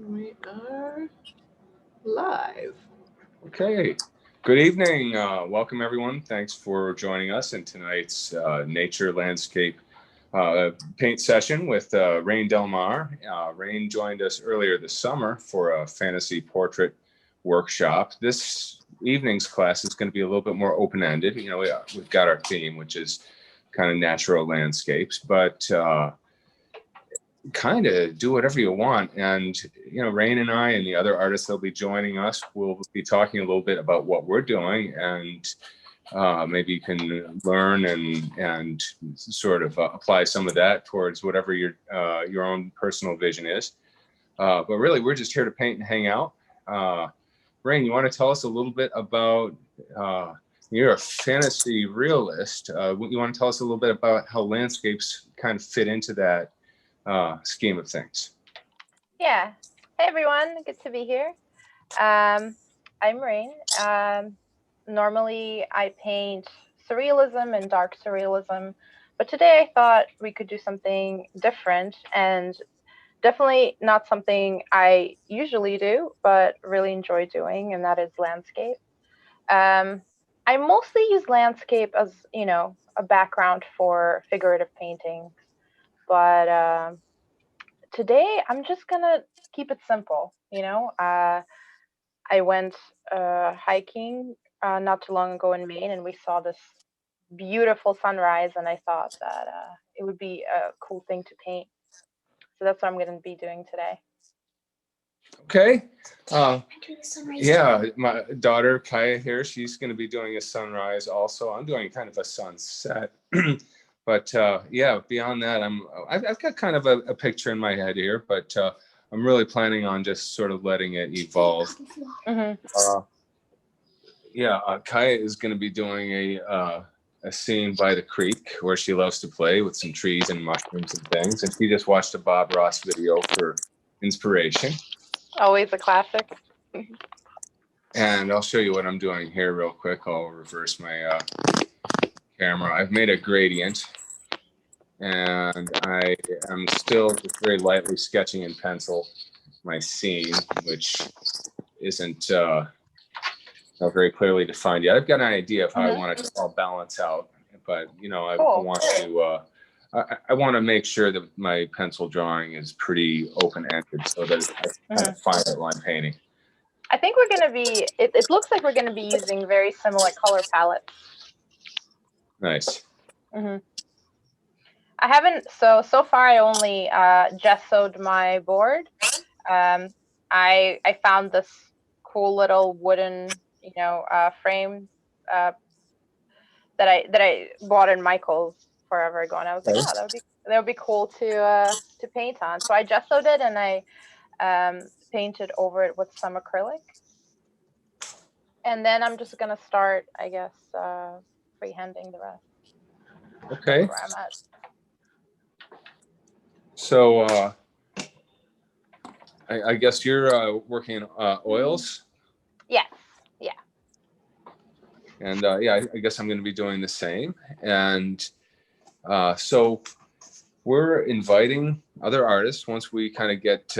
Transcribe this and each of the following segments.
We are live. Okay. Good evening. Welcome, everyone. Thanks for joining us in tonight's nature landscape paint session with Rain Delmar. Rain joined us earlier this summer for a fantasy portrait workshop. This evening's class is going to be a little bit more open-ended. We've got our theme, which is kind of natural landscapes, but kind of do whatever you want. And Rain and I and the other artists that'll be joining us will be talking a little bit about what we're doing, and maybe you can learn and sort of apply some of that towards whatever your own personal vision is. But really, we're just here to paint and hang out. Rain, you want to tell us a little bit about you're a fantasy realist. You want to tell us a little bit about how landscapes kind of fit into that scheme of things? Yeah. Hey everyone, good to be here. I'm Rain. Normally I paint surrealism and dark surrealism, but today I thought we could do something different and definitely not something I usually do, but really enjoy doing, and that is landscape. I mostly use landscape as, a background for figurative paintings, but today I'm just gonna keep it simple. I went hiking not too long ago in Maine, and we saw this beautiful sunrise, and I thought that it would be a cool thing to paint. So that's what I'm going to be doing today. Okay. Yeah, my daughter Kaya here, she's going to be doing a sunrise also. I'm doing kind of a sunset. But yeah, beyond that, I've got kind of a picture in my head here, but I'm really planning on just sort of letting it evolve. Kaya is going to be doing a scene by the creek where she loves to play with some trees and mushrooms and things, and she just watched a Bob Ross video for inspiration. Always a classic. And I'll show you what I'm doing here real quick. I'll reverse my camera. I've made a gradient, and I am still just very lightly sketching in pencil my scene, which isn't not very clearly defined yet. I've got an idea of how I want it to all balance out, but I want to I want to make sure that my pencil drawing is pretty open-ended so that I kind of finite line painting. I think we're going to be, it looks like we're going to be using very similar color palettes. Nice. I haven't, so far I only gessoed my board. I found this cool little wooden, frame that I bought in Michael's forever ago, and I was like, oh, that would be cool to paint on. So I gessoed it, and I painted over it with some acrylic, and then I'm just gonna start, I guess, freehanding the rest. Okay. Where I'm at. So I guess you're working in oils. Yes. Yeah. And I guess I'm going to be doing the same. And so we're inviting other artists once we kind of get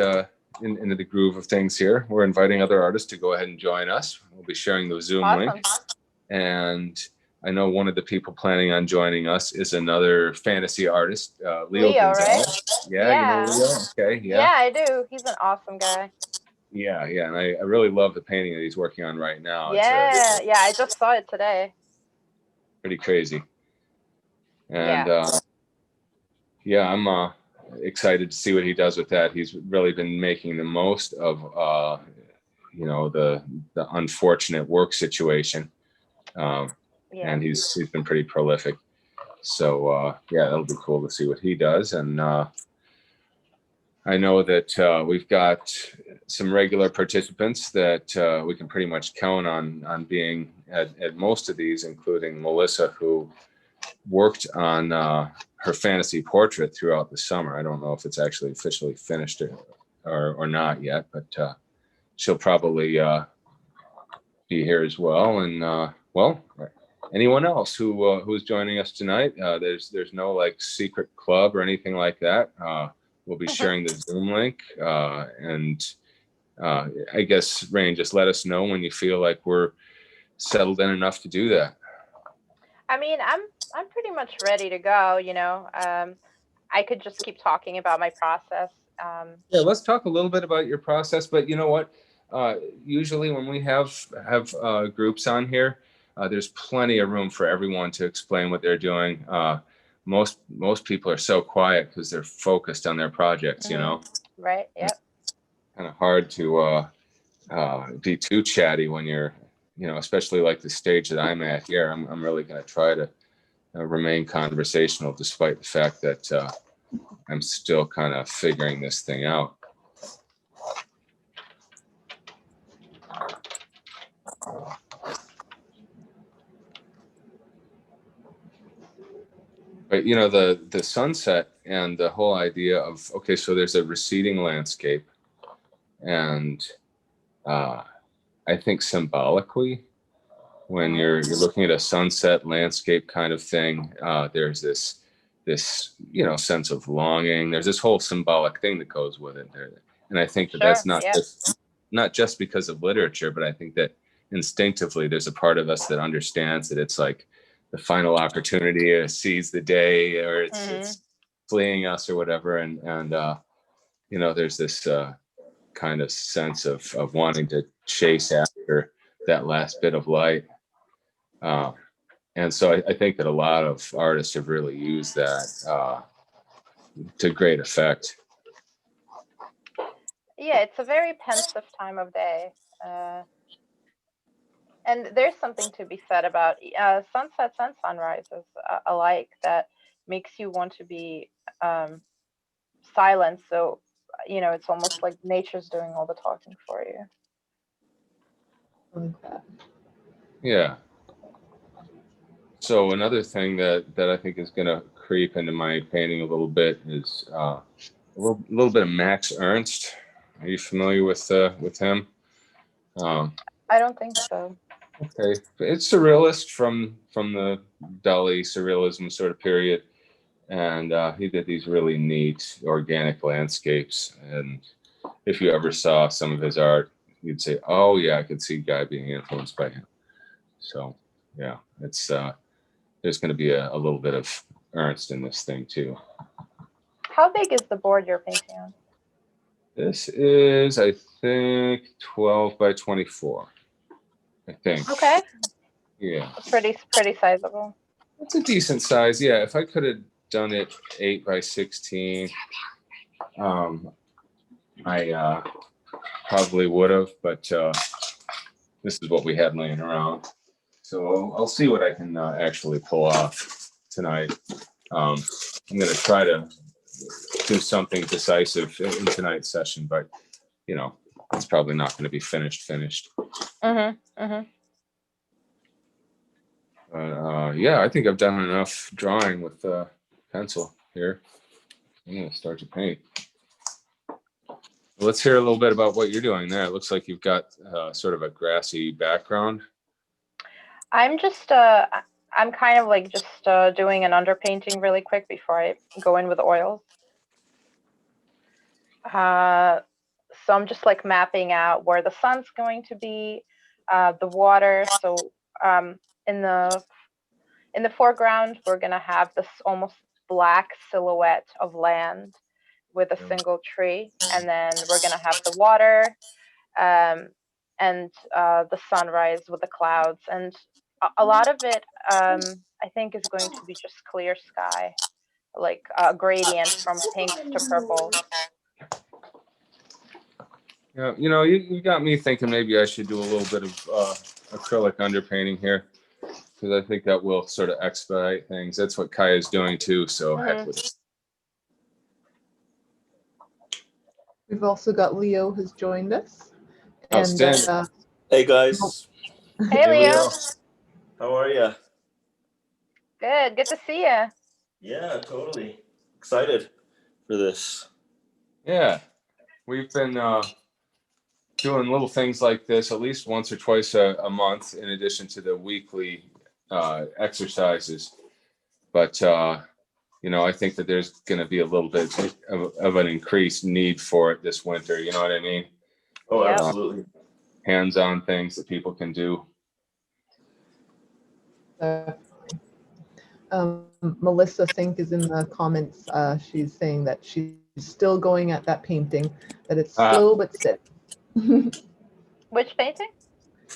into the groove of things here. We're inviting other artists to go ahead and join us. We'll be sharing the Zoom link. And I know one of the people planning on joining us is another fantasy artist, Leo Gonzalez. Right? Yeah, you know Leo? Okay, yeah, I do. He's an awesome guy. Yeah, and I really love the painting that he's working on right now. Yeah, I just saw it today. Pretty crazy. And I'm excited to see what he does with that. He's really been making the most of the unfortunate work situation. And he's been pretty prolific. So that'll be cool to see what he does. And I know that we've got some regular participants that we can pretty much count on being at most of these, including Melissa, who worked on her fantasy portrait throughout the summer. I don't know if it's actually officially finished or not yet, but she'll probably be here as well. And anyone else who's joining us tonight, there's no like secret club or anything like that. We'll be sharing the Zoom link, and I guess, Rain, just let us know when you feel like we're settled in enough to do that. I mean, I'm pretty much ready to go, you know. I could just keep talking about my process. Yeah, let's talk a little bit about your process, but you know what? Usually when we have groups on here, there's plenty of room for everyone to explain what they're doing. Most people are so quiet because they're focused on their projects, you know. Right. Yep. Kind of hard to be too chatty when you're, you know, especially like the stage that I'm at here. I'm really going to try to remain conversational, despite the fact that I'm still kind of figuring this thing out. But you know, the sunset and the whole idea of, okay, so there's a receding landscape, and I think symbolically, when you're looking at a sunset landscape kind of thing, there's this you know, sense of longing. There's this whole symbolic thing that goes with it, and I think that that's not just because of literature, but I think that instinctively there's a part of us that understands that it's like the final opportunity to seize the day, or it's fleeing us or whatever, and you know, there's this kind of sense of wanting to chase after that last bit of light. And so I think that a lot of artists have really used that to great effect. Yeah, it's a very pensive time of day. And there's something to be said about sunsets and sunrises alike that makes you want to be silent. So, you know, it's almost like nature's doing all the talking for you. Okay. Yeah. So another thing that I think is going to creep into my painting a little bit is a little bit of Max Ernst. Are you familiar with him? I don't think so. Okay, it's surrealist from the Dali surrealism sort of period, and he did these really neat organic landscapes. And if you ever saw some of his art, you'd say, "Oh yeah, I could see Guy being influenced by him." So yeah, it's there's going to be a little bit of Ernst in this thing too. How big is the board you're painting on? This is, I think, 12 by 24. I think. Okay. Yeah. Pretty sizable. It's a decent size. Yeah. If I could have done it 8 by 16, I probably would have, but this is what we had laying around. So I'll see what I can actually pull off tonight. I'm going to try to do something decisive in tonight's session, but you know, it's probably not going to be finished. Yeah, I think I've done enough drawing with pencil here. I'm going to start to paint. Let's hear a little bit about what you're doing there. It looks like you've got sort of a grassy background. I'm just I'm kind of like just doing an underpainting really quick before I go in with oils. So I'm just like mapping out where the sun's going to be, the water. So in the foreground, we're gonna have this almost black silhouette of land with a single tree, and then we're gonna have the water and the sunrise with the clouds, and a lot of it I think is going to be just clear sky, like a gradient from pinks to purples. Yeah, you know, you got me thinking maybe I should do a little bit of acrylic underpainting here, because I think that will sort of expedite things. That's what Kai is doing too, so heck with it. We've also got Leo who's joined us. Outstanding. Hey guys. Hey Leo. How are you? Good to see you. Yeah, totally. Excited for this. Yeah, we've been doing little things like this at least once or twice a month, in addition to the weekly exercises. But you know, I think that there's going to be a little bit of an increased need for it this winter. You know what I mean? Oh, Yep. absolutely. hands-on things that people can do. Melissa Sink is in the comments. She's saying that she's still going at that painting, that it's slow but steady. Which painting?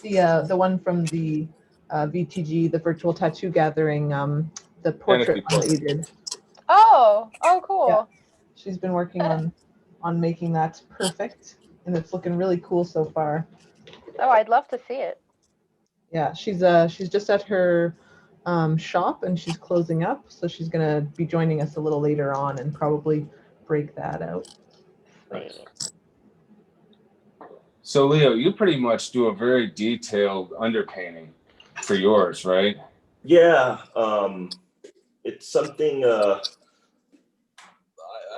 The one from the VTG, the virtual tattoo gathering, the portrait one that you did. Oh, cool. Yeah. She's been working on making that perfect, and it's looking really cool so far. Oh, I'd love to see it. Yeah, she's just at her shop, and she's closing up, so she's gonna be joining us a little later on and probably break that out. Sweet. So Leo, you pretty much do a very detailed underpainting for yours, right? Yeah, it's something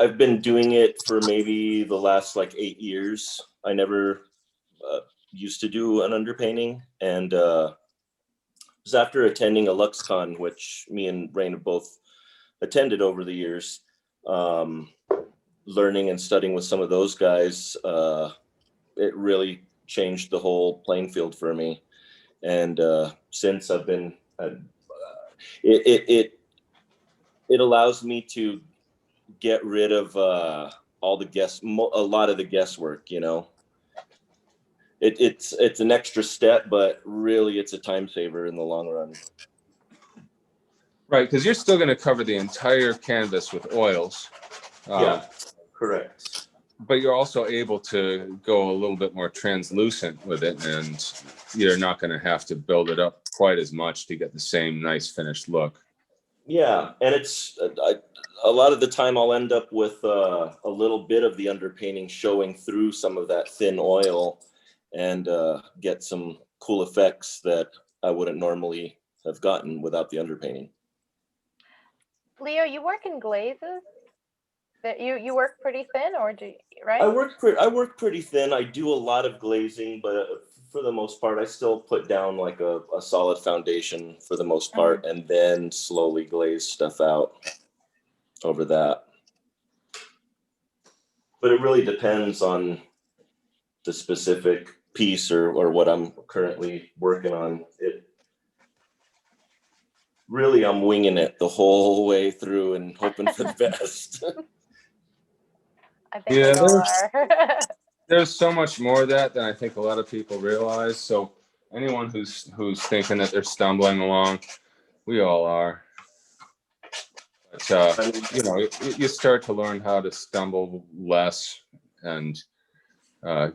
I've been doing it for maybe the last like 8 years. I never used to do an underpainting, and it was after attending a LuxCon, which me and Rain have both attended over the years, learning and studying with some of those guys. It really changed the whole playing field for me, and since I've been, it allows me to get rid of all the a lot of the guesswork. You know, it's an extra step, but really it's a time saver in the long run. Right, because you're still going to cover the entire canvas with oils. Yeah, correct. But you're also able to go a little bit more translucent with it, and you're not going to have to build it up quite as much to get the same nice finished look. Yeah, and it's a lot of the time I'll end up with a little bit of the underpainting showing through some of that thin oil, and get some cool effects that I wouldn't normally have gotten without the underpainting. Leo, you work in glazes? That you work pretty thin, or do you, right? I work pretty thin. I do a lot of glazing, but for the most part, I still put down like a solid foundation for the most part, and then slowly glaze stuff out over that. But it really depends on the specific piece or what I'm currently working on. Really, I'm winging it the whole way through and hoping for the best. I think we all are. There's so much more of that than I think a lot of people realize. So anyone who's thinking that they're stumbling along, we all are. But you know, you start to learn how to stumble less and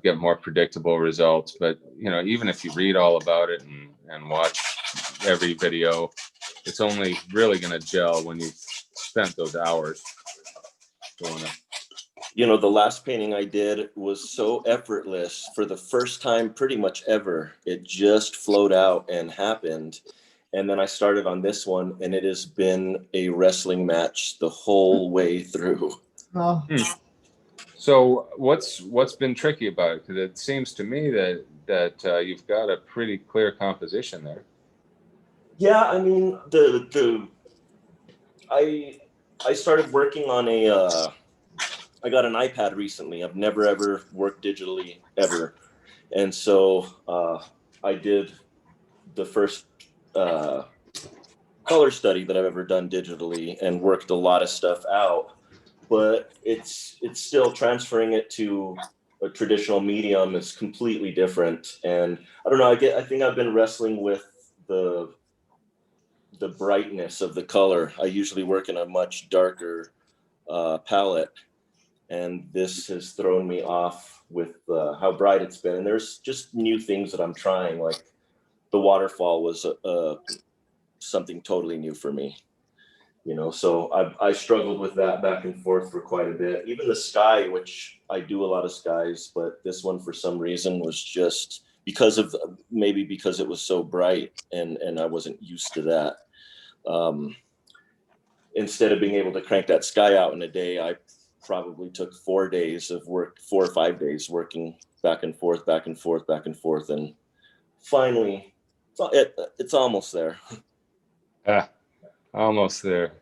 get more predictable results. But you know, even if you read all about it and watch every video, it's only really going to gel when you've spent those hours doing it. You know, the last painting I did was so effortless for the first time pretty much ever. It just flowed out and happened. And then I started on this one, and it has been a wrestling match the whole way through. Oh. So what's been tricky about it? Because it seems to me that you've got a pretty clear composition there. Yeah, I mean, I started working on I got an iPad recently. I've never ever worked digitally ever, and so I did the first color study that I've ever done digitally and worked a lot of stuff out. But it's still transferring it to a traditional medium is completely different. And I don't know. I think I've been wrestling with the brightness of the color. I usually work in a much darker palette, and this has thrown me off with how bright it's been. And there's just new things that I'm trying, like the waterfall was something totally new for me, you know. So I struggled with that back and forth for quite a bit. Even the sky, which I do a lot of skies, but this one for some reason was just because it was so bright and I wasn't used to that. Instead of being able to crank that sky out in a day, I probably took 4 days of work, 4 or 5 days working back and forth, back and forth, back and forth. And finally, it's almost there. Almost there.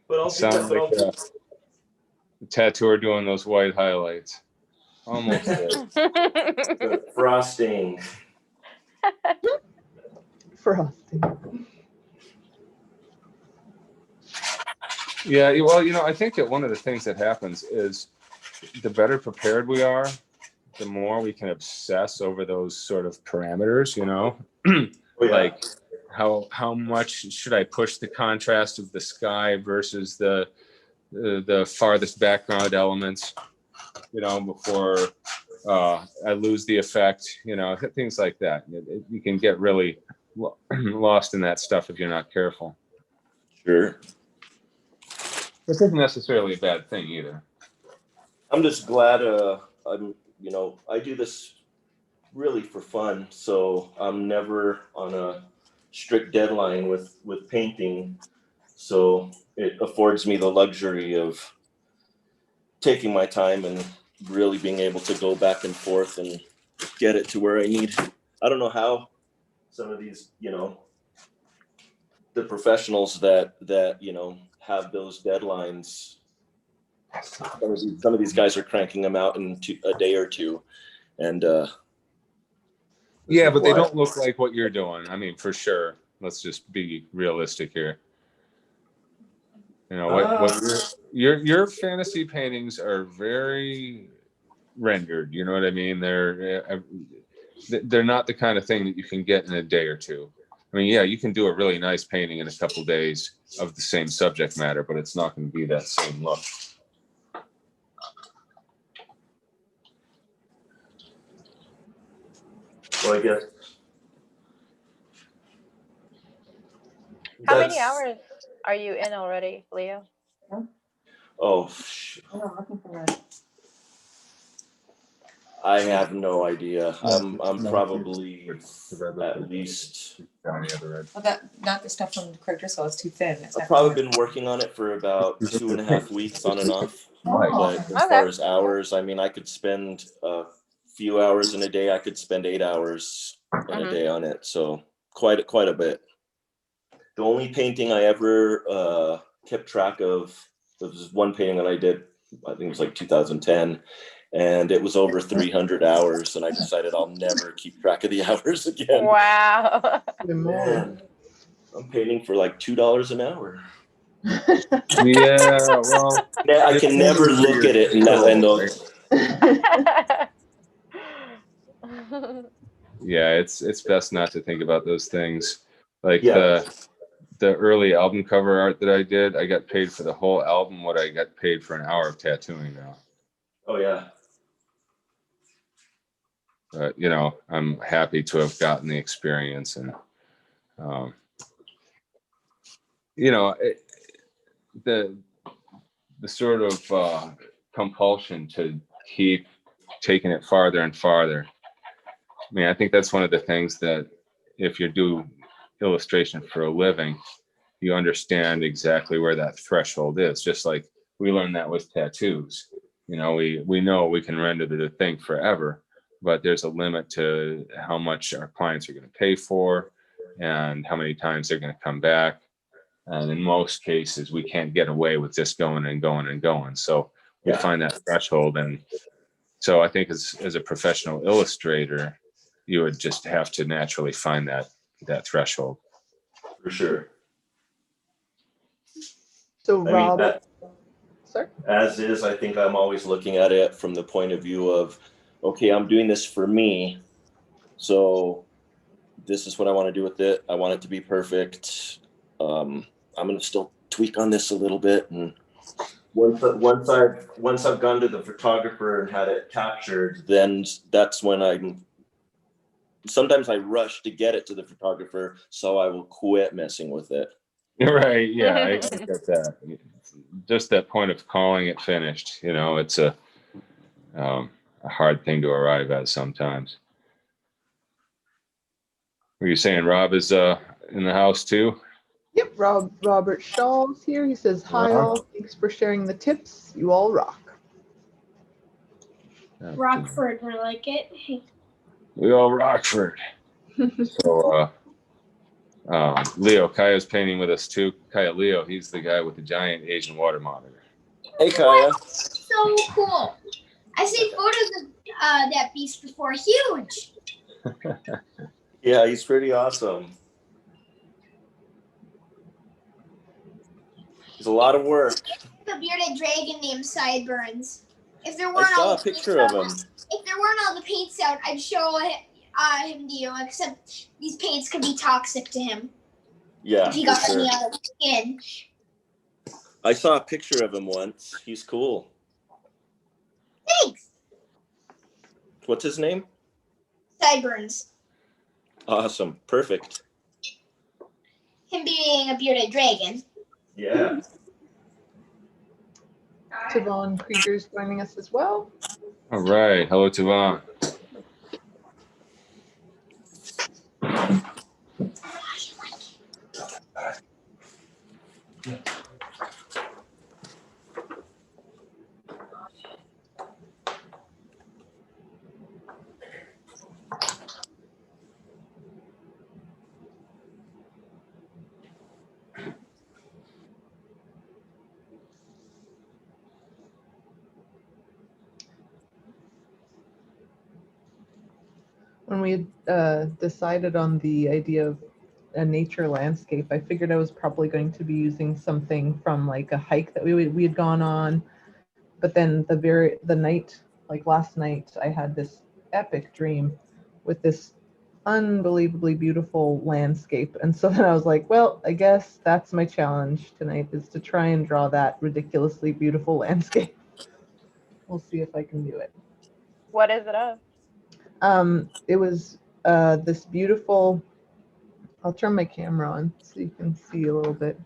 But I'll Sounds like a tattooer doing those white highlights. Almost there. Frosting. Frosting. Yeah, well, I think that one of the things that happens is the better prepared we are, the more we can obsess over those sort of parameters, Oh, yeah. like how much should I push the contrast of the sky versus the farthest background elements, before I lose the effect, things like that. You can get really lost in that stuff if you're not careful. Sure. This isn't necessarily a bad thing either. I'm just glad I do this really for fun, so I'm never on a strict deadline with painting, so it affords me the luxury of taking my time and really being able to go back and forth and get it to where I need. I don't know how some of these, the professionals that have those deadlines, some of these guys are cranking them out in a day or two, and yeah, but they don't look like what you're doing. I mean, for sure. Let's just be realistic here. What your fantasy paintings are very rendered. You know what I mean? They're not the kind of thing that you can get in a day or two. I mean, yeah, you can do a really nice painting in a couple of days of the same subject matter, but it's not going to be that same look. Well, I guess. How many hours are you in already, Leo? Oh, I have no idea. I'm probably at least. Well, not the stuff from Craig Driscoll. It's too thin. I've probably been working on it for about 2.5 weeks on and off. Oh. But as far as hours, I mean, I could spend a few hours in a day. I could spend 8 hours in a day on it. So quite a bit. The only painting I ever kept track of was one painting that I did, I think it was like 2010, and it was over 300 hours, and I decided I'll never keep track of the hours again. Wow. Man, I'm painting for like $2 an hour. Yeah, well, I can never look at it and those. Yeah, it's best not to think about those things. Like Yeah. the early album cover art that I did, I got paid for the whole album what I got paid for an hour of tattooing now. Oh yeah. But I'm happy to have gotten the experience, and the sort of compulsion to keep taking it farther and farther. I mean, I think that's one of the things that if you do illustration for a living, you understand exactly where that threshold is. Just like we learned that with tattoos. We know we can render the thing forever, but there's a limit to how much our clients are going to pay for and how many times they're going to come back. And in most cases, we can't get away with just going and going and going. So we find that threshold. And so I think as a professional illustrator, you would just have to naturally find that threshold. For sure. So Rob, sir? As is, I think I'm always looking at it from the point of view of, okay, I'm doing this for me. So this is what I want to do with it. I want it to be perfect. I'm going to still tweak on this a little bit. And once I've gone to the photographer and had it captured, then that's when sometimes I rush to get it to the photographer, so I will quit messing with it. Right. Yeah, I get that. Just that point of calling it finished, it's a hard thing to arrive at sometimes. Were you saying Rob is in the house too? Yep, Robert Shaw's here. He says, hi all, thanks for sharing the tips. You all rock. Rockford, I like it. We all Rockford. So Leo, Kaya's painting with us too. Leo, he's the guy with the giant Asian water monitor. Hey Kaya. So cool. I see photos that beast before. Huge. Yeah, he's pretty awesome. It's a lot of work. A bearded dragon named Sideburns. If there I weren't saw all a the picture of him. if there weren't all the paints out, I'd show him to you. Except these paints could be toxic to him. Yeah, If he for got sure. any other skin. I saw a picture of him once. He's cool. Thanks. What's his name? Sideburns. Awesome. Perfect. Him being a bearded dragon. Yeah. Tavon Krieger's joining us as well. All right. Hello, Tavon. When we decided on the idea of a nature landscape, I figured I was probably going to be using something from like a hike that we had gone on. But then the night, like last night, I had this epic dream with this unbelievably beautiful landscape. And so then I was like, well, I guess that's my challenge tonight, is to try and draw that ridiculously beautiful landscape. We'll see if I can do it. What is it of? It was this beautiful, I'll turn my camera on so you can see a little bit,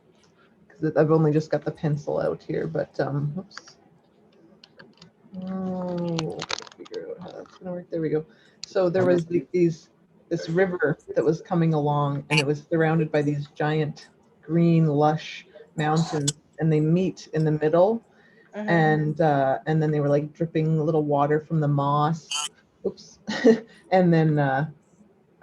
because I've only just got the pencil out here, but whoops. Oh, figure out how that's gonna work. There we go. So there was this river that was coming along, and it was surrounded by these giant green lush mountains, and they meet in the middle. Mm-hmm. And then they were like dripping a little water from the moss. Oops. and then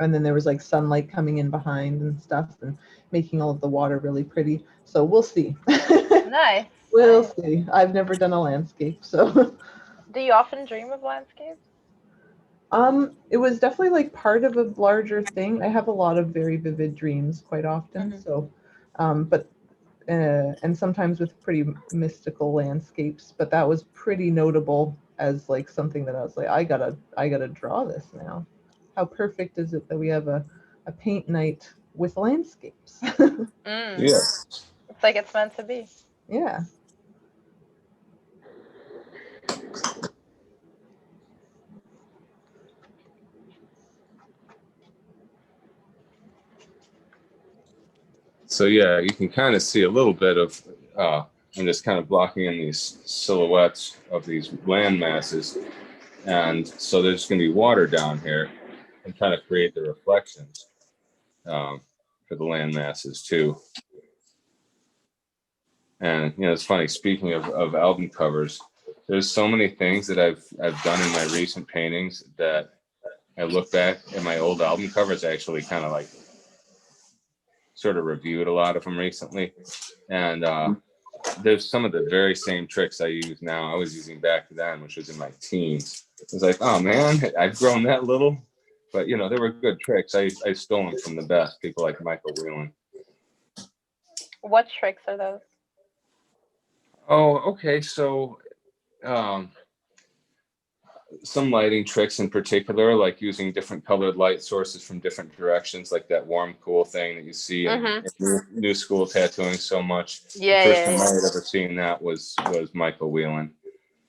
there was like sunlight coming in behind and stuff, and making all of the water really pretty. So we'll see. Nice. We'll Nice. see. I've never done a landscape, so. Do you often dream of landscapes? It was definitely like part of a larger thing. I have a lot of very vivid dreams quite often. Mhm. So, but and sometimes with pretty mystical landscapes. But that was pretty notable as like something that I was like, I gotta draw this now. How perfect is it that we have a paint night with landscapes? Mm. Yeah. It's like it's meant to be. Yeah. So yeah, you can kind of see a little bit of, I'm just kind of blocking in these silhouettes of these land masses. And so there's going to be water down here and kind of create the reflections for the land masses too. And, you know, it's funny, speaking of album covers, there's so many things that I've done in my recent paintings that I look back at my old album covers. I actually kind of like sort of reviewed a lot of them recently. And there's some of the very same tricks I use now I was using back then, which was in my teens. It was like, oh man, I've grown that little. But, you know, they were good tricks. I stole them from the best, people like Michael Whelan. What tricks are those? Oh, okay. So some lighting tricks in particular, like using different colored light sources from different directions, like that warm, cool thing that you see in new school tattooing so much. Yeah, the first yeah, time yeah. I had ever seen that was Michael Whelan.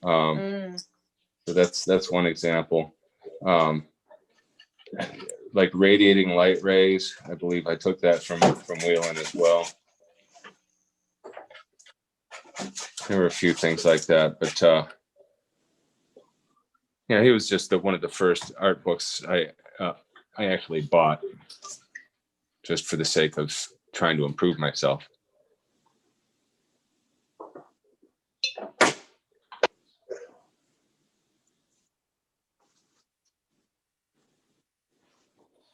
So that's one example. Like radiating light rays, I believe I took that from Whelan as well. There were a few things like that, but yeah, he was just one of the first art books I actually bought just for the sake of trying to improve myself.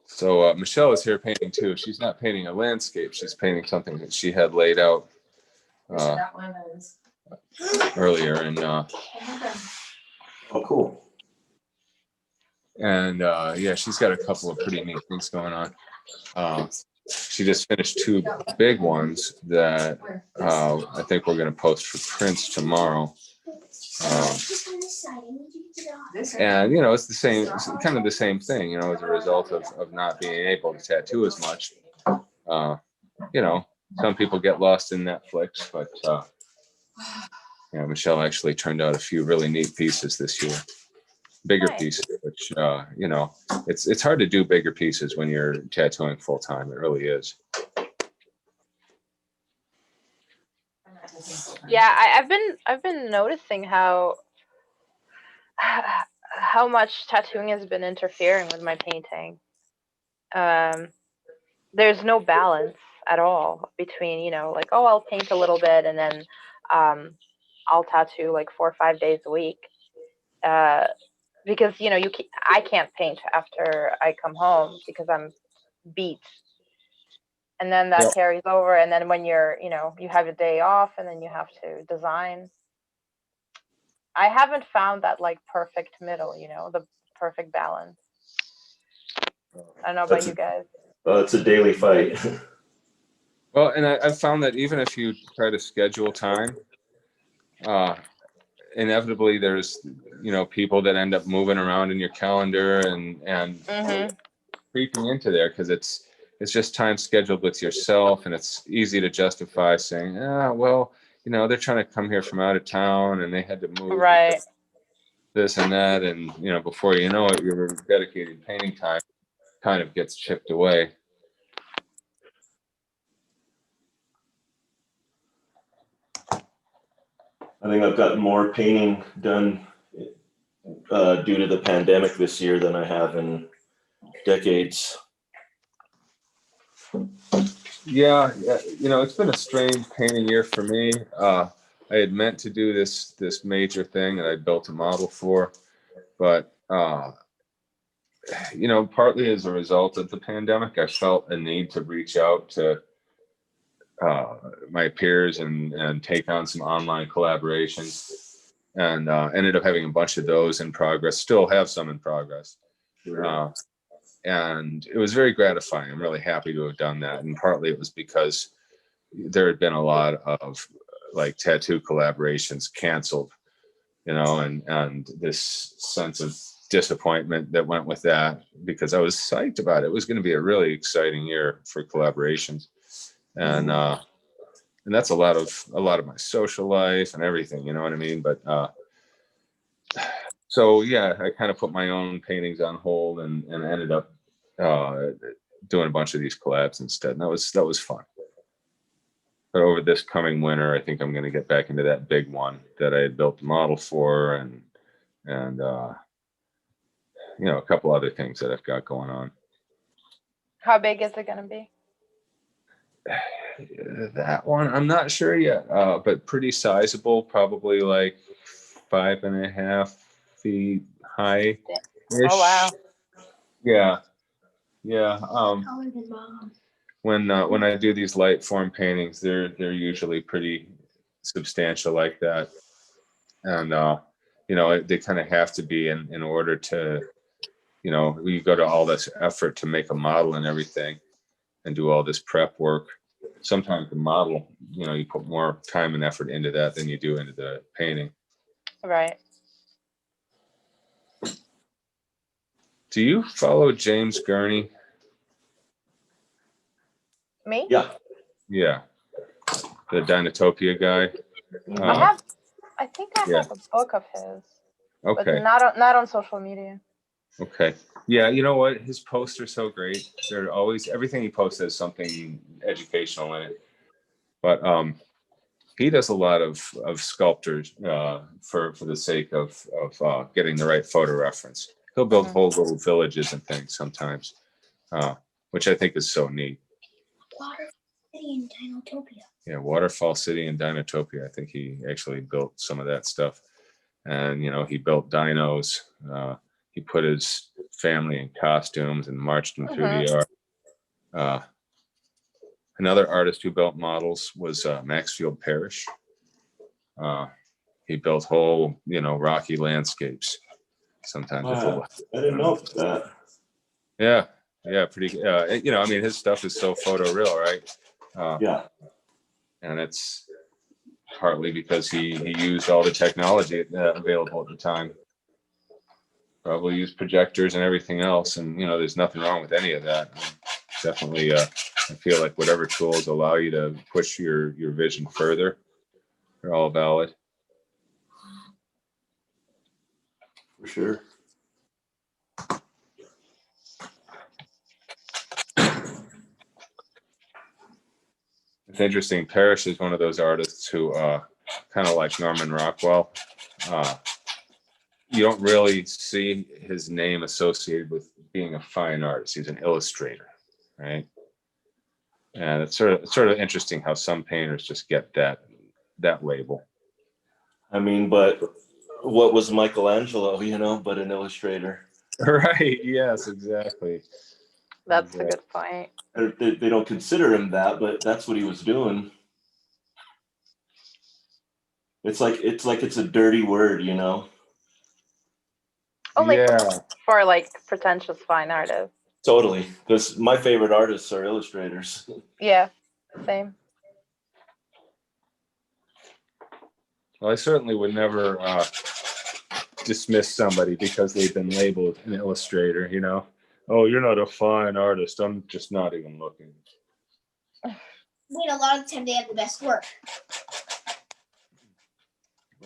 So Michelle is here painting too. She's not painting a landscape. She's painting something that she had laid out That one is. earlier. And Oh, cool. And yeah, she's got a couple of pretty neat things going on. She just finished 2 big ones that I think we're going to post for prints tomorrow. And you know, it's the same, it's kind of the same thing, you know, as a result of not being able to tattoo as much. You know, some people get lost in Netflix, but yeah, Michelle actually turned out a few really neat pieces this year, bigger pieces, which you know, it's hard to do bigger pieces when you're tattooing full time. It really is. Yeah, I've been noticing how much tattooing has been interfering with my painting. There's no balance at all between, you know, like, oh, I'll paint a little bit and then I'll tattoo like 4 or 5 days a week. Because, you know, I can't paint after I come home because I'm beat. And then that carries over. And then when you're, you know, you have a day off and then you have to design. I haven't found that like perfect middle, you know, the perfect balance. I don't know about you guys. It's a daily fight. Well, and I've found that even if you try to schedule time, inevitably there's, you know, people that end up moving around in your calendar and creeping into there because it's just time scheduled with yourself, and it's easy to justify saying, well, you know, they're trying to come here from out of town and they had to move this and that, and you know, before you know it, your dedicated painting time kind of gets chipped away. I think I've got more painting done due to the pandemic this year than I have in decades. Yeah, you know, it's been a strange painting year for me. I had meant to do this major thing that I built a model for, but you know, partly as a result of the pandemic, I felt a need to reach out to my peers and take on some online collaborations, and ended up having a bunch of those in progress. Still have some in progress. And it was very gratifying. I'm really happy to have done that. And partly it was because there had been a lot of like tattoo collaborations canceled, you know, and this sense of disappointment that went with that, because I was psyched about it. It was going to be a really exciting year for collaborations. And that's a lot of my social life and everything, you know what I mean? But so yeah, I kind of put my own paintings on hold and ended up doing a bunch of these collabs instead. And that was fun. But over this coming winter, I think I'm going to get back into that big one that I had built the model for, and you know, a couple other things that I've got going on. How big is it going to be? That one, I'm not sure yet, but pretty sizable, probably like 5.5 feet high. Oh wow! Yeah. When I do these light form paintings, they're usually pretty substantial like that, and you know, they kind of have to be in order to, you know, you go to all this effort to make a model and everything, and do all this prep work. Sometimes the model, you know, you put more time and effort into that than you do into the painting. Right. Do you follow James Gurney? Me? Yeah. Yeah. The Dinotopia guy. I think I have a book of his. Okay. But not on social media. Okay. Yeah, you know what? His posts are so great. They're always, everything he posts has something educational in it. But he does a lot of sculptures for the sake of getting the right photo reference. He'll build whole little villages and things sometimes, which I think is so neat. Waterfall City and Dinotopia. Yeah, Waterfall City and Dinotopia. I think he actually built some of that stuff. And, you know, he built dinos. He put his family in costumes and marched them through the yard. Another artist who built models was Maxfield Parrish. He built whole, you know, rocky landscapes. sometimes. Wow. I didn't know that. Yeah, pretty. You know, I mean, his stuff is so photoreal, right? Yeah. And it's partly because he used all the technology available at the time. Probably used projectors and everything else, and you know, there's nothing wrong with any of that. Definitely, I feel like whatever tools allow you to push your vision further, they're all valid. For sure. It's interesting. Parrish is one of those artists who, kind of like Norman Rockwell, you don't really see his name associated with being a fine artist. He's an illustrator, right? And it's sort of interesting how some painters just get that label. I mean, but what was Michelangelo, you know, but an illustrator? Right. Yes, exactly. That's a good point. They don't consider him that, but that's what he was doing. It's like it's a dirty word, you know. Only Yeah. for like pretentious fine artists. Totally, because my favorite artists are illustrators. Yeah, same. Well, I certainly would never dismiss somebody because they've been labeled an illustrator, you know. Oh, you're not a fine artist. I'm just not even looking. Wait, a lot of the time they have the best work.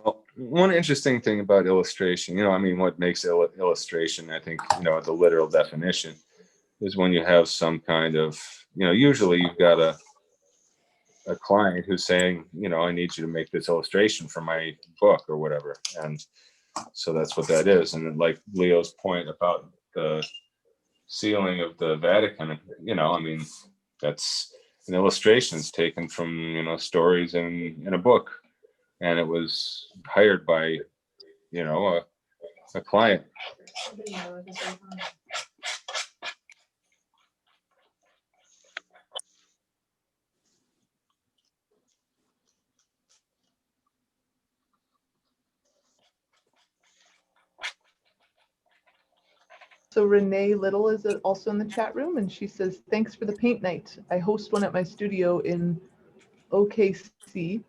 Well, one interesting thing about illustration, you know, I mean, what makes illustration, I think, you know, the literal definition is when you have some kind of, you know, usually you've got a client who's saying, you know, I need you to make this illustration for my book or whatever. And so that's what that is. And like Leo's point about the ceiling of the Vatican, you know, I mean, that's an illustration taken from, you know, stories in a book. And it was hired by, you know, a client. So Renee Little is also in the chat room, and she says, thanks for the paint night. I host one at my studio in OKC.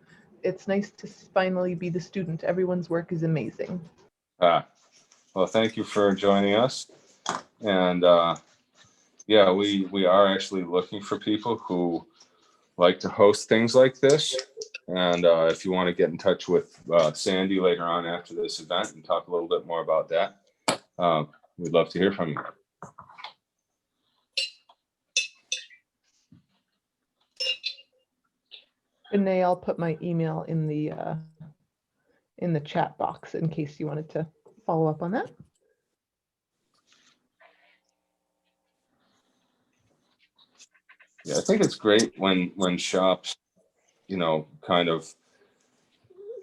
It's nice to finally be the student. Everyone's work is amazing. Well, thank you for joining us. And yeah, we are actually looking for people who like to host things like this. And if you want to get in touch with Sandy later on after this event and talk a little bit more about that, we'd love to hear from you. Renee, I'll put my email in the chat box in case you wanted to follow up on that. Yeah, I think it's great when shops, you know, kind of,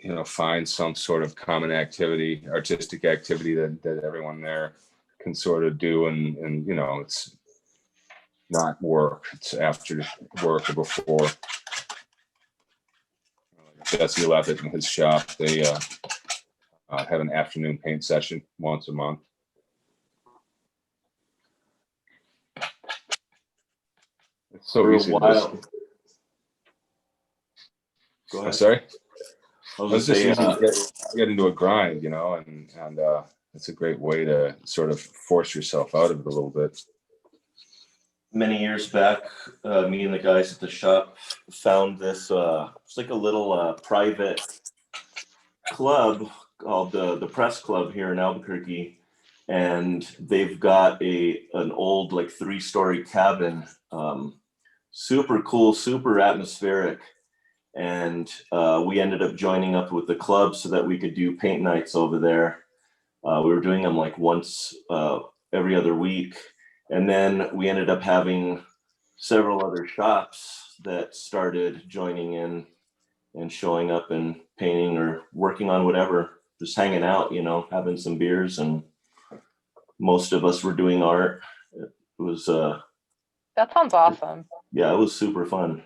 you know, find some sort of common activity, artistic activity that everyone there can sort of do, and you know, it's not work, it's after work or before. Jesse Levitt in his shop, they have an afternoon paint session once a month. It's so easy to just, Go ahead. I'm sorry. I was It's just just saying, easy to get into a grind, you know, and it's a great way to sort of force yourself out of it a little bit. many years back, me and the guys at the shop found this. It's like a little private club called the Press Club here in Albuquerque, and they've got an old like 3-story cabin, super cool, super atmospheric. And we ended up joining up with the club so that we could do paint nights over there. We were doing them like once every other week. And then we ended up having several other shops that started joining in and showing up and painting or working on whatever, just hanging out, you know, having some beers. And most of us were doing art. It was That sounds awesome. yeah, it was super fun.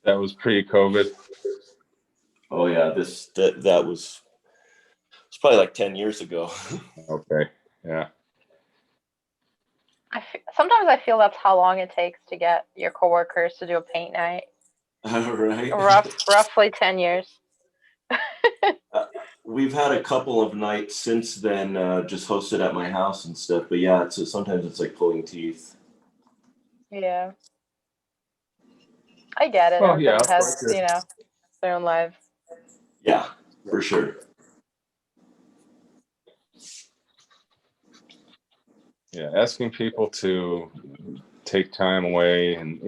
That was pre-COVID. Oh yeah, that was it's probably like 10 years ago. Okay. Yeah. Sometimes I feel that's how long it takes to get your coworkers to do a paint night. Right. Roughly 10 years. We've had a couple of nights since then, just hosted at my house and stuff. But yeah, sometimes it's like pulling teeth. Yeah. I get it. Well, yeah. Everybody has, their own lives. Yeah, for sure. Yeah. Asking people to take time away, and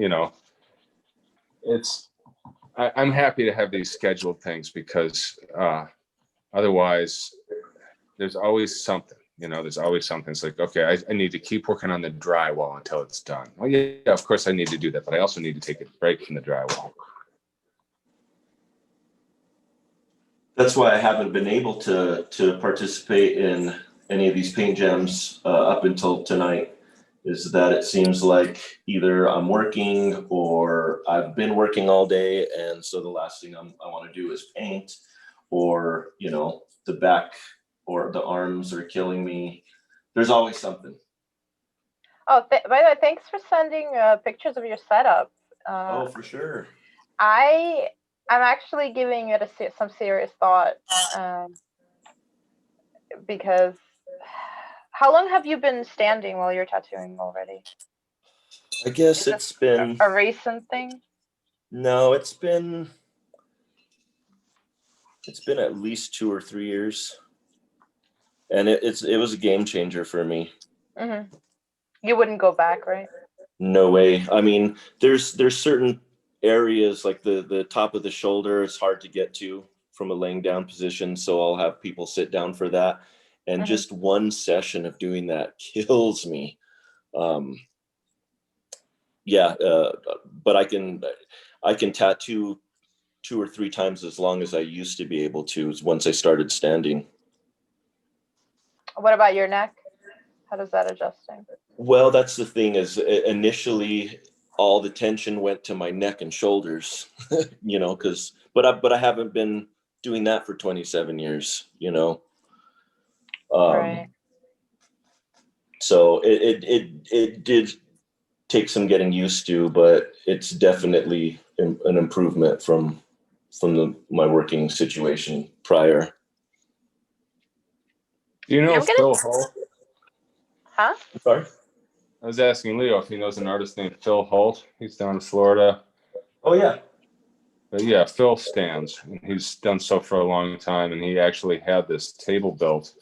I'm happy to have these scheduled things because otherwise there's always something. There's always something. It's like, okay, I need to keep working on the drywall until it's done. Well, yeah, of course I need to do that, but I also need to take a break from the drywall. That's why I haven't been able to participate in any of these paint jams up until tonight. Is that it seems like either I'm working or I've been working all day, and so the last thing I want to do is paint, or the back or the arms are killing me. There's always something. Oh, by the way, thanks for sending pictures of your setup. Oh, for sure. I'm actually giving it some serious thought because how long have you been standing while you're tattooing already? I guess it's been a recent thing. No, it's been at least 2 or 3 years, and it was a game changer for me. Mm-hmm. You wouldn't go back, right? No way. I mean, there's certain areas like the top of the shoulder. It's hard to get to from a laying down position, so I'll have people sit down for that, and just one session of doing that kills me. But I can tattoo 2 or 3 times as long as I used to be able to once I started standing. What about your neck? How does that adjusting? Well, that's the thing is initially all the tension went to my neck and shoulders, but I haven't been doing that for 27 years, Right. So it did take some getting used to, but it's definitely an improvement from my working situation prior. Phil Holt? Huh? Sorry? I was asking Leo if he knows an artist named Phil Holt. He's down in Florida. Oh, yeah. But yeah, Phil stands. He's done so for a long time, and he actually had this table built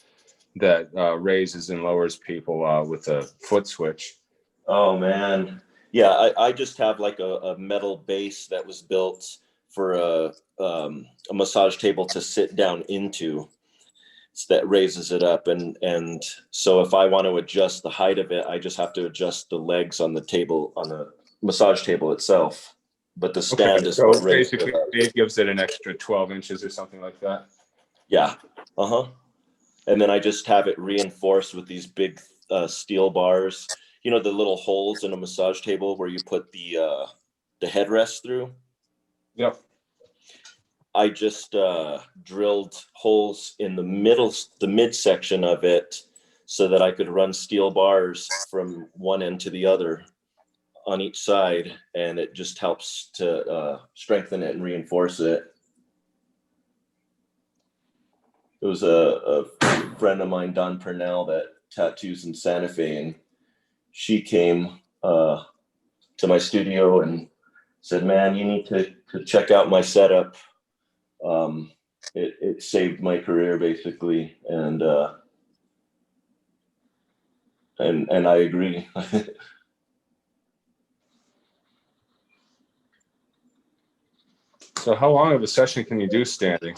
that raises and lowers people with a foot switch. Oh, man. Yeah, I just have like a metal base that was built for a massage table to sit down into. That raises it up, and so if I want to adjust the height of it, I just have to adjust the legs on the table, on the massage table itself, but the stand is so what raises basically it up. it gives it an extra 12 inches or something like that. Yeah. And then I just have it reinforced with these big steel bars, the little holes in a massage table where you put the headrest through. Yep. I just drilled holes in the midsection of it so that I could run steel bars from one end to the other on each side, and it just helps to strengthen it and reinforce it. It was a friend of mine, Don Purnell, that tattoos in Santa Fe, and she came to my studio and said, "Man, you need to check out my setup. It saved my career basically," and I agree. So how long of a session can you do standing?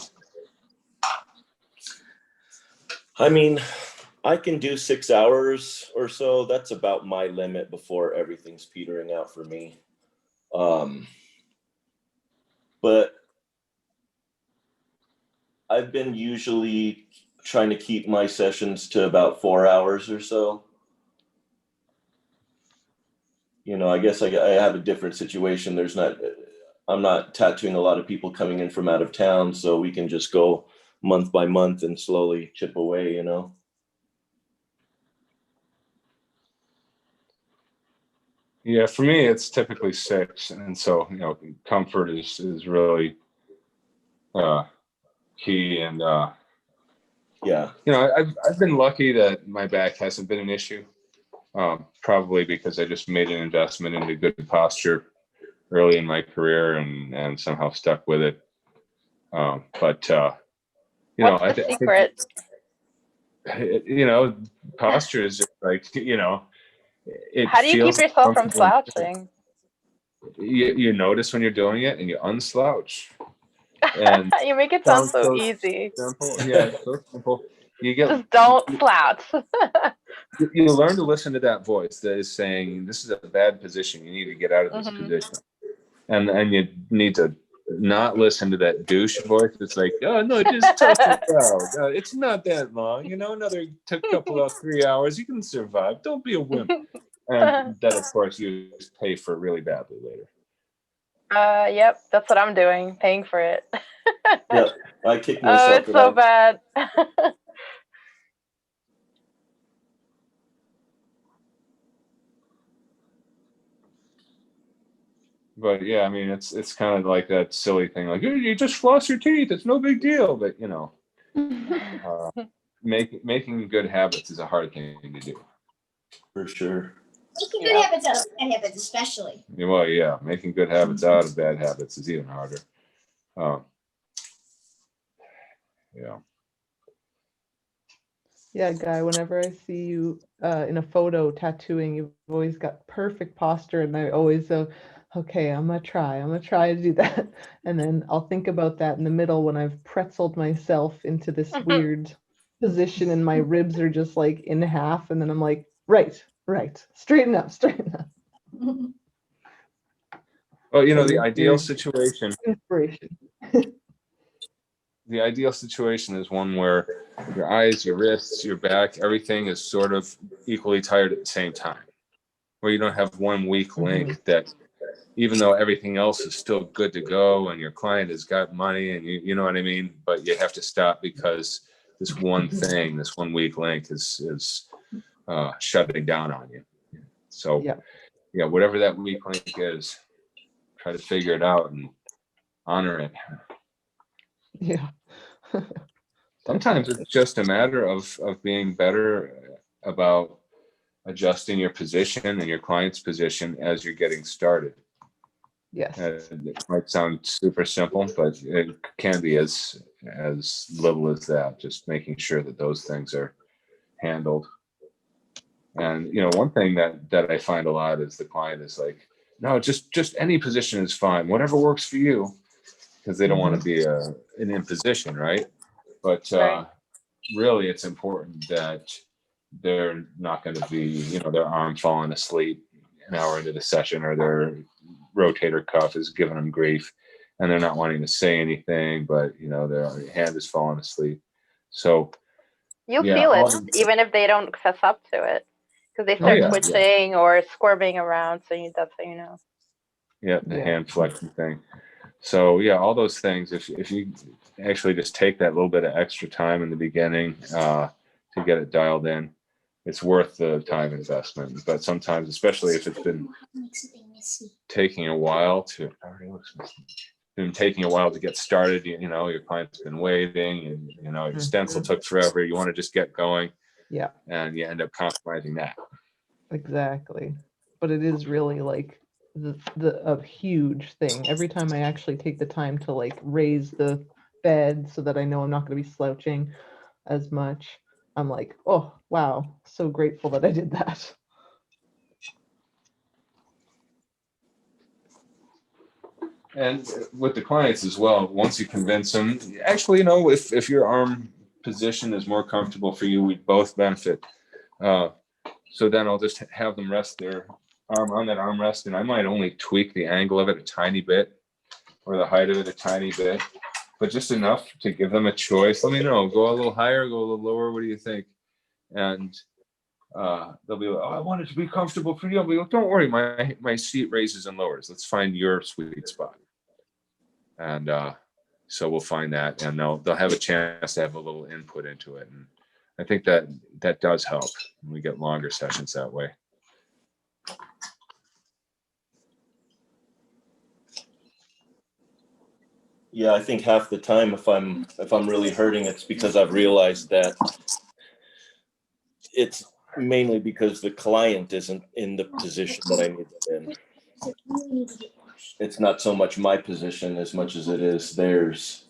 I mean, I can do 6 hours or so. That's about my limit before everything's petering out for me. But I've been usually trying to keep my sessions to about 4 hours or so. I guess I have a different situation. I'm not tattooing a lot of people coming in from out of town, so we can just go month by month and slowly chip away, you know. Yeah, for me, it's typically 6, and so comfort is really key. And Yeah. I've been lucky that my back hasn't been an issue. Probably because I just made an investment into good posture early in my career and somehow stuck with it. But What's the secret? Posture is just like it How do you keep feels yourself from comfortable. slouching? You notice when you're doing it and you unslouch. And You make it sound so easy. simple. Yeah, it's so simple. Just don't slouch. You learn to listen to that voice that is saying, this is a bad position. You need to get out of this position. And you need to not listen to that douche voice. It's like, oh, no, just tough it out. It's not that long. Another couple of 3 hours. You can survive. Don't be a wimp. And that, of course, you pay for really badly later. Yep, that's what I'm doing, paying for it. Yep, I kick myself. Oh, it's so bad. But yeah, I mean, it's kind of like that silly thing, like you just floss your teeth, it's no big deal. But making good habits is a hard thing to do. For sure. Making good habits out of bad habits, especially. Well, yeah, making good habits out of bad habits is even harder. Yeah. Yeah, Guy, whenever I see you in a photo tattooing, you've always got perfect posture, and I always okay, I'm gonna try to do that. And then I'll think about that in the middle when I've pretzeled myself into this weird position and my ribs are just like in half, and then I'm like, right, straighten up. Well, the ideal situation. Inspiration. The ideal situation is one where your eyes, your wrists, your back, everything is sort of equally tired at the same time, where you don't have one weak link that, even though everything else is still good to go and your client has got money and you know what I mean, but you have to stop because this one thing, this one weak link is shutting down on you. So yeah, whatever that weak link is, try to figure it out and honor it. Yeah. Sometimes it's just a matter of being better about adjusting your position and your client's position as you're getting started. Yes. It might sound super simple, but it can be as little as that, just making sure that those things are handled. And one thing that I find a lot is the client is like, no, just any position is fine, whatever works for you, because they don't want to be an imposition, right? But really, it's important that they're not going to be, their arm falling asleep an hour into the session, or their rotator cuff is giving them grief, and they're not wanting to say anything, but their hand is falling asleep. So you'll feel it even if they don't fess up to it, because they start twitching or squirming around. So that's how you know. Yeah, the hand flexing thing. So yeah, all those things. If you actually just take that little bit of extra time in the beginning to get it dialed in, it's worth the time investment. But sometimes, especially if it's been taking a while to get started, your client's been waiting, and your stencil took forever. You want to just get going. Yeah. And you end up compromising that. Exactly. But it is really like a huge thing. Every time I actually take the time to like raise the bed so that I know I'm not going to be slouching as much, I'm like, oh wow, so grateful that I did that. And with the clients as well, once you convince them, actually, if your arm position is more comfortable for you, we both benefit. So then I'll just have them rest their arm on that armrest, and I might only tweak the angle of it a tiny bit, or the height of it a tiny bit, but just enough to give them a choice. Let me know. Go a little higher, go a little lower. What do you think? And they'll be like, oh, I want it to be comfortable for you. I'll be like, don't worry, my seat raises and lowers. Let's find your sweet spot. And so we'll find that, and they'll have a chance to have a little input into it. And I think that does help. We get longer sessions that way. Yeah, I think half the time, if I'm really hurting, it's because I've realized that it's mainly because the client isn't in the position that I need them in. It's not so much my position as much as it is theirs.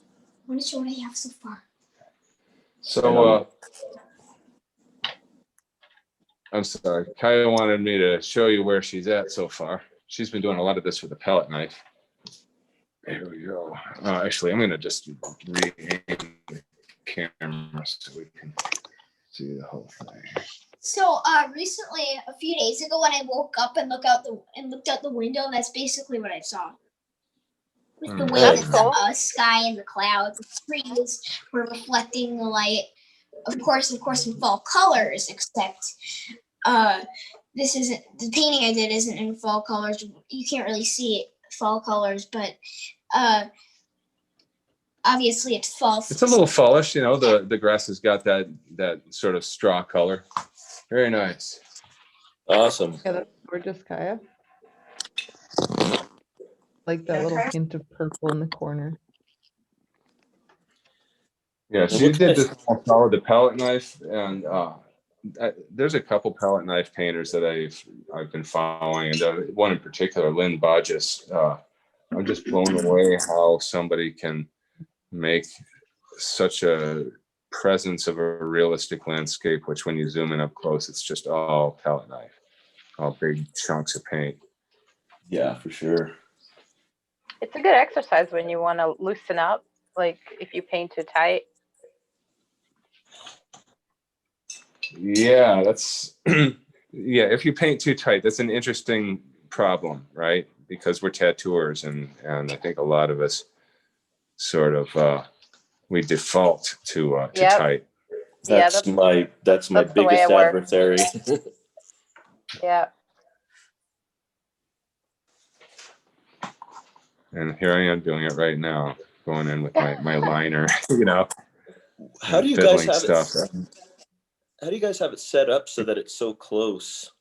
I want to show what I have so far. So I'm sorry, Kaya wanted me to show you where she's at so far. She's been doing a lot of this with a palette knife. There we go. Actually, I'm going to just re-aim the camera so we can see the whole thing. So recently, a few days ago, when I woke up and looked out the window, that's basically what I saw. With the wind, That's the sky, and the clouds, the trees were reflecting the light. Of course, in fall colors. Except, this isn't the painting I did isn't in fall colors. You can't really see fall colors, but obviously it's fall. It's a little fallish, you know. The grass has got that sort of straw color. Very nice. Awesome. Yeah, that's gorgeous, Kaya. Like that little hint of purple in the corner. Yeah, she did this all with the palette knife, and there's a couple palette knife painters that I've been following, and one in particular, Lynn Bodges. I'm just blown away how somebody can make such a presence of a realistic landscape, which when you zoom in up close, it's just all palette knife, all big chunks of paint. Yeah, for sure. It's a good exercise when you want to loosen up, like if you paint too tight. Yeah, that's yeah, if you paint too tight, that's an interesting problem, right? Because we're tattooers, and I think a lot of us sort of we default to tight. That's my biggest adversary. Yeah. And here I am doing it right now, going in with my liner, you know. How do you guys have it? How do you guys have it set up so that it's so close?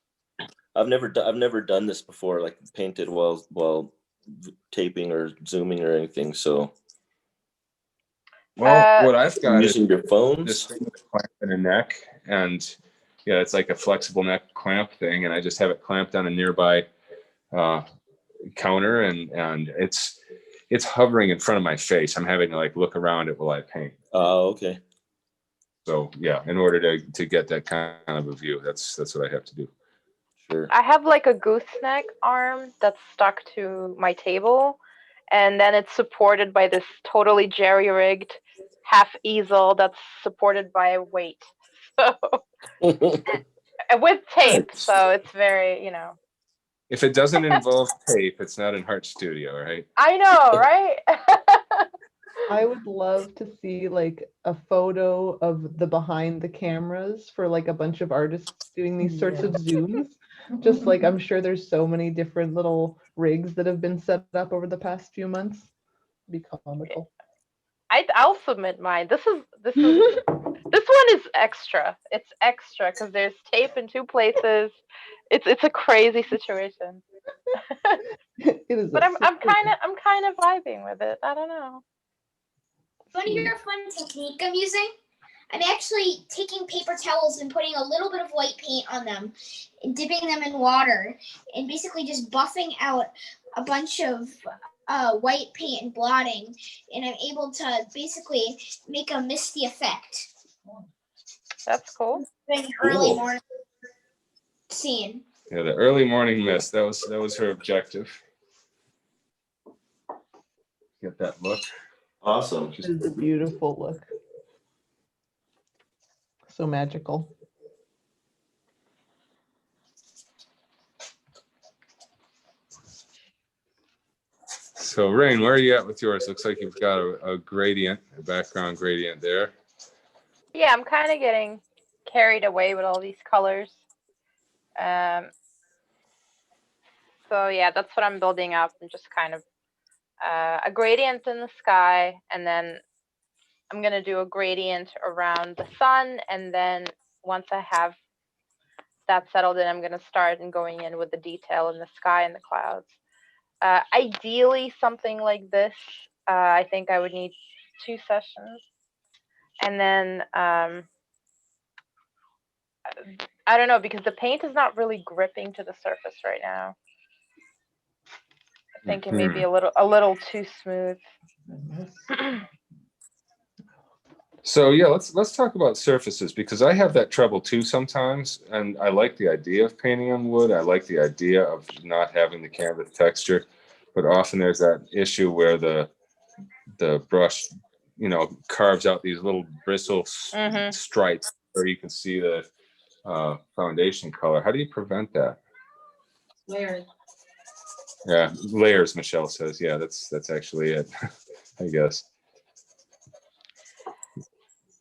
I've never done this before, like painted while taping or zooming or anything. So, well, what I've got using your phones, this thing with a clamp and a neck, and yeah, it's like a flexible neck clamp thing, and I just have it clamped on a nearby counter, and it's hovering in front of my face. I'm having to like look around it while I paint. Oh, okay. So yeah, in order to get that kind of a view, that's what I have to do. Sure. I have like a gooseneck arm that's stuck to my table, and then it's supported by this totally jerry-rigged half easel that's supported by a weight. So and with tape, so it's very, you know. If it doesn't involve tape, it's not in Heart Studio, right? I know, right? I would love to see like a photo of the behind the cameras for like a bunch of artists doing these sorts of zooms. Just like I'm sure there's so many different little rigs that have been set up over the past few months. It'd be comical. I'll submit mine. This one is extra. It's extra because there's tape in two places. It's a crazy situation. It is. But I'm kind of vibing with it. I don't know. Want to hear a fun technique I'm using? I'm actually taking paper towels and putting a little bit of white paint on them and dipping them in water and basically just buffing out a bunch of white paint and blotting, and I'm able to basically make a misty effect. That's cool. Early morning scene. Yeah, the early morning mist. That was her objective. Get that look. Awesome. It is a beautiful look. So magical. So Rain, where are you at with yours? Looks like you've got a gradient, a background gradient there. Yeah, I'm kind of getting carried away with all these colors. So yeah, that's what I'm building up and just kind of a gradient in the sky, and then I'm going to do a gradient around the sun. And then once I have that settled in, I'm going to start and going in with the detail in the sky and the clouds. Ideally, something like this, I think I would need 2 sessions. And then, I don't know, because the paint is not really gripping to the surface right now. I think it may be a little too smooth. So yeah, let's talk about surfaces, because I have that trouble too sometimes, and I like the idea of painting on wood. I like the idea of not having the canvas texture, but often there's that issue where the brush, carves out these little bristle stripes where you can see the foundation color. How do you prevent that? Layers. Yeah, layers, Michelle says. Yeah, that's actually it, I guess.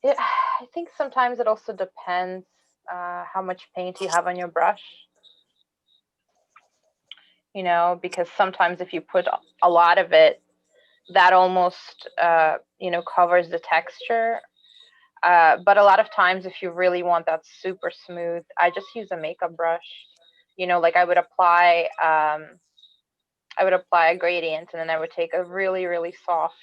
I think sometimes it also depends how much paint you have on your brush. Because sometimes if you put a lot of it, that almost covers the texture. But a lot of times, if you really want that super smooth, I just use a makeup brush. Like I would apply a gradient, and then I would take a really, really soft,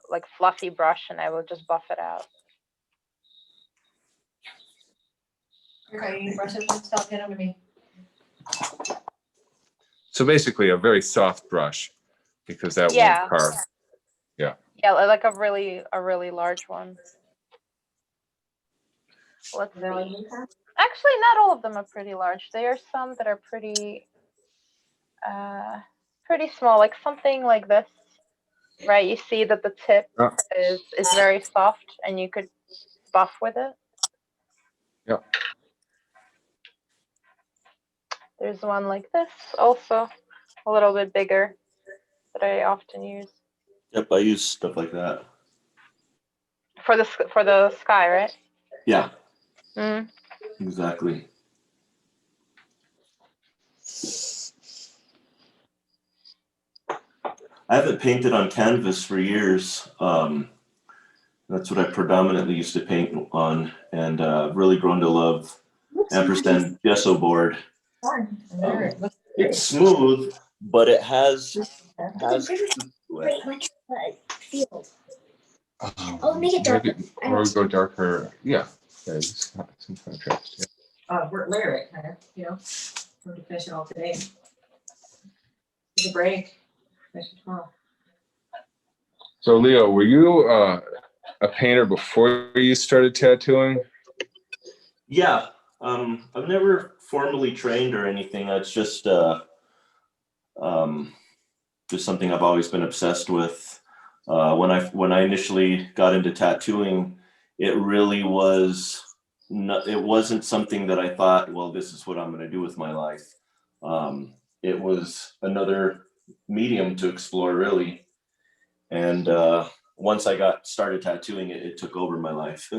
like fluffy brush, and I will just buff it out. Okay, you brush it and stop it over me. So basically, a very soft brush, because that won't carve. Yeah, like a really large one. Let's see. Actually, not all of them are pretty large. There are some that are pretty small, like something like this, right? You see that the tip is very soft, and you could buff with it. Yeah. There's one like this, also a little bit bigger, that I often use. Yep, I use stuff like that. For the sky, right? Yeah. Mm. Exactly. I haven't painted on canvas for years. That's what I predominantly used to paint on, and really grown to love ampersand gesso board. It's smooth, but it has Oh, make it darker. Or go darker. Yeah. It's some contrast. Yeah. We're layer it, kind of, we're to finish it all today. Take a break. Finish it tomorrow. So Leo, were you a painter before you started tattooing? Yeah. I've never formally trained or anything. It's just something I've always been obsessed with. When I initially got into tattooing, it really was it wasn't something that I thought, well, this is what I'm going to do with my life. It was another medium to explore, really. And once I got started tattooing, it took over my life.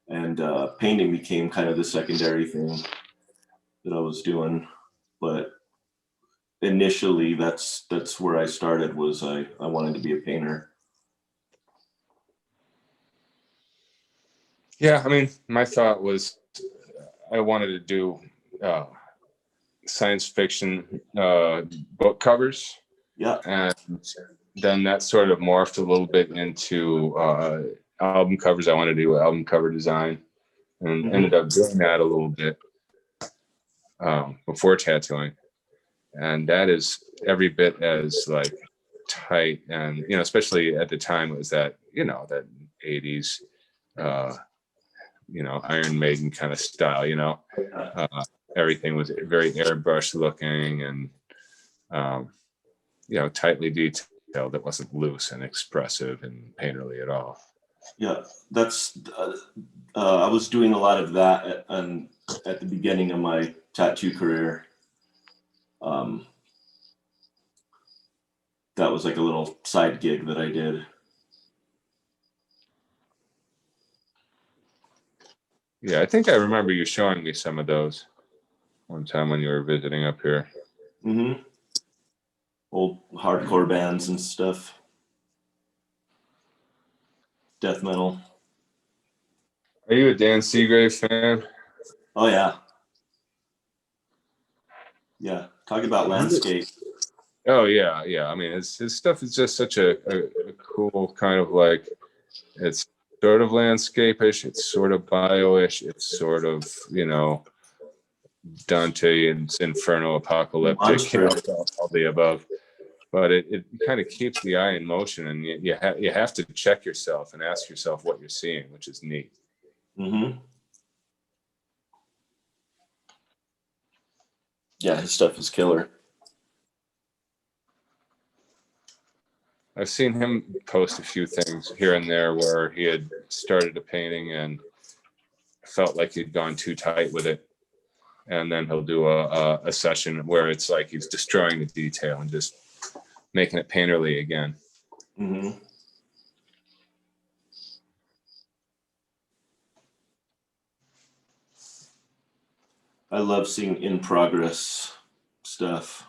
And painting became kind of the secondary thing that I was doing. But initially, that's where I started. Was I wanted to be a painter. Yeah, I mean, my thought was I wanted to do science fiction book covers. Yeah. And then that sort of morphed a little bit into album covers. I wanted to do album cover design, and ended up doing that a little bit before tattooing. And that is every bit as like tight, and especially at the time it was that that 80s Iron Maiden kind of style. Everything was very airbrush looking, and tightly detailed. It wasn't loose and expressive and painterly at all. Yeah, that's I was doing a lot of that at the beginning of my tattoo career. That was like a little side gig that I did. Yeah, I think I remember you showing me some of those one time when you were visiting up here. Mm-hmm. old hardcore bands and stuff. Death metal. Are you a Dan Seagrave fan? Oh yeah. Yeah. Talk about landscape. Oh yeah, yeah. I mean, his stuff is just such a cool kind of like, it's sort of landscape-ish, it's sort of bio-ish, it's sort of, you know, Dante and Inferno apocalyptic, you know, all the above. But it kind of keeps the eye in motion, and you have to check yourself and ask yourself what you're seeing, which is neat. Mm-hmm. Yeah, his stuff is killer. I've seen him post a few things here and there where he had started a painting and felt like he'd gone too tight with it. And then he'll do a session where it's like he's destroying the detail and just making it painterly again. Mm-hmm. I love seeing in progress stuff.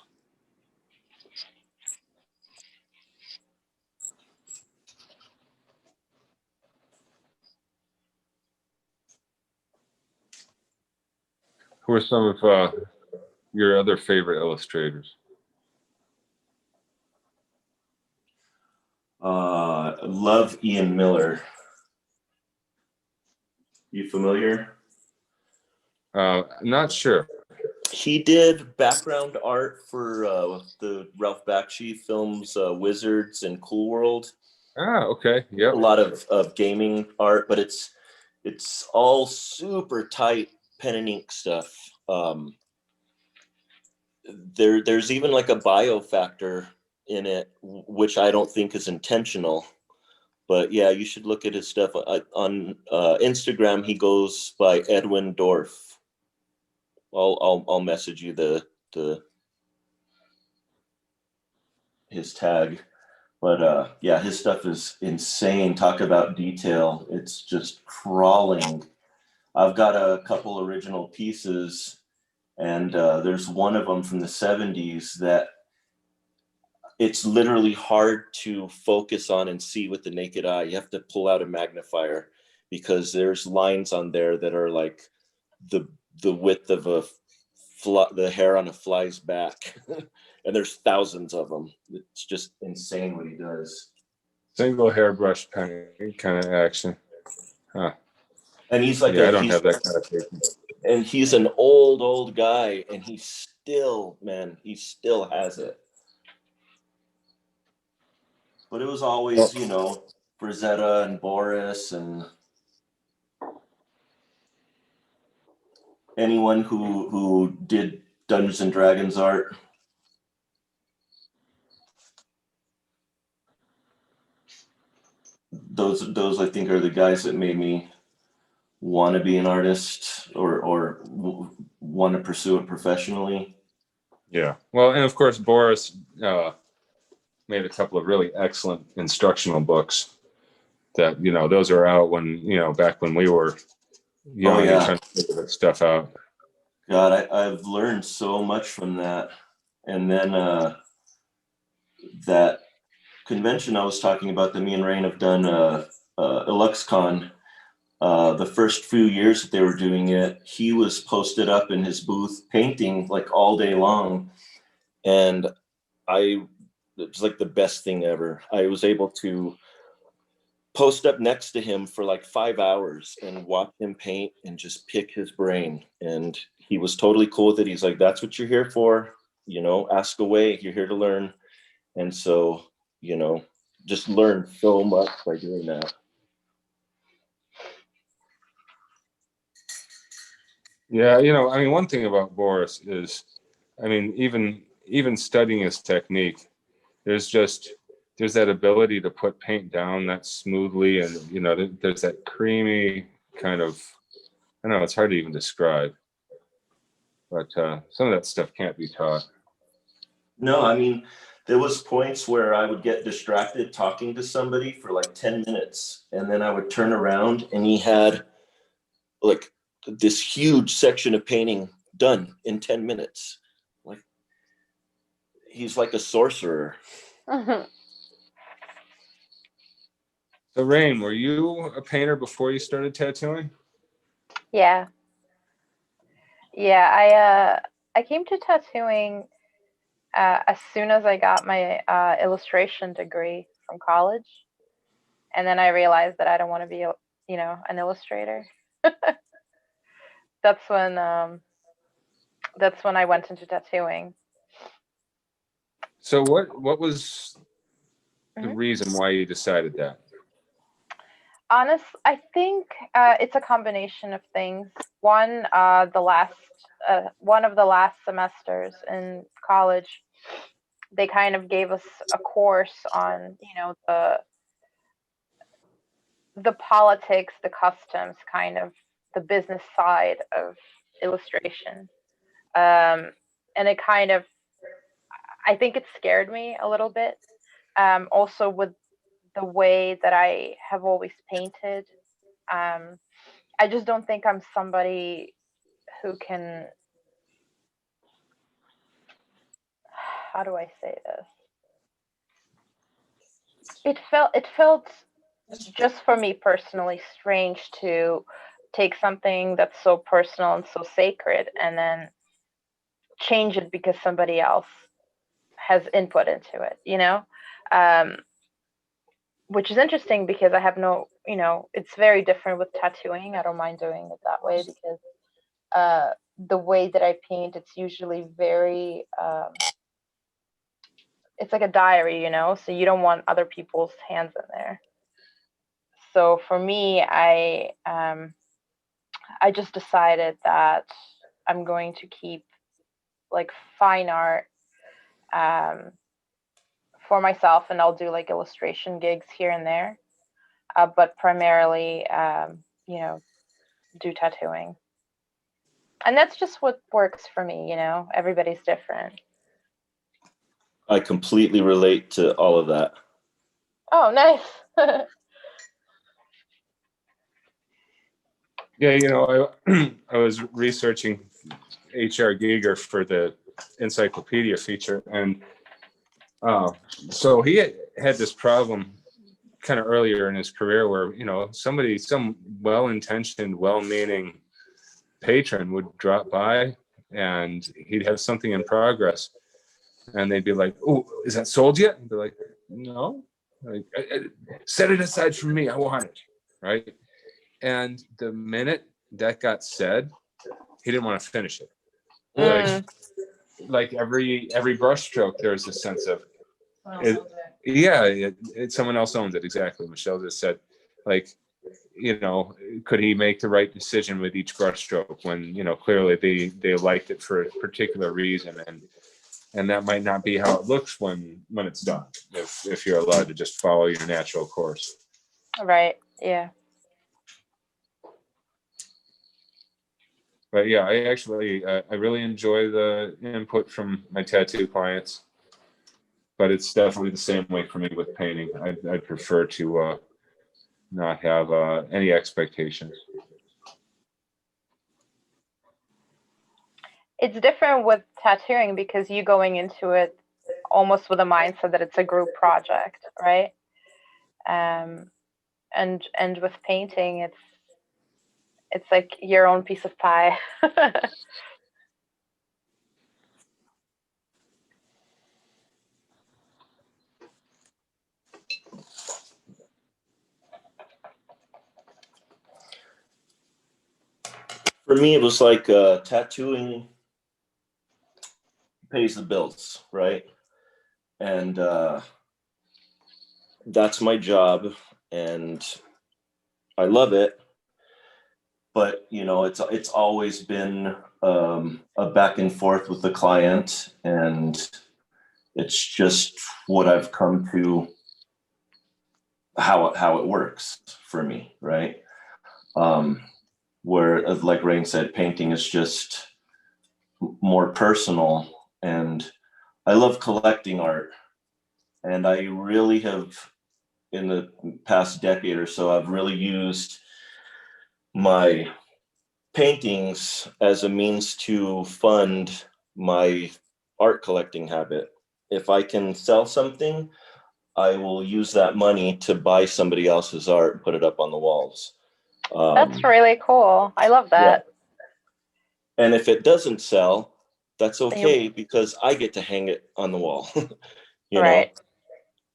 Who are some of your other favorite illustrators? Love Ian Miller. You familiar? Not sure. He did background art for the Ralph Bakshi films Wizards and Cool World. Ah, okay. Yep. A lot of gaming art, but it's all super tight pen and ink stuff. There's even like a bio factor in it, which I don't think is intentional. But yeah, you should look at his stuff on Instagram. He goes by Edwin Dorff. I'll message you his tag. But yeah, his stuff is insane. Talk about detail. It's just crawling. I've got a couple original pieces, and there's one of them from the 70s that it's literally hard to focus on and see with the naked eye. You have to pull out a magnifier because there's lines on there that are like the width of the hair on a fly's back. And there's thousands of them. It's just insane what he does. Single hairbrush kind of action. Huh. And he's like, yeah, I don't have that kind of paper. And he's an old guy, and he still has it. But it was always, you know, Frazetta and Boris and anyone who did Dungeons and Dragons art. Those I think are the guys that made me want to be an artist or want to pursue it professionally. Yeah. Well, and of course, Boris made a couple of really excellent instructional books that, you know, those are out when, you know, back when we were young and trying to figure that stuff out. God, I've learned so much from that. And then that convention I was talking about that me and Rain have done, IlluxCon, the first few years that they were doing it, he was posted up in his booth painting like all day long. And it was like the best thing ever. I was able to post up next to him for like 5 hours and watch him paint and just pick his brain. And he was totally cool with it. He's like, that's what you're here for. You know, ask away. You're here to learn. And so, you know, just learn so much by doing that. Yeah, you know, I mean, one thing about Boris is, I mean, even studying his technique, there's that ability to put paint down that smoothly, and you know, there's that creamy kind of, I don't know, it's hard to even describe, but some of that stuff can't be taught. No, I mean, there was points where I would get distracted talking to somebody for like 10 minutes, and then I would turn around and he had like this huge section of painting done in 10 minutes. Like, he's like a sorcerer. So Rain, were you a painter before you started tattooing? Yeah. Yeah, I came to tattooing as soon as I got my illustration degree from college, and then I realized that I don't want to be, an illustrator. That's when I went into tattooing. So what was the Mhm. reason why you decided that? I think it's a combination of things. One, one of the last semesters in college, they kind of gave us a course on, the politics, the customs, kind of the business side of illustration. And it kind of, I think it scared me a little bit. Also with the way that I have always painted. I just don't think I'm somebody who can, how do I say this? It felt just for me personally strange to take something that's so personal and so sacred and then change it because somebody else has input into it, which is interesting because I have no, it's very different with tattooing. I don't mind doing it that way because the way that I paint, it's usually very, it's like a diary, so you don't want other people's hands in there. So for me, I just decided that I'm going to keep like fine art for myself, and I'll do like illustration gigs here and there, but primarily, do tattooing. And that's just what works for me, everybody's different. I completely relate to all of that. Oh, nice. Yeah, I was researching H.R. Giger for the encyclopedia feature, and so he had this problem kind of earlier in his career where some well-intentioned, well-meaning patron would drop by and he'd have something in progress, and they'd be like, "Oh, is that sold yet?" And be like, "No." Like, set it aside for me. I want it, right? And the minute that got said, he didn't want to finish it. Like every brush stroke, there's a sense of, someone else owns it. Exactly. Michelle just said, like, could he make the right decision with each brush stroke when, clearly they liked it for a particular reason, and that might not be how it looks when it's done, if you're allowed to just follow your natural course. Right. Yeah. But yeah, I really enjoy the input from my tattoo clients, but it's definitely the same way for me with painting. I'd prefer to not have any expectations. It's different with tattooing because you going into it almost with a mindset that it's a group project, right? And with painting, it's like your own piece of pie. For me, it was like tattooing pays the bills, right? And that's my job, and I love it. But it's always been a back and forth with the client, and it's just what I've come to, how it works for me, right? Where, like Rain said, painting is just more personal, and I love collecting art, and I really have, in the past decade or so, I've really used my paintings as a means to fund my art collecting habit. if I can sell something, I will use that money to buy somebody else's art and put it up on the walls. That's really cool. I love that. Yeah. And if it doesn't sell, that's Then okay because I get to hang it on the wall. You right.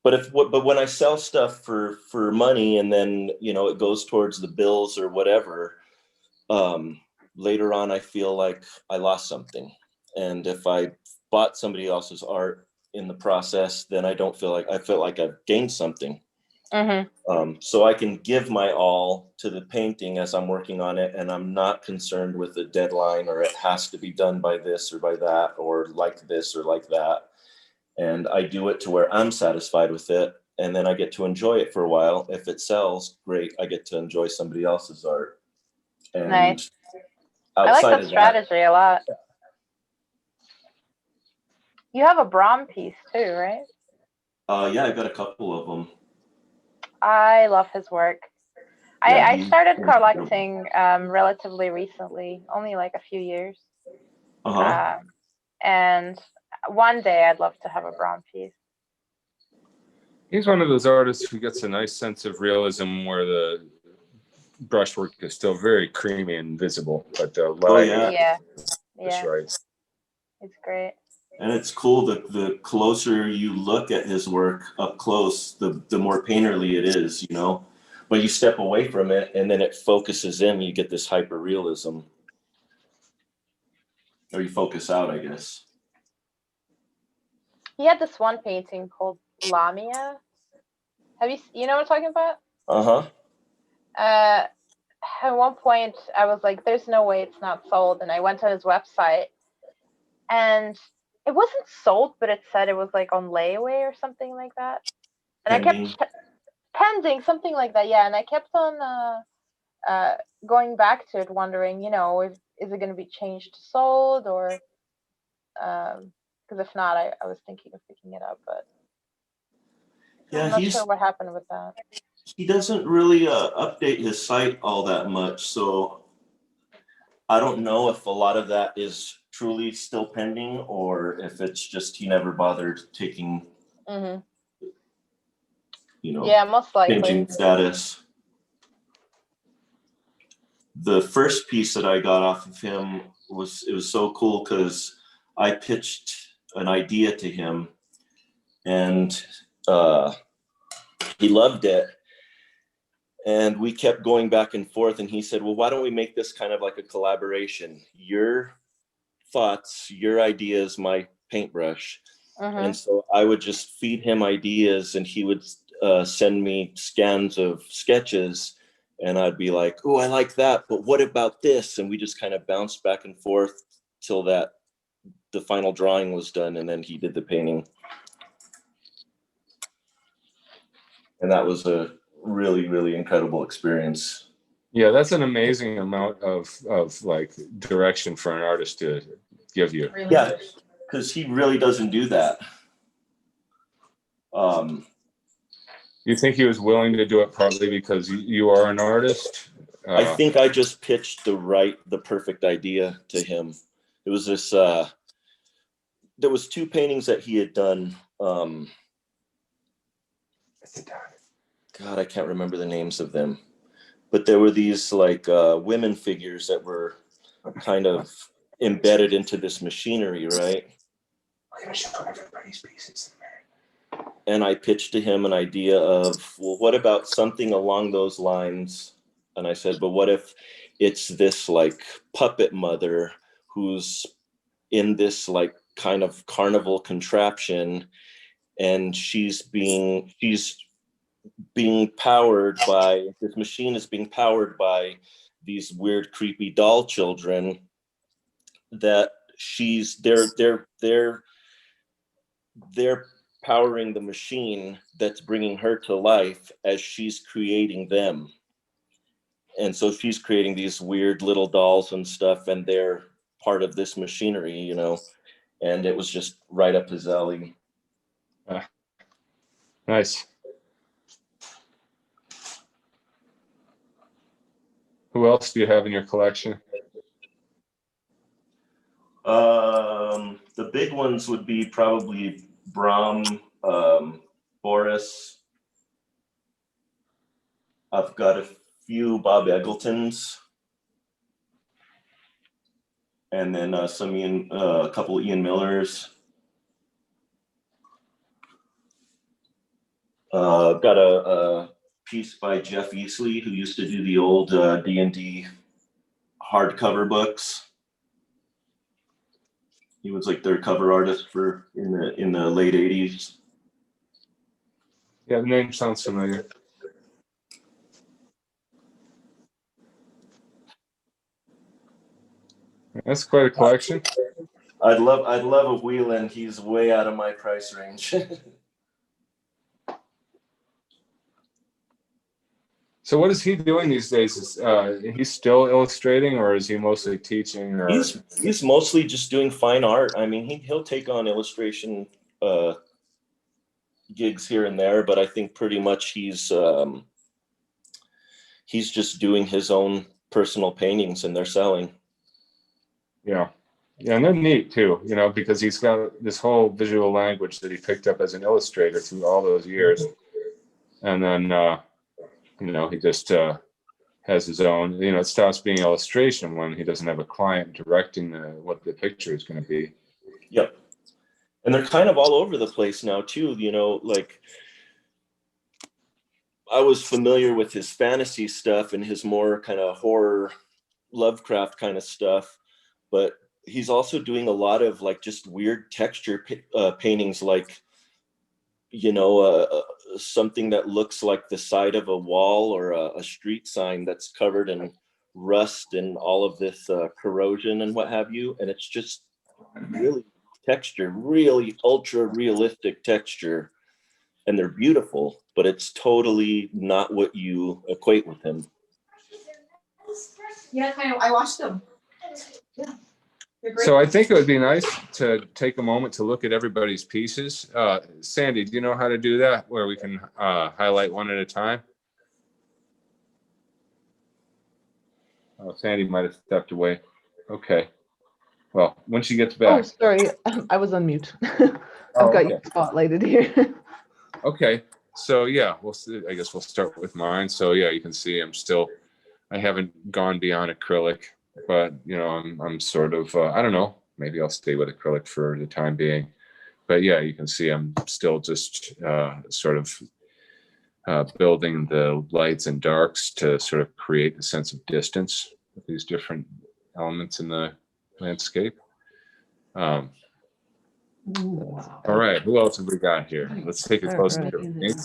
know. But when I sell stuff for money and then, you know, it goes towards the bills or whatever, later on I feel like I lost something. And if I bought somebody else's art in the process, then I feel like I've gained something. So I can give my all to the painting as I'm working on it, and I'm not concerned with the deadline or it has to be done by this or by that or like this or like that. And I do it to where I'm satisfied with it, and then I get to enjoy it for a while. If it sells, great, I get to enjoy somebody else's art. And nice. I like that strategy a lot. You have a Brahm piece too, right? Yeah, I've got a couple of them. I love his work. Yeah, I started collecting relatively recently, only like a few years. And one day I'd love to have a Brahm piece. He's one of those artists who gets a nice sense of realism where the brushwork is still very creamy and visible, but the lighting is right. It's great. And it's cool that the closer you look at his work up close, the more painterly it is, you know. But you step away from it and then it focuses in, you get this hyper realism. Or you focus out, I guess. He had this one painting called Lamia. You know what I'm talking about? At one point I was like, there's no way it's not sold, and I went on his website and it wasn't sold, but it said it was like on layaway or something like that. And pending. I kept pending, something like that, yeah. And I kept on going back to it, wondering, you know, is it going to be changed to sold, or because if not, I was thinking of picking it up, but I'm not sure what happened with that. He doesn't really update his site all that much, so I don't know if a lot of that is truly still pending or if it's just he never bothered taking, you know, yeah, most likely changing status. The first piece that I got off of him was so cool because I pitched an idea to him and he loved it. And we kept going back and forth, and he said, well, why don't we make this kind of like a collaboration? Your thoughts, your ideas, my paintbrush. And so I would just feed him ideas, and he would send me scans of sketches, and I'd be like, oh, I like that, but what about this? And we just kind of bounced back and forth till the final drawing was done, and then he did the painting. And that was a really, really incredible experience. Yeah, that's an amazing amount of like direction for an artist to give you. Yeah, because he really doesn't do that. You think he was willing to do it partly because you are an artist? I think I just pitched the perfect idea to him. It was this, there was two paintings that he had done. God, I can't remember the names of them, but there were these like women figures that were kind of embedded into this machinery, right? I'm gonna show everybody's pieces. And I pitched to him an idea of, well, what about something along those lines? And I said, but what if it's this like puppet mother who's in this like kind of carnival contraption, and she's being powered by, this machine is being powered by these weird, creepy doll children that they're powering the machine that's bringing her to life as she's creating them. And so she's creating these weird little dolls and stuff, and they're part of this machinery, you know, and it was just right up his alley. Nice. Who else do you have in your collection? The big ones would be probably Brahm, Boris. I've got a few Bob Eggletons. And then a couple of Ian Millers. I've got a piece by Jeff Easley, who used to do the old D&D hardcover books. He was like their cover artist for in the late 80s. Yeah, the name sounds familiar. That's quite a collection. I'd love a Whelan. He's way out of my price range. So what is he doing these days? Is he still illustrating, or is he mostly teaching? Or He's mostly just doing fine art. I mean, he'll take on illustration gigs here and there, but I think pretty much he's just doing his own personal paintings and they're selling. Yeah, and they're neat too, you know, because he's got this whole visual language that he picked up as an illustrator through all those years, and then you know, he just has his own. You know, it stops being illustration when he doesn't have a client directing what the picture is going to be. Yep. And they're kind of all over the place now too, you know, like I was familiar with his fantasy stuff and his more kind of horror Lovecraft kind of stuff, but he's also doing a lot of like just weird texture paintings, like, you know, something that looks like the side of a wall or a street sign that's covered in rust and all of this corrosion and what have you. And it's just really texture, really ultra realistic texture, and they're beautiful, but it's totally not what you equate with him. Yeah, kind of. I watched them. Yeah. So I think it would be nice to take a moment to look at everybody's pieces. Sandy, do you know how to do that, where we can highlight one at a time? Oh, Sandy might have stepped away. Okay. Well, when she gets back. Oh, sorry. I was on mute. I've got you spotlighted here. Okay. So yeah, I guess we'll start with mine. So yeah, you can see I haven't gone beyond acrylic, but you know, I'm sort of, I don't know, maybe I'll stay with acrylic for the time being. But yeah, you can see I'm still just sort of building the lights and darks to sort of create a sense of distance with these different elements in the landscape. Ooh, wow. All right, who else have we got here? Let's take a closer All look.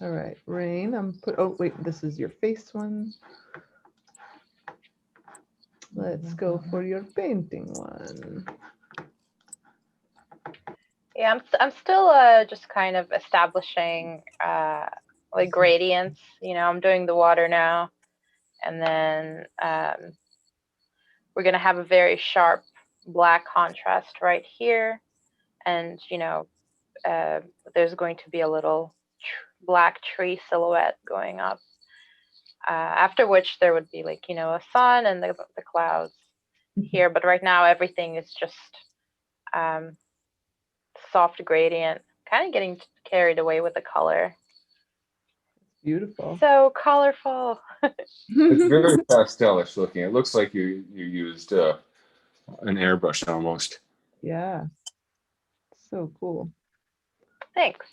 All right, Rain, oh wait, this is your face one. Let's go for your painting one. Yeah, I'm still just kind of establishing like gradients. You know, I'm doing the water now, and then we're gonna have a very sharp black contrast right here, and you know, there's going to be a little black tree silhouette going up. After which there would be, like, you know, a sun and the clouds here, but right now everything is just soft gradient, kind of getting carried away with the color. Beautiful. So colorful. It's very pastelish looking. It looks like you used an airbrush almost. Yeah. So cool. Thanks.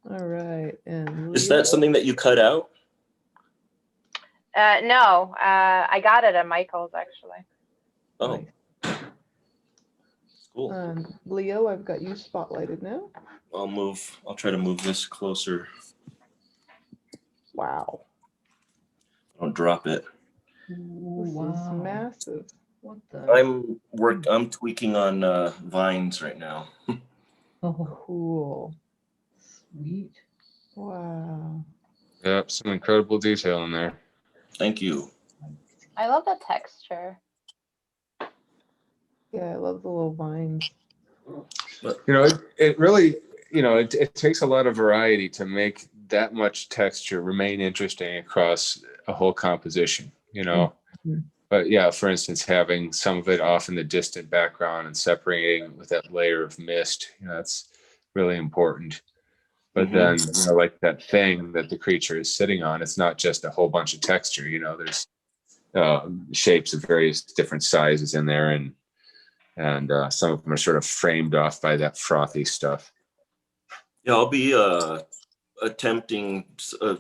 All right. And Is that something that you cut out? No, I got it at Michael's actually. Oh, Nice. cool. Leo, I've got you spotlighted now. I'll try to move this closer. Wow. Don't drop it. Ooh, This is wow. massive. What the? I'm tweaking on vines right now. Oh, Cool. sweet. Wow. Yep, some incredible detail in there. Thank you. I love the texture. Yeah, I love the little vines. You know, it really, you know, it takes a lot of variety to make that much texture remain interesting across a whole composition. You know, But yeah, for instance, having some of it off in the distant background and separating with that layer of mist, that's really important. But then, like that thing that the creature is sitting on, it's not just a whole bunch of texture. There's shapes of various different sizes in there, and some of them are sort of framed off by that frothy stuff. Yeah, I'll be attempting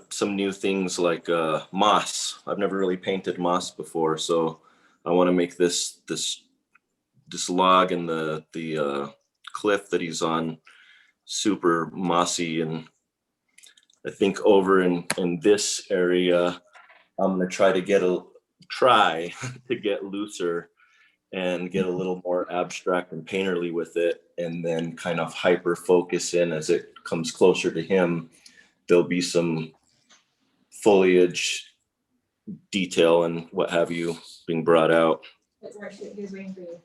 some new things like moss. I've never really painted moss before, so I want to make this log and the cliff that he's on super mossy. And I think over in this area, I'm gonna try to get looser and get a little more abstract and painterly with it, and then kind of hyper focus in as it comes closer to him. There'll be some foliage detail and what have you being brought out. He's waiting for you.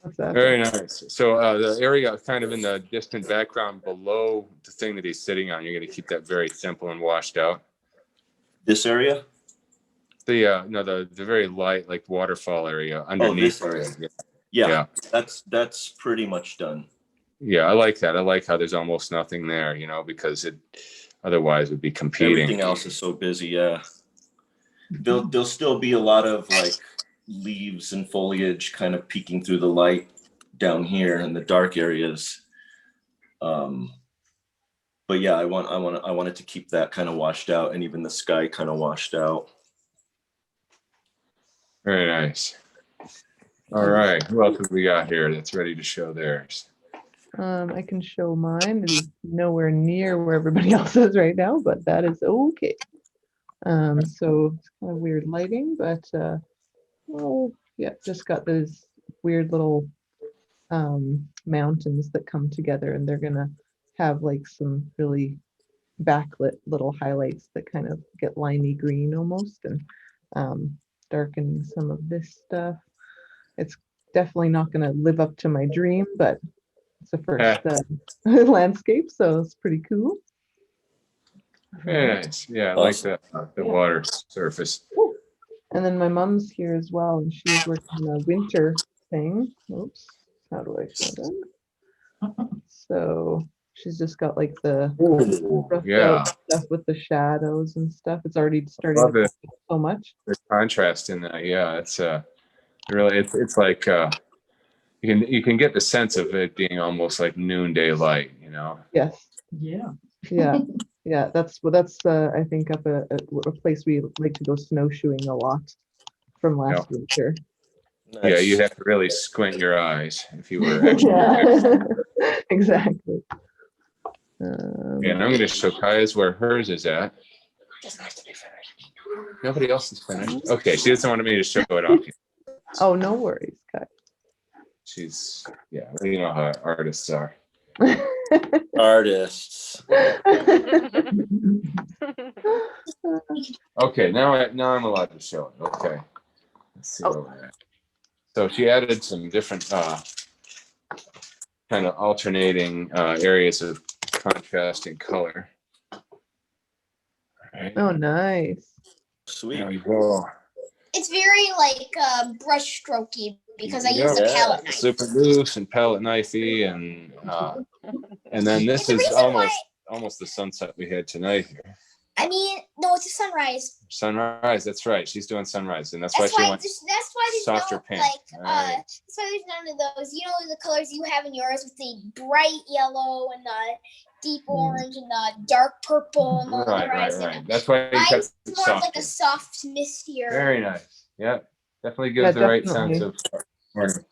What's that? Very nice. So the area kind of in the distant background below the thing that he's sitting on, you're going to keep that very simple and washed out. This area? The very light, like waterfall area underneath. Oh, this area. Yeah. That's pretty much done. Yeah, I like that. I like how there's almost nothing there, because it otherwise would be competing. Everything else is so busy. Yeah. There'll still be a lot of like leaves and foliage kind of peeking through the light down here in the dark areas. But yeah, I wanted to keep that kind of washed out, and even the sky kind of washed out. Very nice. All right, who else have we got here that's ready to show theirs? I can show mine. It is nowhere near where everybody else is right now, but that is okay. So it's kind of weird lighting, but yeah, just got those weird little mountains that come together, and they're gonna have like some really backlit little highlights that kind of get limey green almost, and darkening some of this stuff. It's definitely not going to live up to my dream, but it's the first landscape, so it's pretty cool. Very nice. Yeah, I like the water surface. And then my mom's here as well, and she's working on a winter thing. Oops, how do I show that? So she's just got like the roughed out stuff with the shadows and stuff. It's already starting to so much. The contrast in that, yeah, it's really it's like you can get the sense of it being almost like noonday light, Yes. Yeah. Yeah. That's I think up a place we like to go snowshoeing a lot from last winter. Nice. Yeah, you'd have to really squint your eyes if you were actually. Exactly. Yeah, and I'm going to show Kaya's where hers is at. Nobody else is finished. Okay, she doesn't want me to show it off. Oh, no worries, Kai. She's, you know how artists are. Artists. Okay, now I'm allowed to show it. Okay. Let's see where we're at. So she added some different kind of alternating areas of contrasting color. All right. Oh, nice. Sweet. There we go. It's very like brush strokey because I use a palette knife. Super loose and palette knifey, and then this is almost the sunset we had tonight here. I mean, no, it's a sunrise. Sunrise, that's right. She's doing sunrise, and that's why there's softer pink. Like, that's why there's none of those. You know the colors you have in yours with the bright yellow and the deep orange and the dark purple and the right. That's why mine's more like a soft mistier. Very nice. Yeah, definitely gives the right sense of morning.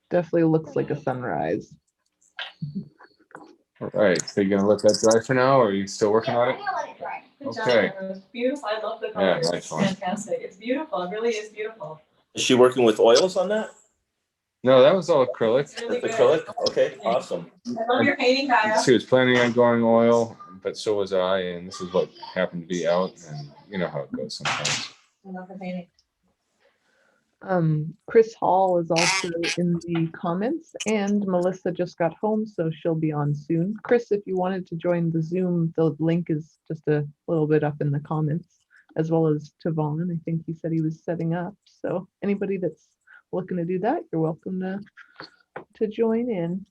Definitely looks like a sunrise. All right, so you're gonna let that dry for now, or are you still working on it? I'm gonna let it dry. Good job, Okay. Rose. Beautiful. I love the colors. Yeah, nice It's one. fantastic. It's beautiful. It really is beautiful. Is she working with oils on that? No, that was all acrylic. It's really That's good. acrylic? Okay, awesome. I love your painting, Kaya. She was planning on going oil, but so was I, and this is what happened to be out, and you know how it goes sometimes. I love the painting. Chris Hall is also in the comments, and Melissa just got home, so she'll be on soon. Chris, if you wanted to join the Zoom, the link is just a little bit up in the comments. as well as to Vaughn. I think he said he was setting up. So anybody that's looking to do that, you're welcome to join in.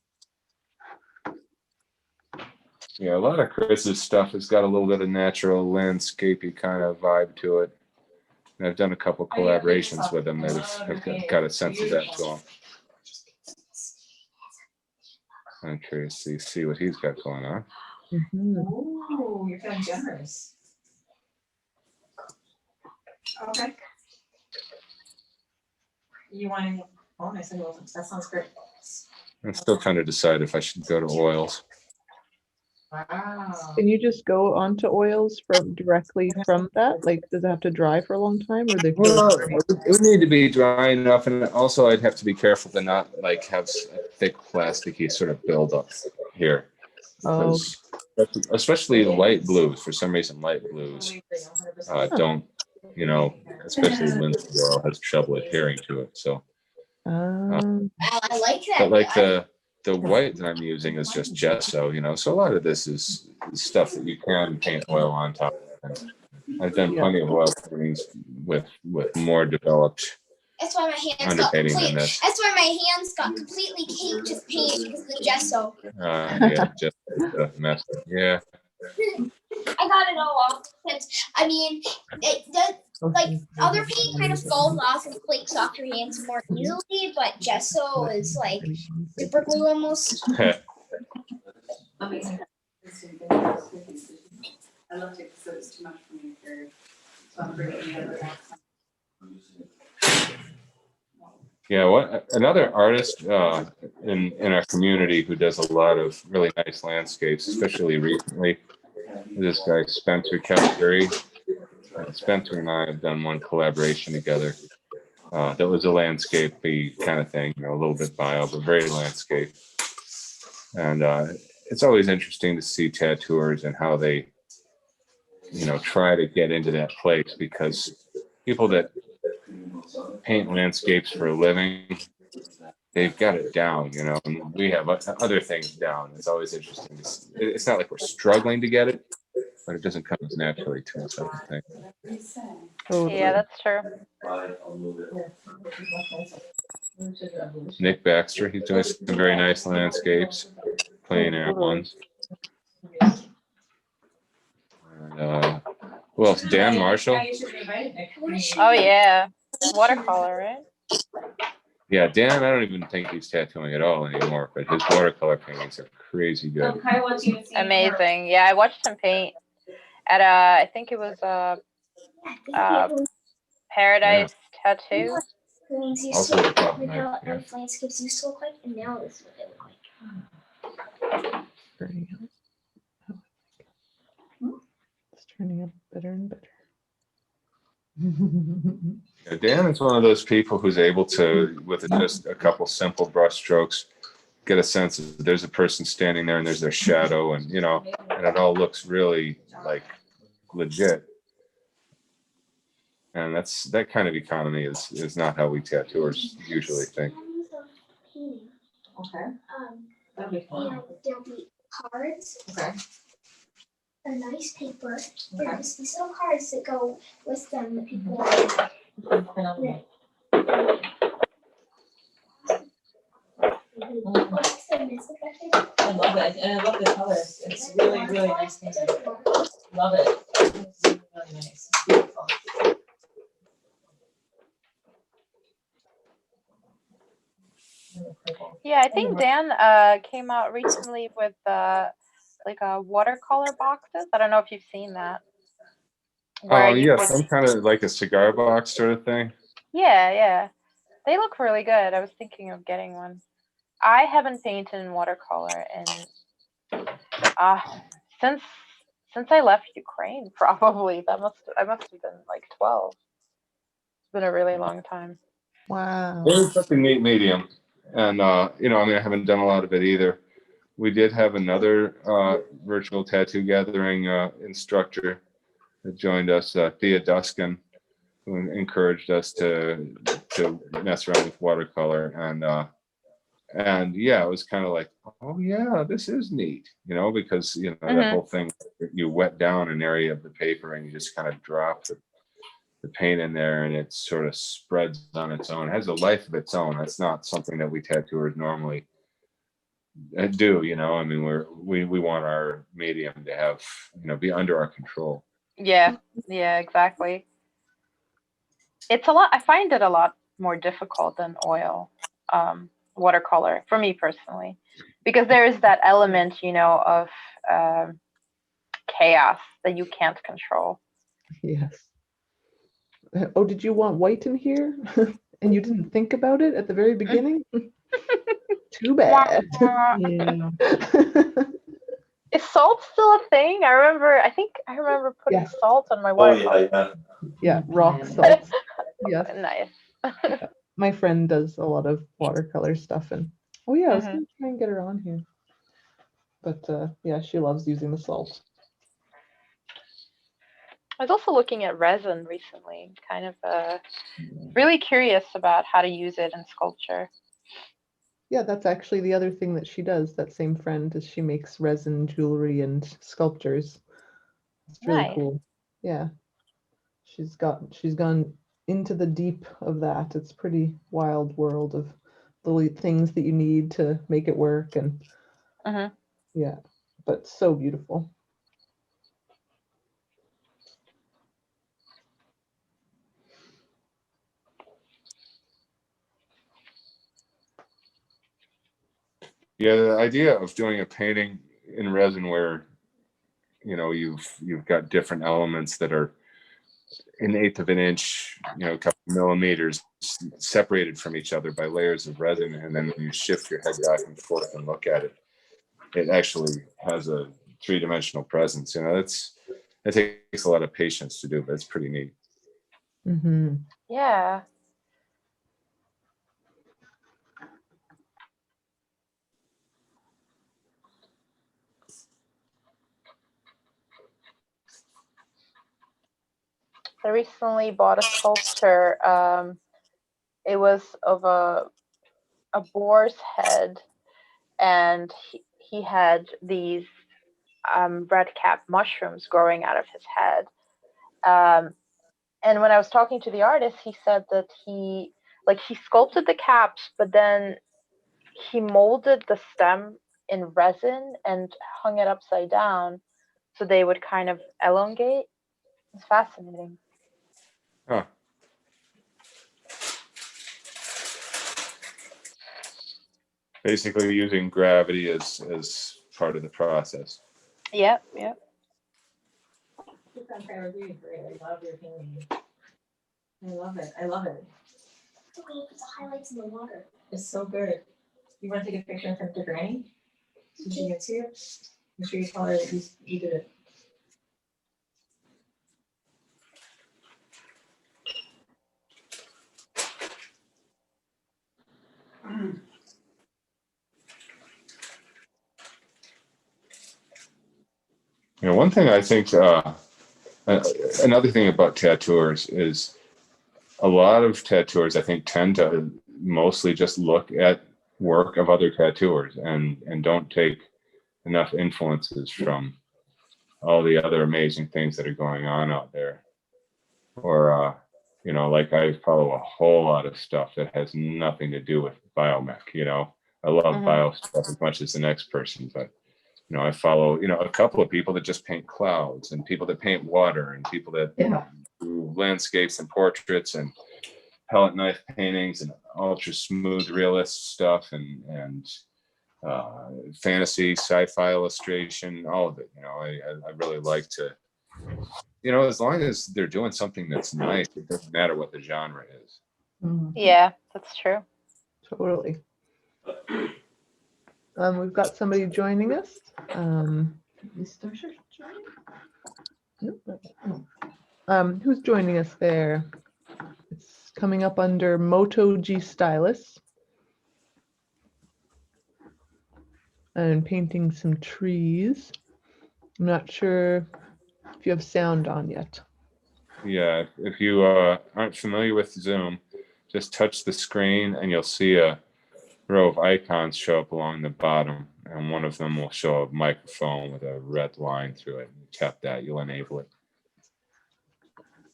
Yeah, a lot of Chris's stuff has got a little bit of natural landscapey kind of vibe to it. And I've done a couple collaborations with him that have got a sense of that to him. I'm curious to see what he's got going on. Ooh, you're feeling generous. Okay. You want any bonus? That sounds great. I'm still trying to decide if I should go to oils. Wow. Can you just go onto oils directly from that? Like, does it have to dry for a long time, or they? Well, it would need to be dry enough, and also I'd have to be careful to not like have a thick plasticky sort of buildup here. Oh, Because especially light blues, for some reason, light blues don't, especially linseed oil has trouble adhering to it. So, I like that. but like the white that I'm using is just gesso, so a lot of this is stuff that you can paint oil on top of. And I've done plenty of oil paintings with more developed That's why my hands got That's why my hands got completely caked with paint because of the gesso. Yeah, just a mess. Yeah. I got it all off. I mean, it does. Like other paint kind of falls off and flakes off your hands more easily, but gesso is like super glue almost. Amazing. I loved it because it was too much for me to carry. So I'm bringing the other one. Yeah, another artist in our community who does a lot of really nice landscapes, especially recently, this guy Spencer Casturi. Spencer and I have done one collaboration together. That was a landscapey kind of thing, a little bit bio, but very landscape. And it's always interesting to see tattooers and how they, try to get into that place, because people that paint landscapes for a living, they've got it down, and we have other things down. It's always interesting to see. It's not like we're struggling to get it, but it doesn't come as naturally to us, I think. Yeah, that's true. Nick Baxter, he's doing some very nice landscapes, plein air ones. And, who else? Dan Marshall. Oh yeah, watercolor, right? Yeah, Dan, I don't even think he's tattooing at all anymore, but his watercolor paintings are crazy good. Amazing. Yeah, I watched him paint at I think it was Paradise Tattoo. Also, how landscapes used to look like, and now this is what they look like. It's turning out better and better. Yeah, Dan is one of those people who's able to, with just a couple simple brush strokes, get a sense of there's a person standing there and there's their shadow, and and it all looks really like legit. And that kind of economy is not how we tattooers usually think. Okay. That'll be fun. There'll be cards. Okay. A nice paper. There's these little cards that go with them that people I love it, and I love the colors. It's really, really nice painting. Love it. It's really, really nice. It's beautiful. Yeah, I think Dan came out recently with like watercolor boxes. I don't know if you've seen that. Oh yeah, some kind of like a cigar box sort of thing. Yeah. They look really good. I was thinking of getting one. I haven't painted in watercolor in since I left Ukraine, probably. I must have been like 12. It's been a really long time. Wow. It's such a neat medium. And I haven't done a lot of it either. We did have another virtual tattoo gathering instructor that joined us, Thea Duskin, who encouraged us to mess around with watercolor. And yeah, it was kind of like, oh yeah, this is neat, because that whole thing, you wet down an area of the paper and you just kind of drop the paint in there, and it sort of spreads on its own. It has a life of its own. That's not something that we tattooers normally do. I mean, we want our medium to have, be under our control. Yeah, exactly. It's a lot. I find it a lot more difficult than oil, watercolor, for me personally, because there is that element, of chaos that you can't control. Yes. Oh, did you want white in here? And you didn't think about it at the very beginning? Too bad. Yeah. Is salt still a thing? I think I remember putting Yes. salt on my Oh watercolor. yeah. Yeah, rock salt. Yes. Nice. My friend does a lot of watercolor stuff, and I was Mhm. gonna try and get her on here. But yeah, she loves using the salt. I was also looking at resin recently, kind of really curious about how to use it in sculpture. Yeah, that's actually the other thing that she does, that same friend, is she makes resin jewelry and sculptures. It's really Nice. cool. Yeah. She's gone into the deep of that. It's pretty wild world of the things that you need to make it work, and Mhm. yeah, but so beautiful. Yeah, the idea of doing a painting in resin where you've got different elements that are an eighth of an inch, a couple millimeters separated from each other by layers of resin, and then when you shift your head back and forth and look at it, it actually has a three-dimensional presence. It takes a lot of patience to do, but it's pretty neat. Mm-hmm. Yeah. I recently bought a sculpture. It was of a boar's head, and he had these red cap mushrooms growing out of his head. And when I was talking to the artist, he said that he sculpted the caps, but then he molded the stem in resin and hung it upside down so they would kind of elongate. It's fascinating. Huh. Basically using gravity as part of the process. Yep. I agree. Great. I love your painting. I love it. Look at the highlights in the water. It's so good. You want to take a picture in front of Granny so she gets here? Make sure you tell her that you did it. One thing I think, another thing about tattooers is a lot of tattooers, I think, tend to mostly just look at work of other tattooers and don't take enough influences from all the other amazing things that are going on out there. Or, like I follow a whole lot of stuff that has nothing to do with biomech. I love bio stuff as much as the next person, but I follow, a couple of people that just paint clouds, and people that paint water, and people that do landscapes and portraits and palette knife paintings and ultra smooth realist stuff and fantasy, sci-fi illustration, all of it. I really like to, as long as they're doing something that's nice, it doesn't matter what the genre is. Yeah, that's true. Totally. We've got somebody joining us. Who's joining us there? It's coming up under Moto G Stylus. And painting some trees. I'm not sure if you have sound on yet. Yeah, if you aren't familiar with Zoom, just touch the screen and you'll see a row of icons show up along the bottom, and one of them will show a microphone with a red line through it. You tap that, you'll enable it.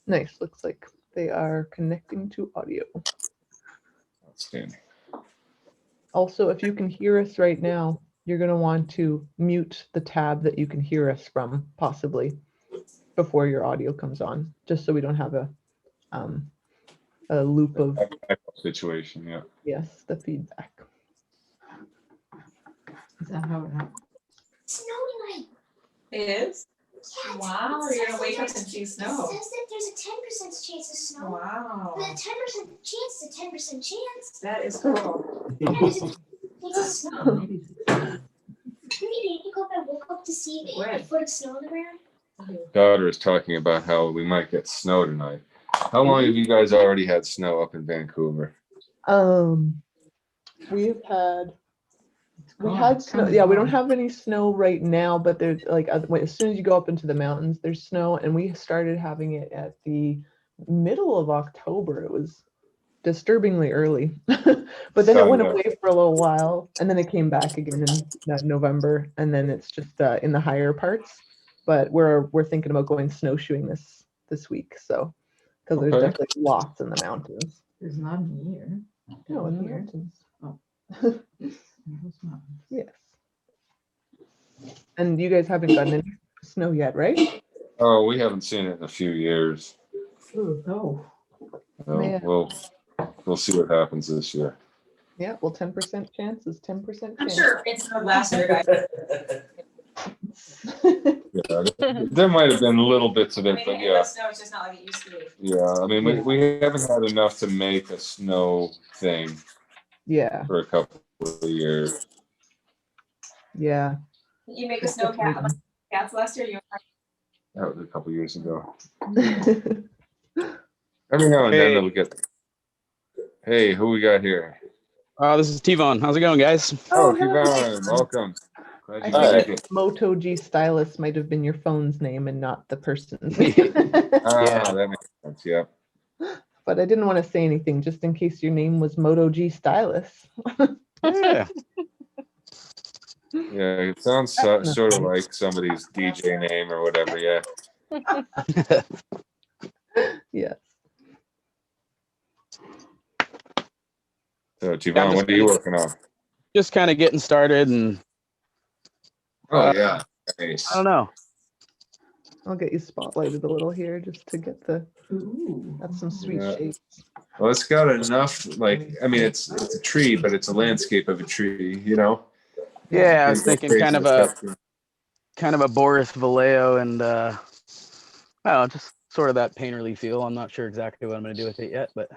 Nice. Looks like They are connecting to audio. Outstanding. Also, if you can hear us right now, you're going to want to mute the tab that you can hear us from, possibly, before your audio comes on, just so we don't have a loop of, Situation, yeah. yes, the feedback. Is that how it happens? Snow tonight. It is? Yeah, Wow, it you're gonna says wake up there's- and see It snow. says that there's a 10% chance of snow. Wow. But a 10% chance is a 10% chance. That is cool. And there's a 10% chance of snow. Maybe Maybe I woke up to see a foot of snow on the ground. Daughter is talking about how we might get snow tonight. How long have you guys already had snow up in Vancouver? We've had we gone. had It's snow. coming Yeah, we don't on. have any snow right now, but there's like as soon as you go up into the mountains, there's snow, and we started having it at the middle of October. It was disturbingly early, but then it Oh, went yeah. away for a little while, and then it came back again in November, and then it's just in the higher parts. But we're thinking about going snowshoeing this week, so because there's Okay. definitely lots in the mountains. There's none here. No, in the Here. mountains. Those mountains. Yes. And you guys haven't gotten any snow yet, right? Oh, we haven't seen it in a few years. Oh, no. Yeah. We'll see what happens this year. Yeah, well, 10% chance is 10% I'm chance. sure it's not last year, guys. Yeah, there might have been little bits of I it, mean, but it yeah. was snow, it's just not like it used to be. Yeah, I mean, we haven't had enough to make a snow thing Yeah, for a couple of years. yeah. You make a snow cat, cats last year, you That was a couple of years ago. Every now and then Hey. it'll get. Hey, who we got here? This is T-Von. How's it going, guys? Oh, hello. Kevin, welcome. Glad I you think could make it. Moto G Stylus might have been your phone's name and not the person's name. Yeah. That makes sense. Yeah. But I didn't want to say anything just in case your name was Moto G Stylus. Yeah. Yeah, it sounds sort of like somebody's DJ name or whatever. Yeah. Yes. So, Tivon, what are you working on? Just kind of getting started, and Oh, yeah. Nice. I don't know. I'll get you spotlighted a little here just to get Ooh. that's some sweet Yeah. shapes. Well, it's got enough, like, I mean, it's a tree, but it's a landscape of a tree, you know? Yeah, I was You can go thinking kind crazy of a Boris Vallejo, and I don't know, just sort of that painterly feel. I'm not sure exactly what I'm going to do with it yet, but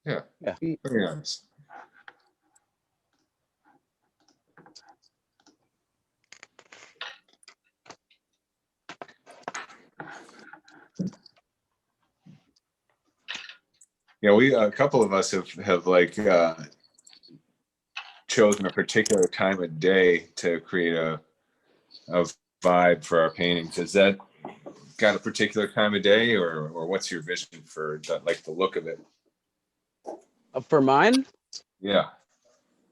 Yeah. Yeah. Very nice. Yeah, a couple of us have like chosen a particular time of day to create a vibe for our paintings. Is that got a particular time of day, or what's your vision for like the look of it? for mine, Yeah.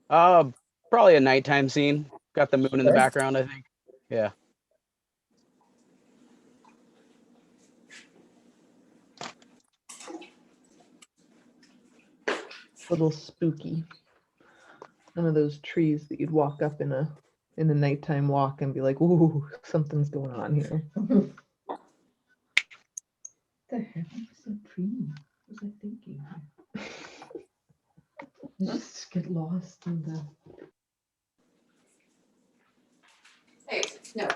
probably a nighttime scene. Got the moon in the background, I think. Yeah. Little spooky. One of those trees that you'd walk up in a nighttime walk and be like, ooh, something's going on here. The heck is a tree? What was I thinking? Just get lost in the. Hey, no.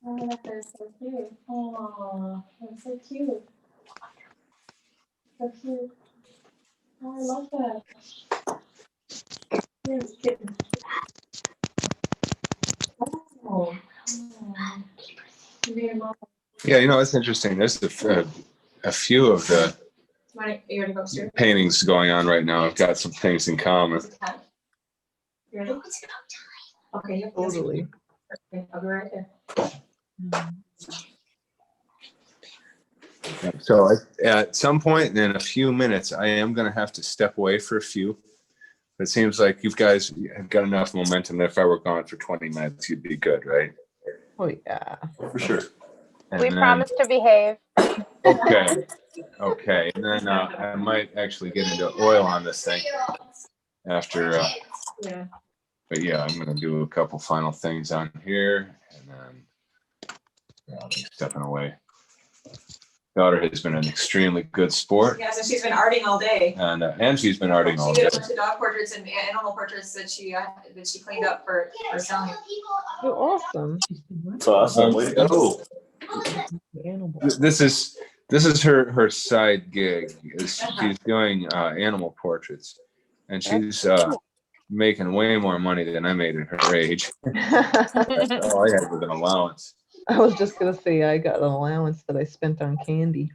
Oh, that's so cute. Oh, that's so cute. So cute. Oh, I love that. Here's kitten. Oh. Your mom. Yeah, it's interesting. There's a few of the You ready to go upstairs? paintings going on right now. I've got some things in common. You ready? It's about time. Okay, yep. Totally. Okay, I'll be right there. So at some point in a few minutes, I am going to have to step away for a few. It seems like you guys have got enough momentum that if I were gone for 20 minutes, you'd be good, right? Oh yeah. For sure. And We then- promise to behave. Okay. Okay. And then I might actually get into oil on this thing after. Yeah. But yeah, I'm going to do a couple final things on here, and then I'll be stepping away. Daughter has been an extremely good sport. Yeah, so she's been arting all day. And she's been arting all She day. did a bunch of dog portraits and animal portraits that she cleaned up for selling. Oh, awesome. It's awesome. Way to go. This is her side gig. She's doing animal portraits, and she's making way more money than I made at her age. All I had was an allowance. I was just gonna say I got an allowance that I spent on candy.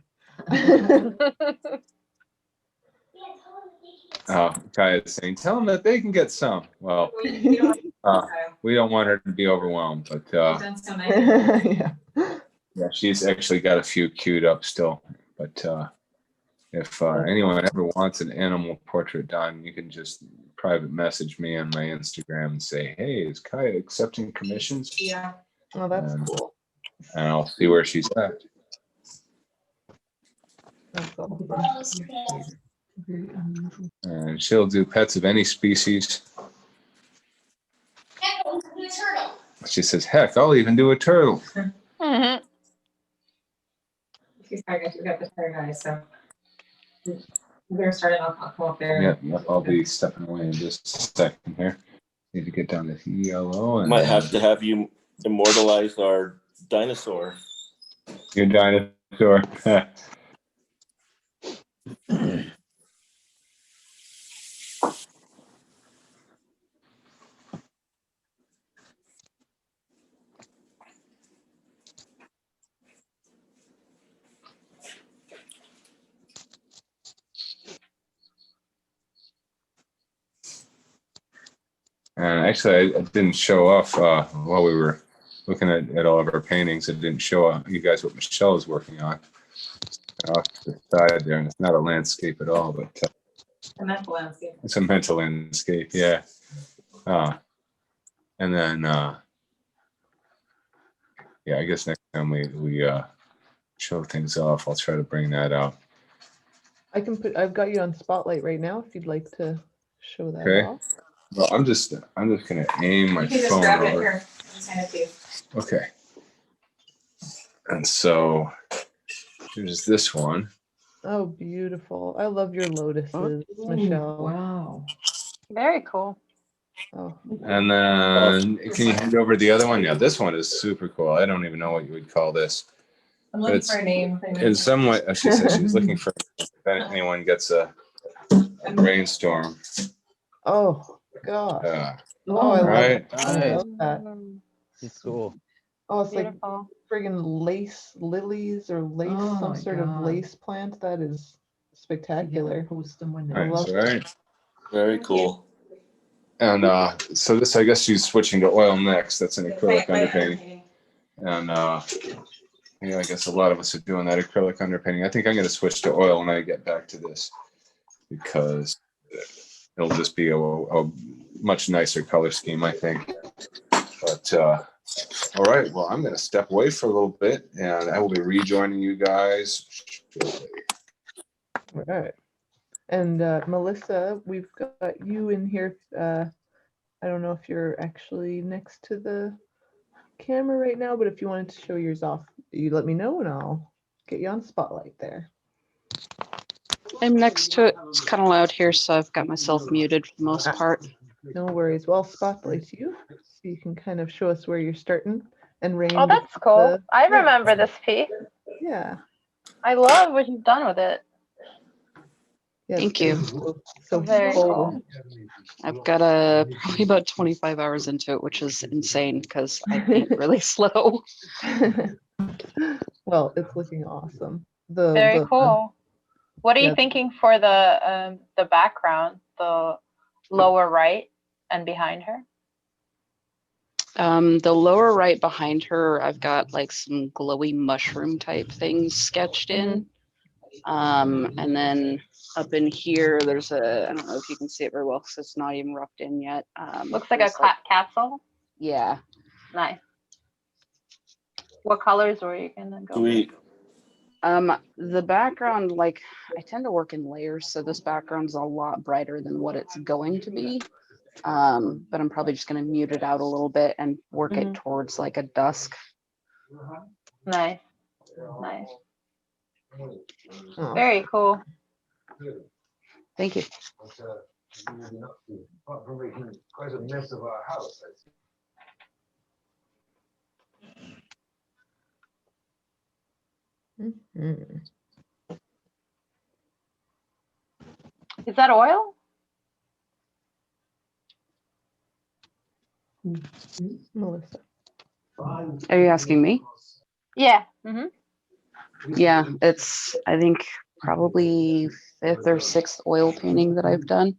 Kaya is saying, tell them that they can get some. Well, we don't want her to be overwhelmed, but Yeah. yeah, she's actually got a few queued up still. But if anyone ever wants an animal portrait done, you can just private message me on my Instagram and say, hey, is Kaya accepting commissions? Yeah. Oh, that's cool. And I'll see where she's at. That's awesome. Very unusual. And she'll do pets of any species. She says, heck, I'll even do a turtle. Mhm. She's pregnant. She's got the tiger eyes, so we're gonna start it. I'll come up there. Yeah, I'll be stepping away in just a second here. Need to get down to yellow. And Might have to have you immortalize our dinosaur. your dinosaur. And actually, I didn't show off while we were looking at all of our paintings. It didn't show you guys what Michelle is working on. Off to the side there, and it's not a landscape at all, but A mental landscape. it's a mental landscape, yeah. And then, yeah, I guess next time we show things off, I'll try to bring that out. I've got you on spotlight right now if you'd like to show that Okay. off. Well, I'm just gonna aim my You can just phone grab it over. here. Just hand it to you. Okay. And so here's this one. Oh, beautiful. I love your lotuses, Michelle. Wow. Very cool. Oh, And then can you hand over the other one? Yeah, this one is super cool. I don't even know what you would call this. I'm looking It's- for a name. In some way, she said she was looking for if anyone gets a brainstorm. oh gosh. Oh, I love right. it. I love that. It's cool. Oh, it's like Beautiful. friggin' lace lilies or lace, Oh some my sort of God. lace plant. That is spectacular. Post them when I Nice, love all right. Very cool. And so this, I guess she's switching to oil next. That's an acrylic My underpainting. And yeah, I guess a lot of us are doing that acrylic underpainting. I think I'm going to switch to oil when I get back to this because it'll just be a much nicer color scheme, I think. But all right, well, I'm going to step away for a little bit, and I will be rejoining you guys shortly. All right. And Melissa, we've got you in here. I don't know if you're actually next to the camera right now, but if you wanted to show yours off, you let me know and I'll get you on spotlight there. I'm next to it. It's kind of loud here, so I've got myself muted for the most part. No worries. Well, I'll spotlight you so you can kind of show us where you're starting. And Rain. Oh, that's cool. I remember this piece. Yeah. I love what you've done with it. Yeah, Thank you. So Very bold. cool. I've got probably about 25 hours into it, which is insane because I paint really slow. Well, it's looking awesome. Very cool. What are you yeah. thinking for the background, the lower right and behind her? The lower right behind her, I've got like some glowy mushroom type things sketched in. And then up in here, there's a, I don't know if you can see it very well because it's not even roughed in yet. Looks like a capsule. Yeah. Nice. What colors were you gonna go Sweet. The background, like I tend to work in layers, so this background's a lot brighter than what it's going to be. But I'm probably just gonna mute it out a little bit and work it towards like a dusk. Nice. Nice. Very cool. Thank you. Quite a mess of our house. Is that oil? Melissa. Are you asking me? Yeah. Yeah, it's, I think, probably 5th or 6th oil painting that I've done.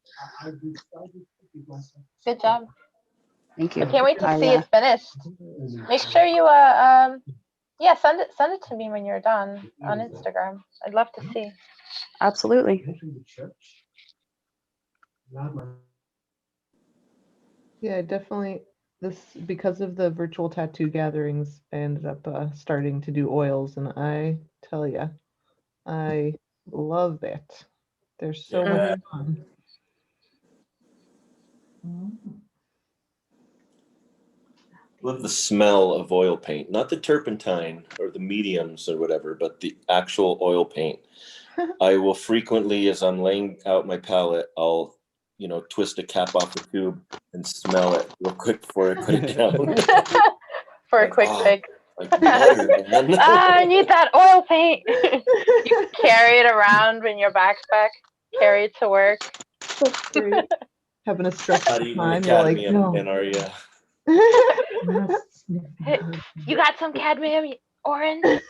Good job. Thank you. I can't wait to see it finished. Make sure you yeah, send it to me when you're done on Instagram. I'd love to see. Absolutely. Yeah, definitely. This, because of the virtual tattoo gatherings, I ended up starting to do oils, and I tell you, I love it. They're so much fun. Love the smell of oil paint, not the turpentine or the mediums or whatever, but the actual oil paint. I will frequently, as I'm laying out my palette, I'll, twist a cap off the tube and smell it real quick before I put it down. For a quick fix. I need that oil paint. You carry it around in your backpack, carry it to work. That's great. Having a stressful Not even time, you're like, cadmium, no. and are you? You got some cadmium, orange?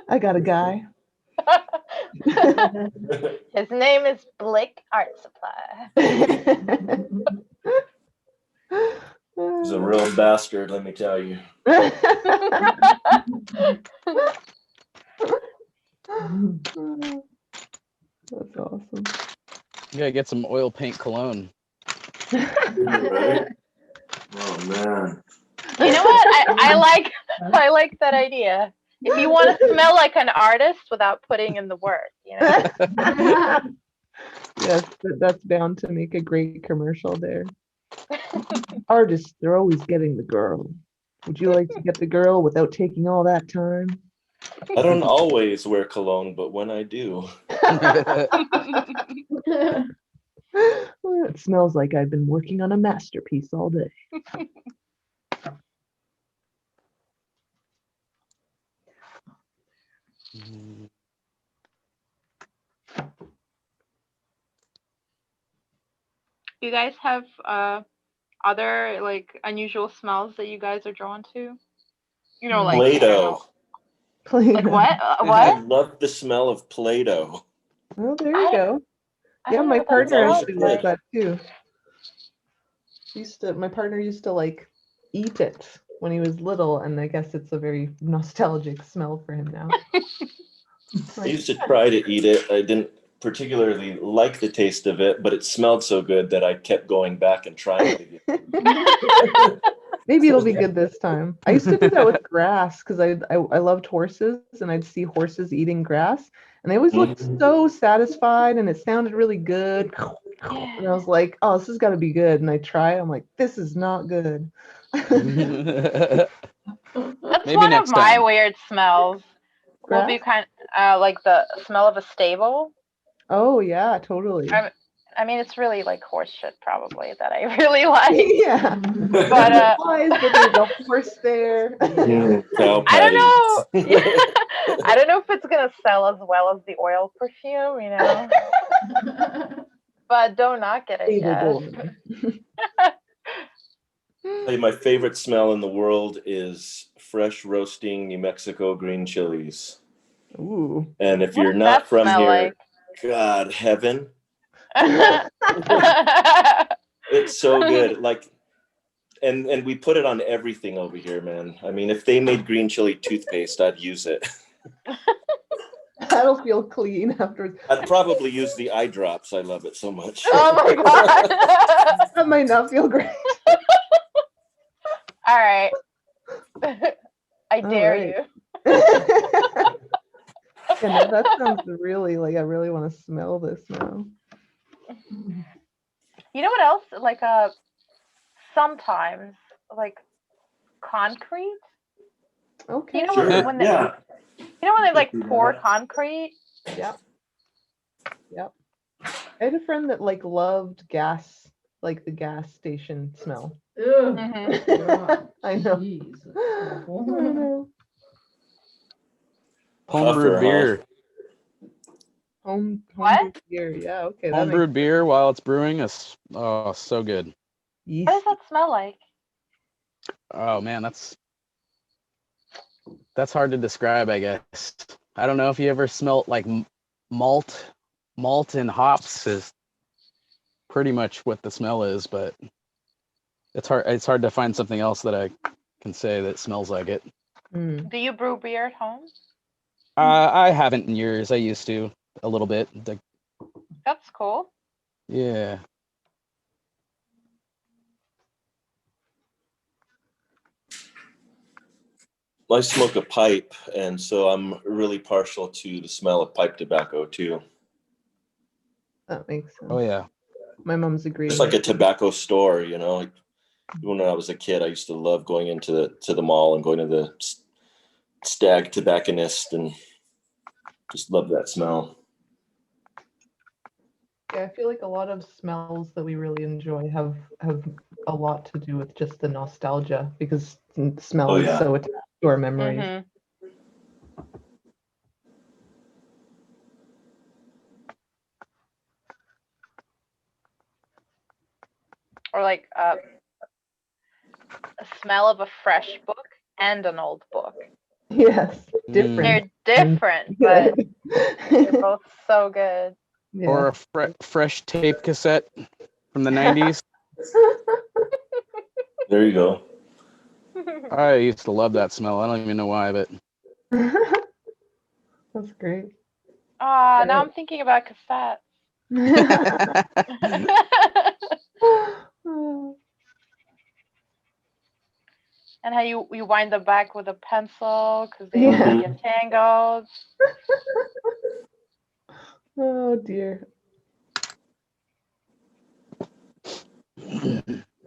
I got a guy. His name is Blick Art Supply. He's a real bastard, let me tell you. That's awesome. You gotta get some oil paint cologne. Right? Oh man. You know what? I like that idea. If you want to smell like an artist without putting in the work, Yes, that's bound to make a great commercial there. Artists, they're always getting the girl. Would you like to get the girl without taking all that time? I don't always wear cologne, but when I do. It smells like I've been working on a masterpiece all day. You guys have other like unusual smells that you guys are drawn to? Like Play-Doh. Like what? I What? love the smell of Play-Doh. Oh, there you go. I Yeah, don't my know what that partner smells actually like. does that too. My partner used to like eat it when he was little, and I guess it's a very nostalgic smell for him now. I used to try to eat it. I didn't particularly like the taste of it, but it smelled so good that I kept going back and trying it again. Maybe it'll be good this time. I used to do that with grass because I loved horses, and I'd see horses eating grass, and they always looked so satisfied, and it sounded really good. And I was like, oh, this has got to be good. And I try, I'm like, this is not good. That's Maybe one next of my time. weird smells. Will be kind like the smell of a stable. Oh yeah, totally. I mean, it's really like horse shit probably that I really like. Yeah. But there's a horse there. I don't know. I don't know if it's gonna sell as well as the oil perfume, But don't knock it, I guess. Hey, my favorite smell in the world is fresh roasting New Mexico green chilies. Ooh. And if you're not from here, like? God, heaven. It's so good. Like And we put it on everything over here, man. I mean, if they made green chili toothpaste, I'd use it. That'll feel clean afterwards. I'd probably use the eye drops. I love it so much. Oh my god. That might not feel great. All right. I dare right. you. Yeah, no, that sounds really like I really want to smell this now. You know what else? Like sometimes like concrete. Okay. You know Sure. when they, Yeah. you know when they like pour concrete? Yep. Yep. I had a friend that like loved gas, like the gas station smell. Ugh. Mhm. I know. Jeez, that's I awful. know. Homebrewed Puffer, beer. Homebrew beer. Yeah. Okay. That makes Homebrewed beer while it's brewing is so good. What yeast. does that smell like? Oh man, that's hard to describe, I guess. I don't know if you ever smelt like malt and hops is pretty much what the smell is, but it's hard to find something else that I can say that smells like it. Mm. Do you brew beer at home? I haven't in years. I used to a little bit. That's cool. Yeah. I smoke a pipe, and so I'm really partial to the smell of pipe tobacco too. That makes sense. Oh yeah. My mom's agreeing. Just like a tobacco store, you know. Like when I was a kid, I used to love going into the mall and going to the Stag Tobacconist, and just love that smell. Yeah, I feel like a lot of smells that we really enjoy have a lot to do with just the nostalgia because smell Oh, is yeah. so attached to our memories. Mhm. Or like a smell of a fresh book and an old book. Yes, different. They're different, but Good. they're both so good. Yeah. Or a fresh tape cassette from the 90s. There you go. I used to love that smell. I don't even know why, but That's great. Now I'm thinking about cassettes. And how you wind them back with a pencil because they don't Yeah. get entangled. Oh dear.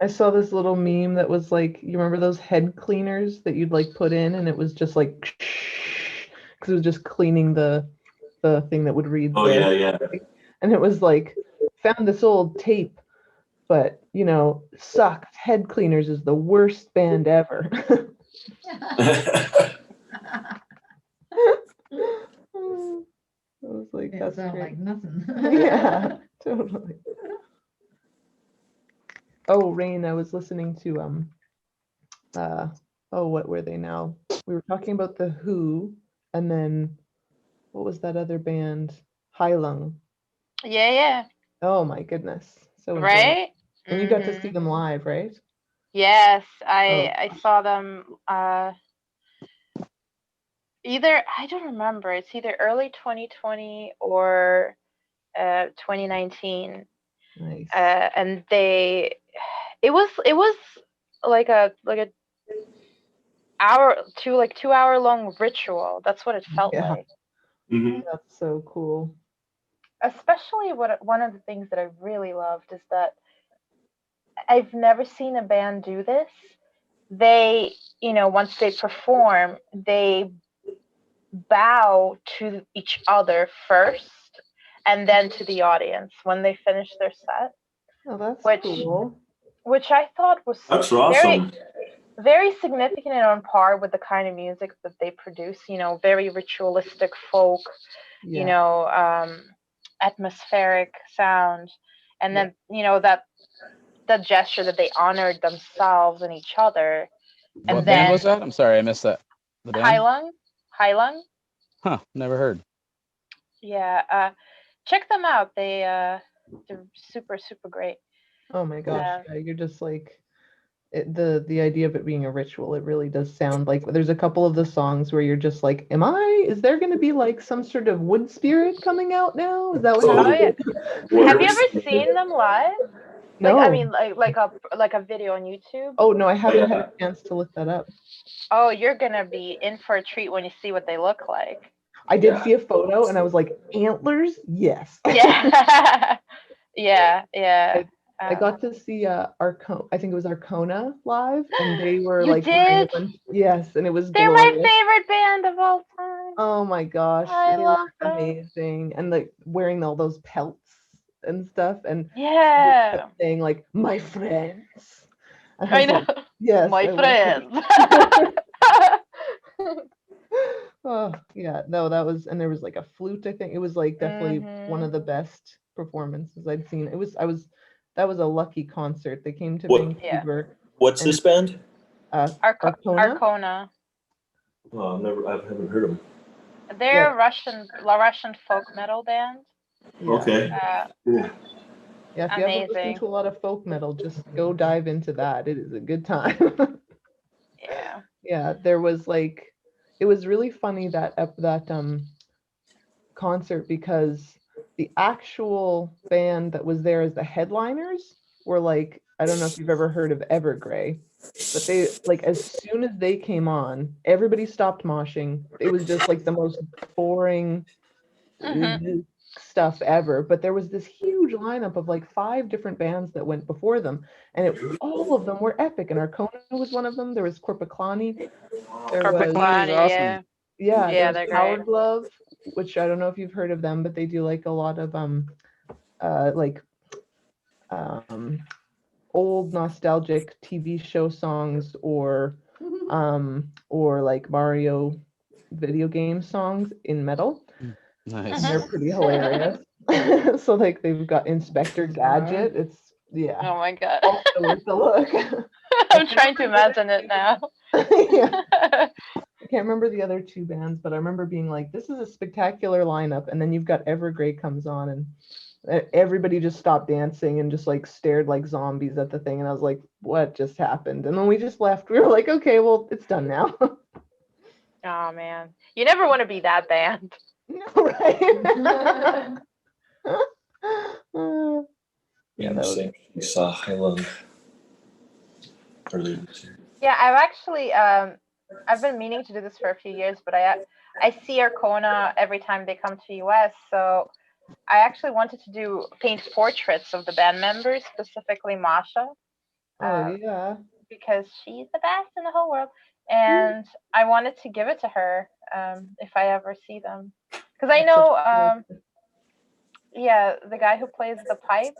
I saw this little meme that was like, you remember those head cleaners that you'd like put in, and it was just like, because it was just cleaning the thing that would read. Oh, yeah. And it was like, found this old tape, but you know, sucked. Head Cleaners is the worst band ever. I was like, It that's sound great. like nothing. Yeah, totally. Oh, Rain, I was listening to what were they now? We were talking about the Who, and then what was that other band? Lung. Yeah. Oh my goodness. So enjoyable. Right? And you got to see them live, right? Yes, Oh. I saw them either, I don't remember, it's either early 2020 or 2019. Nice. And it was like a 2 hour long ritual. That's what it felt Yeah. like. Mhm. That's so cool. Especially one of the things that I really loved is that I've never seen a band do this. They, once they perform, they bow to each other first and then to the audience when they finish their set. Oh, that's Which- cool. Which I thought was That's very, awesome. very significant and on par with the kind of music that they produce, very ritualistic folk, Yeah. Atmospheric sound. And then, that gesture that they honored themselves and each other. And what then band was that? I'm sorry, I missed that. The band? Hylung. Huh, never heard. Yeah, check them out. They're super, super great. Oh my gosh. Yeah. Yeah, you're just like the idea of it being a ritual, it really does sound like there's a couple of the songs where you're just like, is there going to be like some sort of wood spirit coming out now? Is that what Oh happened? yeah. Have you ever seen them live? Like, I No. mean, like a video on YouTube. Oh no, I haven't had a chance to look that up. Oh, you're gonna be in for a treat when you see what they look like. I did see a photo and I was like, antlers? Yes. Yeah. Yeah. I got to see Arcona, I think it was Arcona live, and they were You like wearing a did? bunch, yes, and it was They're my glorious. favorite band of all time. Oh my gosh, I they love were them. amazing, and like wearing all those pelts and stuff, and they Yeah. kept saying like my friends. And I was know. like, yes, My I love friends. it. Oh yeah, no, that was, and there was like a flute. I think it was like definitely one of the best performances I'd seen. That was a lucky concert. They came to Vancouver. What's this band? Arcona. Arcona. Oh, I haven't heard them. They're Russian folk metal band. Yeah. Okay. Yeah, if you haven't listened Amazing. to a lot of folk metal, just go dive into that. It is a good time. Yeah. Yeah, there was like, it was really funny that concert, because the actual band that was there as the headliners were like, I don't know if you've ever heard of Evergrey, but they like, as soon as they came on, everybody stopped moshing. It was just like the most boring stuff ever. But there was this huge lineup of like 5 different bands that went before them, and all of them were epic. And Arcona was one of them. There was Corpiclani. There was Corpiclani, yeah. there was They're Power great. Glove, which I don't know if you've heard of them, but they do like a lot of old nostalgic TV show songs, or like Mario video game songs in metal. Nice. And they're pretty hilarious. So like they've got Inspector Gadget. It's Oh my god. also worth a look. I'm trying to imagine it now. Yeah. I can't remember the other 2 bands, but I remember being like, this is a spectacular lineup. And then you've got Evergrey comes on, and everybody just stopped dancing and just like stared like zombies at the thing. And I was like, what just happened? And then we just left. We were like, okay, well, it's done now. Oh man. You never want to be that band. No, right? Yeah, that was... You saw Highland earlier this year. Yeah, I've been meaning to do this for a few years, but I see Arcona every time they come to US, so I actually wanted to paint portraits of the band members, specifically Masha. Oh yeah. Because she's the best in the whole world, and I wanted to give it to her if I ever see them, because I know the guy who plays the pipes,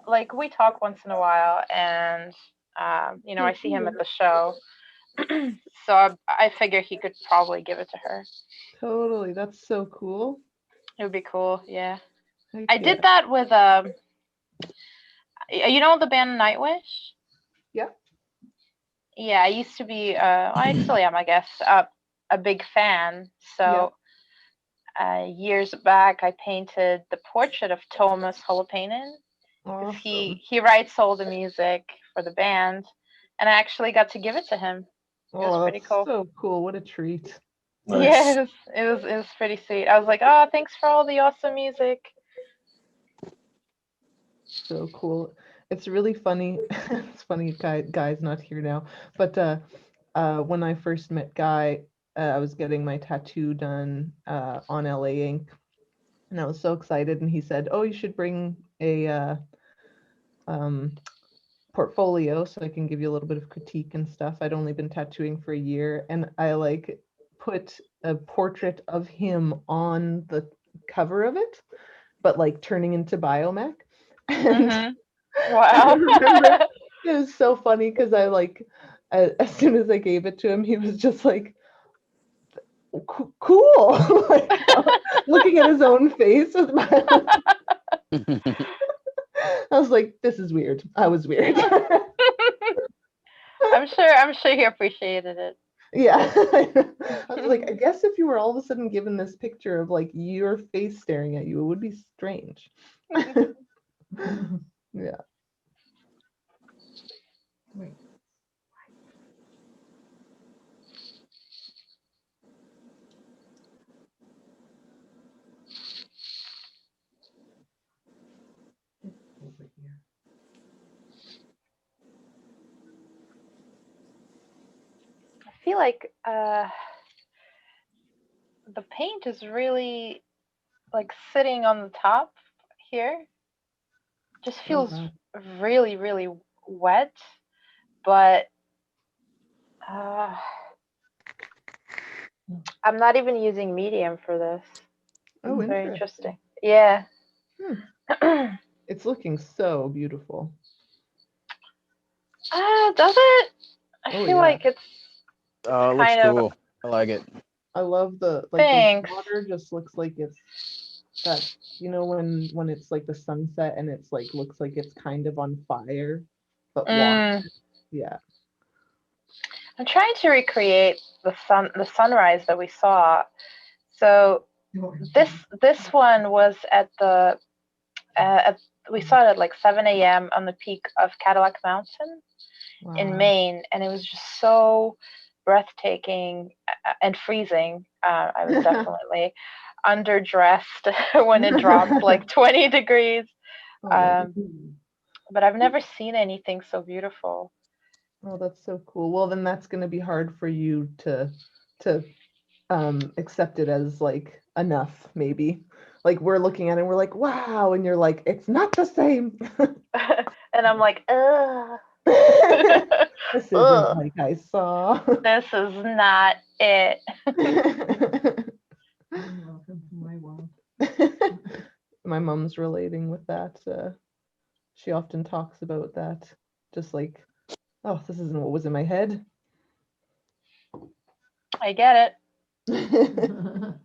like we talk once in a while, and I see him at the show. So I figure he could probably give it to her. Totally, that's so cool. It would be cool, yeah. Heck I did that with the band Nightwish? Yeah. Yeah, I used to be I still am, I guess, a big fan. So years back I painted the portrait of Thomas Holopainen. Awesome. He writes all the music for the band, and I actually got to give it to him. It was pretty cool. So cool. What a treat. Nice. Yes, it was pretty sweet. I was like, oh, thanks for all the awesome music. So cool. It's really funny. It's funny, Guy's not here now, but when I first met Guy, I was getting my tattoo done on LA Ink, and I was so excited, and he said, oh, you should bring a portfolio so I can give you a little bit of critique and stuff. I'd only been tattooing for a year, and I like put a portrait of him on the cover of it, but like turning into biomech. And wow. It was so funny because I like, as soon as I gave it to him, he was just like, cool. Like, looking at his own face with I was like, this is weird. I was weird. I'm sure he appreciated it. Yeah. I was like, I guess if you were all of a sudden given this picture of like your face staring at you, it would be strange. Yeah. Wait. Over here. I feel like the paint is really like sitting on the top here. Just feels wow. really, really wet, but uh, I'm not even using medium for this. Oh, It's very interesting. interesting. Yeah. It's looking so beautiful. Does it? I Oh, feel yeah. like it's Oh, it looks kind of cool. I like it. I love the thanks. water just looks like it's that, you know, when it's like the sunset and it's like looks like it's kind of on fire, but water. Yeah. I'm trying to recreate the sunrise that we saw. So this one was at the we saw it at like 7 a.m. on the peak of Cadillac Mountain in Wow. Maine, and it was just so breathtaking and freezing. I was definitely underdressed when it dropped like 20 degrees. Oh, nice. But I've never seen anything so beautiful. Oh, that's so cool. Well, then that's going to be hard for you to accept it as like enough, maybe. Like we're looking at it and we're like, wow, and you're like, it's not the same. And I'm like, ugh. This isn't Ugh. like I saw. This is not it. Welcome to my world. My mom's relating with that. She often talks about that. Just like, oh, this isn't what was in my head. I get it.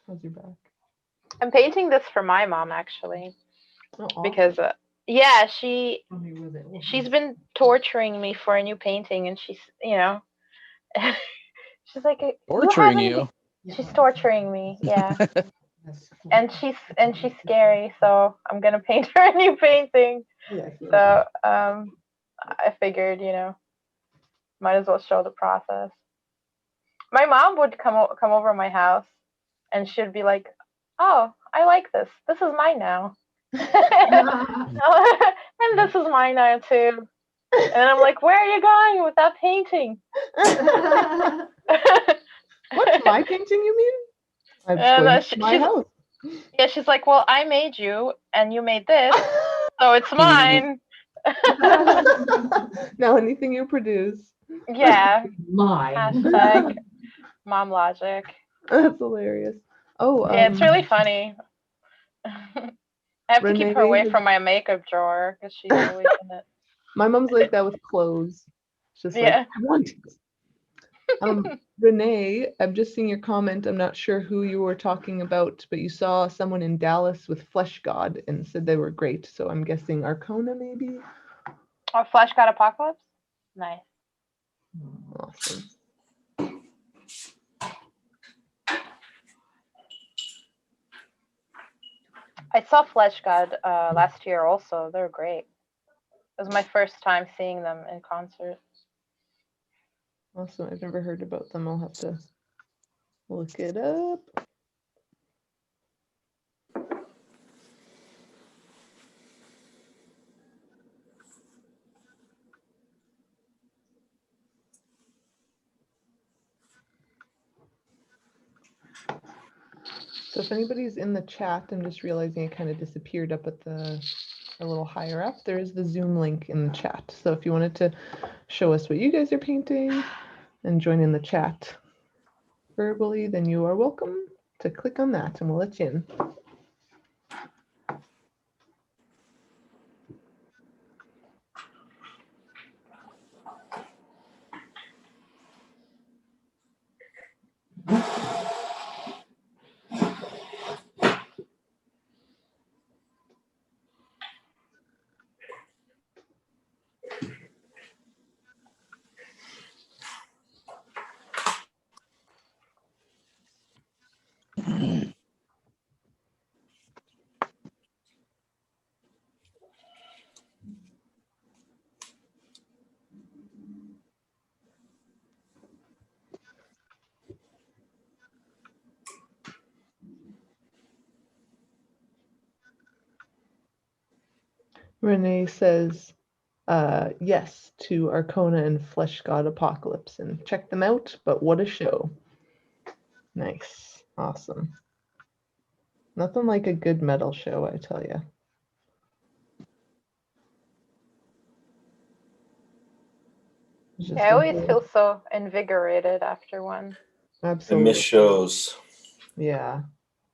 How's your back? I'm painting this for my mom actually, Oh, awesome. because yeah, she's been torturing me for a new painting, and she's, you know, she's like, Torturing you? She's torturing me, yeah. and she's scary, so I'm gonna paint her a new painting. Yeah. So I figured, you know, might as well show the process. My mom would come over my house, and she'd be like, "Oh, I like this. This is mine now." And this is mine now too. And I'm like, "Where are you going with that painting?" What's my painting, you mean? I'm just And going to my house. Yeah, she's like, "Well, I made you, and you made this, so it's mine." Now anything you produce. Yeah. Mine. Hashtag mom logic. That's hilarious. Oh, Yeah, it's really funny. I have to keep her away Renee from my makeup drawer because she's always in it. My mom's like that with clothes. It's just like, Yeah. I want it. Renee, I'm just seeing your comment. I'm not sure who you were talking about, but you saw someone in Dallas with Flesh God and said they were great. So I'm guessing Arcona, maybe? Oh, Flesh God Apocalypse? Nice. Awesome. I saw Flesh God last year also. They're great. It was my first time seeing them in concert. Awesome. I've never heard about them. I'll have to look it up. So if anybody's in the chat, I'm just realizing it kind of disappeared up at a little higher up. There is the Zoom link in the chat. So if you wanted to show us what you guys are painting and join in the chat verbally, then you are welcome to click on that and we'll let you in. Renee says, yes to Arcona and Flesh God Apocalypse, and check them out, but what a show. Nice. Awesome. Nothing like a good metal show, I tell you. Yeah, I always feel so invigorated after one. I Absolutely. miss shows. Yeah.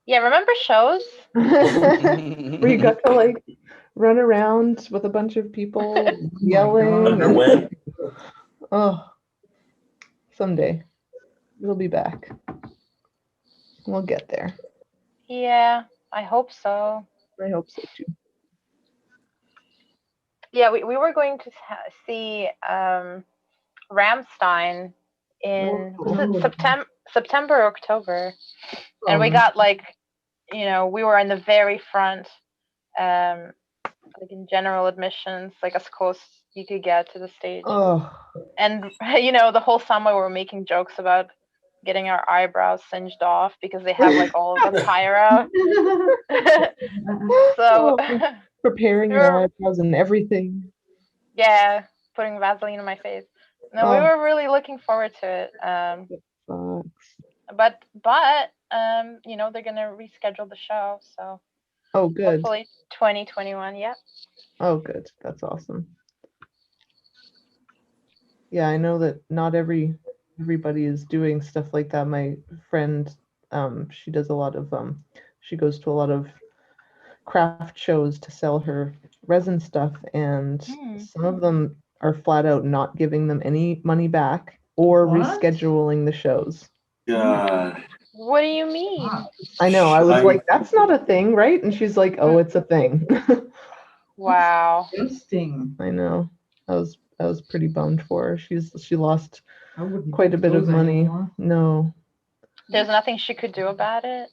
Yeah, remember shows? Where you got to like run around with a bunch of people yelling. Underwent. Oh, someday we'll be back. We'll get there. Yeah, I hope so. I hope so too. Yeah, we were going to see Ramstein in was it September, October, and we got like, you know, we were in the very front, like in general admissions, like as close you could get to the stage. Oh. And you know, the whole summer we were making jokes about getting our eyebrows singed off because they have like all of the pyro. So preparing your eyebrows and everything. Yeah, putting Vaseline on my face. No, we were really looking forward to it. But you know, they're gonna reschedule the show, so oh, good. Hopefully 2021. Yeah. Oh, good. That's awesome. Yeah, I know that not everybody is doing stuff like that. My friend, she does a lot of she goes to a lot of craft shows to sell her resin stuff, and some of them are flat out not giving them any money back or rescheduling the shows. God. What do you mean? I know. I was like, that's not a thing, right? And she's like, oh, it's a thing. Wow. Interesting. I know. I was pretty bummed for her. She lost quite a bit of money. Anymore. No. There's nothing she could do about it.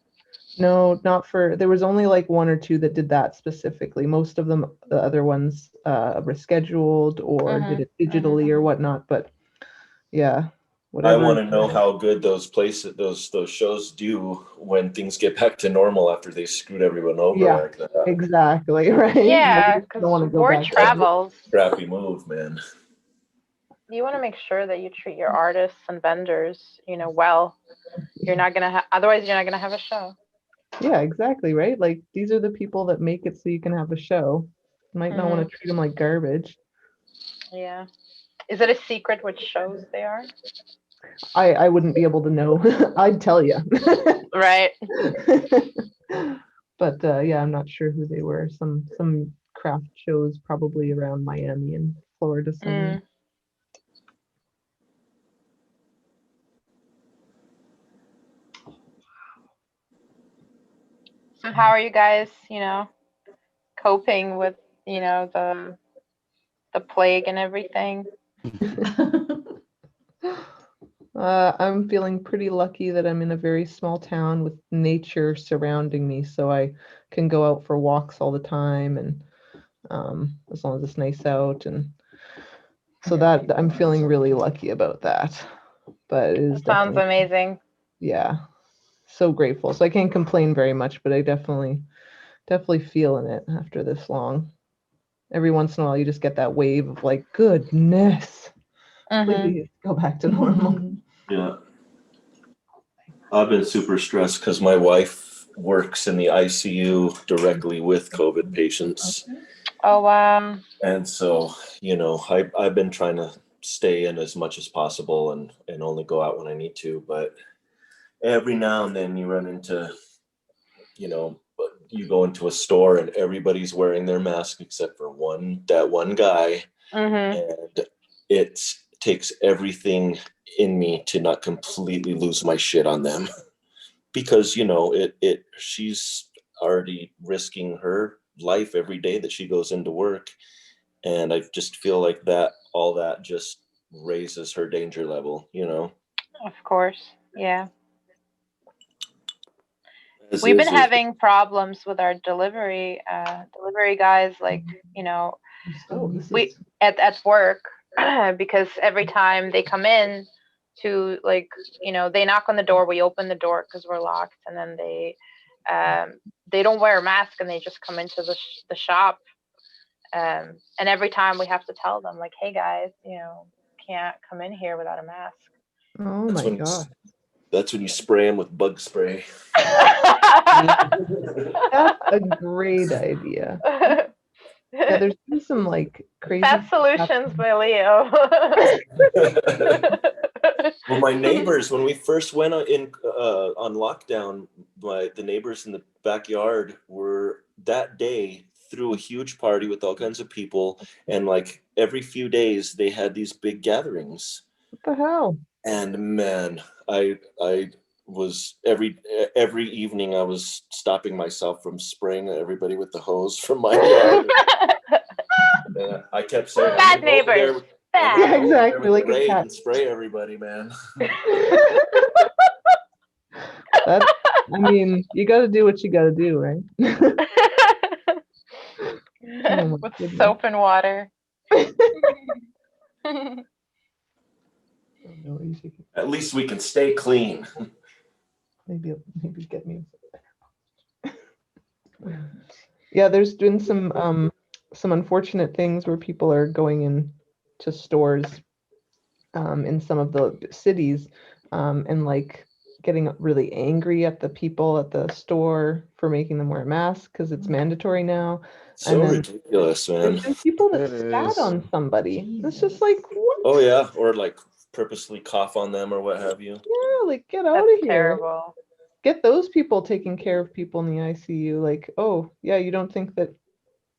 No, not for. There was only like one or two that did that specifically. Most of them, the other ones, rescheduled or did it digitally or whatnot. But yeah, whatever. I want to know how good those places, those shows do when things get back to normal after they screwed everyone over like that. Exactly, right? Yeah, because war travels. Crappy move, man. You want to make sure that you treat your artists and vendors, you know, well. You're not gonna otherwise you're not gonna have a show. Yeah, exactly, right? Like these are the people that make it so you can have a show. You might not want to treat them like garbage. Yeah. Is it a secret which shows they are? I wouldn't be able to know. I'd tell you. Right. But yeah, I'm not sure who they were. Some craft shows probably around Miami and Florida somewhere. So how are you guys, you know, coping with, you know, the plague and everything? I'm feeling pretty lucky that I'm in a very small town with nature surrounding me, so I can go out for walks all the time, and as long as it's nice out, and so that I'm feeling really lucky about that. But it is sounds amazing. Yeah, so grateful. So I can't complain very much, but I definitely feeling it after this long. Every once in a while, you just get that wave of like, goodness, please go back to normal. Yeah. I've been super stressed because my wife works in the ICU directly with COVID patients. Oh, wow. And so, you know, I've been trying to stay in as much as possible and only go out when I need to. But every now and then you run into, you know, you go into a store and everybody's wearing their mask except for that one guy. And it takes everything in me to not completely lose my shit on them because, you know, she's already risking her life every day that she goes into work. And I just feel like all that just raises her danger level, you know? Of course. Yeah. We've been having problems with our delivery guys, like, you know, we at work because every time they come in to, like, you know, they knock on the door, we open the door because we're locked, and then they don't wear a mask and they just come into the shop And every time we have to tell them, like, hey guys, you know, can't come in here without a mask. Oh my God. That's when you spray them with bug spray. That's a great idea. Yeah, there's been some like crazy Fast solutions by Leo. Well, my neighbors, when we first went on lockdown, the neighbors in the backyard were that day threw a huge party with all kinds of people, and like every few days they had these big gatherings. What the hell? And man, I was every evening I was stopping myself from spraying everybody with the hose from my yard. And I kept saying, bad neighbors. Bad. Yeah, exactly. Like a cat. And spray everybody, man. That's, I mean, you got to do what you got to do, right? Oh with goodness. soap and water. At least we can stay clean. Maybe get me. Yeah, there's been some unfortunate things where people are going into stores in some of the cities and like getting really angry at the people at the store for making them wear a mask because it's mandatory now. So ridiculous, man. There's been people that spat on somebody. It's just like, what? Oh yeah, or like purposely cough on them or what have you. Yeah, like get out of here. Terrible. Get those people taking care of people in the ICU. Like, oh yeah, you don't think that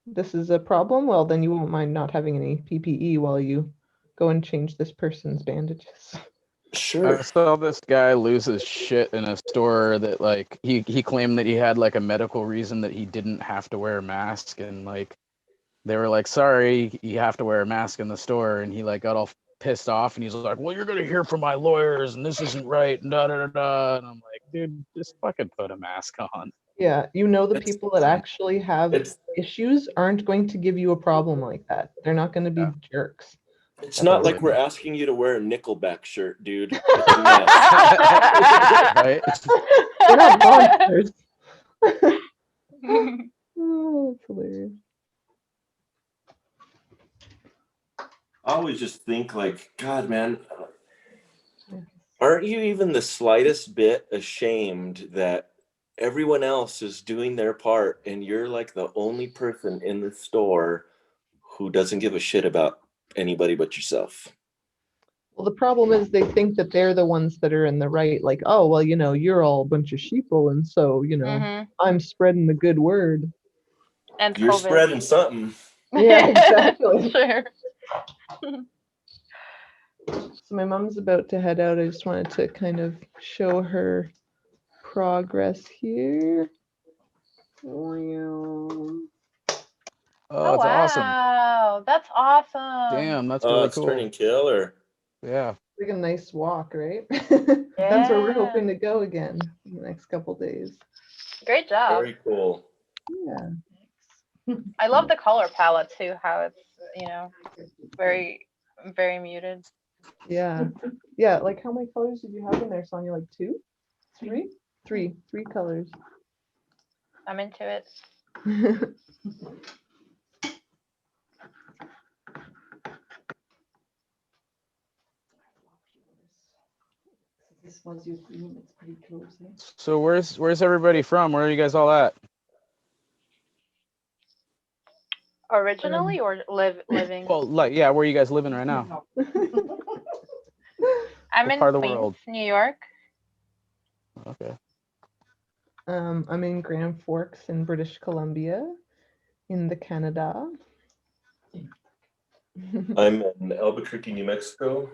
this is a problem? Well, then you won't mind not having any PPE while you go and change this person's bandages. Sure. I saw this guy lose his shit in a store that like he claimed that he had like a medical reason that he didn't have to wear a mask, and like they were like, sorry, you have to wear a mask in the store, and he like got all pissed off and he's like, well, you're gonna hear from my lawyers and this isn't right and da da da da, and I'm like, dude, just fucking put a mask on. Yeah, you know, the people that actually have issues aren't going to give you a problem like that. They're not going to be jerks. It's not like we're asking you to wear a Nickelback shirt, dude. Right? We're not monsters. Oh, that's hilarious. I always just think like, God, man, aren't you even the slightest bit ashamed that everyone else is doing their part and you're like the only person in the store who doesn't give a shit about anybody but yourself? Well, the problem is they think that they're the ones that are in the right. Like, oh, well, you know, you're all a bunch of sheeple, and so, you know, I'm spreading the good word. And you're COVID. spreading something. Yeah, exactly. Sure. So my mom's about to head out. I just wanted to kind of show her progress here. Oh, Oh, that's awesome. wow. That's awesome. Damn, that's really it's cool. turning killer. Yeah. Like a nice walk, right? That's where we're hoping to go again in the next couple days. Great job. Very cool. Yeah. I love the color palette too, how it's, you know, very, very muted. Yeah. Yeah, like how many colors did you have in there, Sonia? Like two? Three? Three colors. I'm into it. This was your theme. It's pretty close, eh? So where's everybody from? Where are you guys all at? Originally or living? Well, like, yeah, where are you guys living right now? I'm What in part of the Queens, world? New York. Okay. I'm in Grand Forks in British Columbia, in the Canada. I'm in Albuquerque, New Mexico.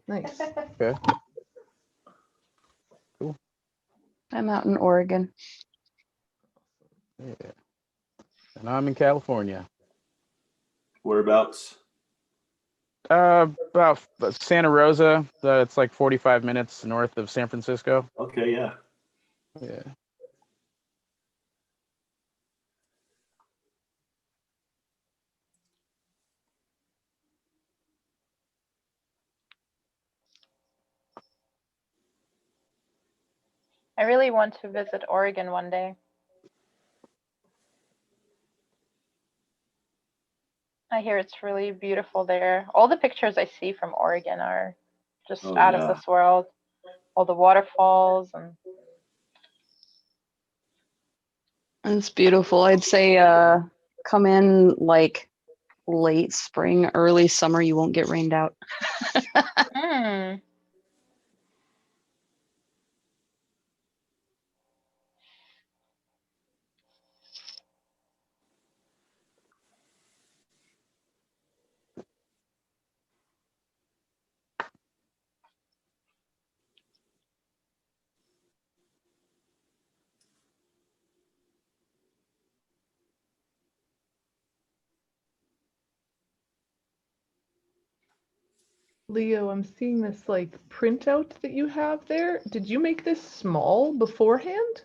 Nice. Okay. Cool. I'm out in Oregon. Yeah. And I'm in California. Whereabouts? About Santa Rosa. It's like 45 minutes north of San Francisco. Okay, yeah. Yeah. I really want to visit Oregon one day. I hear it's really beautiful there. All the pictures I see from Oregon are just Oh out of yeah. this world. All the waterfalls and It's beautiful. I'd say come in like late spring, early summer, you won't get rained out. mm, Leo, I'm seeing this like printout that you have there. Did you make this small beforehand?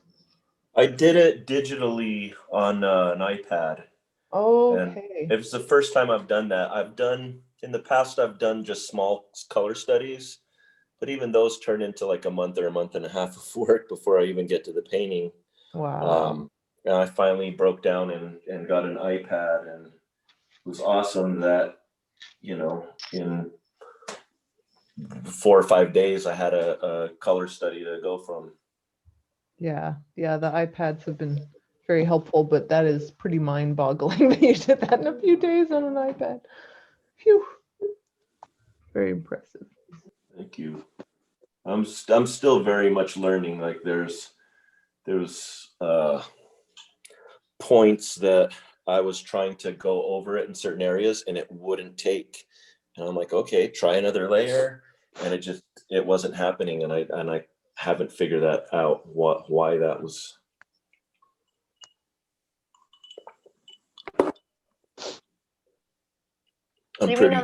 I did it digitally on an iPad, and Okay. it was the first time I've done that. I've done in the past. I've done just small color studies, but even those turn into like a month or a month and a half of work before I even get to the painting. Wow. And I finally broke down and got an iPad, and it was awesome that, in 4 or 5 days, I had a color study to go from. Yeah. Yeah, the iPads have been very helpful, but that is pretty mind-boggling that you did that in a few days on an iPad. Phew. Very impressive. Thank you. I'm still very much learning. Like there's points that I was trying to go over it in certain areas and it wouldn't take. And I'm like, okay, try another layer. And it wasn't happening. And I haven't figured that out, why that was. do I'm you mean pretty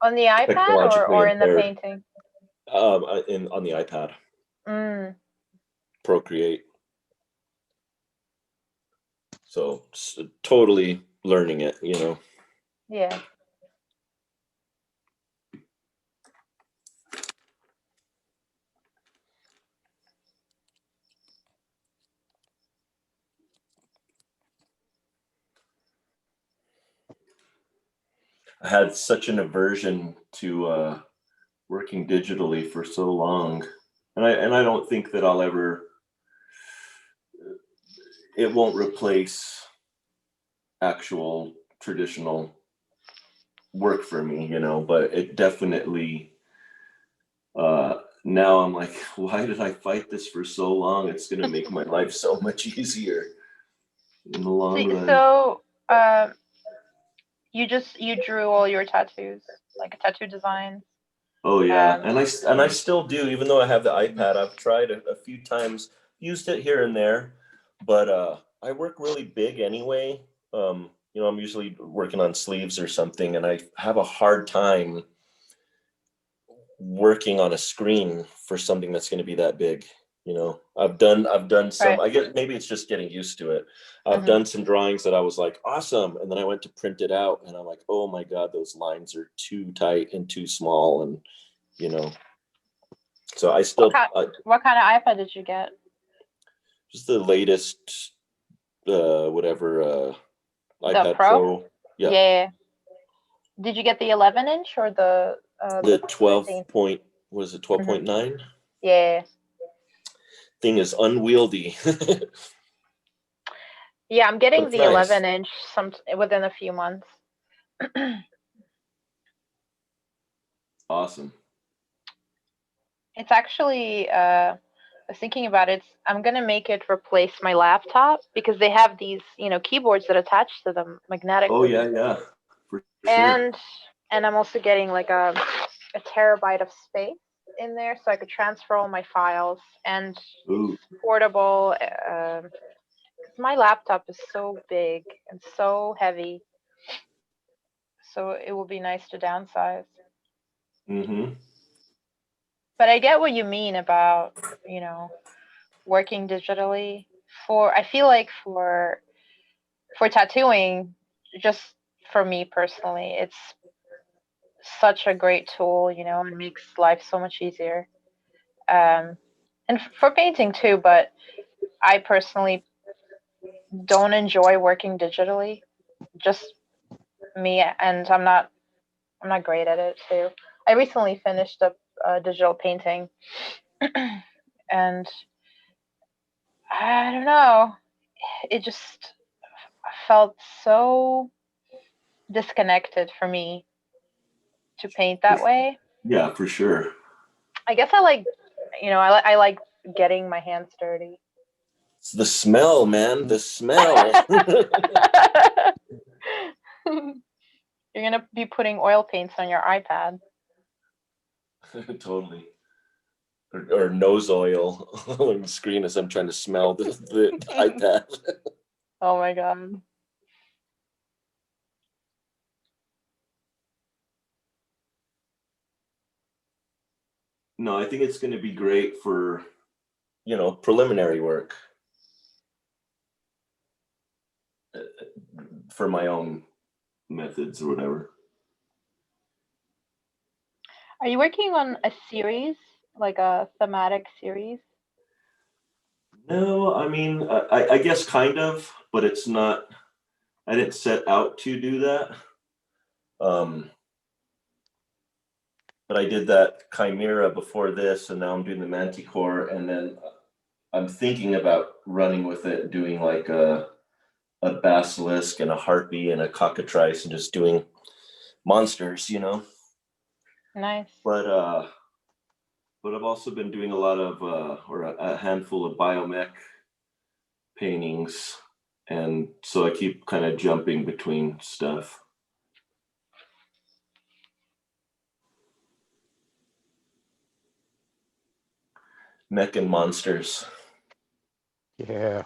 on the iPad technologically or in the impaired. painting? On the iPad, Mm, Procreate. So totally learning it, yeah. I had such an aversion to working digitally for so long, and I don't think that I'll ever. It won't replace actual traditional work for me, but it definitely. Now I'm like, why did I fight this for so long? It's going to make my life so much easier in the long run. So, you drew all your tattoos, like tattoo designs. Oh yeah, and I still do, even though I have the iPad. I've tried a few times, used it here and there, but I work really big anyway. I'm usually working on sleeves or something, and I have a hard time working on a screen for something that's going to be that big. I've done some. Right. I guess maybe it's just getting used to it. I've done some drawings that I was like, awesome, and then I went to print it out, and I'm like, oh my god, those lines are too tight and too small, and so I still. What kind of iPad did you get? Just the latest, whatever, The iPad Pro? Pro. Yeah. Yeah. Did you get the 11-inch or the 12 13? point, was it 12.9? Yeah. Thing is unwieldy. Yeah, I'm getting But the nice. 11-inch within a few months. Awesome. It's actually, I was thinking about it. I'm gonna make it replace my laptop because they have these, keyboards that attach to them magnetically. Oh yeah, for sure. And I'm also getting like a terabyte of space in there, so I could transfer all my files and Ooh. portable. My laptop is so big and so heavy, so it will be nice to downsize. Mm-hmm. But I get what you mean about, working digitally. I feel like for tattooing, just for me personally, it's such a great tool, and makes life so much easier. And for painting too, but I personally don't enjoy working digitally. Just me, and I'm not great at it too. I recently finished up digital painting, and I don't know, it just felt so disconnected for me to paint that way. Yeah, for sure. I guess I like, I like getting my hands dirty. It's the smell, man. The smell. You're gonna be putting oil paints on your iPad. Totally. Or nose oil on the screen as I'm trying to smell the iPad. Oh my god. No, I think it's going to be great for, preliminary work for my own methods or whatever. Are you working on a series, like a thematic series? No, I mean, I guess kind of, but it's not, I didn't set out to do that. But I did that Chimera before this, and now I'm doing the Manticore, and then I'm thinking about running with it, doing like a basilisk and a harpy and a cockatrice, and just doing monsters, Nice. But I've also been doing a lot of or a handful of biomech paintings, and so I keep kind of jumping between stuff. Mech and monsters. Yeah.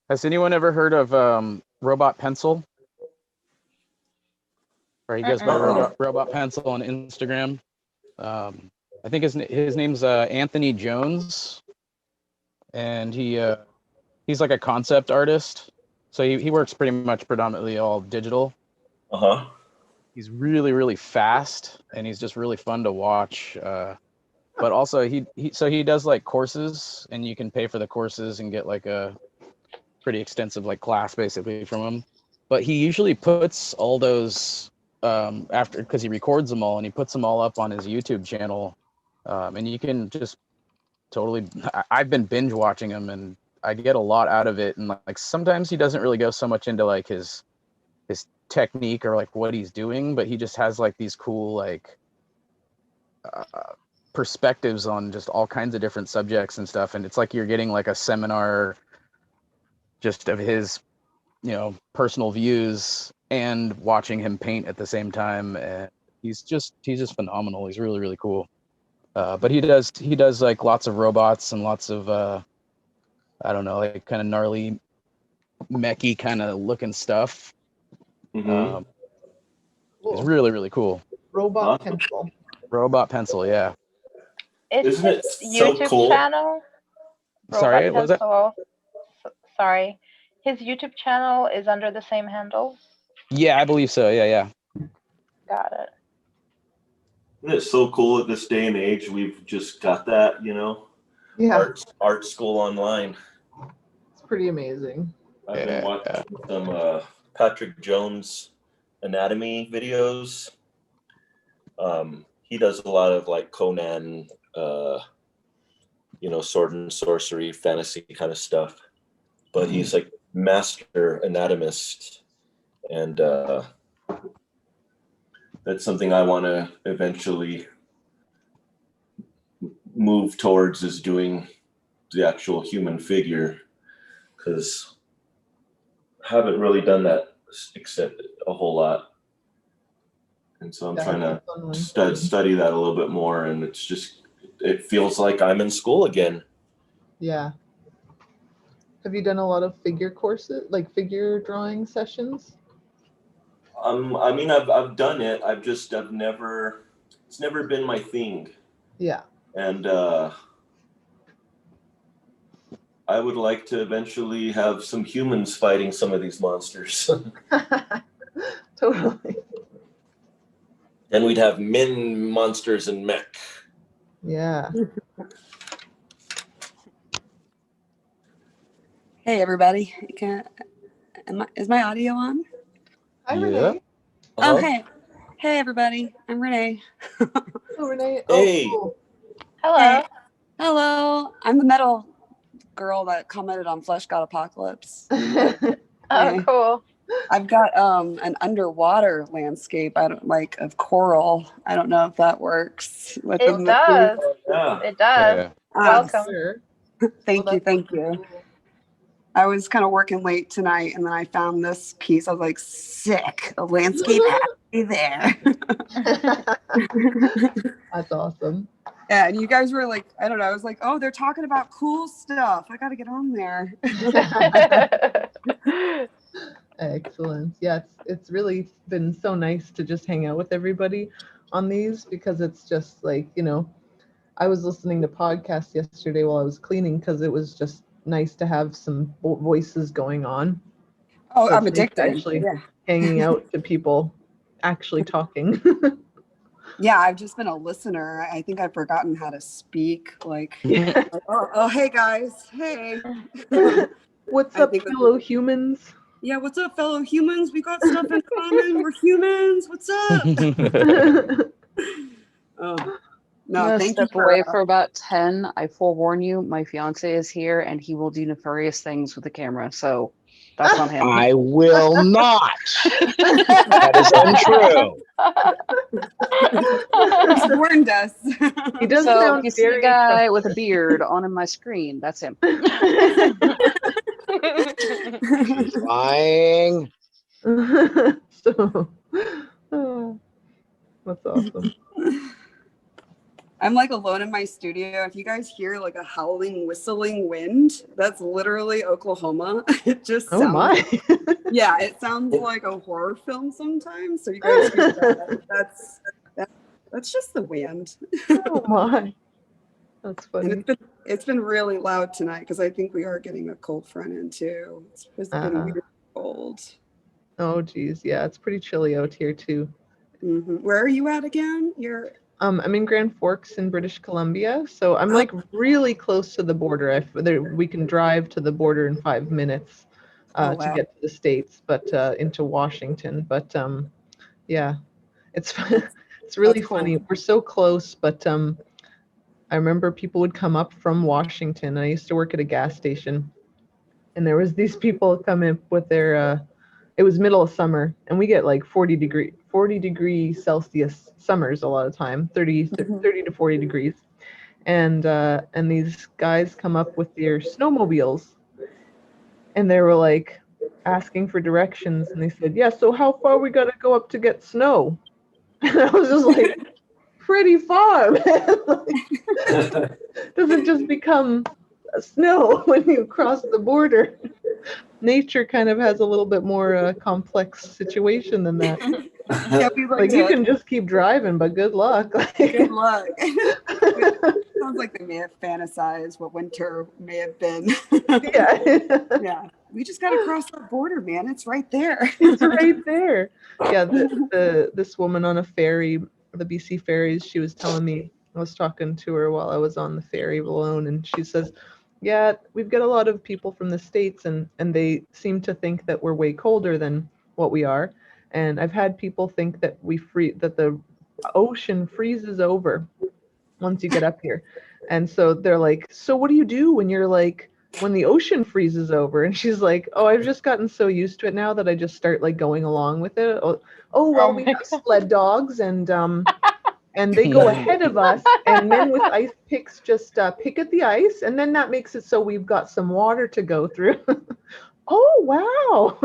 Has anyone ever heard of Robot Pencil? Or he goes by Robot Pencil on Instagram. I think his name's Anthony Jones, and he's like a concept artist. So he works pretty much predominantly all digital. Uh-huh. He's really, really fast, and he's just really fun to watch. But also he does like courses, and you can pay for the courses and get like a pretty extensive like class basically from him. But he usually puts all those after, because he records them all and he puts them all up on his YouTube channel, and you can just totally. I've been binge watching him, and I get a lot out of it. And like sometimes he doesn't really go so much into like his technique or like what he's doing, but he just has like these cool like perspectives on just all kinds of different subjects and stuff. And it's like you're getting like a seminar just of his personal views and watching him paint at the same time. And he's just phenomenal. He's really, really cool. But he does like lots of robots and lots of I don't know, like kind of gnarly mechy kind of looking stuff. Mm-hmm. It's really, really cool. Robot Pencil. Robot Pencil, yeah. Is Isn't his it so YouTube cool? channel? Sorry, what was that? Sorry. His YouTube channel is under the same handle? Yeah, I believe so. Yeah. Got it. Isn't it so cool at this day and age? We've just got that, Yeah, art school online. it's pretty amazing. I've been watching some Patrick Jones anatomy videos. He does a lot of like Conan, sword and sorcery, fantasy kind of stuff. But he's like master anatomist, and that's something I want to eventually move towards, is doing the actual human figure, because I haven't really done that except a whole lot. And so I'm trying to study that a little bit more, and it feels like I'm in school again. Yeah. Have you done a lot of figure courses, like figure drawing sessions? I mean, I've done it. It's never been my thing. Yeah. And I would like to eventually have some humans fighting some of these monsters. Totally. Then we'd have min monsters and mech. Yeah. Hey everybody, Is my audio on? Hi, Yeah. Renee. Oh, hey. Hey, everybody. I'm Renee. Oh, Renee. Hey. Oh, cool. Hello. Hey. Hello. I'm the metal girl that commented on Flesh God Apocalypse. Oh, Hey. cool. I've got an underwater landscape. I don't like of coral. I don't know if that works with It the does. Yeah. It does. Yeah. Welcome. Sure. Thank Well, you. Thank you. I was kind of working late tonight, and then I found this piece. I was like, sick. A landscape has to be there. That's awesome. Yeah, and you guys were like, I don't know. I was like, oh, they're talking about cool stuff. I got to get on there. Excellent. Yeah, it's really been so nice to just hang out with everybody on these, because it's just like, I was listening to podcasts yesterday while I was cleaning, because it was just nice to have some voices going on. Oh, So I'm it's nice to addicted. actually Yeah. hanging out to people actually talking. Yeah, I've just been a listener. I think I've forgotten how to speak. Like, Yeah. oh, hey guys, hey. What's I up, think fellow humans? Yeah, what's up, fellow humans? We got stuff in common. We're humans. What's up? Oh, no, I'm gonna thank you step for. away for about 10. I forewarn you, my fiance is here and he will do nefarious things with the camera. So that's on him. I will not. That is untrue. He's warned us. He does So if sound you see a very guy with a beard on my screen, that's him. She's lying. So, oh, that's awesome. I'm like alone in my studio. If you guys hear like a howling, whistling wind, that's literally Oklahoma. It just Oh sounds. my. Yeah, it sounds like a horror film sometimes. So you guys hear that? That's just the wind. Oh my. That's funny. And it's been really loud tonight because I think we are getting a cold front in too. It's been weird cold. Oh geez, yeah, it's pretty chilly out here too. Mm-hmm. Where are you at again? I'm in Grand Forks in British Columbia, so I'm like really close to the border. We can drive to the border in 5 minutes Wow. to get to the States, but into Washington. But yeah, it's it's really That's cool. funny. We're so close, but I remember people would come up from Washington. I used to work at a gas station, and there was these people come in with their it was middle of summer, and we get like 40 degree Celsius summers a lot of time, 30 to 40 degrees. And these guys come up with their snowmobiles, and they were like asking for directions, and they said, yeah, so how far we got to go up to get snow? And I was just like, pretty far, man. Like, doesn't just become snow when you cross the border. Nature kind of has a little bit more complex situation than that. Yeah, we Like you can just keep driving, but good luck. Good luck. Sounds like they may have fantasized what winter may have been. Yeah. Yeah. We just got to cross that border, man. It's right there. It's right there. Yeah, this woman on a ferry, the BC ferries, she was telling me, I was talking to her while I was on the ferry alone, and she says, yeah, we've got a lot of people from the States, and they seem to think that we're way colder than what we are. And I've had people think that that the ocean freezes over once you get up here. And so they're like, so what do you do when the ocean freezes over? And she's like, oh, I've just gotten so used to it now that I just start like going along with it. Well, we have sled dogs, and they go ahead of us, and men with ice picks just pick at the ice, and then that makes it so we've got some water to go through. Oh, wow.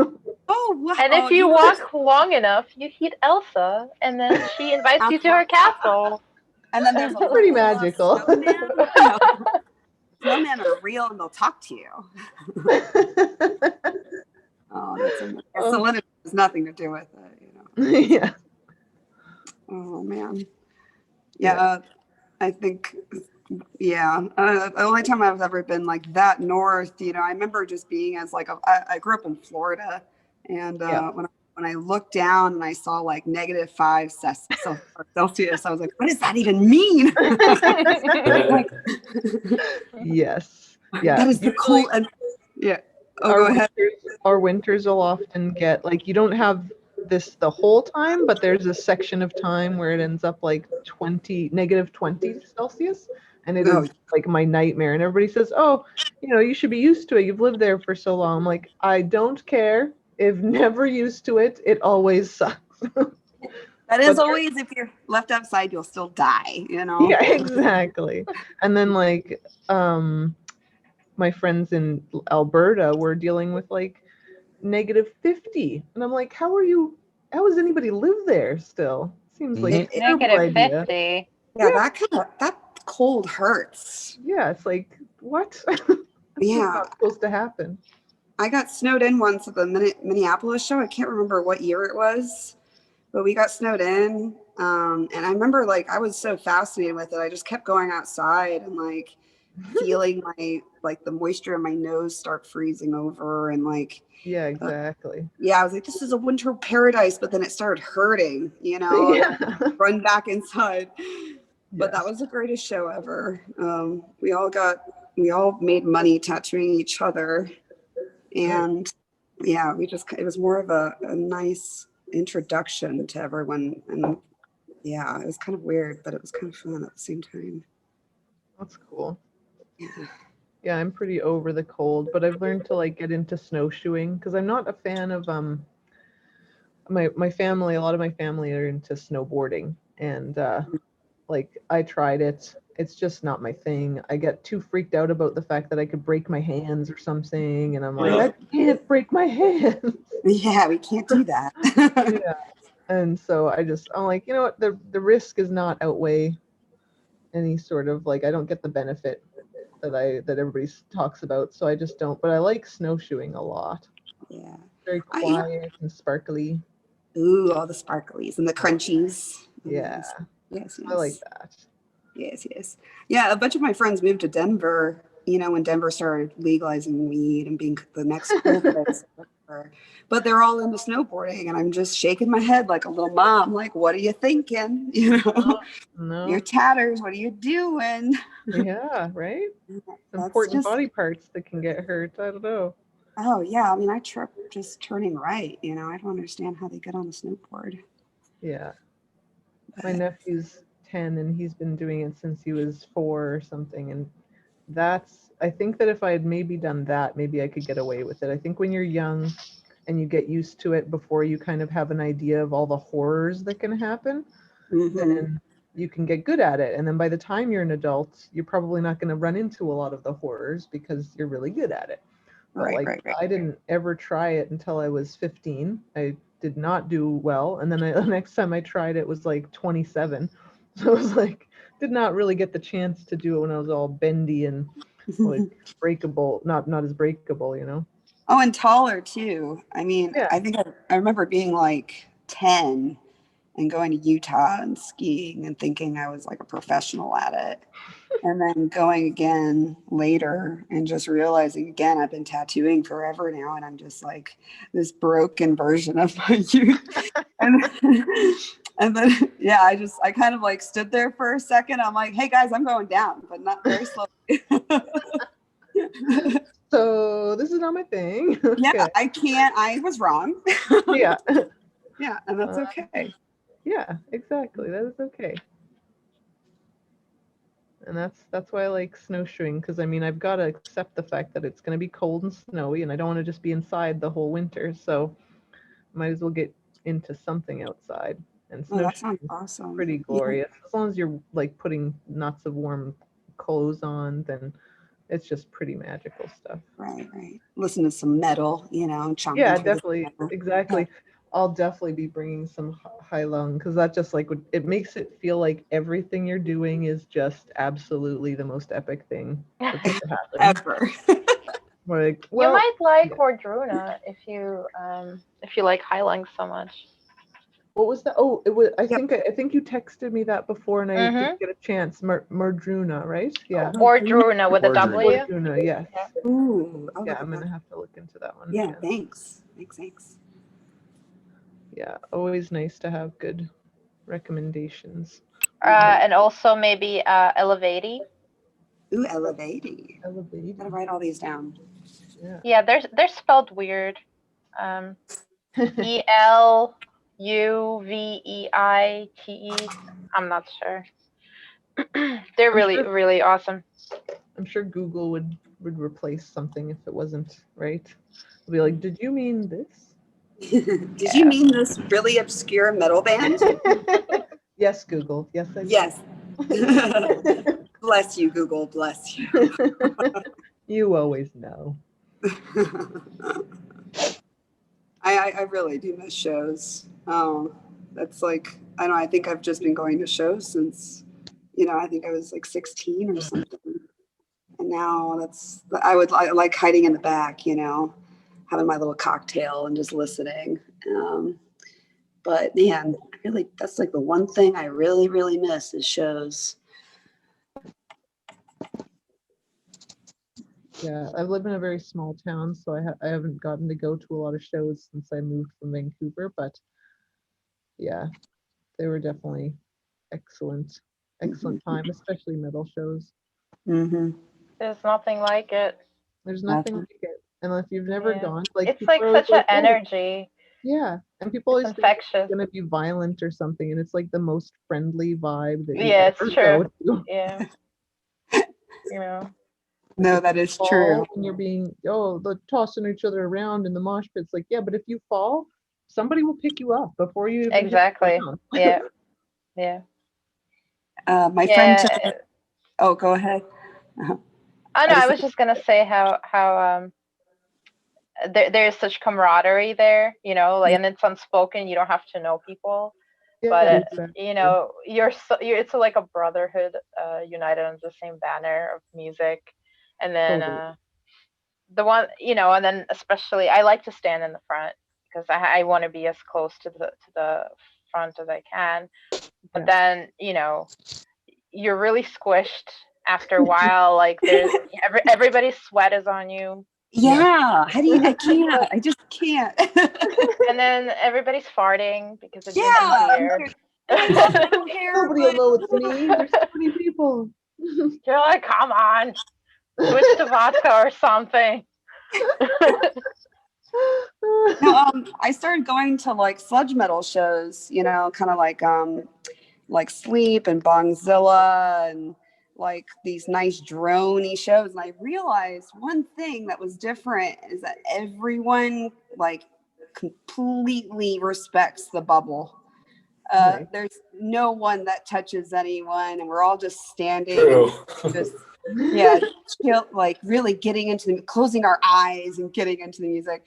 Oh, wow. And if you walk long enough, you hit Elsa, and then she invites you to her castle. And then there's pretty magical. Snowmen are real, and they'll talk to you. Oh, that's amazing. Salinity has nothing to do with it, Yeah. Oh man. Yeah. I think. Yeah. The only time I've ever been like that north, I remember just being as like I grew up in Florida, and when I looked down and I saw like -5 Celsius, I was like, what does that even mean? Yes. Yeah. That is the cool. And yeah. Oh, go ahead. Our winters will often get like, you don't have this the whole time, but there's a section of time where it ends up like -20 Celsius, and it Oh, is like my nightmare. And everybody says, "Oh, you should be used to it. You've lived there for so long." I'm like, I don't care. If never used to it, it always sucks. that is always, if you're left outside, you'll still die, Yeah, exactly. And then like my friends in Alberta were dealing with like -50, and I'm like, how does anybody live there still? Seems like a terrible idea. -50. Yeah, that cold hurts. Yeah, it's like, what? That's Yeah, not supposed to happen. I got snowed in once at the Minneapolis show. I can't remember what year it was, but we got snowed in. And I remember like I was so fascinated with it. I just kept going outside and like feeling the moisture in my nose start freezing over, and like, yeah, exactly. I was like, this is a winter paradise, but then it started hurting, Yeah. run back inside. But Yes. that was the greatest show ever. We all made money tattooing each other. And yeah, it was more of a nice introduction to everyone. And yeah, it was kind of weird, but it was kind of fun at the same time. That's cool. Yeah. Yeah, I'm pretty over the cold, but I've learned to like get into snowshoeing because I'm not a fan of my family. A lot of my family are into snowboarding, and like I tried it. It's just not my thing. I get too freaked out about the fact that I could break my hands or something, and I'm like, Yeah. I can't break my hands. Yeah, we can't do that. Yeah. And so I'm like, you know what, the risk does not outweigh any sort of like, I don't get the benefit that everybody talks about, so I just don't. But I like snowshoeing a lot. Yeah. Very quiet and sparkly. Ooh, all the sparklies and the crunchies. Yeah. Yes. I like that. Yes. Yeah, a bunch of my friends moved to Denver, when Denver started legalizing weed and being the next cool place. But they're all into snowboarding, and I'm just shaking my head like a little mom, like, what are you thinking? No. Your tatters, what are you doing? Yeah, right? Important body parts that can get hurt. I don't know. Oh, yeah. I mean, I trip just turning right. I don't understand how they get on a snowboard. Yeah. My nephew's 10, and he's been doing it since he was 4 or something. And I think that if I had maybe done that, maybe I could get away with it. I think when you're young and you get used to it before you kind of have an idea of all the horrors that can happen, then you can get good at it. And then by the time you're an adult, you're probably not going to run into a lot of the horrors because you're really good at it. But Right. I didn't ever try it until I was 15. I did not do well. And then the next time I tried it was like 27. So it was like, did not really get the chance to do it when I was all bendy and like breakable, not as breakable, Oh, and taller too. I mean, yeah. I think I remember being like 10 and going to Utah and skiing and thinking I was like a professional at it. And then going again later and just realizing again, I've been tattooing forever now, and I'm just like this broken version of my youth. And then, yeah, I kind of like stood there for a second. I'm like, hey guys, I'm going down, but not very slowly. So this is not my thing. Yeah, I was wrong. Yeah. Yeah, and that's okay. Yeah, exactly. That is okay. And that's why I like snowshoeing, because I mean, I've got to accept the fact that it's going to be cold and snowy, and I don't want to just be inside the whole winter. So might as well get into something outside. And snowshoeing is awesome. Pretty glorious. Yeah. As long as you're like putting lots of warm clothes on, then it's just pretty magical stuff. Right. Listen to some metal, chomping. Yeah, definitely. Exactly. Yeah. I'll definitely be bringing some high lung, because that just like it makes it feel like everything you're doing is just absolutely the most epic thing ever. Like, well, you might like Wardruna if you like high lung so much. What was that? Oh, it was. I think you texted me that before, and I didn't get a chance. Wardruna, right? Yeah. Wardruna with a W. Wardruna, yes. Ooh. Yeah, I'm gonna have to look into that one. Yeah. Thanks. Yeah, always nice to have good recommendations. And also maybe Elevati. Ooh, Elevati. Gotta write all these down. Yeah, they're spelled weird. ELUVEITE. I'm not sure. They're really awesome. I'm sure Google would replace something if it wasn't right. It'll be like, did you mean this? Did you mean this really obscure metal band? Yes, Google. Yes, I did. Yes. Bless you, Google. Bless you. You always know. I really do miss shows. That's like, I don't know, I think I've just been going to shows since, I think I was like 16 or something. And now I like hiding in the back, having my little cocktail and just listening. But man, really, that's like the one thing I really, really miss is shows. Yeah, I've lived in a very small town, so I haven't gotten to go to a lot of shows since I moved from Vancouver. But yeah, they were definitely excellent time, especially metal shows. Mm-hmm. There's nothing like it. There's nothing like it, and if you've never gone, like it's like such an energy. Yeah, and people always think it's gonna be violent or something, and it's like the most friendly vibe that you ever go to. Yeah. No, that is true. And you're being they're tossing each other around in the mosh pits. Like, yeah, but if you fall, somebody will pick you up before you even exactly. Yeah. Yeah. My friend. Oh, go ahead. Oh no, I was just gonna say how there's such camaraderie there, and it's unspoken. You don't have to know people, but it's like a brotherhood, united under the same banner of music. And then the one, and then especially I like to stand in the front because I want to be as close to the front as I can. But then you're really squished after a while. Like there's everybody's sweat is on you. Yeah. How do you? I can't. I just can't. And then everybody's farting because it's beer. Nobody will know it's me. There's so many people. You're like, come on, switch to vodka or something. No, I started going to like sludge metal shows, kind of like Sleep and Bongzilla and like these nice droney shows. And I realized one thing that was different is that everyone like completely respects the bubble. There's no one that touches anyone, and we're all just standing, just chill, like really getting into closing our eyes and getting into the music.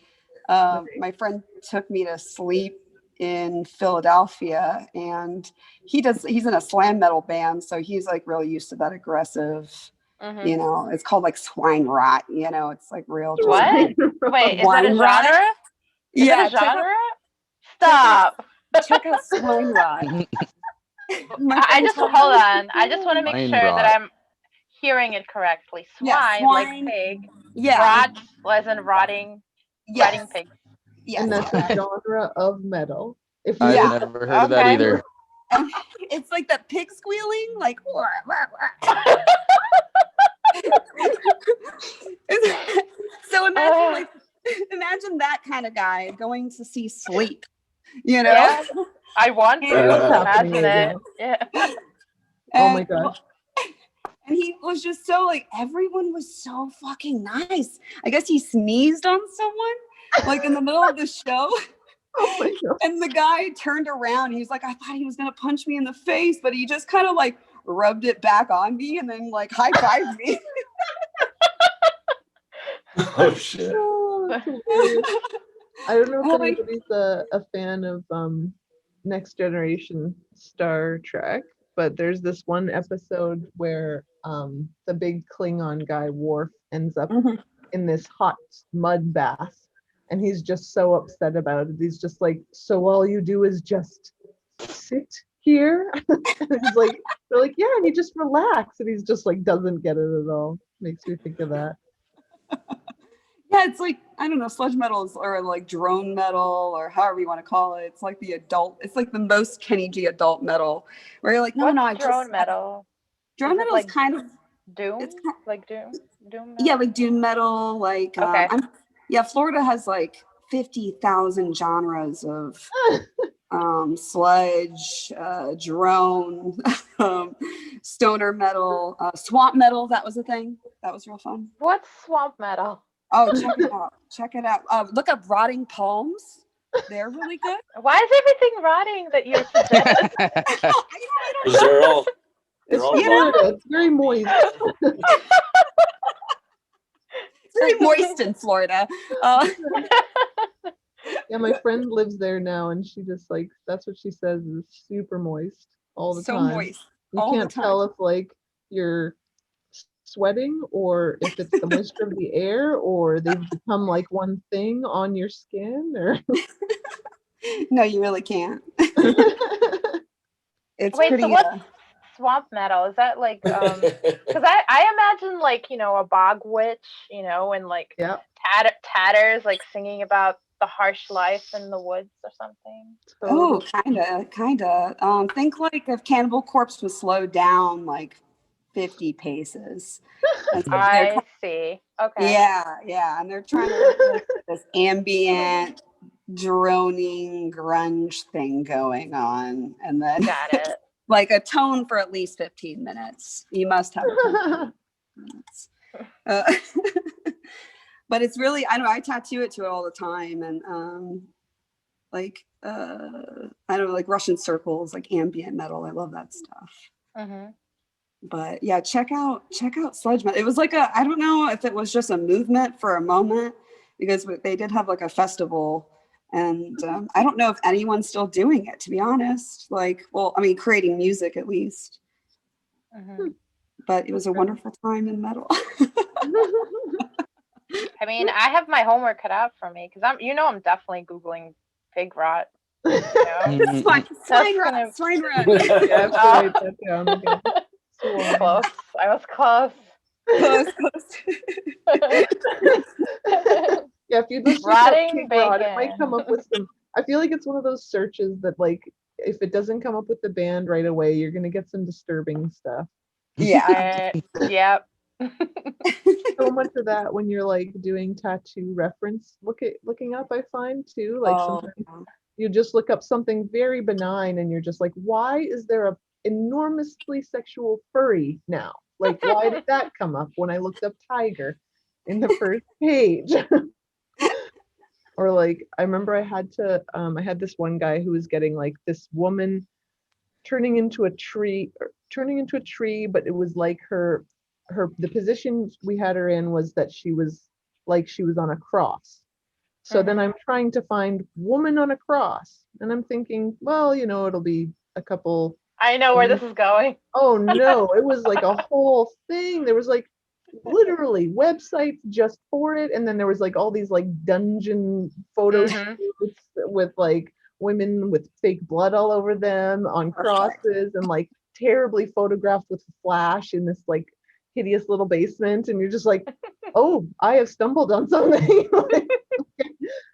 My friend took me to Sleep in Philadelphia, and he's in a slam metal band, so he's like really used to that aggressive. It's called like swine rot. It's like real. What? Wait, is that a genre? Is it a genre? Stop. Check out swine rot. I just hold on. I just want to make sure that I'm hearing it correctly. Swine, like pig. Yeah. Rot, as in rotting. Rotting pig. Yes. And that's a genre of metal. I've never heard of that either. It's like the pig squealing, like. So imagine that kind of guy going to see Sleep. Yeah, I want to imagine it. Yeah. Oh my gosh. And he was just so like, everyone was so fucking nice. I guess he sneezed on someone like in the middle of the show. Oh my God. And the guy turned around. He's like, I thought he was going to punch me in the face, but he just kind of like rubbed it back on me and then like high-fived me. Oh, shit. I don't know if anybody's a fan of Next Generation Star Trek, but there's this one episode where the big Klingon guy Worf ends up in this hot mud bath, and he's just so upset about it. He's just like, so all you do is just sit here? And he's like, they're like, yeah, and you just relax, and he's just like doesn't get it at all. Makes me think of that. Yeah, it's like, I don't know, sludge metals or like drone metal or however you want to call it. It's like it's like the most Kenny G adult metal where you're like, no, What's drone metal? Drone metal is kind of Doom, It's like doom metal? yeah, like doom metal. Like Okay. yeah, Florida has like 50,000 genres of sludge, drone, stoner metal, swamp metal. That was a thing. That was real fun. What's swamp metal? Oh, check it out. Check it out. Look up Rotting Palms. They're really good. Why is everything rotting that you suggest? Because they're all It's all Florida. It's very moist. It's very moist in Florida. Yeah, my friend lives there now, and she just like that's what she says is super moist all the So time. moist You all the can't time. tell if like you're sweating or if it's the moisture of the air or they've become like one thing on your skin or No, you really can't. It's Wait, pretty. so what's swamp metal? Is that like because I imagine like, you know, a bog witch, you know, and like tatters like singing about the harsh life in the woods or something. Oh, kinda. Think like if Cannibal Corpse was slowed down like 50 paces. And so I see. Okay. yeah, and they're trying to like this ambient droning grunge thing going on, and then Got it. like a tone for at least 15 minutes. You must have a tone for 15 minutes. But it's really, I know I tattoo it to it all the time, and like I don't know, like Russian circles, like ambient metal. I love that stuff. Mm-hmm. But yeah, check out sludge metal. It was like I don't know if it was just a movement for a moment, because they did have like a festival, and I don't know if anyone's still doing it, to be honest. Like, well, I mean, creating music at least. Mm-hmm. But it was a wonderful time in metal. I mean, I have my homework cut out for me because I'm definitely Googling pig rot. You know? Swine rot. Yeah, I have to write that down again. Close. I was close. Yeah, if you just search up pig rot, it might come up with some. I feel like it's one of those searches that, like, if it doesn't come up with the band right away, you're gonna get some disturbing stuff. Yeah. Yep. So much of that when you're like doing tattoo reference looking up, I find too. Like sometimes you just look up something very benign and you're just like, why is there a enormously sexual furry now? Like, why did that come up when I looked up tiger in the first page? Or like, I remember I had this one guy who was getting like this woman turning into a tree, but it was like the position we had her in was that she was on a cross. So then I'm trying to find woman on a cross, and I'm thinking, well, you know, it'll be a couple. I know where this is going. Oh no, it was like a whole thing. There was like literally websites just for it, and then there was like all these like dungeon photo shoots with like women with fake blood all over them on crosses and like terribly photographed with flash in this like hideous little basement, and you're just like, oh, I have stumbled on something. Like,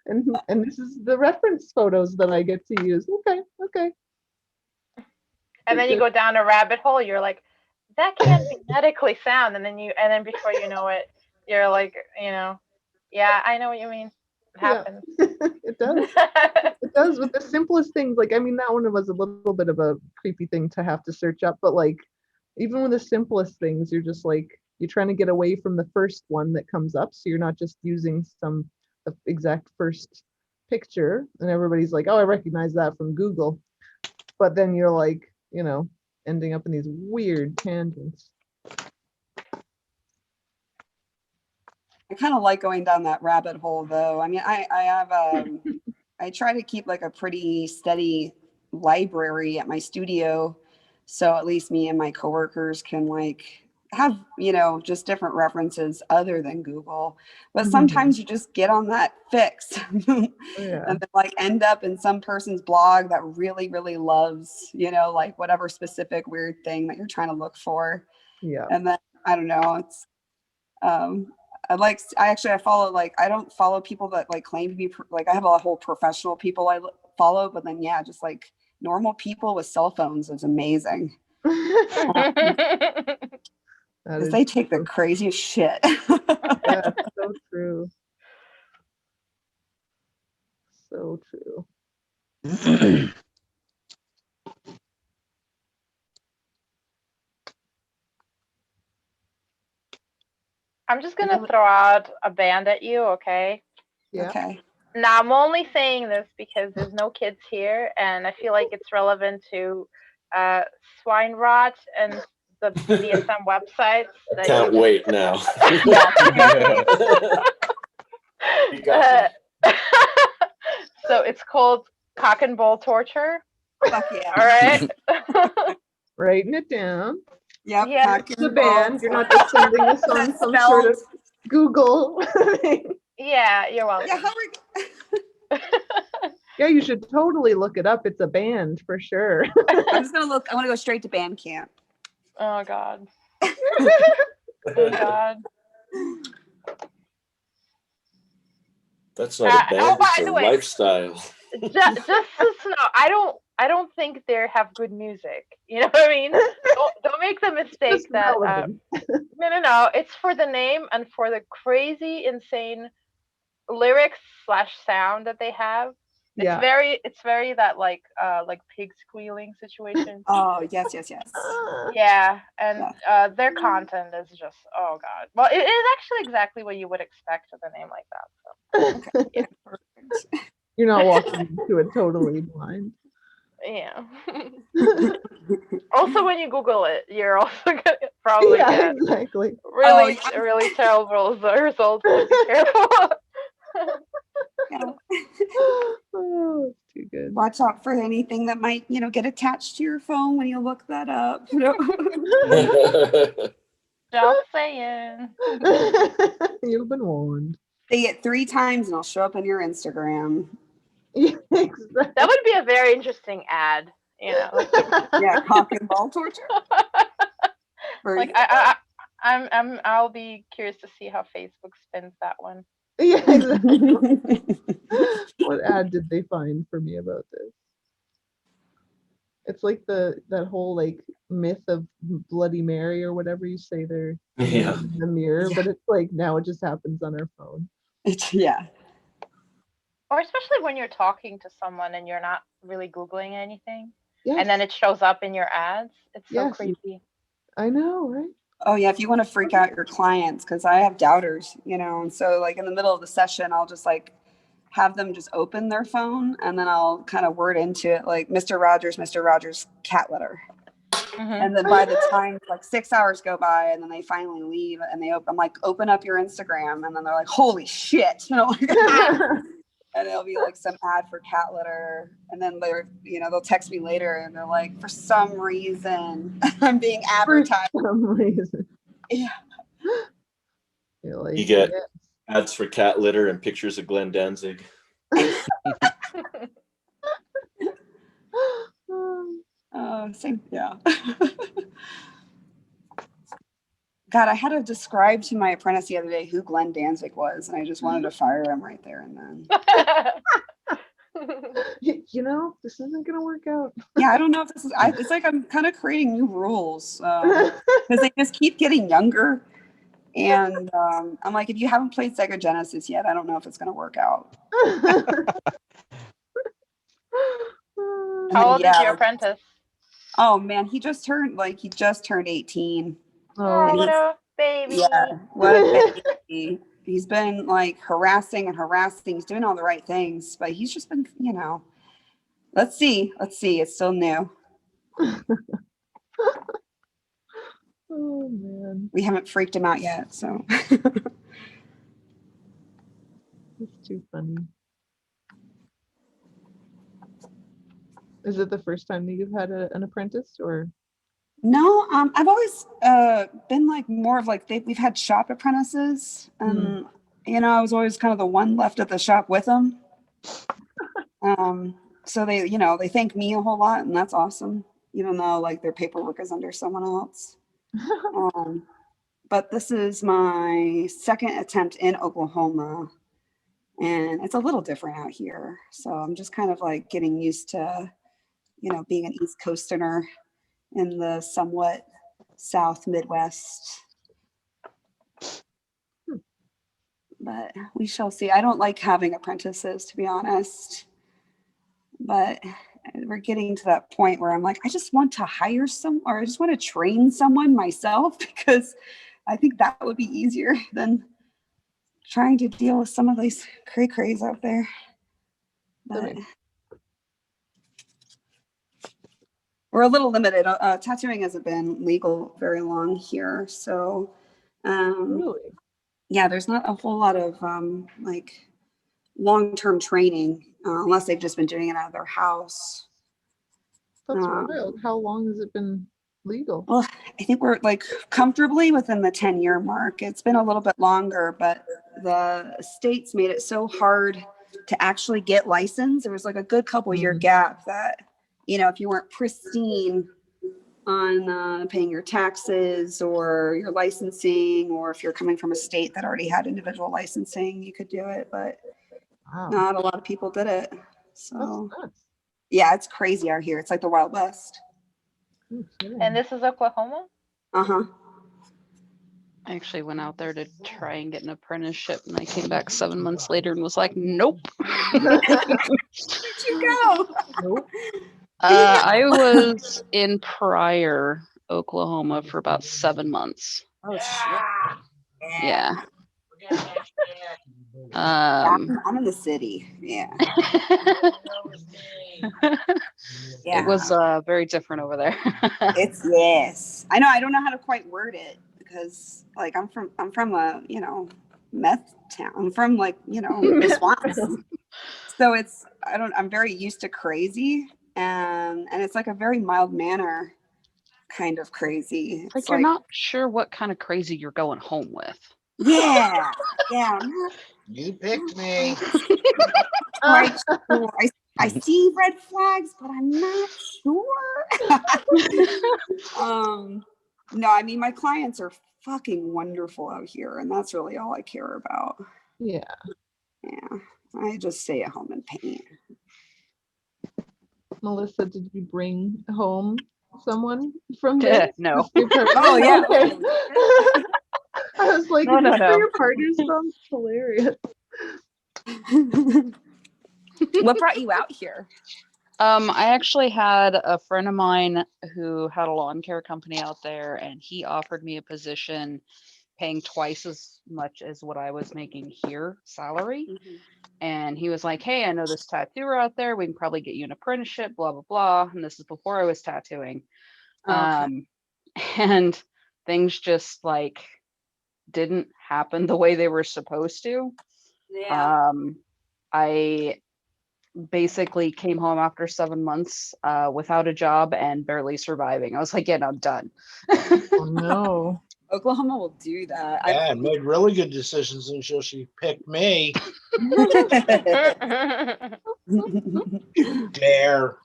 and this is the reference photos that I get to use. Okay. And then you go down a rabbit hole. You're like, that can't be medically sound. And then before you know it, you're like, you know, yeah, I know what you mean. It happens. Yeah. It does. It does with the simplest things. Like, I mean, that one was a little bit of a creepy thing to have to search up, but like, even with the simplest things, you're just like, you're trying to get away from the first one that comes up. So you're not just using the exact first picture and everybody's like, oh, I recognize that from Google. But then you're like, you know, ending up in these weird tangents. I kind of like going down that rabbit hole, though. I mean, I have I try to keep like a pretty steady library at my studio, so at least me and my coworkers can like have, you know, just different references other than Google. But sometimes you just get on that fix and then like end up in some person's blog that really, really loves, you know, like whatever specific weird thing that you're trying to look for. Yeah. And then I don't know, it's I follow, like, I don't follow people that like claim to be like, I have a whole professional people I follow, but then yeah, just like normal people with cell phones is amazing. Because they take the craziest shit. Yeah, so true. So true. I'm just gonna throw out a band at you, okay? Yeah. Okay. Now I'm only saying this because there's no kids here, and I feel like it's relevant to swine rot and the BDSM websites. I can't wait now. You got me. So it's called cock and ball torture. Fuck yeah. All right. Writing it down. Yep. Yeah. Cock The and ball band. You're not just sending this on That's some sort of spelled- Google thing. Yeah, you're welcome. Yeah, how are Yeah, you should totally look it up. It's a band for sure. I'm just gonna look. I want to go straight to Bandcamp. Oh God. Oh God. That's not a band, by it's the a way, lifestyle. just so you know, I don't think they have good music. You know what I mean? Don't make the mistake Just that relevant. no. It's for the name and for the crazy, insane lyrics / sound that they have. Yeah. It's very that like pig squealing situation. Oh yes, yes, yes. Yeah, and Yeah. their content is just, oh God. Well, it is actually exactly what you would expect with a name like that. So Yeah, perfect. You're not walking into it totally blind. yeah. Also, when you Google it, you're also gonna probably Yeah, get exactly. really Oh, yeah. really terrible results. So be careful. Yeah. Oh, it's too good. Watch out for anything that might, get attached to your phone when you look that up. Just saying. You've been warned. Say it 3 times and it'll show up on your Instagram. Yeah, exactly. That would be a very interesting ad. You know. Yeah, cock and ball torture. Like I'll be curious to see how Facebook spins that one. Yeah, exactly. What ad did they find for me about this? It's like that whole like myth of Bloody Mary or whatever you say there Yeah. in the mirror, but it's like now it just happens on our phone. Yeah. Or especially when you're talking to someone and you're not really Googling anything, Yes. and then it shows up in your ads. It's so Yes. creepy. I know, right? Oh yeah, if you want to freak out your clients, because I have doubters, and so like in the middle of the session, I'll just like have them just open their phone and then I'll kind of word into it like Mr. Rogers cat litter. Mm-hmm. And then by the time like 6 hours go by and then they finally leave and I'm like, open up your Instagram, and then they're like, holy shit, and it'll be like some ad for cat litter, and then they'll text me later and they're like, for some reason I'm being advertised. For some reason. Yeah. You're like, You get yes. ads for cat litter and pictures of Glenn Danzig. Same, yeah. God, I had to describe to my apprentice the other day who Glenn Danzig was, and I just wanted to fire him right there and then. This isn't gonna work out. Yeah, I don't know if this is. It's like I'm kind of creating new rules because they just keep getting younger, and I'm like, if you haven't played Sega Genesis yet, I don't know if it's gonna work out. How old is your apprentice? Oh man, he just turned 18. Oh, what a baby. Yeah, what a baby. He's been like harassing. He's doing all the right things, but he's just been, let's see. It's still new. Oh man. We haven't freaked him out yet, so. It's too funny. Is it the first time that you've had an apprentice, or? No, I've always been like more of like we've had shop apprentices, and I was always kind of the one left at the shop with them. So they thank me a whole lot, and that's awesome, even though like their paperwork is under someone else. But this is my second attempt in Oklahoma, and it's a little different out here. So I'm just kind of like getting used to, being an East Coasterner in the somewhat South Midwest. but we shall see. I don't like having apprentices, to be honest, but we're getting to that point where I'm like, I just want to hire some, or I just want to train someone myself, because I think that would be easier than trying to deal with some of these cray-crays out there. But we're a little limited. Tattooing hasn't been legal very long here, so Really? yeah, there's not a whole lot of like long-term training unless they've just been doing it out of their house. That's wild. How long has it been legal? Well, I think we're like comfortably within the 10-year mark. It's been a little bit longer, but the states made it so hard to actually get licensed. There was like a good couple year gap that, you know, if you weren't pristine on paying your taxes or your licensing, or if you're coming from a state that already had individual licensing, you could do it, but not a lot of people did it. So yeah, it's crazy out here. It's like the Wild West. And this is Oklahoma? Uh-huh. I actually went out there to try and get an apprenticeship, and I came back 7 months later and was like, nope. Where'd you go? Nope. I was in Pryor, Oklahoma for about 7 months. Oh shit. Yeah. I'm in the city. Yeah. It was very different over there. It's yes. I know. I don't know how to quite word it, because like I'm from a, you know, meth town. I'm from like, you know, the swamps. So I'm very used to crazy, and it's like a very mild manner kind of crazy. It's like you're not sure what kind of crazy you're going home with. Yeah. Yeah. You picked me. Quite sure. I see red flags, but I'm not sure. No, I mean, my clients are fucking wonderful out here, and that's really all I care about. Yeah. Yeah. I just stay at home and paint. Melissa, did you bring home someone from this? No. Oh yeah. Okay. I was like, no. your partner sounds hilarious. What brought you out here? I actually had a friend of mine who had a lawn care company out there, and he offered me a position paying twice as much as what I was making here, salary. And he was like, hey, I know this tattooer out there. We can probably get you an apprenticeship, blah, blah, blah. And this is before I was tattooing. And things just like didn't happen the way they were supposed to. Yeah. I basically came home after 7 months without a job and barely surviving. I was like, yeah, no, I'm done. Oh no. Oklahoma will do that. Yeah, and made really good decisions until she picked me. Dare.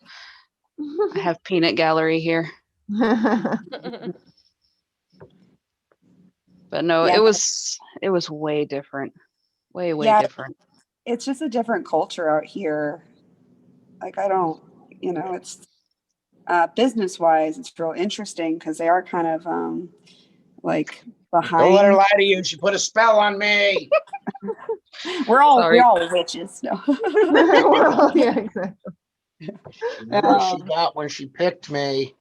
I have peanut gallery here. But no, Yeah. it was way different. Way different. It's just a different culture out here. Like I don't, you know, it's business wise, it's real interesting because they are kind of like behind. Don't let her lie to you. She put a spell on me. We're all witches. No. Yeah, exactly. She knew what she got when she picked me.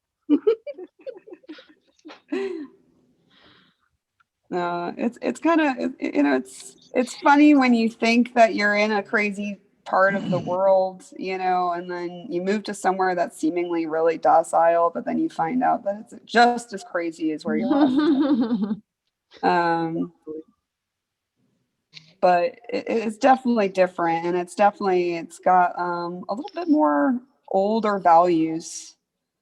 It's kind of, you know, it's funny when you think that you're in a crazy part of the world, you know, and then you move to somewhere that's seemingly really docile, but then you find out that it's just as crazy as where you left. But it's definitely different, and it's got a little bit more older values.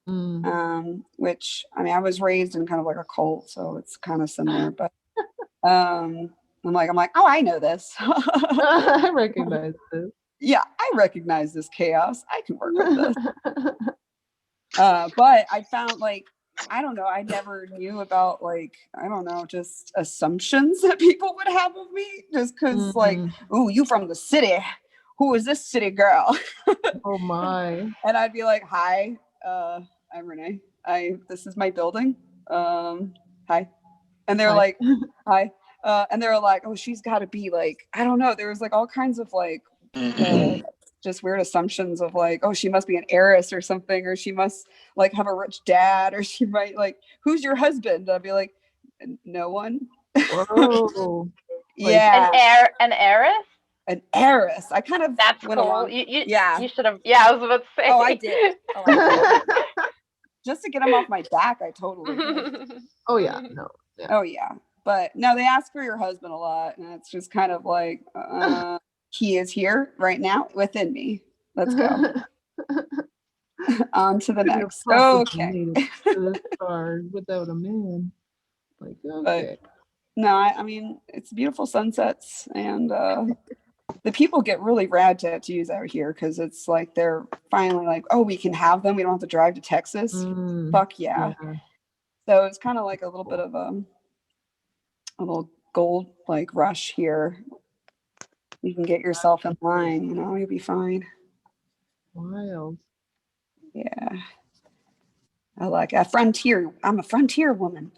Which I mean, I was raised in kind of like a cult, so it's kind of similar, but I'm like, oh, I know this. I recognize this. Yeah, I recognize this chaos. I can work with this. But I found like, I don't know, I never knew about like, I don't know, just assumptions that people would have of me just because like, oh, you from the city. Who is this city girl? Oh my. And I'd be like, hi, I'm Renee. This is my building. Hi. And they're like, hi. And they were like, oh, she's got to be like, I don't know. There was like all kinds of like just weird assumptions of like, oh, she must be an heiress or something, or she must like have a rich dad, or she might like, who's your husband? I'd be like, no one. Whoa. Yeah. An heiress? An heiress. I kind of That's went cool. along. You should have. Yeah, I was about to say. Oh, I did. Oh, I did. Just to get them off my back, I totally did. Oh yeah, no. Yeah. Oh yeah, but no, they ask for your husband a lot, and it's just kind of like, he is here right now within me. Let's go. On to the Couldn't have next. possibly Okay. made it this far without a man. Like, okay. But no, I mean, it's beautiful sunsets, and the people get really rad tattoos out here because it's like they're finally like, oh, we can have them. We don't have to drive to Texas. Fuck yeah. So it's kind of like a little bit of a little gold like rush here. You can get yourself in line, you know, you'll be fine. Wild. Yeah. I like a frontier. I'm a frontier woman.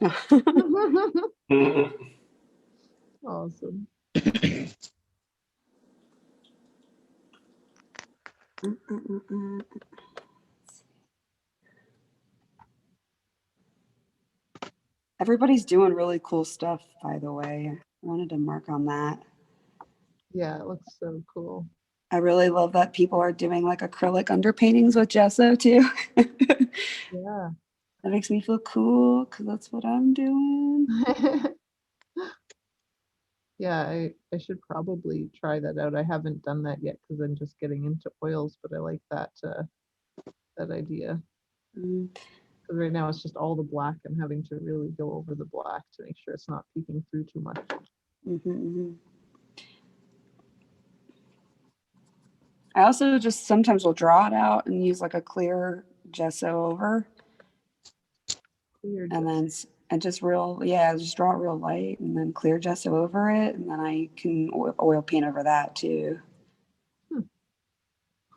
Awesome. Everybody's doing really cool stuff, by the way. I wanted to mark on that. Yeah, it looks so cool. I really love that people are doing like acrylic underpaintings with gesso too. Yeah. That makes me feel cool because that's what I'm doing. Yeah, I should probably try that out. I haven't done that yet because I'm just getting into oils, but I like that that idea. Because right now it's just all the black. I'm having to really go over the black to make sure it's not peeking through too much. I also just sometimes will draw it out and use like a clear gesso over. And then just just draw it real light and then clear gesso over it. And then I can oil paint over that too.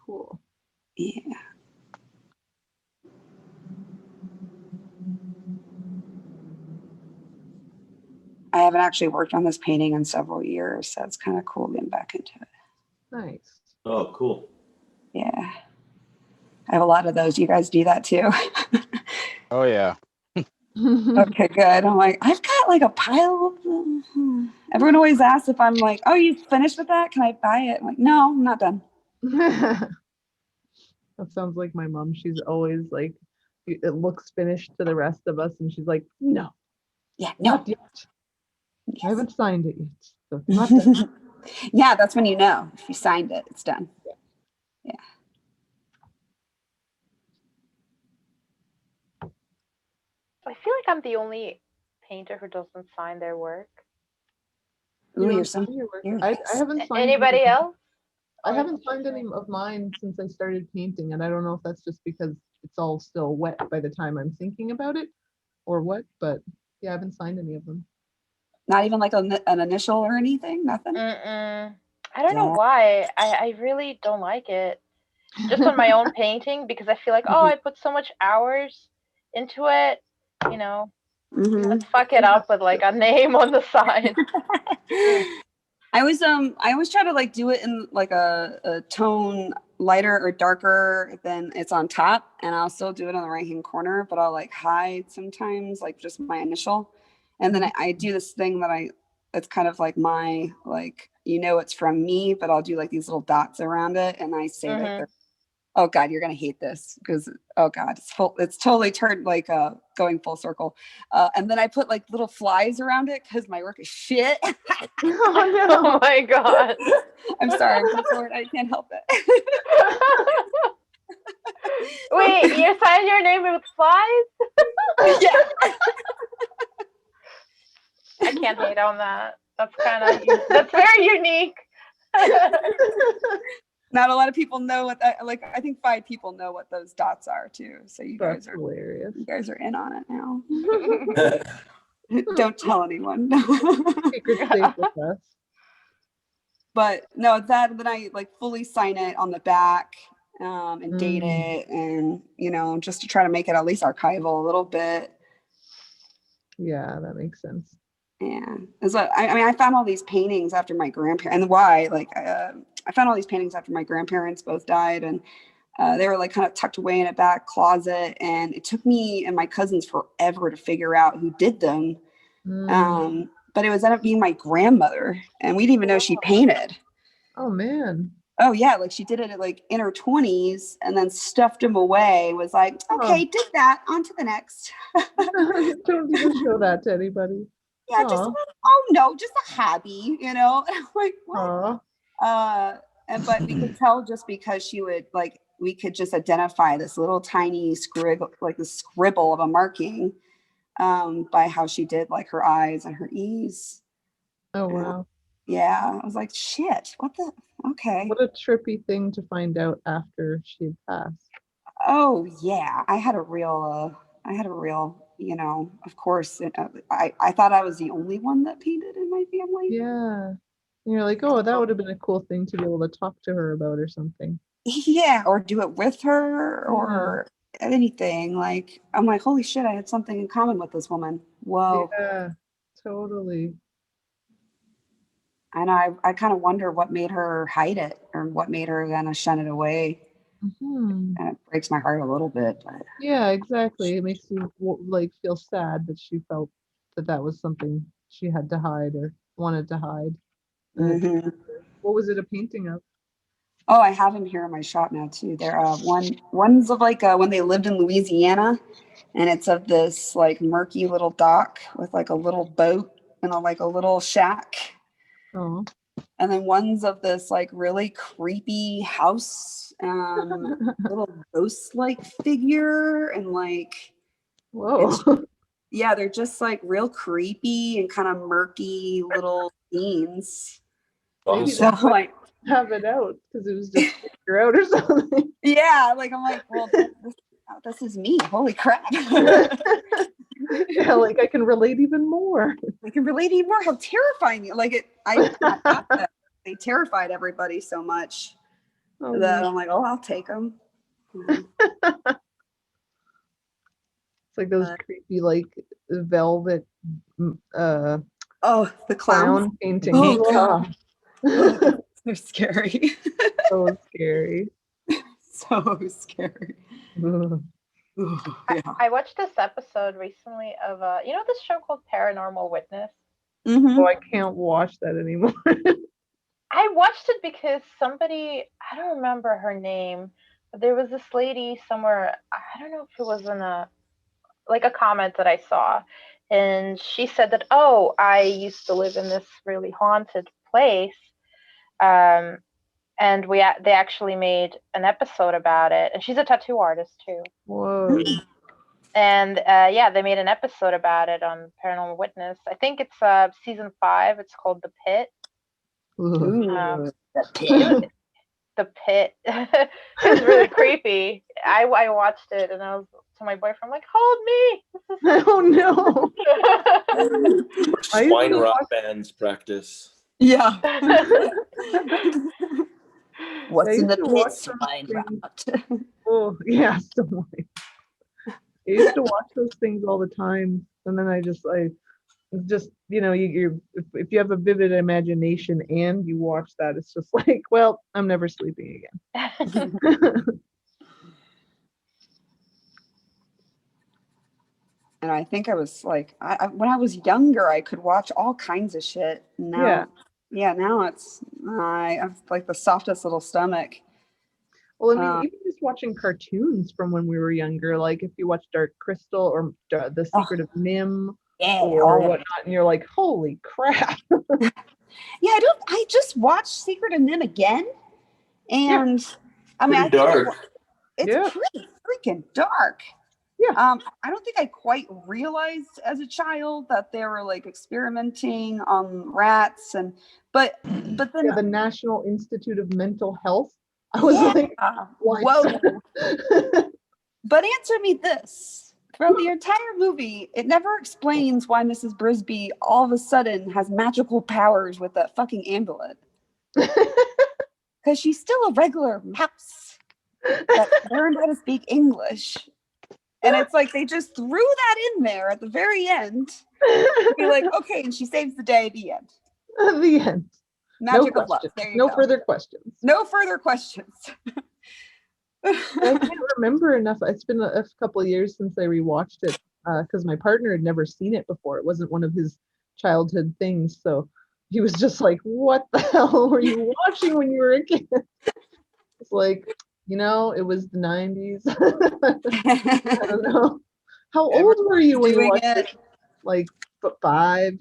Cool. Yeah. I haven't actually worked on this painting in several years, so it's kind of cool getting back into it. Nice. Oh, cool. Yeah. I have a lot of those. You guys do that too? Oh yeah. Okay, good. I'm like, I've got like a pile of them. Everyone always asks if I'm like, oh, you finished with that? Can I buy it? I'm like, no, I'm not done. That sounds like my mom. She's always like, it looks finished to the rest of us, and she's like, no. Yeah, no. Not yet. Yes. I haven't signed it yet. So it's not done. Yeah, that's when you know. If you signed it, it's done. Yeah. I feel like I'm the only painter who doesn't sign their work. Ooh, you're so I haven't signed anybody else? I haven't signed any of mine since I started painting, and I don't know if that's just because it's all still wet by the time I'm thinking about it or what, but yeah, I haven't signed any of them. Not even like an initial or anything? Nothing? I don't know why. I really don't like it. Just on my own painting, because I feel like, oh, I put so much hours into it, you know. Let's fuck it up with like a name on the side. I always try to like do it in like a tone lighter or darker than it's on top, and I'll still do it on the right hand corner, but I'll like hide sometimes like just my initial, and then I do this thing that it's kind of like my like, you know, it's from me, but I'll do like these little dots around it, and I say that they're, oh God, you're gonna hate this because, oh God, it's totally turned like going full circle. And then I put like little flies around it because my work is shit. Oh, no. Oh my God. I'm sorry, I'm so sorry. I can't help it. Wait, you signed your name with flies? Yeah. I can't hate on that. That's very unique. Not a lot of people know what that, like, I think 5 people know what those dots are too. So you guys are hilarious. You guys are in on it now. Don't tell anyone. Secret safe with us. But no, then I like fully sign it on the back and date it, and you know, just to try to make it at least archival a little bit. Yeah, that makes sense. Yeah. And so, I mean, I found all these paintings after my grandparents, and why, like, I found all these paintings after my grandparents both died, and they were like kind of tucked away in a back closet. And it took me and my cousins forever to figure out who did them. But it was ended up being my grandmother, and we didn't even know she painted. Oh man. Oh yeah, like she did it at like in her 20s and then stuffed him away, was like, okay, did that, on to the next. Don't even show that to anybody. Yeah, just oh no, just a hobby, you know. And I'm like, what? But we could tell just because she would like, we could just identify this little tiny scribble, like the scribble of a marking, by how she did like her eyes and her E's. Oh wow. Yeah, I was like, shit, what the, okay. What a trippy thing to find out after she had passed. Oh yeah, I had a real, you know, of course, I thought I was the only one that painted in my family. Yeah. And you're like, oh, that would have been a cool thing to be able to talk to her about or something. Yeah, or do it with her or anything. Like, I'm like, holy shit, I had something in common with this woman. Whoa. Yeah, totally. And I kind of wonder what made her hide it or what made her kind of shun it away. And it breaks my heart a little bit. But Yeah, exactly. It makes you like feel sad that she felt that that was something she had to hide or wanted to hide. What was it a painting of? oh, I have them here in my shop now too. They're one's of like when they lived in Louisiana, and it's of this like murky little dock with like a little boat and like a little shack. Oh. And then one's of this like really creepy house, little ghost-like figure, and like, whoa. Yeah, they're just like real creepy and kind of murky little scenes. Maybe So like have it out because it was just figure out or something. Yeah, like I'm like, well, this is me. Holy crap. Yeah, like I can relate even more. I can relate even more. How terrifying you like it. They terrified everybody so much that I'm like, oh, I'll take them. It's like those creepy like velvet the clown paintings. Oh god. They're scary. So scary. So scary. I watched this episode recently of you know this show called Paranormal Witness? Oh, I can't watch that anymore. I watched it because somebody, I don't remember her name, but there was this lady somewhere, I don't know if it was in a comment that I saw, and she said that, oh, I used to live in this really haunted place, and they actually made an episode about it, and she's a tattoo artist too. Whoa. And yeah, they made an episode about it on Paranormal Witness. I think it's season 5. It's called The Pit. The Pit. The Pit. It was really creepy. I watched it and I was to my boyfriend like, hold me. Oh no. Swine rock bands practice. Yeah. What's in the pit? pit? Swine rock. Oh yeah, I used to watch those things all the time, and then I just you know, if you have a vivid imagination and you watch that, it's just like, well, I'm never sleeping again. And I think I was like, when I was younger, I could watch all kinds of shit. Now, now I have like the softest little stomach. Well, I mean, even just watching cartoons from when we were younger, like if you watch Dark Crystal or The Secret of Nim or whatnot, and you're like, holy crap. Yeah, I just watched Secret of Nim again. And I mean, pretty dark. It's pretty freaking dark. Yeah. I don't think I quite realized as a child that they were like experimenting on rats but then the National Institute of Mental Health. I was like, whoa. But answer me this. Throughout the entire movie, it never explains why Mrs. Brisby all of a sudden has magical powers with that fucking amulet. Because she's still a regular mouse that learned how to speak English. And it's like they just threw that in there at the very end. Be like, okay, and she saves the day at the end. At the end. Magic No of love. questions. There you No go. further questions. No further questions. I can't remember enough. It's been a couple of years since I rewatched it because my partner had never seen it before. It wasn't one of his childhood things. So he was just like, what the hell were you watching when you were a kid? It's like, it was the 90s. I don't know. How old were you when you watched it? Like 5,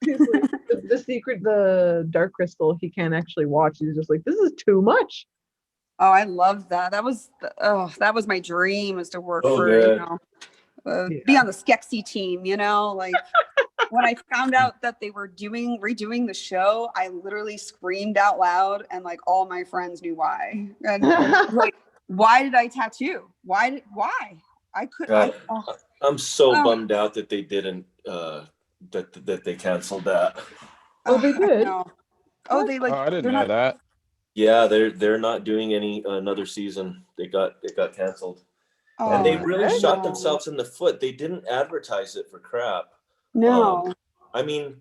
He's like, the secret, the Dark Crystal, he can't actually watch. He's just like, this is too much. Oh, I love that. That was my dream, was to work for, be on the Skeksis team, like when I found out that they were redoing the show, I literally screamed out loud, and like all my friends knew why. And like, why did I tattoo? Why? I could. I'm so bummed out that they didn't. That they canceled that. Oh, they did. Oh, they like. I didn't know that. Yeah, they're not doing another season. They got canceled. Oh, and they really shot themselves in the foot. They didn't advertise it for crap. No. I mean,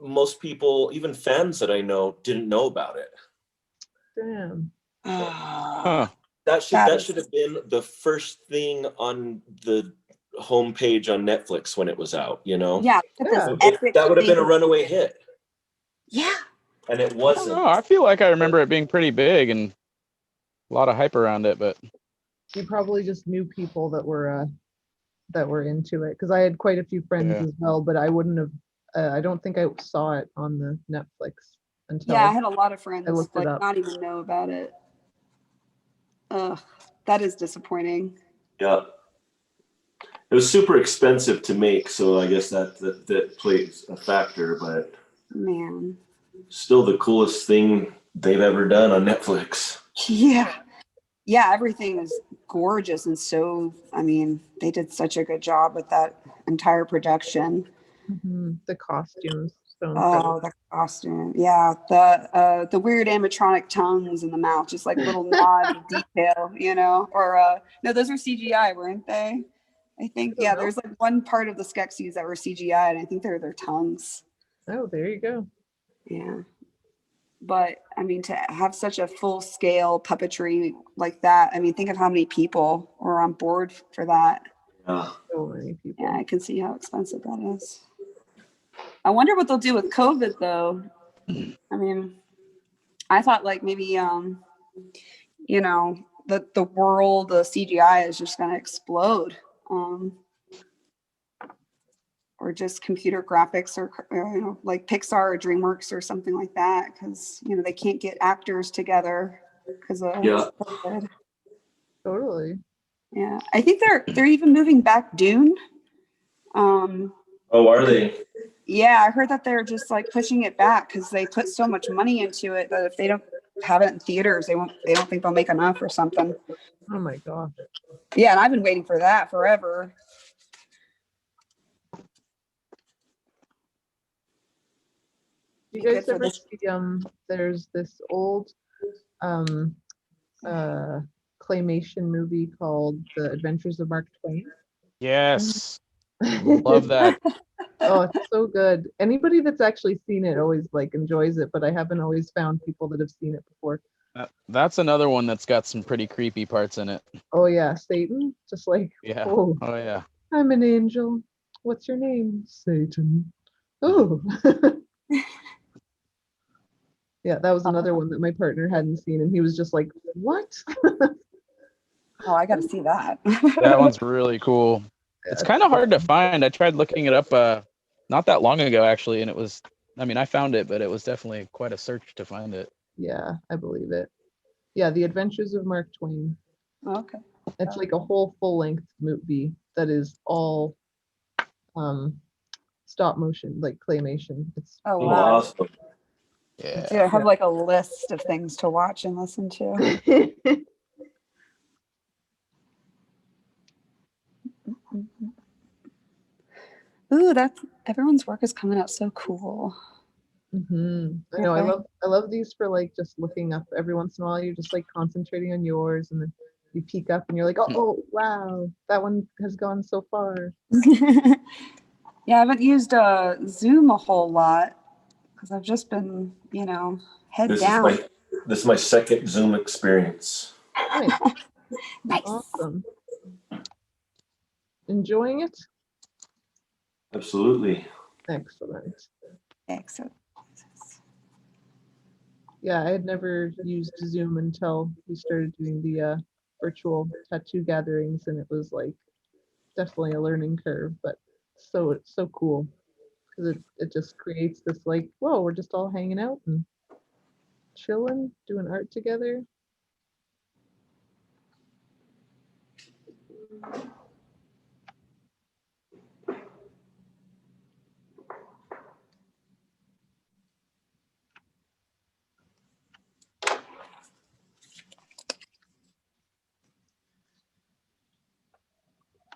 most people, even fans that I know, didn't know about it. Damn. That should have been the first thing on the homepage on Netflix when it was out, Yeah. That would have been a runaway hit. Yeah. And it wasn't. I feel like I remember it being pretty big and a lot of hype around it, but you probably just knew people that were into it, because I had quite a few friends as well, but I wouldn't have. I don't think I saw it on the Netflix until. Yeah, I had a lot of friends like not even know about it. Ugh, that is disappointing. Yeah. It was super expensive to make, so I guess that plays a factor, but man, still the coolest thing they've ever done on Netflix. Yeah, everything is gorgeous, and so they did such a good job with that entire production. Mm-hmm. The costumes, so incredible. Oh, the costume, yeah, the weird animatronic tongues in the mouth, just like little nod of detail, or no, those were CGI, weren't they? I think, yeah, there's like one part of the Skeksis that were CGI, and I think they're their tongues. Oh, there you go. Yeah. But to have such a full scale puppetry like that, think of how many people were on board for that. So many people. Yeah, I can see how expensive that is. I wonder what they'll do with COVID though. I thought like maybe, the world, the CGI is just going to explode. Or just computer graphics, or like Pixar or DreamWorks or something like that, because they can't get actors together because of COVID. Totally. Yeah, I think they're even moving back Dune. Oh, are they? Yeah, I heard that they're just like pushing it back because they put so much money into it that if they don't have it in theaters, they don't think they'll make enough or something. Oh my god. Yeah, and I've been waiting for that forever. Do you guys ever see there's this old claymation movie called The Adventures of Mark Twain? Yes. Love that. Oh, it's so good. Anybody that's actually seen it always enjoys it, but I haven't always found people that have seen it before. That's another one that's got some pretty creepy parts in it. Oh yeah, Satan, just yeah. Oh Yeah. I'm an angel. What's your name? Satan. Oh. Yeah, that was another one that my partner hadn't seen, and he was just like, what? Oh, I got to see that. That one's really cool. It's kind of hard to find. I tried looking it up not that long ago, actually, and it was, I found it, but it was definitely quite a search to find it. Yeah, I believe it. Yeah, The Adventures of Mark Twain. Okay. It's like a whole full-length movie that is all stop motion, like claymation. It's wow. Awesome. Yeah. Dude, I have like a list of things to watch and listen to. Ooh, everyone's work is coming out so cool. Mm-hmm. I know. I love these for just looking up every once in a while. You're just concentrating on yours, and then you peek up and you're like, oh wow, that one has gone so far. Yeah, I haven't used Zoom a whole lot because I've just been, head down. This is my second Zoom experience. Nice. Nice. Awesome. Enjoying it? Absolutely. Excellent. Excellent. Yeah, I had never used Zoom until we started doing the virtual tattoo gatherings, and it was like definitely a learning curve, but it's so cool because it just creates this like, whoa, we're just all hanging out and chilling, doing art together.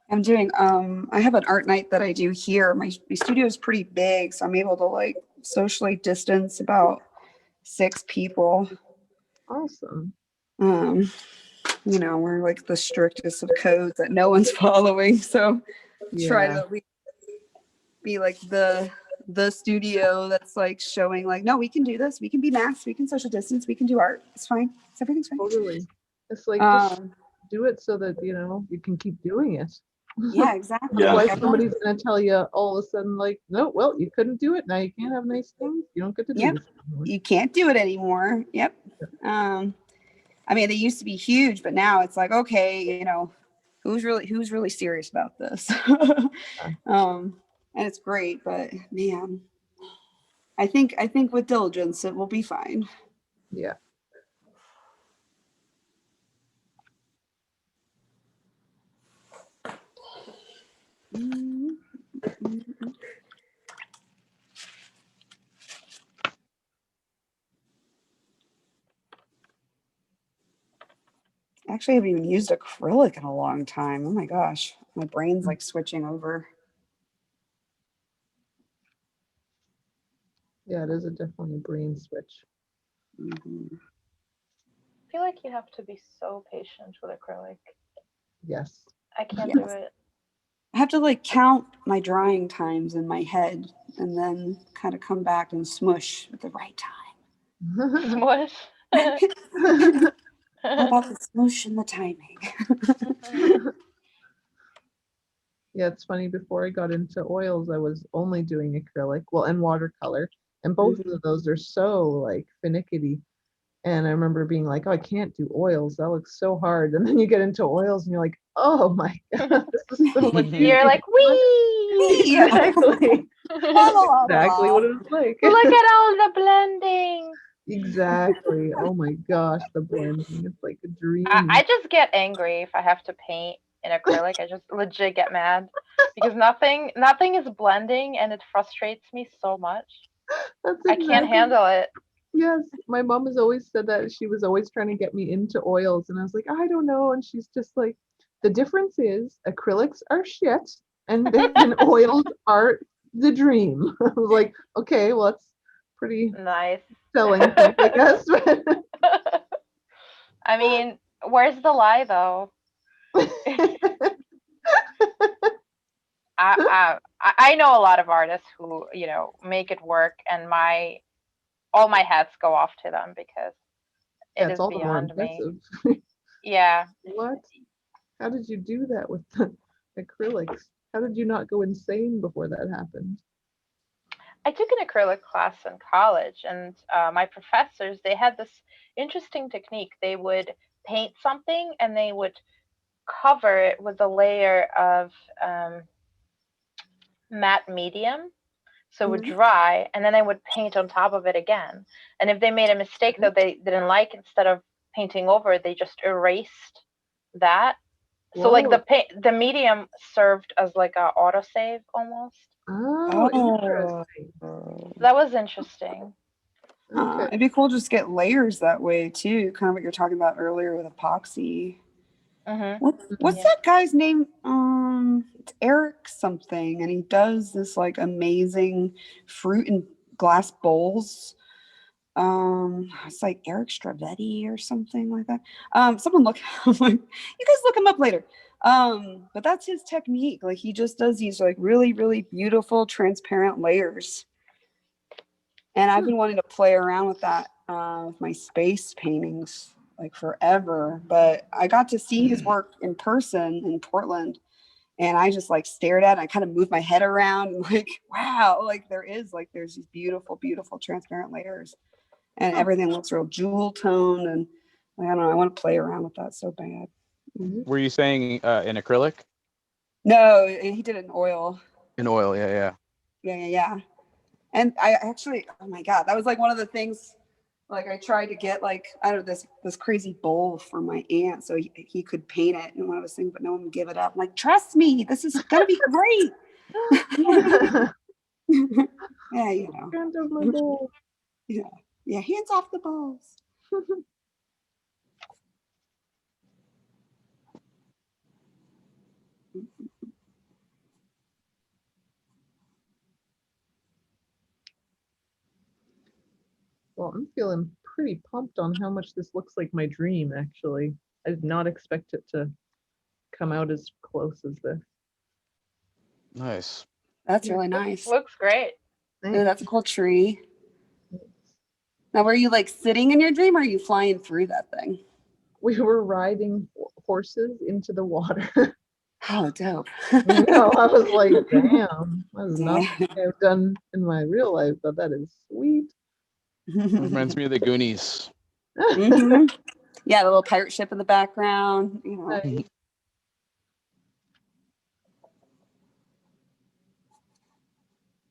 I'm doing, I have an art night that I do here. My studio is pretty big, so I'm able to like socially distance about 6 people. Awesome. We're like the strictest of codes that no one's following. So try to at least be like the studio that's like showing like, no, we can do this. We can be masked. We can social distance. We can do art. It's fine. Everything's fine. Totally. It's like just do it so that you can keep doing it. Yeah, exactly. Yeah. Like somebody's gonna tell you all of a sudden, like, no, well, you couldn't do it. Now you can't have nice things. You don't get to do this anymore. You can't do it anymore. Yep. I mean, they used to be huge, but now it's like, okay, who's really serious about this? And it's great, but man, I think with diligence it will be fine. Yeah. Actually, I haven't even used acrylic in a long time. Oh my gosh, my brain's like switching over. Yeah, it is definitely a brain switch. Mm-hmm. I feel like you have to be so patient with acrylic. Yes. I can't do it. I have to like count my drying times in my head and then kind of come back and smush at the right time. Smush. How about the smush and the timing? Yeah, it's funny. Before I got into oils, I was only doing acrylic, well, and watercolor, and both of those are so like finicky. And I remember being like, oh, I can't do oils. That looks so hard. And then you get into oils and you're like, oh my God, this is so much easier. You're like, wee! Exactly. Exactly what it was like. Look at all the blending. Exactly. Oh my gosh, the blending. It's like a dream. I just get angry if I have to paint in acrylic. I just legit get mad because nothing is blending and it frustrates me so much. I can't handle it. Yes, my mom has always said that. She was always trying to get me into oils, and I was like, I don't know. And she's just like, the difference is acrylics are shit, and then oils are the dream. I was like, okay, well, that's pretty nice selling point, I guess. I mean, where's the lie though? I know a lot of artists who make it work, and all my hats go off to them because it is beyond me. Yeah. What? How did you do that with the acrylics? How did you not go insane before that happened? I took an acrylic class in college, and my professors, they had this interesting technique. They would paint something and they would cover it with a layer of matte medium. So it would dry, and then they would paint on top of it again. And if they made a mistake that they didn't like, instead of painting over it, they just erased that. Whoa. So like the medium served as like a autosave almost. Oh, interesting. That was interesting. Okay. It'd be cool to just get layers that way too, kind of what you're talking about earlier with epoxy. What's that guy's name? It's Eric something, and he does this like amazing fruit and glass bowls. It's like Eric Stravetti or something like that. Someone look, you guys look him up later. But that's his technique. Like he just does these like really, really beautiful transparent layers. And I've been wanting to play around with that with my space paintings like forever. But I got to see his work in person in Portland. And I just like stared at it. I kind of moved my head around and like, wow, like there's these beautiful, beautiful transparent layers. And everything looks real jewel toned. And like, I don't know, I want to play around with that so bad. Were you saying in acrylic? No, he did it in oil. In oil, yeah. Yeah. And I actually, oh my God, that was like one of the things, like I tried to get like, I don't know, this crazy bowl for my aunt so he could paint it and one of those things, but no one would give it up. I'm like, trust me, this is going to be great. Yeah, you know. Hand of my bowl. Yeah, hands off the balls. Well, I'm feeling pretty pumped on how much this looks like my dream, actually. I did not expect it to come out as close as this. Nice. That's really nice. Looks great. Ooh, that's a cool tree. Now, were you like sitting in your dream or are you flying through that thing? We were riding horses into the water. Oh, dope. No, I was like, damn, that is not something I've done in my real life, but that is sweet. Reminds me of the Goonies. Mm-hmm. Yeah, the little pirate ship in the background. You know. Nice.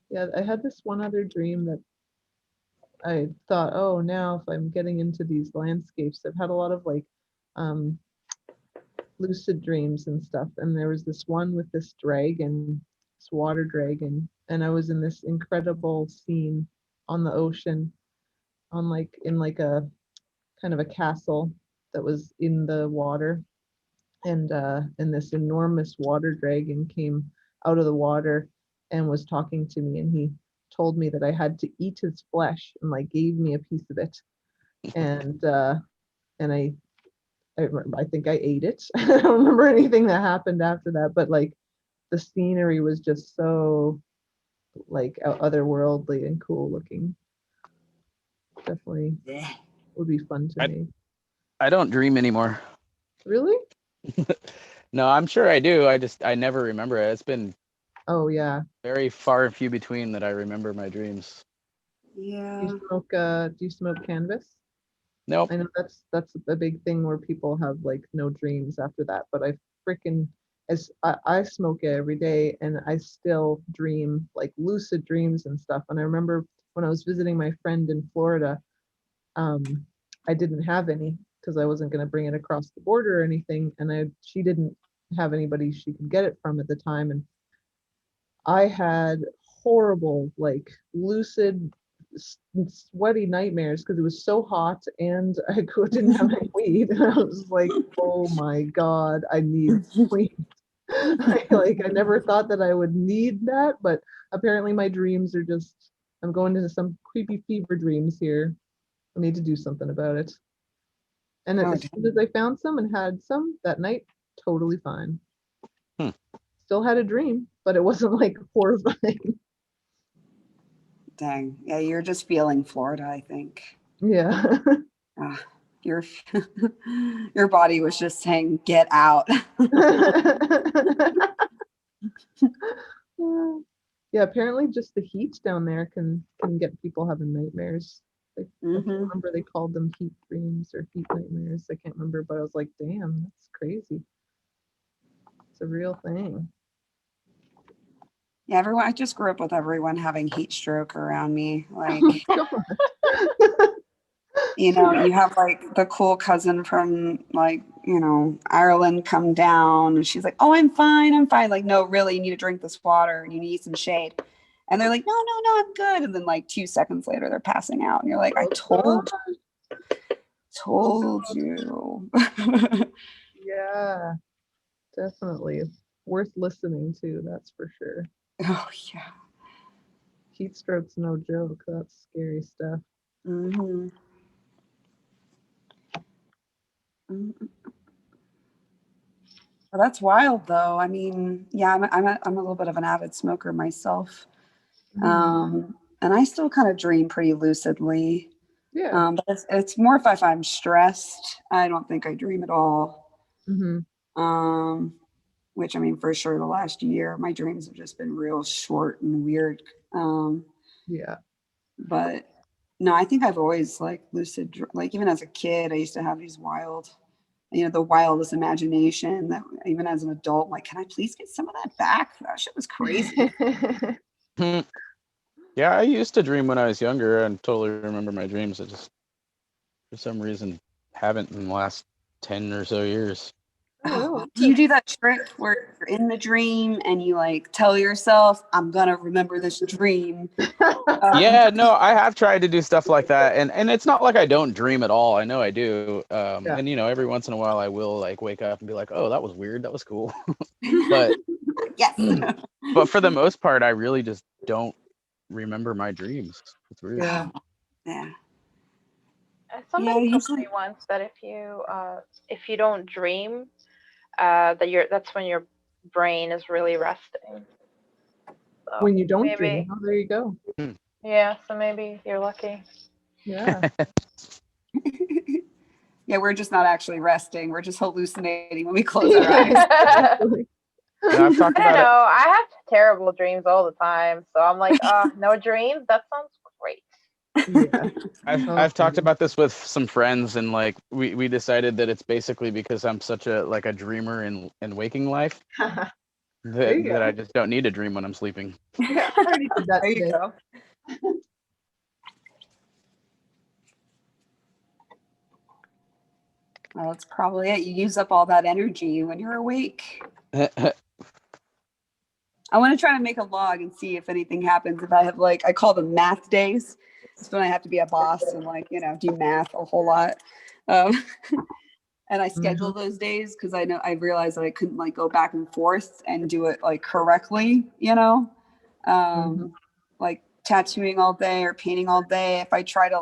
Yeah, I had this one other dream that I thought, oh, now if I'm getting into these landscapes, I've had a lot of like lucid dreams and stuff. And there was this one with this dragon, this water dragon, and I was in this incredible scene on the ocean, on like in like a kind of a castle that was in the water. And this enormous water dragon came out of the water and was talking to me, and he told me that I had to eat his flesh and like gave me a piece of it. And I think I ate it. I don't remember anything that happened after that, but like the scenery was just so like otherworldly and cool looking. Definitely would be fun to make. I don't dream anymore. Really? No, I'm sure I do. I never remember it. It's been very far and few between that I remember my dreams. Yeah. Do you smoke canvas? Nope. I know that's a big thing where people have like no dreams after that, but I smoke it every day and I still dream like lucid dreams and stuff. And I remember when I was visiting my friend in Florida, I didn't have any because I wasn't going to bring it across the border or anything, and she didn't have anybody she could get it from at the time, and I had horrible like lucid sweaty nightmares because it was so hot and I didn't have any weed. And I was like, oh my God, I need weed. I never thought that I would need that, but apparently my dreams are just, I'm going into some creepy fever dreams here. I need to do something about it. And as soon as I found some and had some that night, totally fine. Still had a dream, but it wasn't like horrifying. Dang. Yeah, you're just feeling Florida, I think. Yeah. Your body was just saying, get out. Yeah, apparently just the heat down there can get people having nightmares. I can't remember, they called them heat dreams or heat nightmares. I can't remember, but I was like, damn, that's crazy. It's a real thing. Yeah, I just grew up with everyone having heat stroke around me. Like, you know, you have like the cool cousin from like, you know, Ireland come down and she's like, oh, I'm fine. Like, no, really, you need to drink this water and you need some shade. And they're like, no, I'm good. And then like 2 seconds later, they're passing out. And you're like, I told you. Yeah, definitely. Worth listening to, that's for sure. Oh, yeah. Heat stroke's no joke. That's scary stuff. Mm-hmm. Mm-hmm. Well, that's wild, though. I mean, yeah, I'm a little bit of an avid smoker myself, and I still kind of dream pretty lucidly. Yeah. But it's more if I'm stressed. I don't think I dream at all. Which I mean, for sure, the last year, my dreams have just been real short and weird. Yeah. But no, I think I've always like like even as a kid, I used to have these wild, the wildest imagination that even as an adult, like, can I please get some of that back? That shit was crazy. Yeah, I used to dream when I was younger and totally remember my dreams. I just, for some reason, haven't in the last 10 or so years. Do you do that trick where you're in the dream and you like tell yourself, I'm gonna remember this dream? Yeah, no, I have tried to do stuff like that, and it's not like I don't dream at all. I know I do, and every once in a while I will like wake up and be like, oh, that was weird, that was cool. But yes. But for the most part, I really just don't remember my dreams. It's weird. Yeah. Somebody told me once that if you don't dream, that's when your brain is really resting. So when you don't dream, oh, there you go. Yeah, so maybe you're lucky. Yeah. Yeah, we're just not actually resting. We're just hallucinating when we close our eyes. I've talked I don't know. I have terrible dreams all the time, so I'm like, no dreams? That sounds great. Yeah. I've talked about this with some friends, and like we decided that it's basically because I'm such a dreamer in waking life that I just don't need to dream when I'm sleeping. Yeah, I already did that there today. You go. Well, that's probably it. You use up all that energy when you're awake. I want to try to make a log and see if anything happens. If I have I call them math days. It's when I have to be a boss and do math a whole lot. And I schedule those days because I realized that I couldn't go back and forth and do it correctly, like tattooing all day or painting all day. If I try to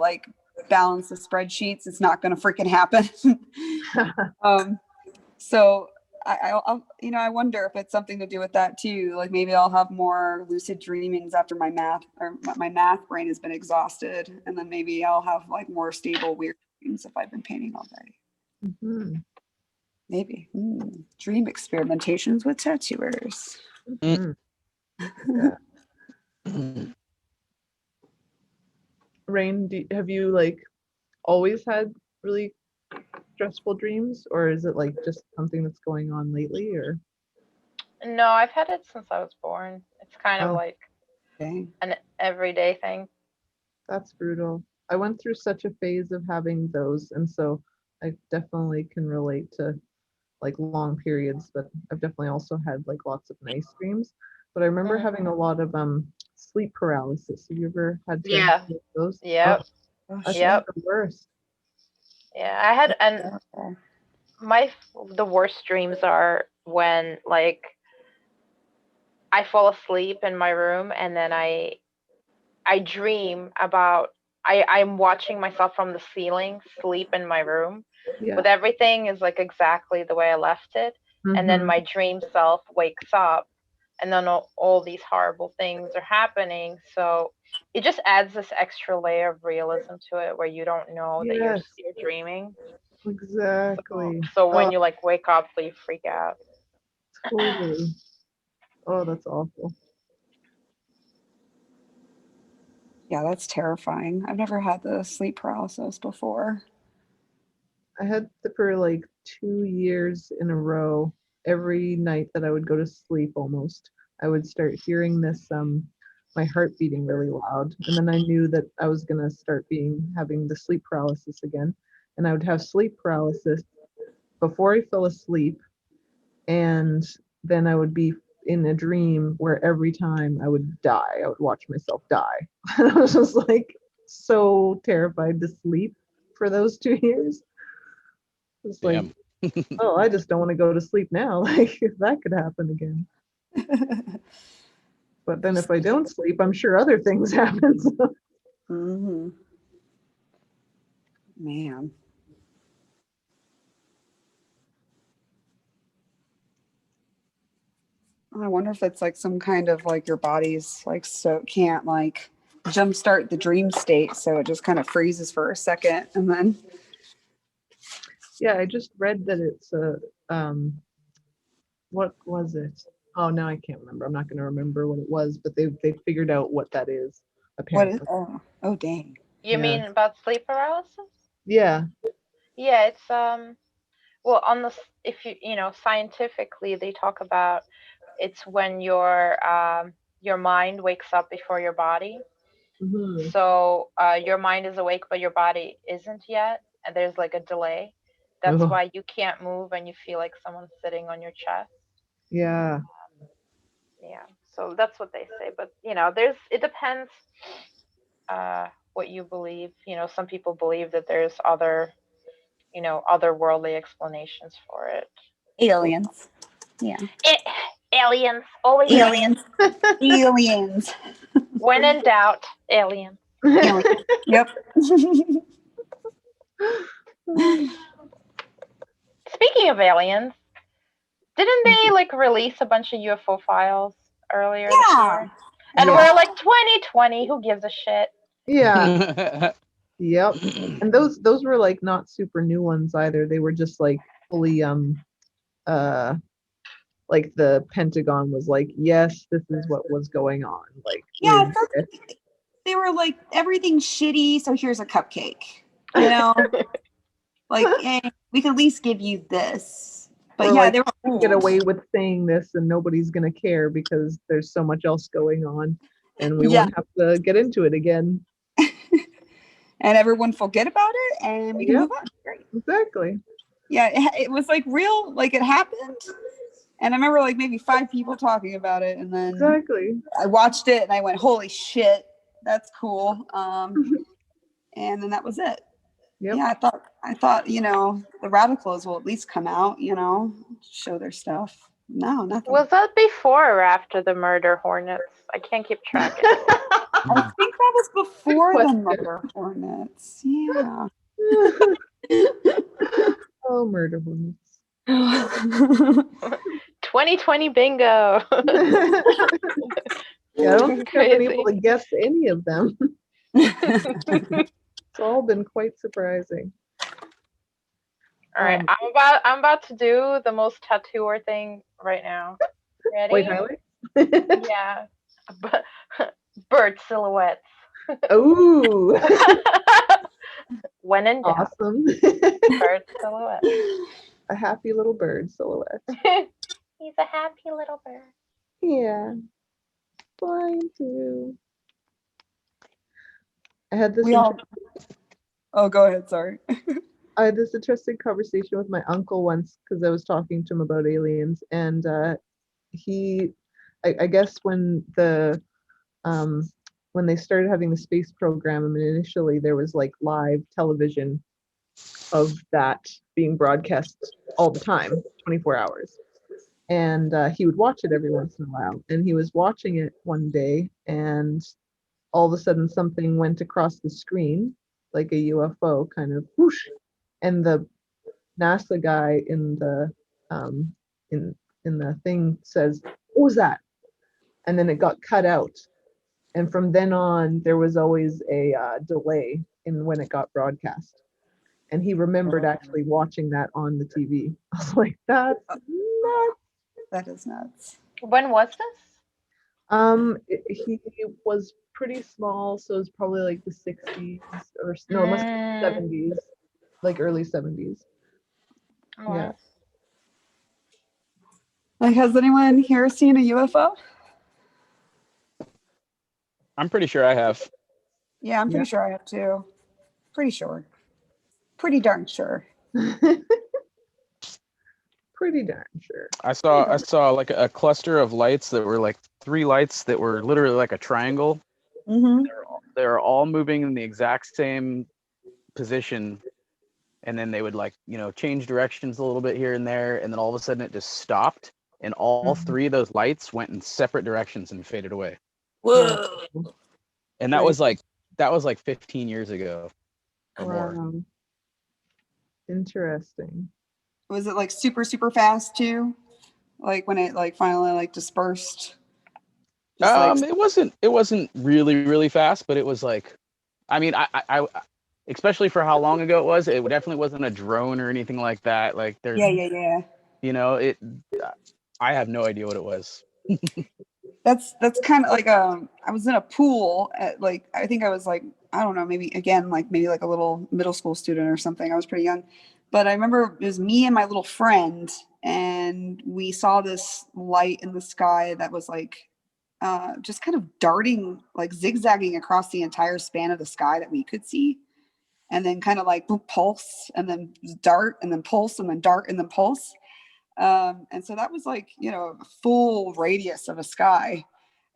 balance the spreadsheets, it's not going to freaking happen. So I wonder if it's something to do with that too. Like maybe I'll have more lucid dreamings after my math brain has been exhausted, and then maybe I'll have more stable weird dreams if I've been painting all day. Maybe dream experimentations with tattooers. Yeah. Rain, have you always had really stressful dreams, or is it just something that's going on lately? Or no, I've had it since I was born. It's kind of an everyday thing. That's brutal. I went through such a phase of having those, and so I definitely can relate to long periods, but I've definitely also had lots of nice dreams. But I remember having a lot of sleep paralysis. Have you ever had to deal with those? Yep. That's the worst. Yeah, I had, and the worst dreams are when I fall asleep in my room and then I dream about I'm watching myself from the ceiling sleep in my room, but everything is exactly the way I left it. And then my dream self wakes up and then all these horrible things are happening. So it just adds this extra layer of realism to it where you don't know that you're dreaming. Exactly. So when you wake up, you freak out. Totally. Oh, that's awful. Yeah, that's terrifying. I've never had the sleep paralysis before. I had for 2 years in a row. Every night that I would go to sleep, almost, I would start hearing this my heart beating really loud, and then I knew that I was gonna start having the sleep paralysis again, and I would have sleep paralysis before I fell asleep, and then I would be in a dream where every time I would die, I would watch myself die. And I was just so terrified to sleep for those 2 years. It's oh, I just don't want to go to sleep now. If that could happen again. But then if I don't sleep, I'm sure other things happen. So. Man. I wonder if it's like some kind of like your body's like so it can't like jumpstart the dream state, so it just kind of freezes for a second and then. Yeah, I just read that it's a what was it? Oh, now I can't remember. I'm not going to remember what it was, but they figured out what that is What is? apparently. Oh dang. You Yeah. mean about sleep paralysis? Yeah. Yeah, it's well, on the if you know scientifically they talk about it's when your mind wakes up before your body. Mhm. So your mind is awake but your body isn't yet, and there's like a delay. That's Ugh. why you can't move and you feel like someone's sitting on your chest. Yeah. Yeah, so that's what they say. But it depends what you believe. Some people believe that there's otherworldly explanations for it. Aliens. Yeah. Aliens, always aliens. Aliens. When in doubt, aliens. Aliens. Yep. Speaking of aliens, didn't they like release a bunch of UFO files earlier this year? And Yeah. we're like 2020, who gives a shit? Yeah. Yep. And those were like not super new ones either. They were just like fully like the Pentagon was like, yes, this is what was going on. Like, Yeah, they were like everything's shitty, so here's a cupcake. You know, like we can at least give you this. But or yeah, like, they we were can get away with saying this and nobody's gonna care because there's so much else going on, and we won't have to get into it again. And everyone forget about it, and we can move on. Great. Exactly. Yeah, it was like real, like it happened. And I remember like maybe 5 people talking about it, and then exactly I watched it and I went, "Holy shit, that's cool." And then that was it. Yep. Yeah, I thought the radicals will at least come out, show their stuff. No, nothing. Was that before or after the murder hornets? I can't keep track anymore. I think that was before the murder hornets. Yeah. Oh, murder hornets. 2020 bingo. Yeah, I don't think I've been able to guess any of them. It's all been quite surprising. All right, I'm about to do the most tattooer thing right now. Ready? White highlights? Yeah. Bird silhouettes. Ooh. When in doubt. Awesome. Bird silhouette. A happy little bird silhouette. He's a happy little bird. Yeah. Flying through. I had this. Oh, go ahead. Sorry. I had this interesting conversation with my uncle once because I was talking to him about aliens, and I guess when they started having the space program, I mean, initially there was like live television of that being broadcast all the time, 24 hours. And he would watch it every once in a while. And he was watching it one day, and all of a sudden something went across the screen, like a UFO kind of whoosh. And the NASA guy in the thing says, "What was that?" And then it got cut out. And from then on, there was always a delay in when it got broadcast. And he remembered actually watching that on the TV. I was like, that's nuts. That is nuts. When was this? He was pretty small, so it's probably like the 60s or no, it must be 70s, like early 70s. Oh, yeah. Like, has anyone here seen a UFO? I'm pretty sure I have. Yeah, I'm pretty sure I have too. Pretty sure. Pretty darn sure. Pretty darn sure. I saw like a cluster of lights that were like 3 lights that were literally like a triangle. Mm-hmm. They're all moving in the exact same position, and then they would like change directions a little bit here and there, and then all of a sudden it just stopped, and all 3 of those lights went in separate directions and faded away. Whoa. And that was like 15 years ago or more. Interesting. Was it like super, super fast too? Like when it like finally like dispersed? Just like it wasn't really fast, but it was like, I mean, I especially for how long ago it was, it definitely wasn't a drone or anything like that. Like there's, yeah. you know, I have no idea what it was. That's kind of like I was in a pool at like I think I was like I don't know, maybe again like maybe like a little middle school student or something. I was pretty young. But I remember it was me and my little friend, and we saw this light in the sky that was like just kind of darting, like zigzagging across the entire span of the sky that we could see, and then kind of like pulse, and then dart, and then pulse, and then dart, and then pulse. And so that was like, you know, a full radius of a sky.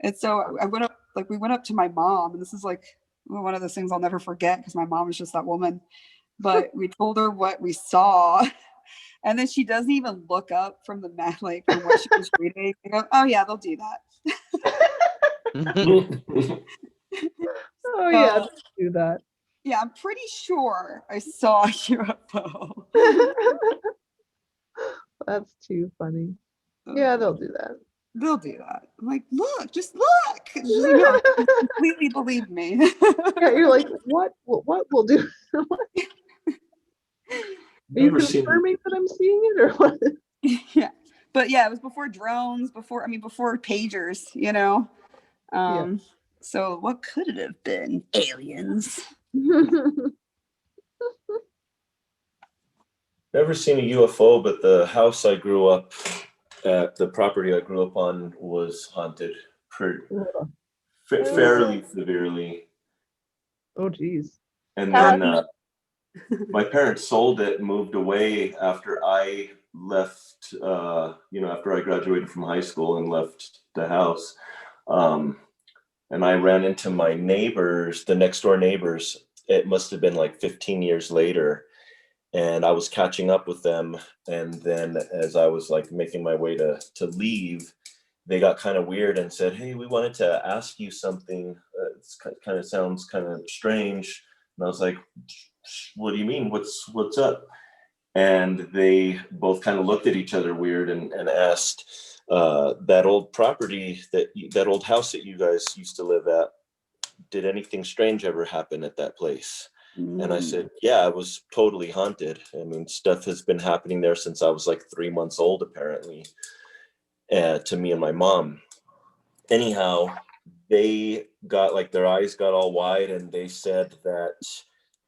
And so I went up, like we went up to my mom, and this is like one of those things I'll never forget because my mom is just that woman. But we told her what we saw. And then she doesn't even look up from the mat, like from what she was reading. I go, oh yeah, they'll do that. Oh yeah, let's do that. Yeah, I'm pretty sure I saw a UFO. That's too funny. Yeah, they'll do that. They'll do that. I'm like, look, just look. Just, you know, completely believe me. Yeah, you're like, what will do? Are you confirming that I'm seeing it or what? Yeah. But yeah, it was before drones, before pagers, you know. So what could it have been? Aliens. Never seen a UFO, but the house I grew up at, the property I grew up on, was haunted fairly severely. Oh geez. And then my parents sold it and moved away after I left, after I graduated from high school and left the house. And I ran into my neighbors, the next door neighbors. It must have been like 15 years later. And I was catching up with them. And then as I was like making my way to leave, they got kind of weird and said, hey, we wanted to ask you something. It kind of sounds kind of strange. And I was like, what do you mean? What's up? And they both kind of looked at each other weird and asked, that old property, that old house that you guys used to live at, did anything strange ever happen at that place? And I said, yeah, it was totally haunted. I mean, stuff has been happening there since I was like 3 months old, apparently, to me and my mom. Anyhow, they got like their eyes got all wide, and they said that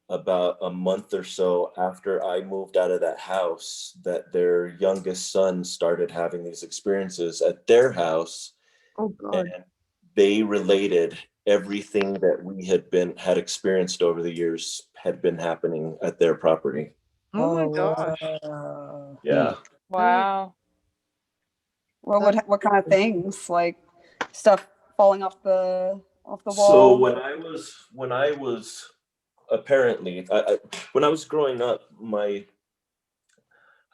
about a month or so after I moved out of that house, that their youngest son started having these experiences at their house. Oh God. And they related everything that we had experienced over the years had been happening at their property. Oh my gosh. Yeah. Wow. Well, what kind of things? Like stuff falling off the wall? So when I was apparently, when I was growing up, I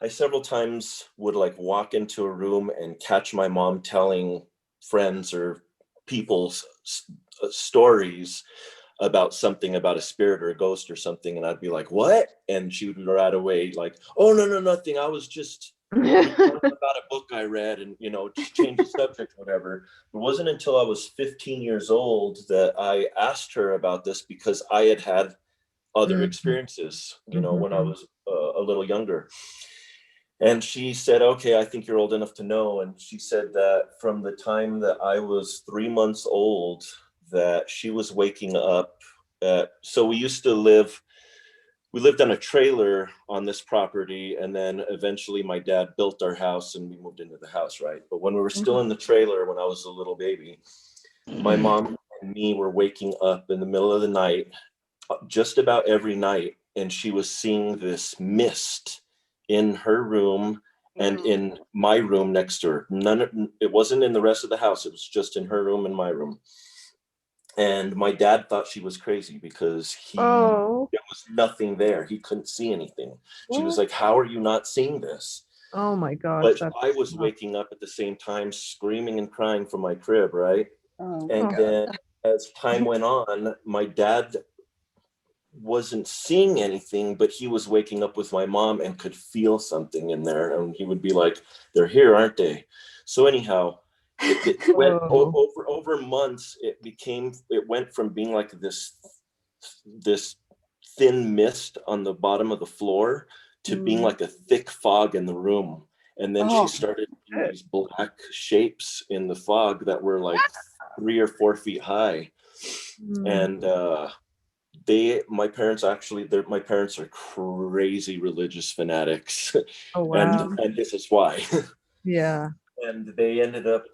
several times would like walk into a room and catch my mom telling friends or people's stories about something, about a spirit or a ghost or something, and I'd be like, what? And she would right away like, oh no, nothing, I was just about a book I read, and just change the subject, whatever. It wasn't until I was 15 years old that I asked her about this, because I had other experiences, when I was a little younger. And she said, okay, I think you're old enough to know. And she said that from the time that I was 3 months old, that she was waking up. So we lived on a trailer on this property. And then eventually my dad built our house and we moved into the house, right? But when we were still in the trailer, when I was a little baby, my mom and me were waking up in the middle of the night, just about every night. And she was seeing this mist in her room and in my room next to her. It wasn't in the rest of the house. It was just in her room and my room. And my dad thought she was crazy because there was nothing there. He couldn't see anything. She was like, how are you not seeing this? Oh my gosh. But I was waking up at the same time, screaming and crying from my crib, right? Then as time went on, my dad wasn't seeing anything, but he was waking up with my mom and could feel something in there. And he would be like, they're here, aren't they? So anyhow, it went over months. It went from being like this thin mist on the bottom of the floor to being like a thick fog in the room. And then she started doing these black shapes in the fog that were like 3 or 4 feet high. And my parents are crazy religious fanatics. Oh, wow. and this is why. Yeah. And they ended up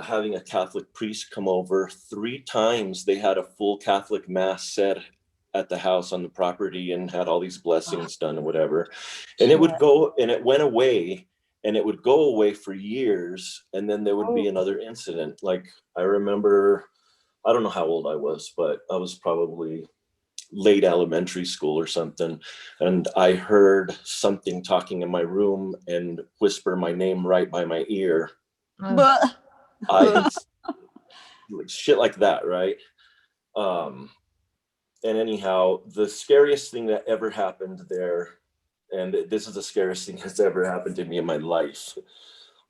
having a Catholic priest come over 3 times. They had a full Catholic mass said at the house on the property and had all these blessings done and whatever. And it would go, and it went away, and it would go away for years. And then there would be another incident. Like I remember, I don't know how old I was, but I was probably late elementary school or something. And I heard something talking in my room and whisper my name right by my ear. Shit like that, right? And anyhow, the scariest thing that ever happened there, and this is the scariest thing that's ever happened to me in my life,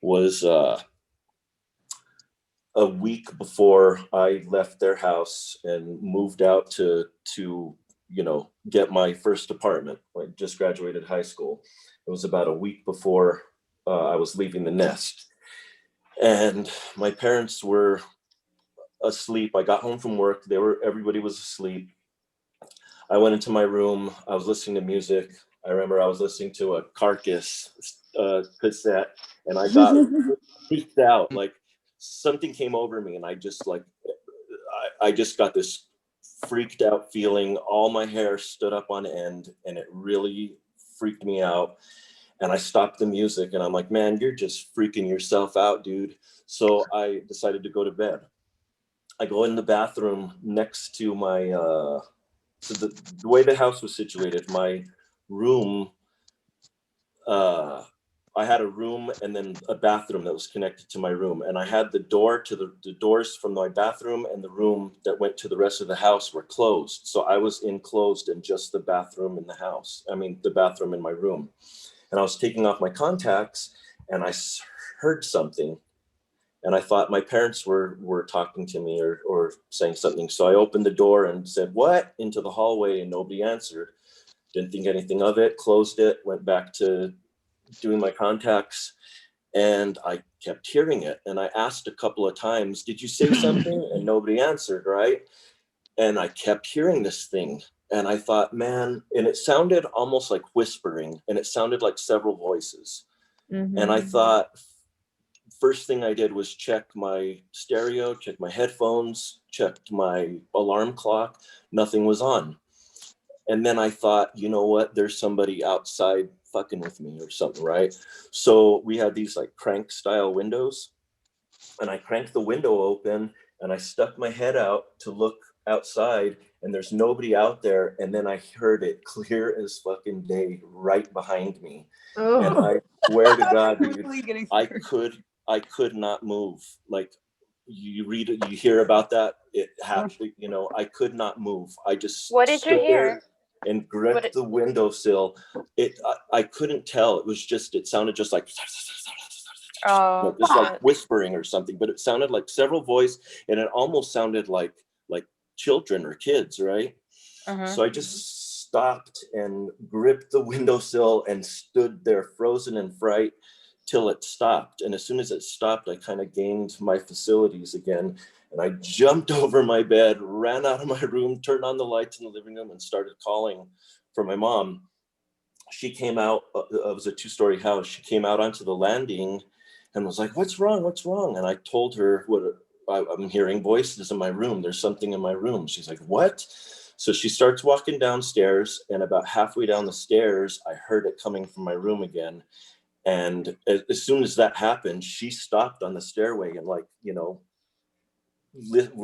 was a week before I left their house and moved out to get my first apartment. I just graduated high school. It was about a week before I was leaving the nest. And my parents were asleep. I got home from work. Everybody was asleep. I went into my room. I was listening to music. I remember I was listening to a Carcass cassette, and I got freaked out. Like something came over me, and I just got this freaked out feeling. All my hair stood up on end, and it really freaked me out. And I stopped the music, and I'm like, man, you're just freaking yourself out, dude. So I decided to go to bed. I go in the bathroom next to my so the way the house was situated, my room, I had a room and then a bathroom that was connected to my room. And I had the door to the doors from my bathroom and the room that went to the rest of the house were closed. So I was enclosed in just the bathroom in the house. I mean, the bathroom in my room. And I was taking off my contacts and I heard something. And I thought my parents were talking to me or saying something. So I opened the door and said, what? Into the hallway, and nobody answered. Didn't think anything of it, closed it, went back to doing my contacts, and I kept hearing it. And I asked a couple of times, did you say something? And nobody answered, right? And I kept hearing this thing. And I thought, man, and it sounded almost like whispering, and it sounded like several voices. And I thought, first thing I did was check my stereo, check my headphones, checked my alarm clock. Nothing was on. And then I thought, you know what? There's somebody outside fucking with me or something, right? So we had these like crank style windows, and I cranked the window open and I stuck my head out to look outside, and there's nobody out there. And then I heard it clear as fucking day right behind me. And I swear to God, dude, I could not move. Like you hear about that. It happened, I could not move. I just What did you hear? And gripped the windowsill. I couldn't tell. It sounded just like just like whispering or something, but it sounded like several voices, and it almost sounded like children or kids, right? So I just stopped and gripped the windowsill and stood there frozen in fright till it stopped. And as soon as it stopped, I kind of gained my facilities again. And I jumped over my bed, ran out of my room, turned on the lights in the living room, and started calling for my mom. She came out. It was a 2-story house. She came out onto the landing and was like, what's wrong? What's wrong? And I told her, I'm hearing voices in my room. There's something in my room. She's like, what? So she starts walking downstairs, and about halfway down the stairs, I heard it coming from my room again. And as soon as that happened, she stopped on the stairway and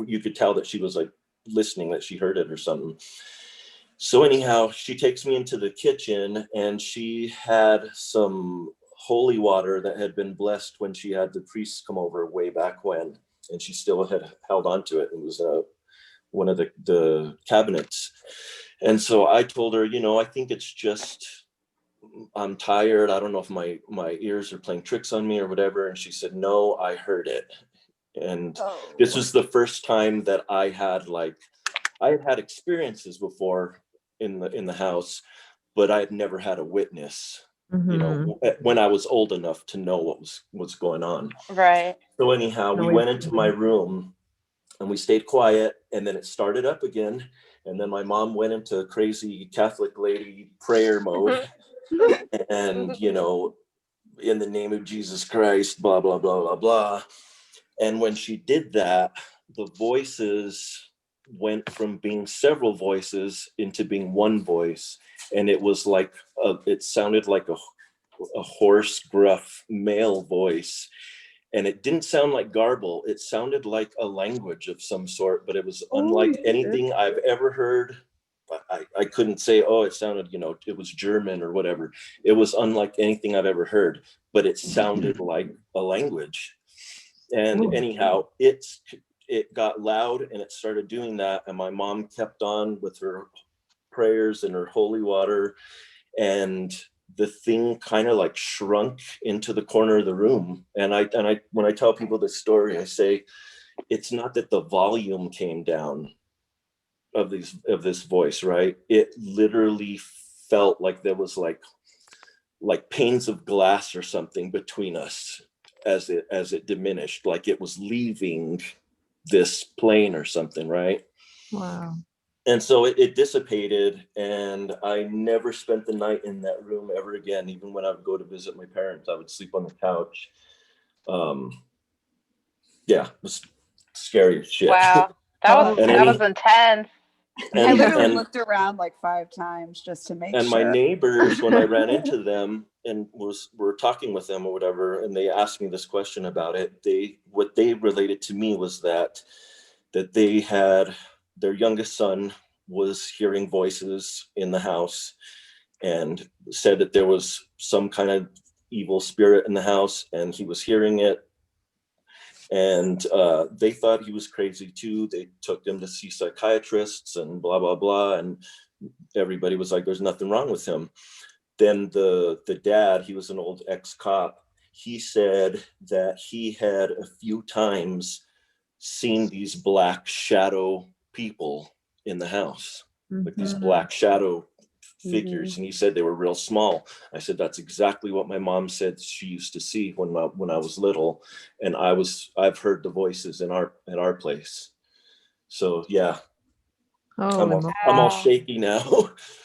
you could tell that she was like listening, that she heard it or something. So anyhow, she takes me into the kitchen, and she had some holy water that had been blessed when she had the priests come over way back when, and she still had held on to it. It was one of the cabinets. And so I told her, you know, I think it's just, I'm tired. I don't know if my ears are playing tricks on me or whatever. And she said, no, I heard it. And this was the first time that I had had experiences before in the house, but I had never had a witness, you know, when I was old enough to know what was going on. Right. So anyhow, we went into my room and we stayed quiet, and then it started up again. And then my mom went into crazy Catholic lady prayer mode. And, you know, in the name of Jesus Christ, blah, blah, blah, blah, blah. And when she did that, the voices went from being several voices into being one voice. And it was like, it sounded like a hoarse, gruff male voice. And it didn't sound like garble. It sounded like a language of some sort, but it was unlike anything I've ever heard. I couldn't say, oh, it sounded, you know, it was German or whatever. It was unlike anything I've ever heard, but it sounded like a language. And anyhow, it got loud and it started doing that. And my mom kept on with her prayers and her holy water. And the thing kind of like shrunk into the corner of the room. And I when I tell people this story, I say, it's not that the volume came down of this voice, right? It literally felt like there was like panes of glass or something between us as it diminished, like it was leaving this plane or something, right? Wow. And so it dissipated, and I never spent the night in that room ever again. Even when I would go to visit my parents, I would sleep on the couch. Yeah, it was scary as shit. Wow, that was intense. I literally looked around like 5 times just to make sure. And my neighbors, when I ran into them and were talking with them or whatever, and they asked me this question about it, what they related to me was that they had, their youngest son was hearing voices in the house and said that there was some kind of evil spirit in the house, and he was hearing it. And they thought he was crazy too. They took him to see psychiatrists and blah, blah, blah. And everybody was like, there's nothing wrong with him. Then the dad, he was an old ex-cop. He said that he had a few times seen these black shadow people in the house, like these black shadow figures. And he said they were real small. I said, that's exactly what my mom said she used to see when I was little. And I've heard the voices in our place. So yeah. I'm all shaky now.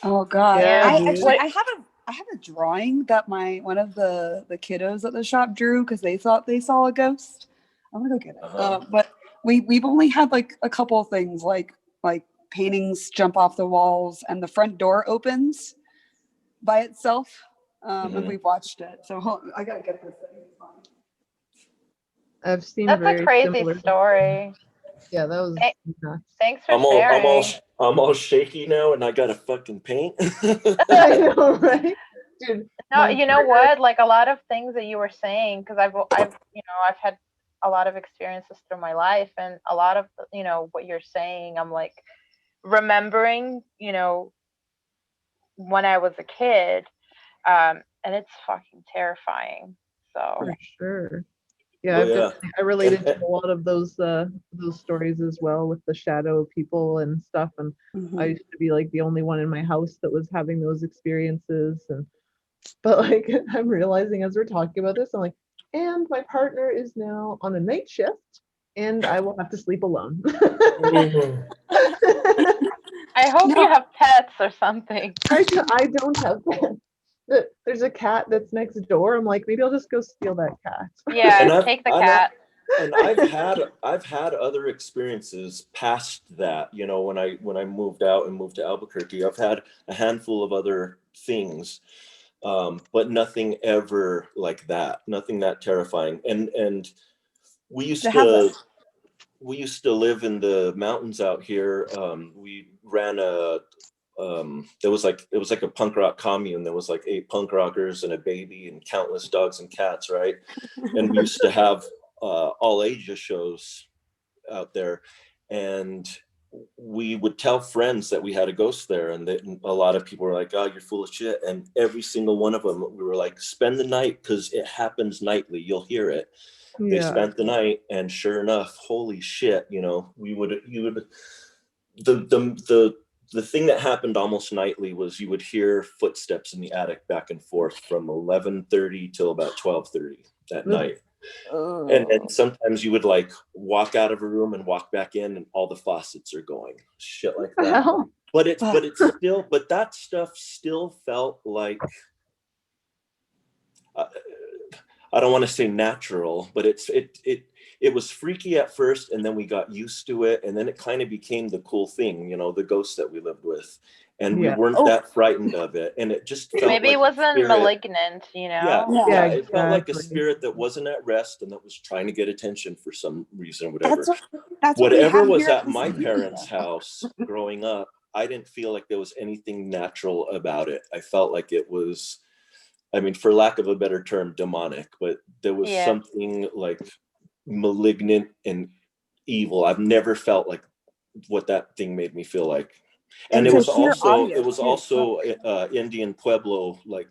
Oh God. Yeah, I have a drawing that one of the kiddos at the shop drew because they thought they saw a ghost. I'm gonna go get it. But we've only had like a couple of things like paintings jump off the walls and the front door opens by itself. And we've watched it. So I gotta get this thing. I've seen that's a crazy story. Yeah, that was nuts. Thanks for sharing. I'm all shaky now, and I gotta fucking paint. I know, right? Dude, no, you know what? Like a lot of things that you were saying, because I've had a lot of experiences through my life, and a lot of what you're saying, I'm like remembering, when I was a kid, and it's fucking terrifying. So for sure. Yeah, I related to a lot of those stories as well with the shadow people and stuff. And I used to be like the only one in my house that was having those experiences. But like I'm realizing as we're talking about this, I'm like, and my partner is now on a night shift, and I will have to sleep alone. I hope you have pets or something. I don't have pets. There's a cat that's next door. I'm like, maybe I'll just go steal that cat. Yeah, take the cat. And I've had other experiences past that. When I moved out and moved to Albuquerque, I've had a handful of other things, but nothing ever like that. Nothing that terrifying. And we used to live in the mountains out here. We ran it was like a punk rock commune. There was like 8 punk rockers and a baby and countless dogs and cats, right? And we used to have all ages shows out there. And we would tell friends that we had a ghost there, and a lot of people were like, "Oh, you're full of shit." And every single one of them, we were like, "Spend the night, because it happens nightly. You'll hear it." They Yeah. spent the night, and sure enough, holy shit, you know, the thing that happened almost nightly was you would hear footsteps in the attic back and forth from 11:30 till about 12:30 that night. And then sometimes you would like walk out of a room and walk back in, and all the faucets are going, shit like that. But it's still, but that stuff still felt like, I don't want to say natural, but it was freaky at first, and then we got used to it, and then it kind of became the cool thing, you know, the ghosts that we lived with, and we weren't that frightened of it, and it just felt maybe like it wasn't spirit, malignant, you know. Yeah, it felt like a spirit that wasn't at rest and that was trying to get attention for some reason or whatever. Whatever was at my parents' house growing up, I didn't feel like there was anything natural about it. I felt like it was, I mean, for lack of a better term, demonic, but there was something like malignant and evil. I've never felt like what that thing made me feel like. And it was also Indian Pueblo, like,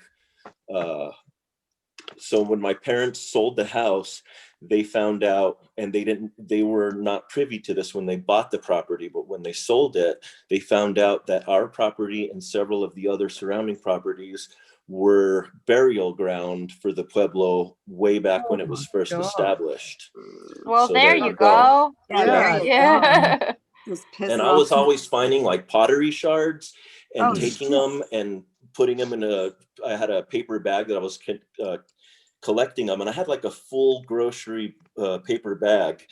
so when my parents sold the house, they found out, and they were not privy to this when they bought the property, but when they sold it, they found out that our property and several of the other surrounding properties were burial ground for the Pueblo way back when it was first established. Well, so there you go. Yeah. And I was always finding like pottery shards and taking them and putting them in I had a paper bag that I was collecting them, and I had like a full grocery paper bag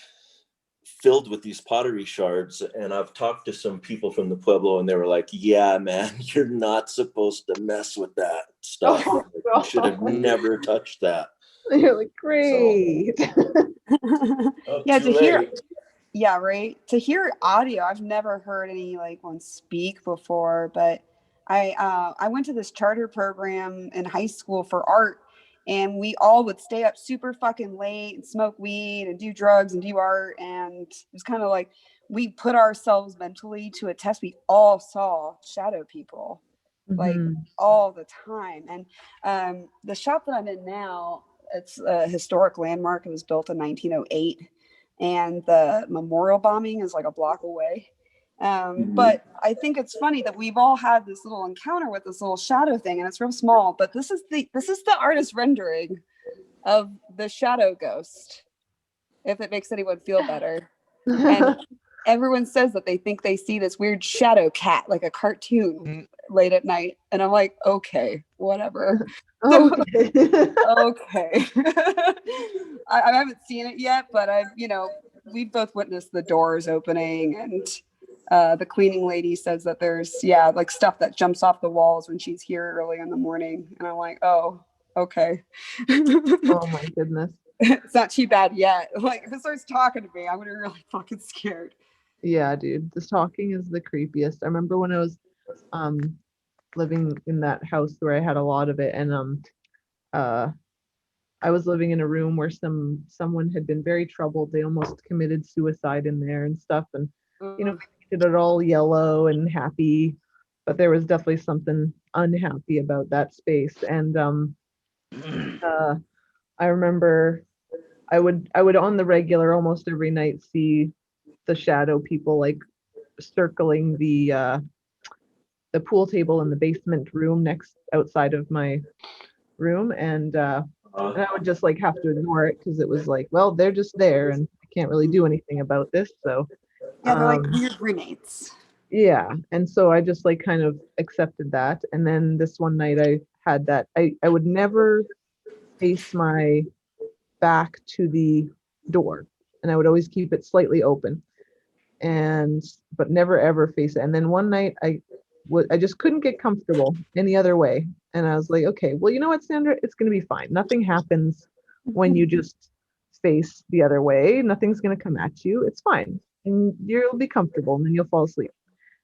filled with these pottery shards. And I've talked to some people from the Pueblo, and they were like, "Yeah, man, you're not supposed to mess with that stuff. You should have never touched that." You're like, great. Yeah, to hear, yeah, right. To hear audio, I've never heard any like one speak before, but I went to this charter program in high school for art, and we all would stay up super fucking late and smoke weed and do drugs and do art, and it was kind of like we put ourselves mentally to a test. We all saw shadow people like all the time. And the shop that I'm in now, it's a historic landmark. It was built in 1908, and the memorial bombing is like a block away. But I think it's funny that we've all had this little encounter with this little shadow thing, and it's real small, but this is the artist rendering of the shadow ghost, if it makes anyone feel better. And everyone says that they think they see this weird shadow cat, like a cartoon, late at night. And I'm like, okay, whatever. Okay. I haven't seen it yet, but we've both witnessed the doors opening, and the cleaning lady says that there's like stuff that jumps off the walls when she's here early in the morning. And I'm like, oh, okay. Oh my goodness. It's not too bad yet. Like, if it starts talking to me, I'm gonna be really fucking scared. Yeah, dude, this talking is the creepiest. I remember when I was living in that house where I had a lot of it, and I was living in a room where someone had been very troubled. They almost committed suicide in there and stuff, and we painted it all yellow and happy, but there was definitely something unhappy about that space. And I remember I would on the regular almost every night see the shadow people like circling the pool table in the basement room next outside of my room, and I would just like have to ignore it because it was like, well, they're just there and I can't really do anything about this. So they're like weird roommates. Yeah, and so I just like kind of accepted that. And then this one night I had that I would never face my back to the door, and I would always keep it slightly open, but never ever face it. And then one night I just couldn't get comfortable any other way, and I was like, okay, well, you know what, Sandra, it's gonna be fine. Nothing happens when you just face the other way. Nothing's gonna come at you. It's fine, and you'll be comfortable, and then you'll fall asleep.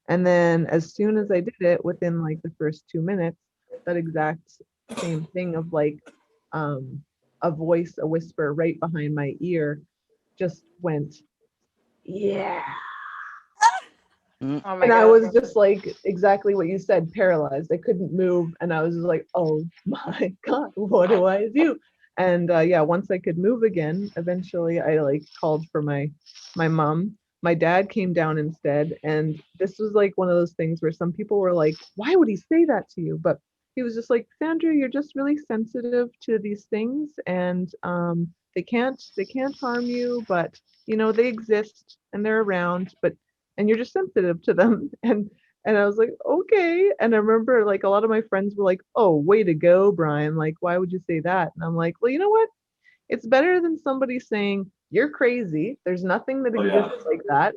And then as soon as I did it, within like the first 2 minutes, that exact same thing of like a voice, a whisper right behind my ear just went, yeah. Mm. Oh my And I God. was just like exactly what you said, paralyzed. I couldn't move, and I was just like, "Oh my God, what do I do?" And yeah, once I could move again, eventually I like called for my mom. My dad came down instead, and this was like one of those things where some people were like, "Why would he say that to you?" But he was just like, "Sandra, you're just really sensitive to these things, and they can't harm you, but you know they exist and they're around, but." And you're just sensitive to them. And I was like, okay. And I remember like a lot of my friends were like, oh, way to go, Brian. Like, why would you say that? And I'm like, well, you know what? It's better than somebody saying you're crazy. There's nothing that Oh yeah. exists like that.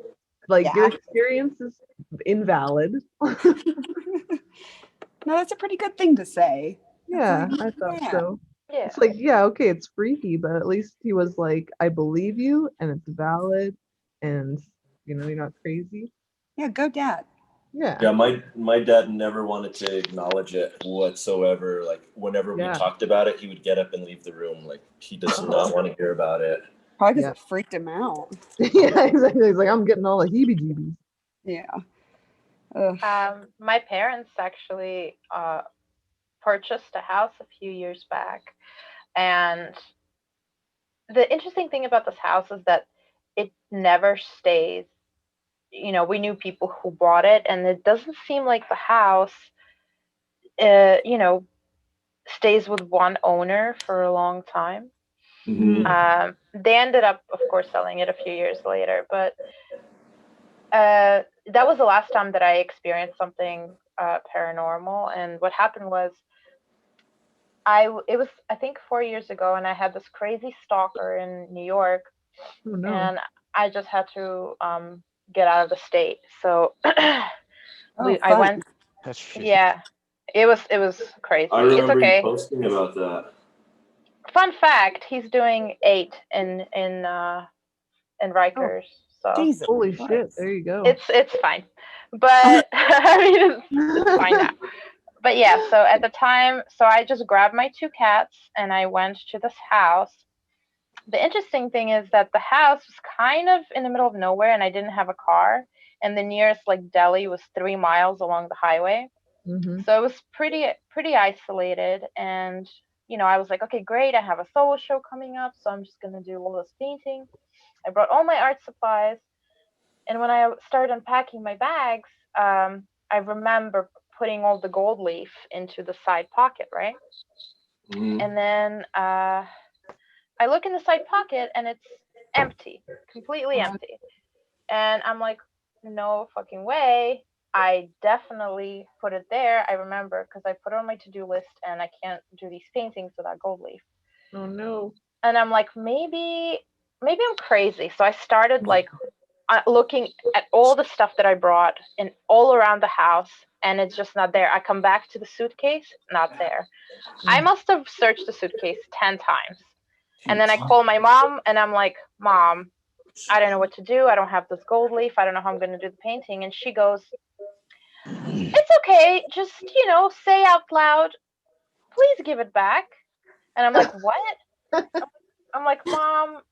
Like your Yeah. experience is invalid. No, that's a pretty good thing to say. That's Yeah, like, I thought yeah. so. Yeah. It's like, yeah, okay, it's freaky, but at least he was like, I believe you and it's valid and you're not crazy. Yeah, go dad. Yeah. Yeah, my dad never wanted to acknowledge it whatsoever. Like whenever we Yeah. talked about it, he would get up and leave the room. Like he does not want to hear about it. Probably because Yeah. it freaked him out. Yeah, exactly. He's like, I'm getting all the heebie-jeebies. Yeah. Ugh. My parents actually purchased a house a few years back, and the interesting thing about this house is that it never stays. We knew people who bought it, and it doesn't seem like the house, uh, you know, stays with one owner for a long time. They ended up, of course, selling it a few years later, but that was the last time that I experienced something paranormal. And what happened was, it was I think 4 years ago, and I had this crazy stalker in New York, Oh no. and I just had to get out of the state. So I fun. went. That's shitty. Yeah, it was crazy. I It's remember you okay. posting about that. Fun fact: he's doing 8 in Rikers, so Jesus Holy Christ. shit, there you go. it's fine. But I mean, it's fine now. But yeah, so at the time, so I just grabbed my 2 cats and I went to this house. The interesting thing is that the house was kind of in the middle of nowhere, and I didn't have a car, and the nearest like deli was 3 miles along the highway. Mm-hmm. So it was pretty isolated. And I was like, okay, great, I have a solo show coming up, so I'm just gonna do all this painting. I brought all my art supplies, and when I started unpacking my bags, I remember putting all the gold leaf into the side pocket, right? And then I look in the side pocket, and it's empty, completely empty. And I'm like, no fucking way. I definitely put it there. I remember because I put it on my to-do list, and I can't do these paintings without gold leaf. Oh no. And I'm like, maybe I'm crazy. So I started like looking at all the stuff that I brought in all around the house, and it's just not there. I come back to the suitcase, not there. I must have searched the suitcase 10 times. And then I call my mom, and I'm like, Mom, I don't know what to do. I don't have this gold leaf. I don't know how I'm going to do the painting. And she goes, it's okay. Just, say out loud, please give it back. And I'm like, what? I'm like, Mom,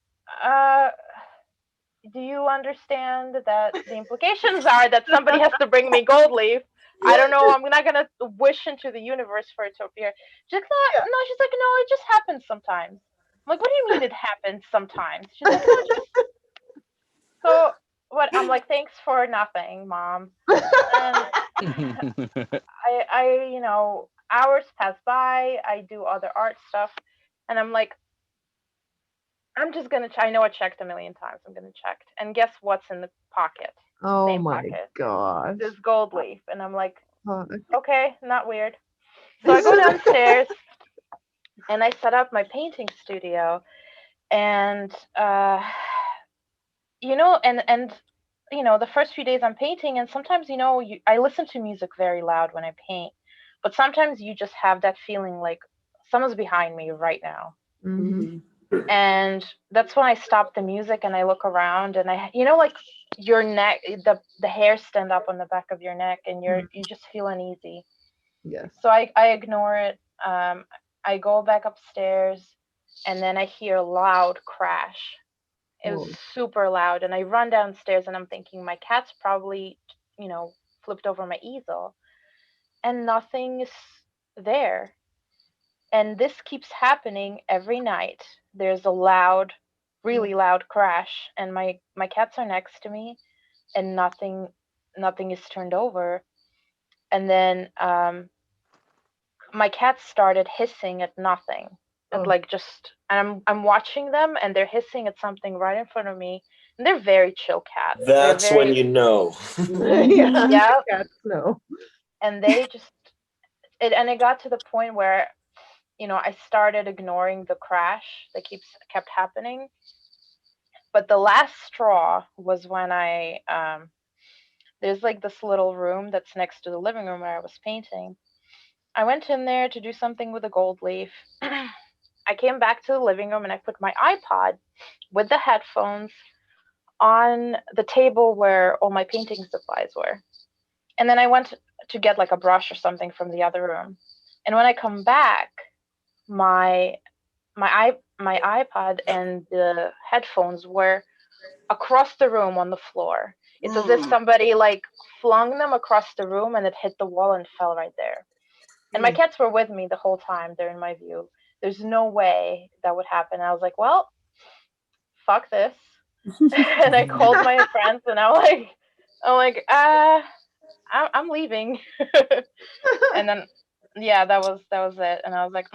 do you understand that the implications are that somebody has to bring me gold leaf? I don't know. I'm not going to wish into the universe for it to appear. She's like, no, she's like, no, it just happens sometimes. I'm like, what do you mean it happens sometimes? She's like, no, just. So what? I'm like, thanks for nothing, Mom. And hours pass by. I do other art stuff, and I'm like, I'm just gonna. I know I checked a million times. I'm gonna check, and guess what's in the pocket? Oh Same my pocket. gosh. This gold leaf, and I'm like, Fuck. okay, not weird. So I go downstairs, and I set up my painting studio, and the first few days I'm painting, and sometimes I listen to music very loud when I paint, but sometimes you just have that feeling like someone's behind me right now. Mm-hmm. And that's when I stop the music and I look around, and like your neck, the hair stand up on the back of your neck, and you just feel uneasy. Yes. So I ignore it. I go back upstairs, and then I hear a loud crash. It was Whoa. super loud, and I run downstairs, and I'm thinking my cat's probably flipped over my easel, and nothing is there. And this keeps happening every night. There's a loud, really loud crash, and my cats are next to me, and nothing is turned over. And then my cats started hissing at nothing, and like just, and I'm watching them, and they're hissing at something right in front of me. And they're very chill cats. That's when you know. Yeah. Cats know. And they just it got to the point where I started ignoring the crash that kept happening. But the last straw was when I there's like this little room that's next to the living room where I was painting. I went in there to do something with a gold leaf. I came back to the living room and I put my iPod with the headphones on the table where all my painting supplies were. And then I went to get like a brush or something from the other room. And when I come back, my iPod and the headphones were across the room on the floor. It's as if somebody like flung them across the room and it hit the wall and fell right there. And my cats were with me the whole time. They're in my view. There's no way that would happen. I was like, well, fuck this. And I called my friends and I'm like, I'm leaving. And then, yeah, that was it. And I was like,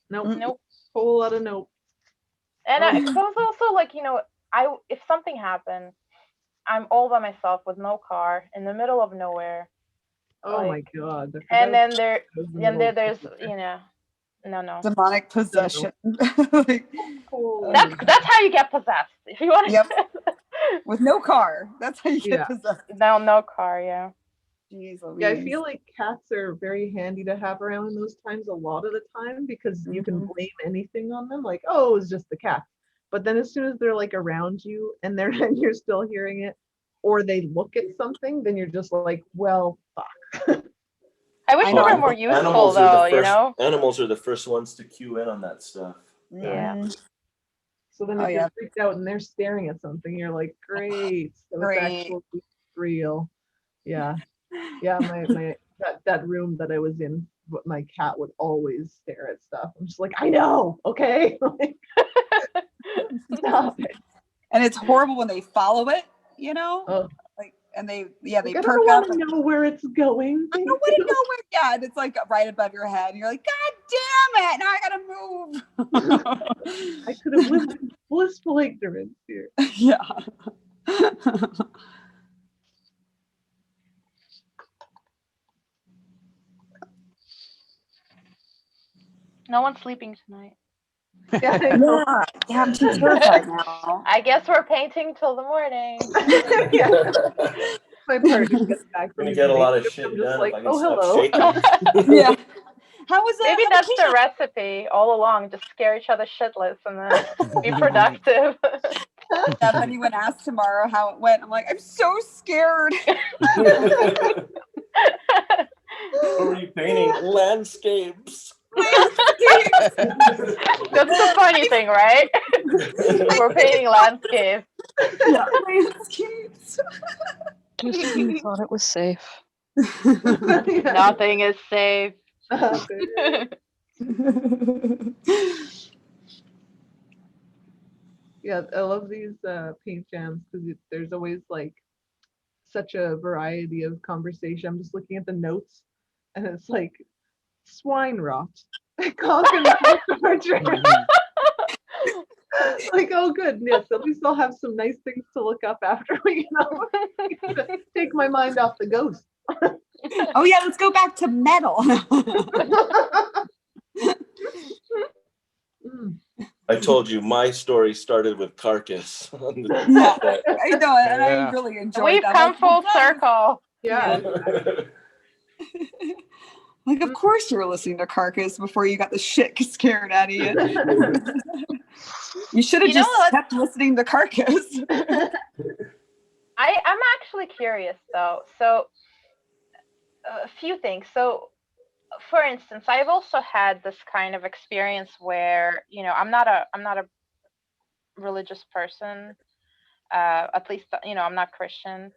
nope. Whole lot of nope. And I was also like, if something happened, I'm all by myself with no car in the middle of nowhere. Oh my God. And then there's no. Demonic possession. That's how you get possessed. If you want to. Yep. With no car. That's how you get possessed. No car, yeah. Jeez, yeah, I feel like cats are very handy to have around in those times a lot of the time, because you can blame anything on them. Like, oh, it was just the cat. But then as soon as they're like around you and you're still hearing it, or they look at something, then you're just like, well, fuck. I wish they were more useful though, Animals are the first ones to cue in on that stuff. Yeah. So then if you're freaked out and they're staring at something, you're like, great. So it's actually real. Yeah. Yeah, my that room that I was in, my cat would always stare at stuff. I'm just like, I know, okay? Stop it. And it's horrible when they follow it, like, and they perk I up. don't know where it's going. I don't want to know where. Yeah, and it's like right above your head, and you're like, God damn it! Now I gotta move. I could have lived in blissful ignorance here. Yeah. No one's sleeping tonight. Yeah, I'm too terrified now. I guess we're painting till the morning. My partner gets back from gonna get a lot of shit I'm done. just like, if I can oh, stop hello. shaking. Yeah. How was that? Maybe that's the recipe all along. Just scare each other shitless and then be productive. Yeah, then you would ask tomorrow how it went. I'm like, I'm so scared. What were you painting? Landscapes. That's the funny thing, right? We're painting landscapes. Yeah, landscapes. Just when you thought it was safe. Nothing is safe. Yeah, I love these paint jams because there's always like such a variety of conversation. I'm just looking at the notes, and it's like swine rot, cock and mouse torture. Like, oh, good. Yes, at least I'll have some nice things to look up after. Take my mind off the ghost. Oh yeah, let's go back to metal. I told you my story started with carcass. I know, and I really enjoyed We've that. come full circle. Yeah. Like, of course you were listening to Carcass before you got the shit scared out of you. You should have just kept listening to Carcass. I'm actually curious though. So a few things. So for instance, I've also had this kind of experience where, I'm not a religious person. At least, I'm not Christian.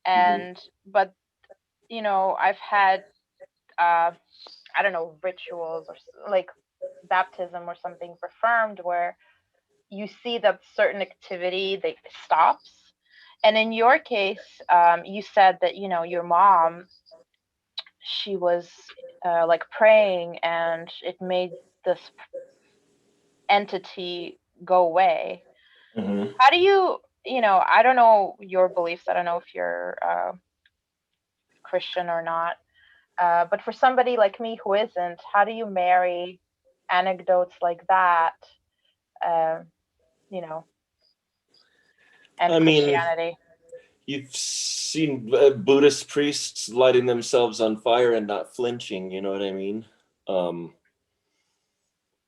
and but you know, I've had I don't know, rituals or like baptism or something performed where you see that certain activity that stops. And in your case, you said that, you know, your mom, she was like praying and it made this entity go away. Mm-hmm. How do you, you know, I don't know your beliefs. I don't know if you're Christian or not. But for somebody like me who isn't, how do you marry anecdotes like that, uh, you know, and I mean, Christianity? you've seen Buddhist priests lighting themselves on fire and not flinching. You know what I mean?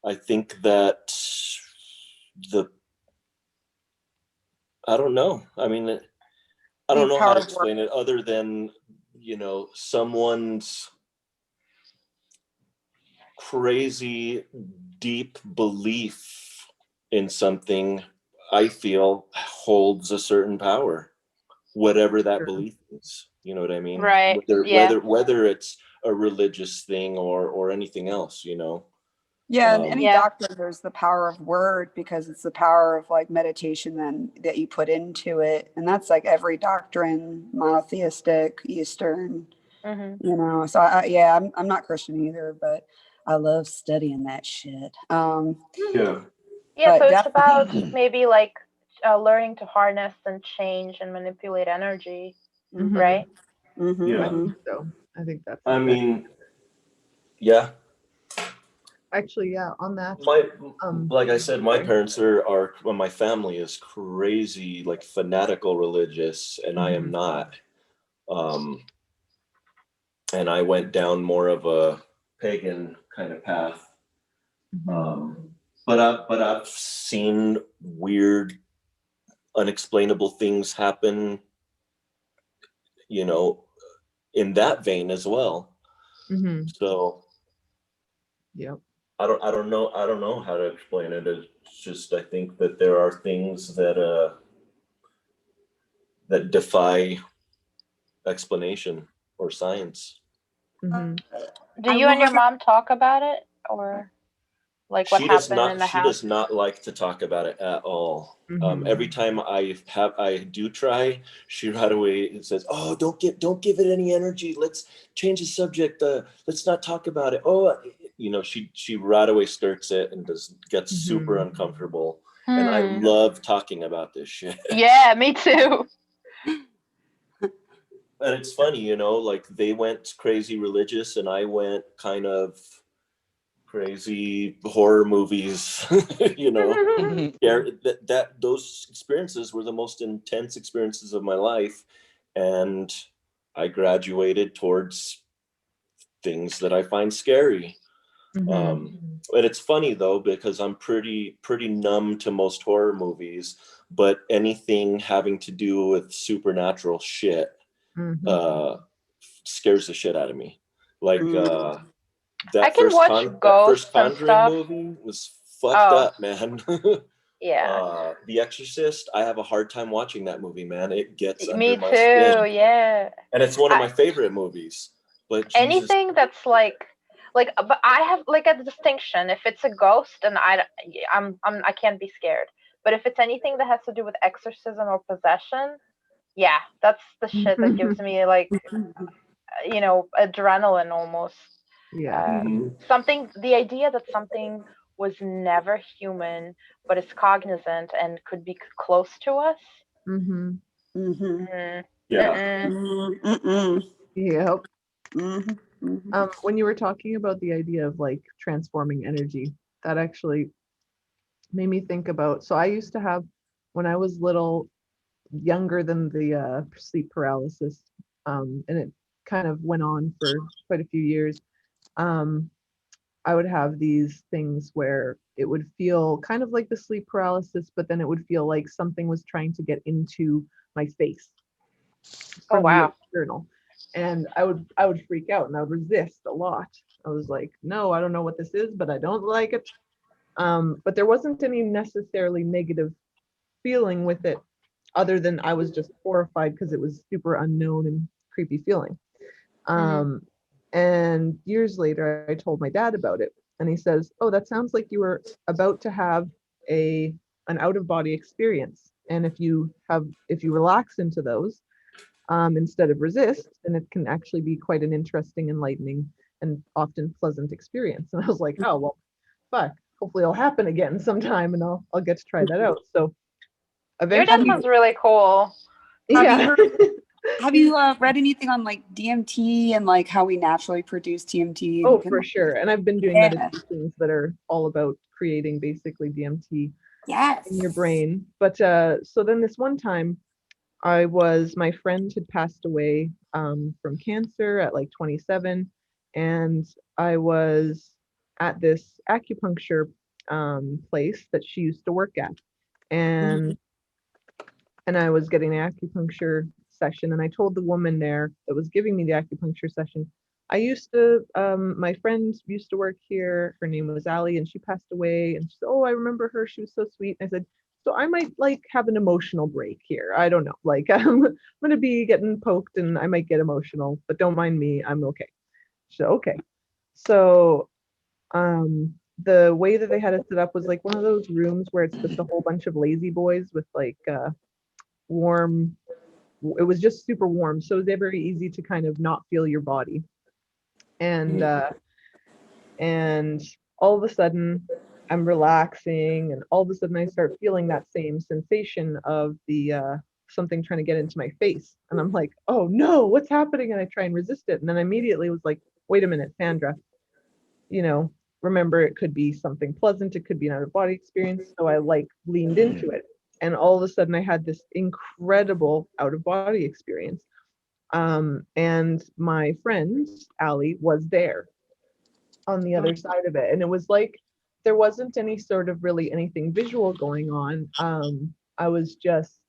I think that the I don't know. I mean, I don't The know how power to of work. explain it other than, you know, someone's crazy deep belief in something, I feel, holds a certain power, whatever that Sure. belief is. You know what I mean? Right. Whether Yeah. it's a religious thing or anything else, you know. Yeah, in any Yeah. doctrine, there's the power of word because it's the power of like meditation then that you put into it, and that's like every doctrine, monotheistic, Eastern, Hmm. you know. So yeah, I'm not Christian either, but I love studying that shit. Yeah. Yeah. But So it's about definitely, maybe like learning to harness and change and manipulate energy, right? I Yeah. think so. I think that's I exactly. mean, yeah. Actually, yeah. On that, Like I said, my sorry. parents well, my family is crazy, like fanatical religious, and I am not. Um, and I went down more of a pagan kind of path. But I've seen weird, unexplainable things happen, you know, in that vein as well. So Yep. I don't know how to explain it. It's just I think that there are things that defy explanation or science. Do I you will and your look at. mom talk about it, or like what happened in the She house? does not like to talk about it at all. Every time I do try, she right away says, "Oh, don't give it any energy. Let's change the subject. Let's not talk about it." Oh, you know, she right away skirts it and gets super uncomfortable. And I love talking about this shit. Yeah, me too. And it's funny, you know, like they went crazy religious and I went kind of crazy horror movies, you know. Yeah, those experiences were the most intense experiences of my life, and I graduated towards things that I find scary. And it's funny though because I'm pretty numb to most horror movies, but anything having to do with supernatural shit scares the shit out of me. Like I that can watch first ghosts and Conjuring stuff. movie was fucked Oh, up, man. yeah. The Exorcist, I have a hard time watching that movie, man. It gets under Me my too. skin, Yeah. and it's one of I, my favorite movies. But Jesus, anything that's like, but I have like a distinction. If it's a ghost, and I can't be scared. But if it's anything that has to do with exorcism or possession, yeah, that's the shit that gives me like, you know, adrenaline almost. Yeah. Something, the idea that something was never human, but is cognizant and could be close to us. Mm-hmm. yeah, Yep. Mm-hmm. When you were talking about the idea of like transforming energy, that actually made me think about. So I used to have, when I was little, younger than the sleep paralysis, and it kind of went on for quite a few years. Um, I would have these things where it would feel kind of like the sleep paralysis, but then it would feel like something was trying to get into my face Oh from the wow. external. And I would freak out and I would resist a lot. I was like, no, I don't know what this is, but I don't like it. But there wasn't any necessarily negative feeling with it. other than I was just horrified because it was super unknown and creepy feeling. And years later, I told my dad about it, and he says, "Oh, that sounds like you were about to have an out of body experience. And if you relax into those instead of resist, then it can actually be quite an interesting, enlightening, and often pleasant experience." And I was like, "Oh well, fuck. Hopefully, it'll happen again sometime, and I'll get to try that out." So Your dad eventually, sounds really cool. yeah. Have you read anything on like DMT and like how we naturally produce DMT? Oh, for sure. And I've been doing Yeah. meditations that are all about creating basically DMT Yes. in your brain. But so then this one time, my friend had passed away from cancer at like 27, and I was at this acupuncture place that she used to work at, and I was getting an acupuncture session, and I told the woman there that was giving me the acupuncture session, my friend used to work here. Her name was Allie, and she passed away. And she said, "Oh, I remember her. She was so sweet." And I said, "So I might like have an emotional break here. I don't know. Like I'm gonna be getting poked, and I might get emotional, but don't mind me. I'm okay." So okay. So the way that they had it set up was like one of those rooms where it's just a whole bunch of lazy boys with like warm. It was just super warm, so it was very easy to kind of not feel your body. And and all of a sudden I'm relaxing, and all of a sudden I start feeling that same sensation of the something trying to get into my face, and I'm like, "Oh no, what's happening?" And I try and resist it, and then I immediately was like, "Wait a minute, Sandra, you know, remember, it could be something pleasant, it could be an out of body experience." So I like leaned into it, and all of a sudden I had this incredible out of body experience. And my friend Allie was there on the other side of it, and it was like there wasn't any sort of really anything visual going on. I was just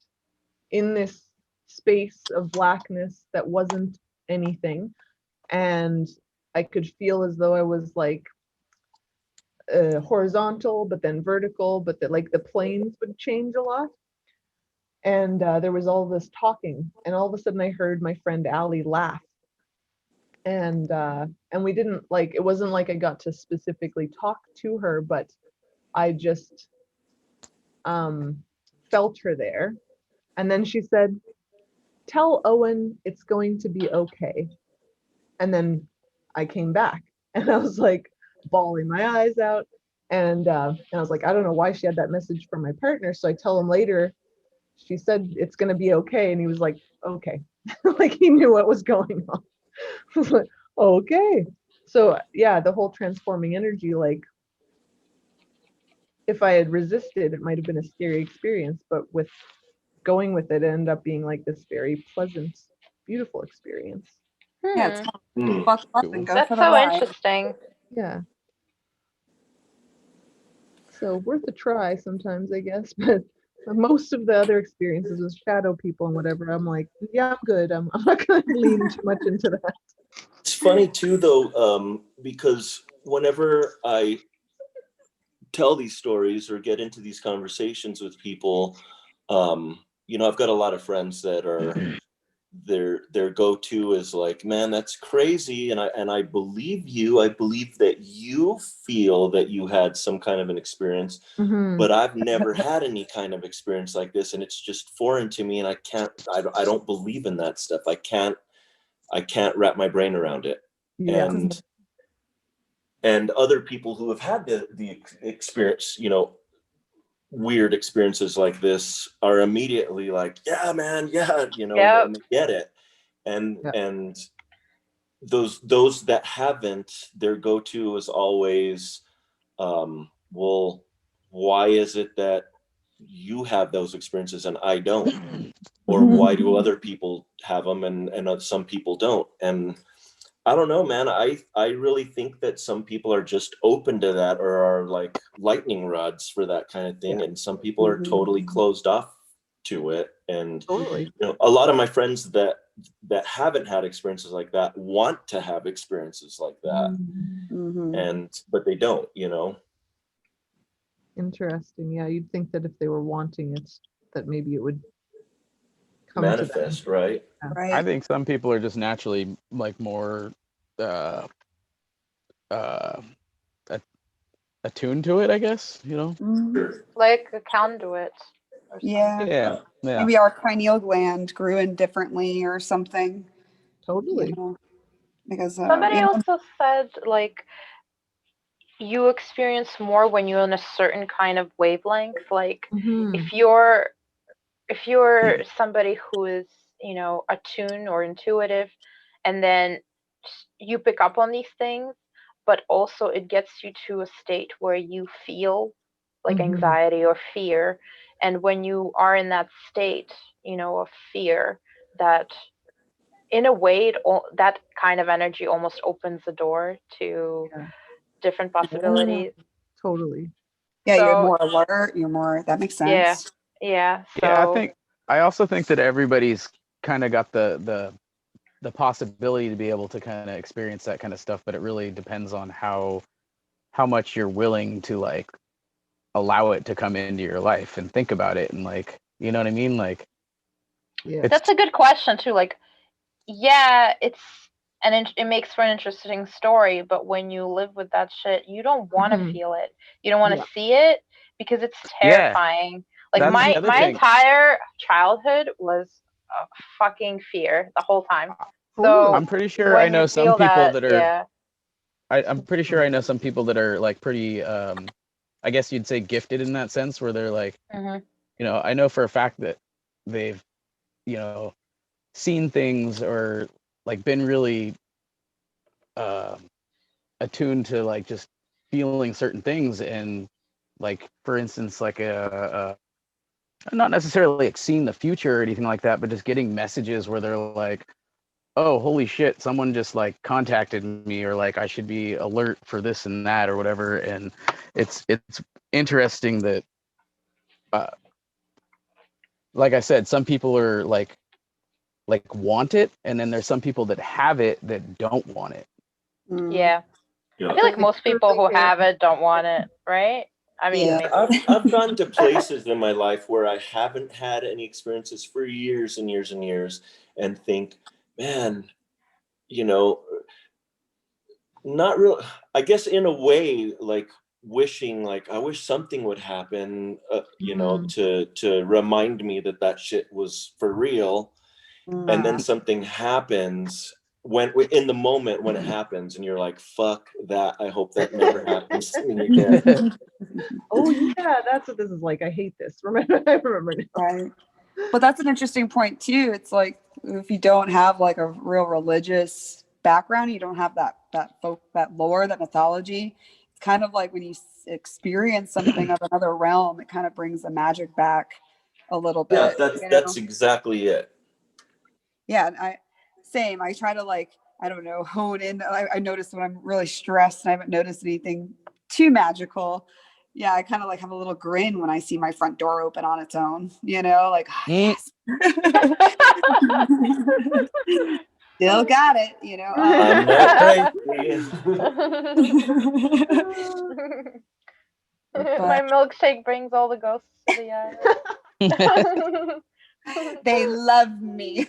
in this space of blackness that wasn't anything, and I could feel as though I was like horizontal, but then vertical, but that like the planes would change a lot. And there was all this talking, and all of a sudden I heard my friend Allie laugh, and we didn't like, it wasn't like I got to specifically talk to her, but I just felt her there. And then she said, "Tell Owen it's going to be okay." And then I came back, and I was like bawling my eyes out, and I was like, I don't know why she had that message from my partner. So I tell him later, she said it's going to be okay, and he was like, "Okay." Like he knew what was going on. I was like, okay. So yeah, the whole transforming energy, like if I had resisted, it might have been a scary experience, but with going with it, it ended up being like this very pleasant, beautiful experience. Yeah, it's called buckle up and go That's for the so ride. interesting. Yeah. So worth a try sometimes, I guess. But most of the other experiences with shadow people and whatever, I'm like, yeah, I'm good. I'm not going to lean too much into that. It's funny too, though, because whenever I tell these stories or get into these conversations with people, I've got a lot of friends that are their go-to is like, "Man, that's crazy," and I believe you. I believe that you feel that you had some kind of an experience, but I've never had any kind of experience like this, and it's just foreign to me, and I don't believe in that stuff. I can't wrap my brain around it. Yeah. And other people who have had the experience, weird experiences like this are immediately like, "Yeah, man, yeah," and they get it. And those that haven't, their go-to is always, well, why is it that you have those experiences and I don't? Or why do other people have them and some people don't? And I don't know, man. I really think that some people are just open to that, or are like lightning rods for that kind of thing. And some people are totally closed off to it. And totally, a lot of my friends that haven't had experiences like that want to have experiences like that. But they don't, Interesting. Yeah, you'd think that if they were wanting it, that maybe it would come to them. manifest, right? Right. I think some people are just naturally like more attuned to it, I guess, you know? Mhm. Like a conduit or something. Yeah. Yeah. Maybe our pineal gland grew in differently or something. Totally. You know, because Somebody you know, also said like you experience more when you're in a certain kind of wavelength. Like Mhm. if you're somebody who is, you know, attuned or intuitive, and then you pick up on these things, but also it gets you to a state where you feel like Mhm. anxiety or fear. And when you are in that state, you know, of fear, that in a way that kind of energy almost opens the door to Yeah. different possibilities. Totally. yeah, you're So more alert. You're more. That makes yeah, sense. yeah. Yeah, So I also think that everybody's kind of got the possibility to be able to kind of experience that kind of stuff, but it really depends on how much you're willing to like allow it to come into your life and think about it and like, you know what I mean? Like Yeah. it's that's a good question too. Like, yeah, it makes for an interesting story, but when you live with that shit, you don't want to Mhm. feel it. You don't want to Yeah. see it because it's yeah, terrifying. Like that's the my other my thing. entire childhood was a fucking fear the whole time. Totally. I'm So pretty sure I when you know some feel people that, that are yeah. I'm pretty sure I know some people that are like pretty I guess you'd say gifted in that sense where they're like, Hmm. you know, I know for a fact that they've, you know, seen things or like been really uh, attuned to like just feeling certain things and like for instance like not necessarily like seeing the future or anything like that, but just getting messages where they're like, oh holy shit, someone just like contacted me, or like I should be alert for this and that or whatever. And it's interesting that uh, like I said, some people are like want it, and then there's some people that have it that don't want it. Yeah. Yeah. I feel like most people who have it don't want it, right? I mean, Yeah. maybe. I've gone to places in my life where I haven't had any experiences for years and years and years, and think, man, you know, not real. I guess in a way, like wishing, like I wish something would happen, you know, to remind me that that shit was for real, and then something happens when in the moment when it happens, and you're like, fuck that. I hope that never happens to me again. Oh yeah, that's what this is like. I hate this. Remember, I remember now. Right. But that's an interesting point too. It's like if you don't have like a real religious background, you don't have that lore, that mythology. It's kind of like when you experience something of another realm, it kind of brings the magic back a little Yeah, bit. that's exactly it. Yeah, and I try to like, I don't know, hone in. I notice when I'm really stressed and I haven't noticed anything too magical. Yeah, I kind of like have a little grin when I see my front door open on its own, you know, like, oh, yes. Still got it, you know. I'm not crazy. My milkshake brings all the ghosts to the yard. They love me.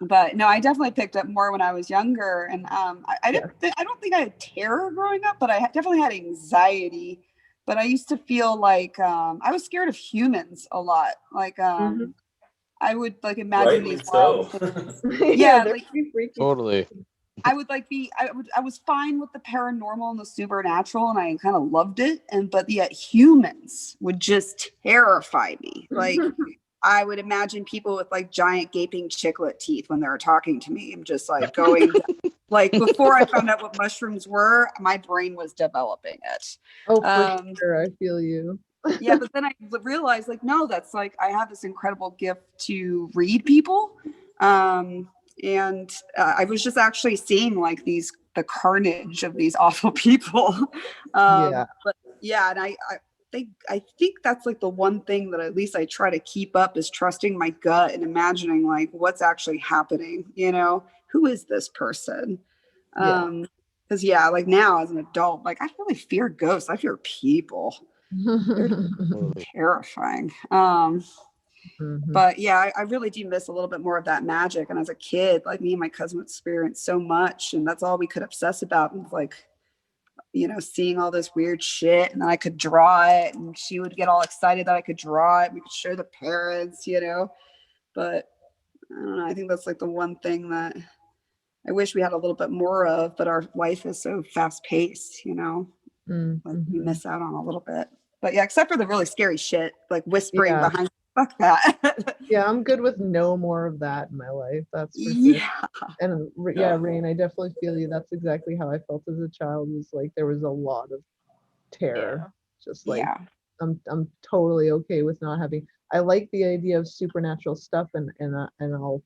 But no, I definitely picked up more when I was younger, and I don't think I had terror growing up, but I definitely had anxiety. But I used to feel like I was scared of humans a lot. Like I would like imagine Rightly these wild so. things. Yeah, Yeah, they're like pretty freaky. Totally. I would like I was fine with the paranormal and the supernatural, and I kind of loved it. But yet humans would just terrify me. Like I would imagine people with like giant gaping chiclet teeth when they were talking to me. I'm just like going like before I found out what mushrooms were, my brain was developing it. Oh, for sure. I feel you. Yeah, but then I realized like, no, that's like I have this incredible gift to read people. And I was just actually seeing like the carnage of these awful people. Yeah. But yeah, and I think that's like the one thing that at least I try to keep up is trusting my gut and imagining like what's actually happening, you know, who is this person? Yeah. Because yeah, like now as an adult, like I don't really fear ghosts. I fear people. Terrifying. Mhm. But yeah, I really do miss a little bit more of that magic. And as a kid, like me and my cousin would experience so much, and that's all we could obsess about. And like, you know, seeing all this weird shit, and then I could draw it, and she would get all excited that I could draw it. We could show the parents, you know. But I don't know. I think that's like the one thing that I wish we had a little bit more of. But our life is so fast paced, you know. Like we Mhm. miss out on a little bit. But yeah, except for the really scary shit, like whispering Yeah. behind. Fuck that. Yeah, I'm good with no more of that in my life. That's for sure. Yeah. And yeah, Rain, I definitely feel you. That's exactly how I felt as a child. Was like there was a lot of terror. Just like Yeah. I'm totally okay with not having. I like the idea of supernatural stuff, and I'll,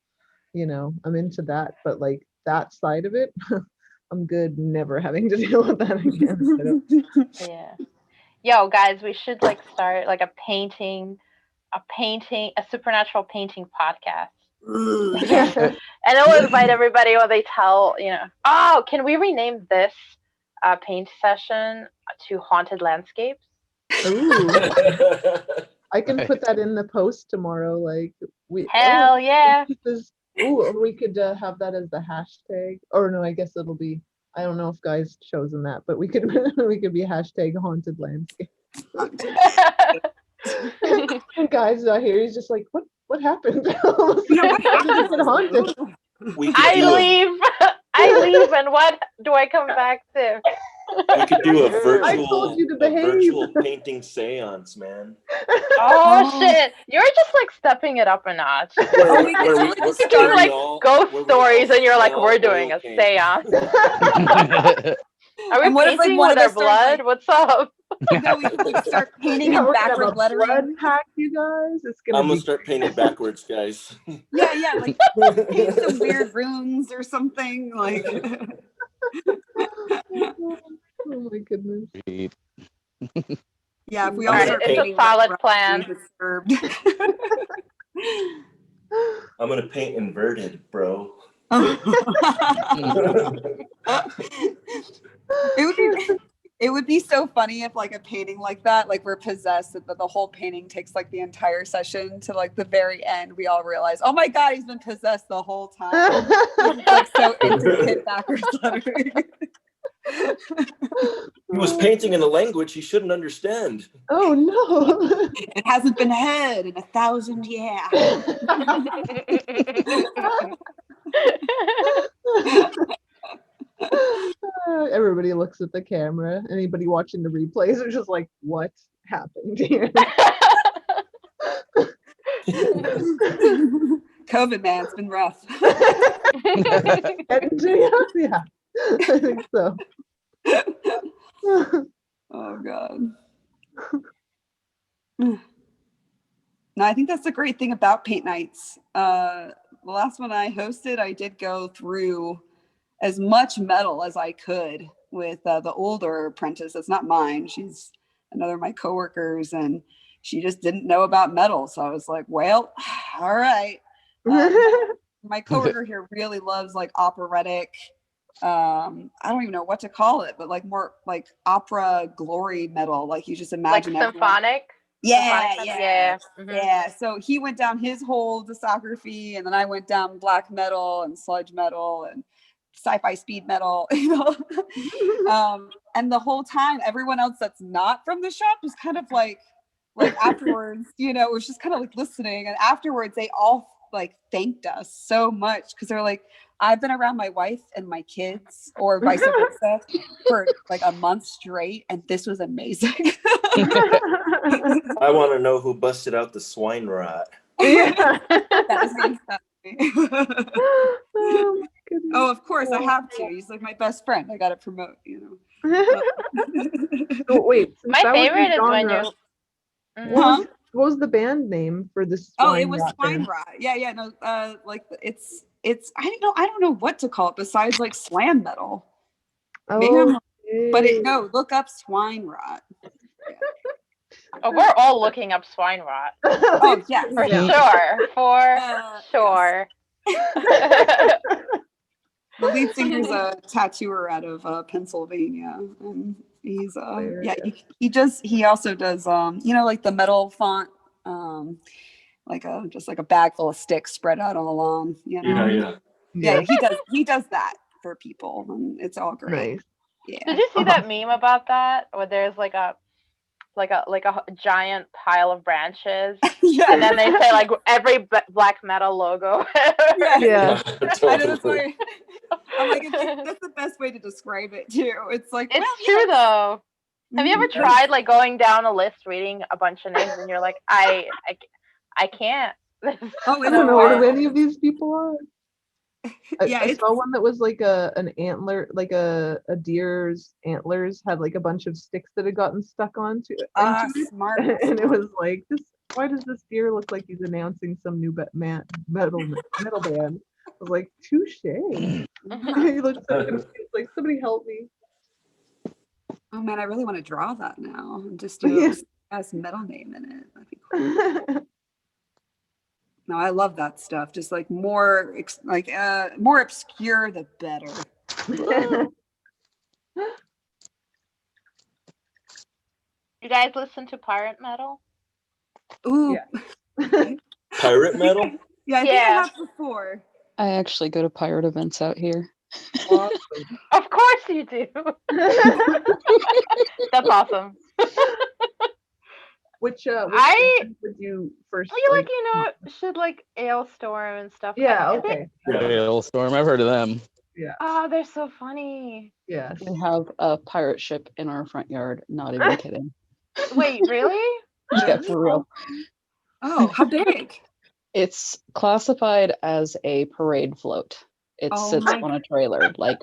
you know, I'm into that. But like that side of it, I'm good never having to deal with that again. I don't- Yeah. Yo, guys, we should like start like a supernatural painting podcast. And then we'll invite everybody when they tell, you know, oh, can we rename this paint session to haunted landscapes? Ooh, I can put that in the post tomorrow. Like Hell yeah. Or we could have that as the hashtag. Or no, I guess it'll be. I don't know if guys chosen that, but we could we could be hashtag haunted landscape. And guys out here, he's just like, what happened? Haunted. I leave, and what do I come back to? We could do a I told you to behave. virtual painting seance, man. Oh shit! You're just like stepping it up a notch. Where we doing like ghost stories, and you're like, we're doing a seance. Are we painting with our blood? What's up? No, we can start painting in backward lettering. Blood pack, you guys. It's gonna I'm gonna start painting backwards, guys. Yeah, like paint some weird runes or something. Like oh my goodness. Yeah, if we all start it's painting a solid plan. Disturbed. I'm gonna paint inverted, bro. It would be so funny if like a painting like that, like we're possessed, but the whole painting takes like the entire session to like the very end. We all realize, oh my god, he's been possessed the whole time. It's like so intricate backwards lettering. He was painting in a language he shouldn't understand. Oh no! It hasn't been heard in 1,000 years. Everybody looks at the camera. Anybody watching the replays are just like, what happened here? COVID, man, it's been rough. Yeah, I think so. Oh god. No, I think that's the great thing about paint nights. The last one I hosted, I did go through as much metal as I could with the older apprentice. That's not mine. She's another of my coworkers, and she just didn't know about metal. So I was like, well, all right. My coworker here really loves like operatic. I don't even know what to call it, but like more like opera glory metal. Like you just imagine like symphonic. Yeah. So he went down his whole discography, and then I went down black metal and sludge metal and sci-fi speed metal, you know. And the whole time, everyone else that's not from the shop was kind of like afterwards, you know, it was just kind of like listening. And afterwards, they all like thanked us so much because they're like, I've been around my wife and my kids, or vice versa, for like a month straight, and this was amazing. I want to know who busted out the swine rot. Yeah. Oh, of course, I have to. He's like my best friend. I got to promote, you know. Oh, wait, my favorite is when you. What was the band name for this? It was Swine Rot. Yeah, no, like it's I don't know what to call it besides like slam metal. Oh, but look up Swine Rot. Yeah. Oh, we're all looking up swine rot. Oh yeah, for sure. The lead singer's a tattooer out of Pennsylvania, and he's he also does like the metal font, just like a bag full of sticks spread out on the lawn. Yeah, he does that for people, and it's all great. Nice. Yeah. Did you see that meme about that where there's like a giant pile of branches, and then they say like every black metal logo. Yeah. I know, that's why I'm like, that's the best way to describe it too. It's like, it's true though. Have you ever tried like going down a list, reading a bunch of names, and you're like, I can't. I don't know what any of these people are. I saw one that was like an antler, like a deer's antlers had like a bunch of sticks that had gotten stuck onto it. Smart. And it was like, why does this deer look like he's announcing some new metal band? I was like, touche. He looked so confused, like, somebody help me. Oh man, I really want to draw that now and just do a metal name in it. That'd be cool. No, I love that stuff. Just like more obscure, the better. You guys listen to pirate metal? Ooh. Pirate metal? Yeah, I think I have before. I actually go to pirate events out here. Awesome. Of course you do. That's awesome. Which would you first? Should like Ailstorm and stuff. Yeah, okay. Ailstorm, I've heard of them. Yeah. Oh, they're so funny. Yes. We have a pirate ship in our front yard. Not even kidding. Wait, really? Yeah, for real. Oh, how big? It's classified as a parade float. It sits on a trailer, like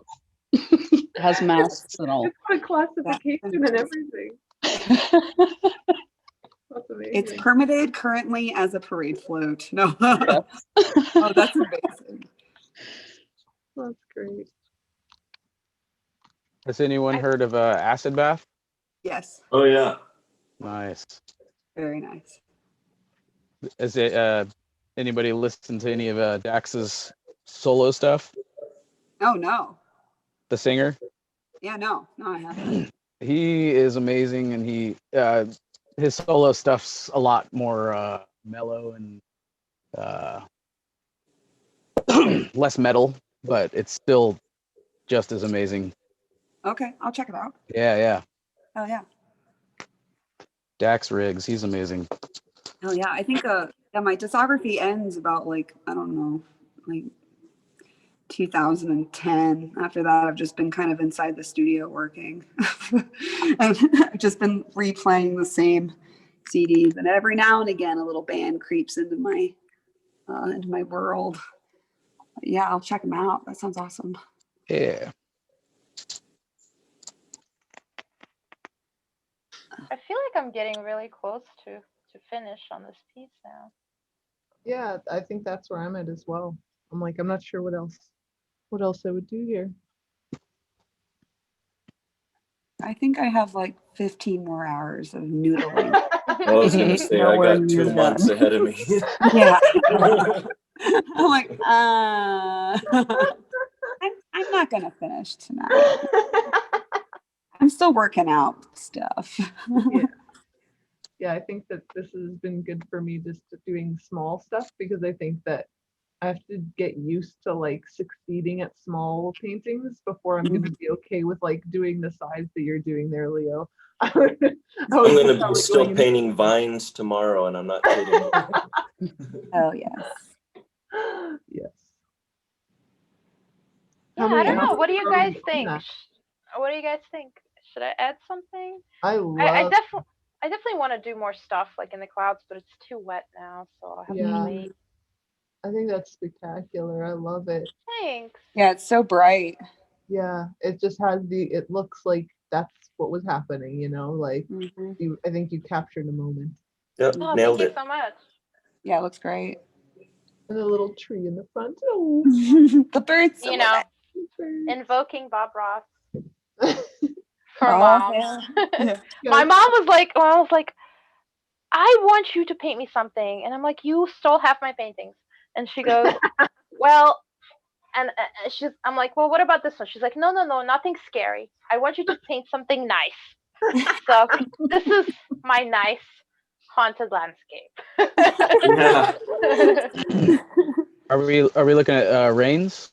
has masts and all. It's got a classification and everything. That's amazing. It's permitted currently as a parade float. No. Oh, that's amazing. That's great. Has anyone heard of acid bath? Yes. Oh yeah. Nice. Very nice. Is it anybody listen to any of Dax's solo stuff? Oh no. The singer? Yeah, no, I haven't. He is amazing, and he his solo stuff's a lot more mellow and less metal, but it's still just as amazing. Okay, I'll check it out. Yeah. Oh yeah. Dax Riggs, he's amazing. Oh yeah, I think my discography ends about like, I don't know, like 2010. After that, I've just been kind of inside the studio working. I've just been replaying the same CDs, and every now and again, a little band creeps into my world. Yeah, I'll check them out. That sounds awesome. Yeah. I feel like I'm getting really close to finish on this piece now. Yeah, I think that's where I'm at as well. I'm like, I'm not sure what else I would do here. I think I have like 15 more hours of noodling. I was gonna say I got 2 months ahead of me. Yeah. I'm like, I'm not gonna finish tonight. I'm still working out stuff. Yeah, I think that this has been good for me, just doing small stuff, because I think that I have to get used to like succeeding at small paintings before I'm going to be okay with like doing the size that you're doing there, Leo. I'm going to be still painting vines tomorrow, and I'm not kidding. Oh yes. Yes. Yeah, I don't know. What do you guys think? What do you guys think? Should I add something? I definitely want to do more stuff like in the clouds, but it's too wet now, so I'll have to wait. I think that's spectacular. I love it. Thanks. Yeah, it's so bright. Yeah, it just has it looks like that's what was happening, you know, like I think you captured a moment. Yep, nailed it. Thank you so much. Yeah, it looks great. And a little tree in the front. Oh. The birds. You know, invoking Bob Ross. For mom. Yeah. My mom was like, I want you to paint me something. And I'm like, you stole half my paintings. And she goes, well, I'm like, well, what about this one? She's like, no, nothing scary. I want you to paint something nice. So this is my nice haunted landscape. Yeah. Are we looking at Rain's?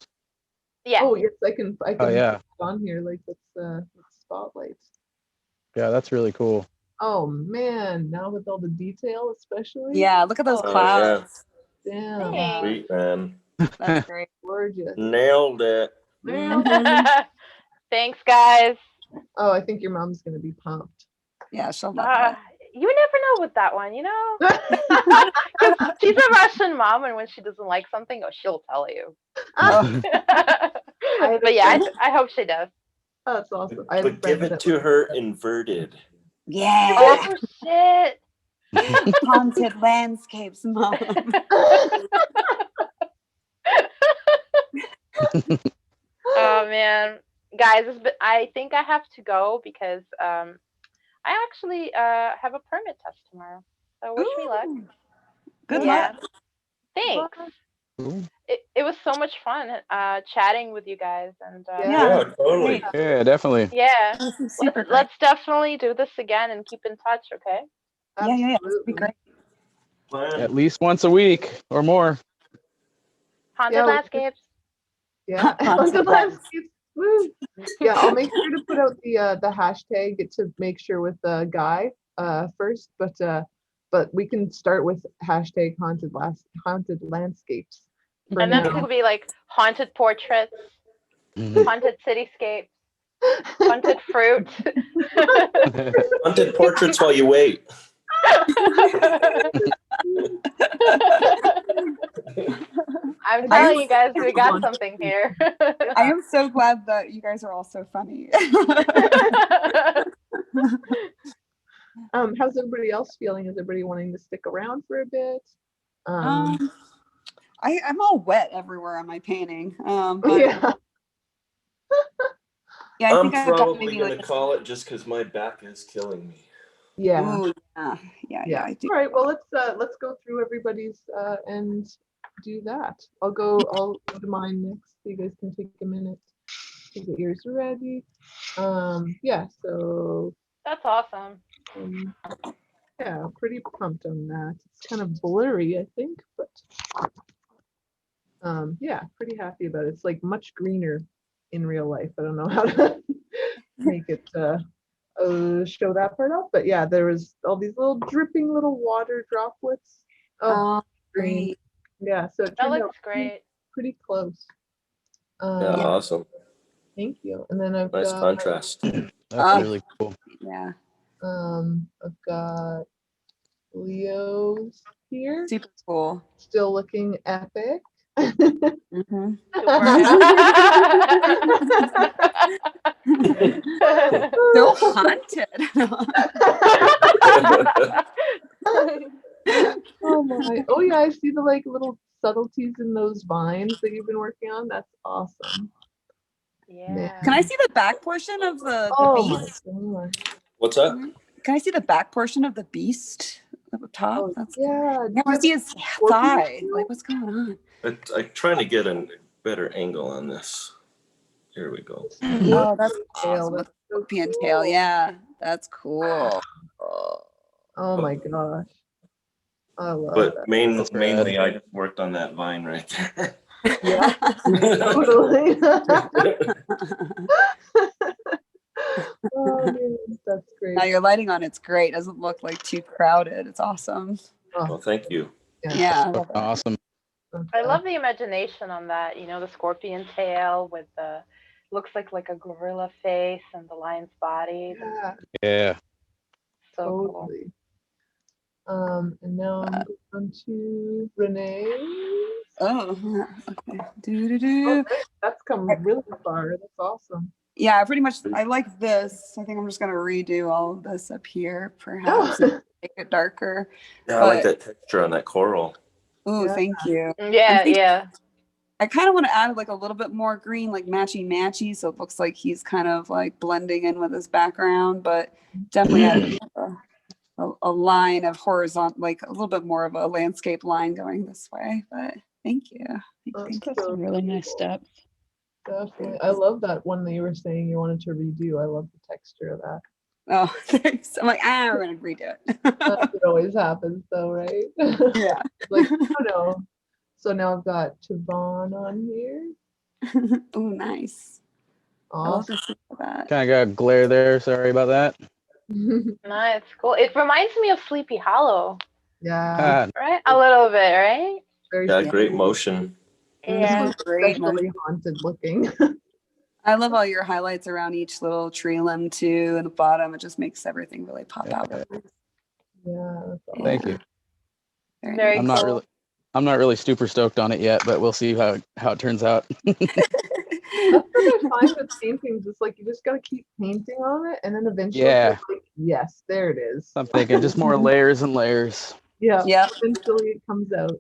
Yeah. Oh yes, I can Oh yeah. put it on here like with spotlights. Yeah, that's really cool. Oh man, now with all the detail, especially. Yeah, look at those Oh, clouds. Damn. Thanks. Sweet, man. That's great. Gorgeous. Nailed it. Thanks, guys. Oh, I think your mom's gonna be pumped. Yeah, she'll love that. You never know with that one, you know? 'Cause she's a Russian mom, and when she doesn't like something, she'll tell you. But yeah, I hope she does. Oh, that's awesome. But give it to her inverted. Yeah. Oh, shit. Haunted landscapes, Mom. Oh, man. Guys, I think I have to go because I actually have a permit test tomorrow. So wish me luck. Good Yeah. luck. Thanks. It was so much fun chatting with you guys. And Yeah, totally. Yeah, definitely. yeah. Super great. Let's definitely do this again and keep in touch, okay? Yeah. This would be great. At least once a week or more. Haunted landscapes. Yeah, haunted landscapes. Woo. Yeah, I'll make sure to put out the hashtag to make sure with the guy first, but we can start with hashtag haunted landscapes. And then it could be like haunted portraits, haunted cityscapes, haunted fruit. Haunted portraits while you wait. I'm telling you guys, we got something here. I am so glad that you guys are all so funny. How's everybody else feeling? Is everybody wanting to stick around for a bit? I'm all wet everywhere on my painting. But yeah. Yeah, I I'm think I've got probably maybe gonna like call it just because my back is killing me. Yeah. Ooh, yeah. I do. All right. Well, let's go through everybody's and do that. I'll go to mine next, so you guys can take a minute to get yours ready. Yeah. So. That's awesome. Yeah, pretty pumped on that. It's kind of blurry, I think, but yeah, pretty happy about it. It's like much greener in real life. I don't know how to make it show that part off, but yeah, there was all these little dripping little water droplets. Oh, green. Yeah, so it That turned looks out great. pretty close. Yeah, awesome. Thank you. And then I've Nice got contrast. That's really cool. Yeah. I've got Leo's here. Super cool. Still looking epic. Mm-hmm. So haunted. Oh my! Oh yeah, I see the like little subtleties in those vines that you've been working on. That's awesome. Yeah. Can I see the back portion of the beast? What's that? Can I see the back portion of the beast at the top? Oh, yeah. I want to see his thigh. Like, what's going on? I'm trying to get a better angle on this. Here we go. Oh, that's awesome. With scorpion tail. Yeah, that's cool. Oh my gosh. I love But that. mainly I worked on that vine right there. Yeah, totally. Oh man, that's great. Now your lighting on it's great. Doesn't look like too crowded. It's awesome. Well, thank you. Yeah. I love it. Awesome. I love the imagination on that. You know, the scorpion tail with the looks like a gorilla face and the lion's body. Yeah. So totally. And now I'm on to Renee. Oh, okay. Do. That's come really far. That's awesome. Yeah, pretty much. I like this. I think I'm just gonna redo all of this up here, perhaps make it darker. Yeah, I like that texture on that coral. Oh, thank you. Yeah. I kind of want to add like a little bit more green, like matchy, so it looks like he's kind of like blending in with his background, but definitely add a line of horizontal, like a little bit more of a landscape line going this way. But Thank you. That's Got some really nice depth. Definitely. I love that one that you were saying you wanted to redo. I love the texture of that. Oh, thanks. I'm like, we're gonna redo it. That's what always happens though, right? Yeah. Like, oh no. So now I've got Tavon on here. Oh, nice. I love to see that. Kind of got glare there. Sorry about that. Nice, cool. It reminds me of Sleepy Hollow. Yeah. Right? A little bit, right? Very Yeah, small. great motion. This Yeah. one's Great especially haunted looking. I love all your highlights around each little tree limb too, and the bottom. It just makes everything really pop out. Yeah. That's awesome. Thank you. Very I'm cool. not really super stoked on it yet, but we'll see how it turns out. That's what I find with paintings. It's like you just gotta keep painting on it, and then eventually, Yeah. it's like, yes, there it is. I'm thinking just more layers and layers. Yeah. Yeah. Eventually, it comes out.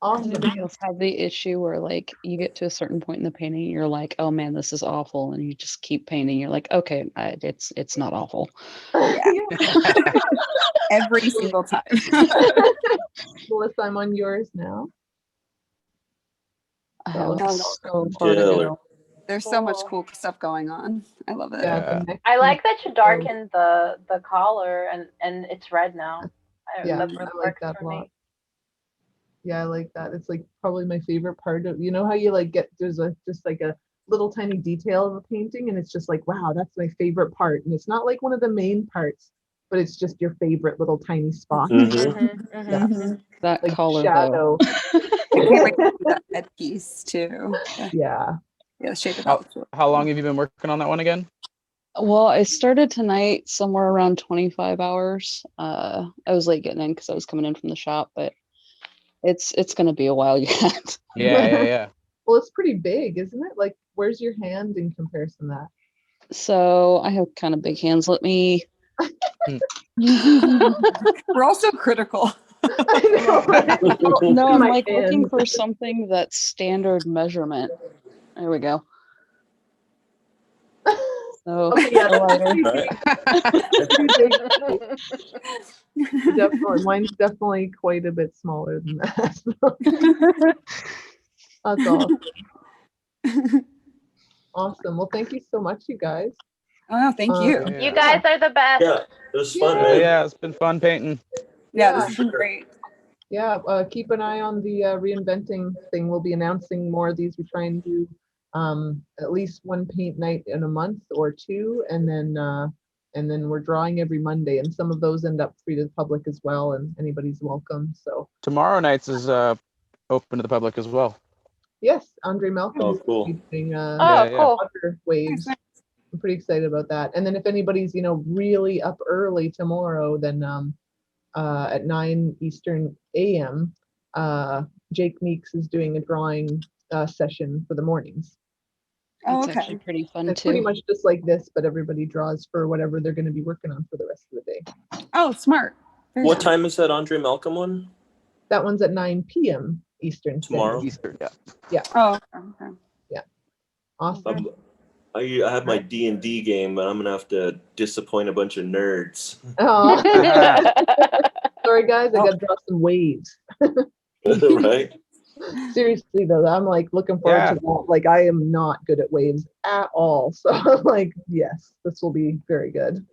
Awesome. Anybody else have the issue where like you get to a certain point in the painting, you're like, oh man, this is awful, and you just keep painting. You're like, okay, it's not awful. Every single time. Melissa, I'm on yours now. Oh, So, so far to go. There's so much cool stuff going on. I love it. yeah, I like that you darkened the collar and it's red now. Yeah, That I really like works that for a lot. me. Yeah, I like that. It's like probably my favorite part of, you know how you like get, there's just like a little tiny detail of a painting and it's just like, wow, that's my favorite part. And it's not like one of the main parts, but it's just your favorite little tiny spot. Mm-hmm. That Like collar shadow. I can't wait to see that headpiece too. Yeah. Yeah, the shape of that. How long have you been working on that one again? Well, I started tonight somewhere around 25 hours. I was late getting in because I was coming in from the shop, but it's gonna be a while yet. Yeah. Well, it's pretty big, isn't it? Like, where's your hand in comparison to that? So I have kind of big hands. Let me. We're also critical. I know, right? No, I'm My like looking hand. for something that's standard measurement. There we go. So Okay, yeah, a that's lighter. pretty big. Definitely, mine's definitely quite a bit smaller than that. That's awesome. Awesome. Well, thank you so much, you guys. Oh, thank you. You guys are the best. Yeah, it was fun, Yeah. man. Yeah, it's been fun painting. Yeah, this has been great. Yeah, keep an eye on the reinventing thing. We'll be announcing more of these. We try and do at least one paint night in a month or two, and then we're drawing every Monday, and some of those end up free to the public as well, and anybody's welcome. So Tomorrow night's is open to the public as well. yes, Andre Malcolm Oh, is cool. doing Cool. water waves. I'm pretty excited about that. And then if anybody's really up early tomorrow, then at 9 Eastern AM, Jake Meeks is doing a drawing session for the mornings. Oh, It's okay. actually pretty fun It's pretty too. much just like this, but everybody draws for whatever they're going to be working on for the rest of the day. Oh, smart. Very What smart. time is that Andre Malcolm one? That one's at 9 p.m. Eastern. Tomorrow? Eastern, yeah. Yeah. Oh, okay. Awesome. I have my D&D game, but I'm gonna have to disappoint a bunch of nerds. Oh, sorry guys, I got to draw some waves. Right? Seriously though, I'm like looking forward to that. Like I am not good at waves at all. So like, yes, this will be very good.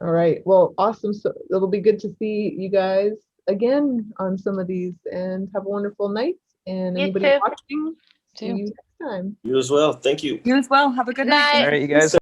All right. Well, awesome. So it'll be good to see you guys again on some of these, and have a wonderful night. And You anybody too. watching, see you next time. You as well. Thank you. You as well. Have a good night. Night. All right, you guys.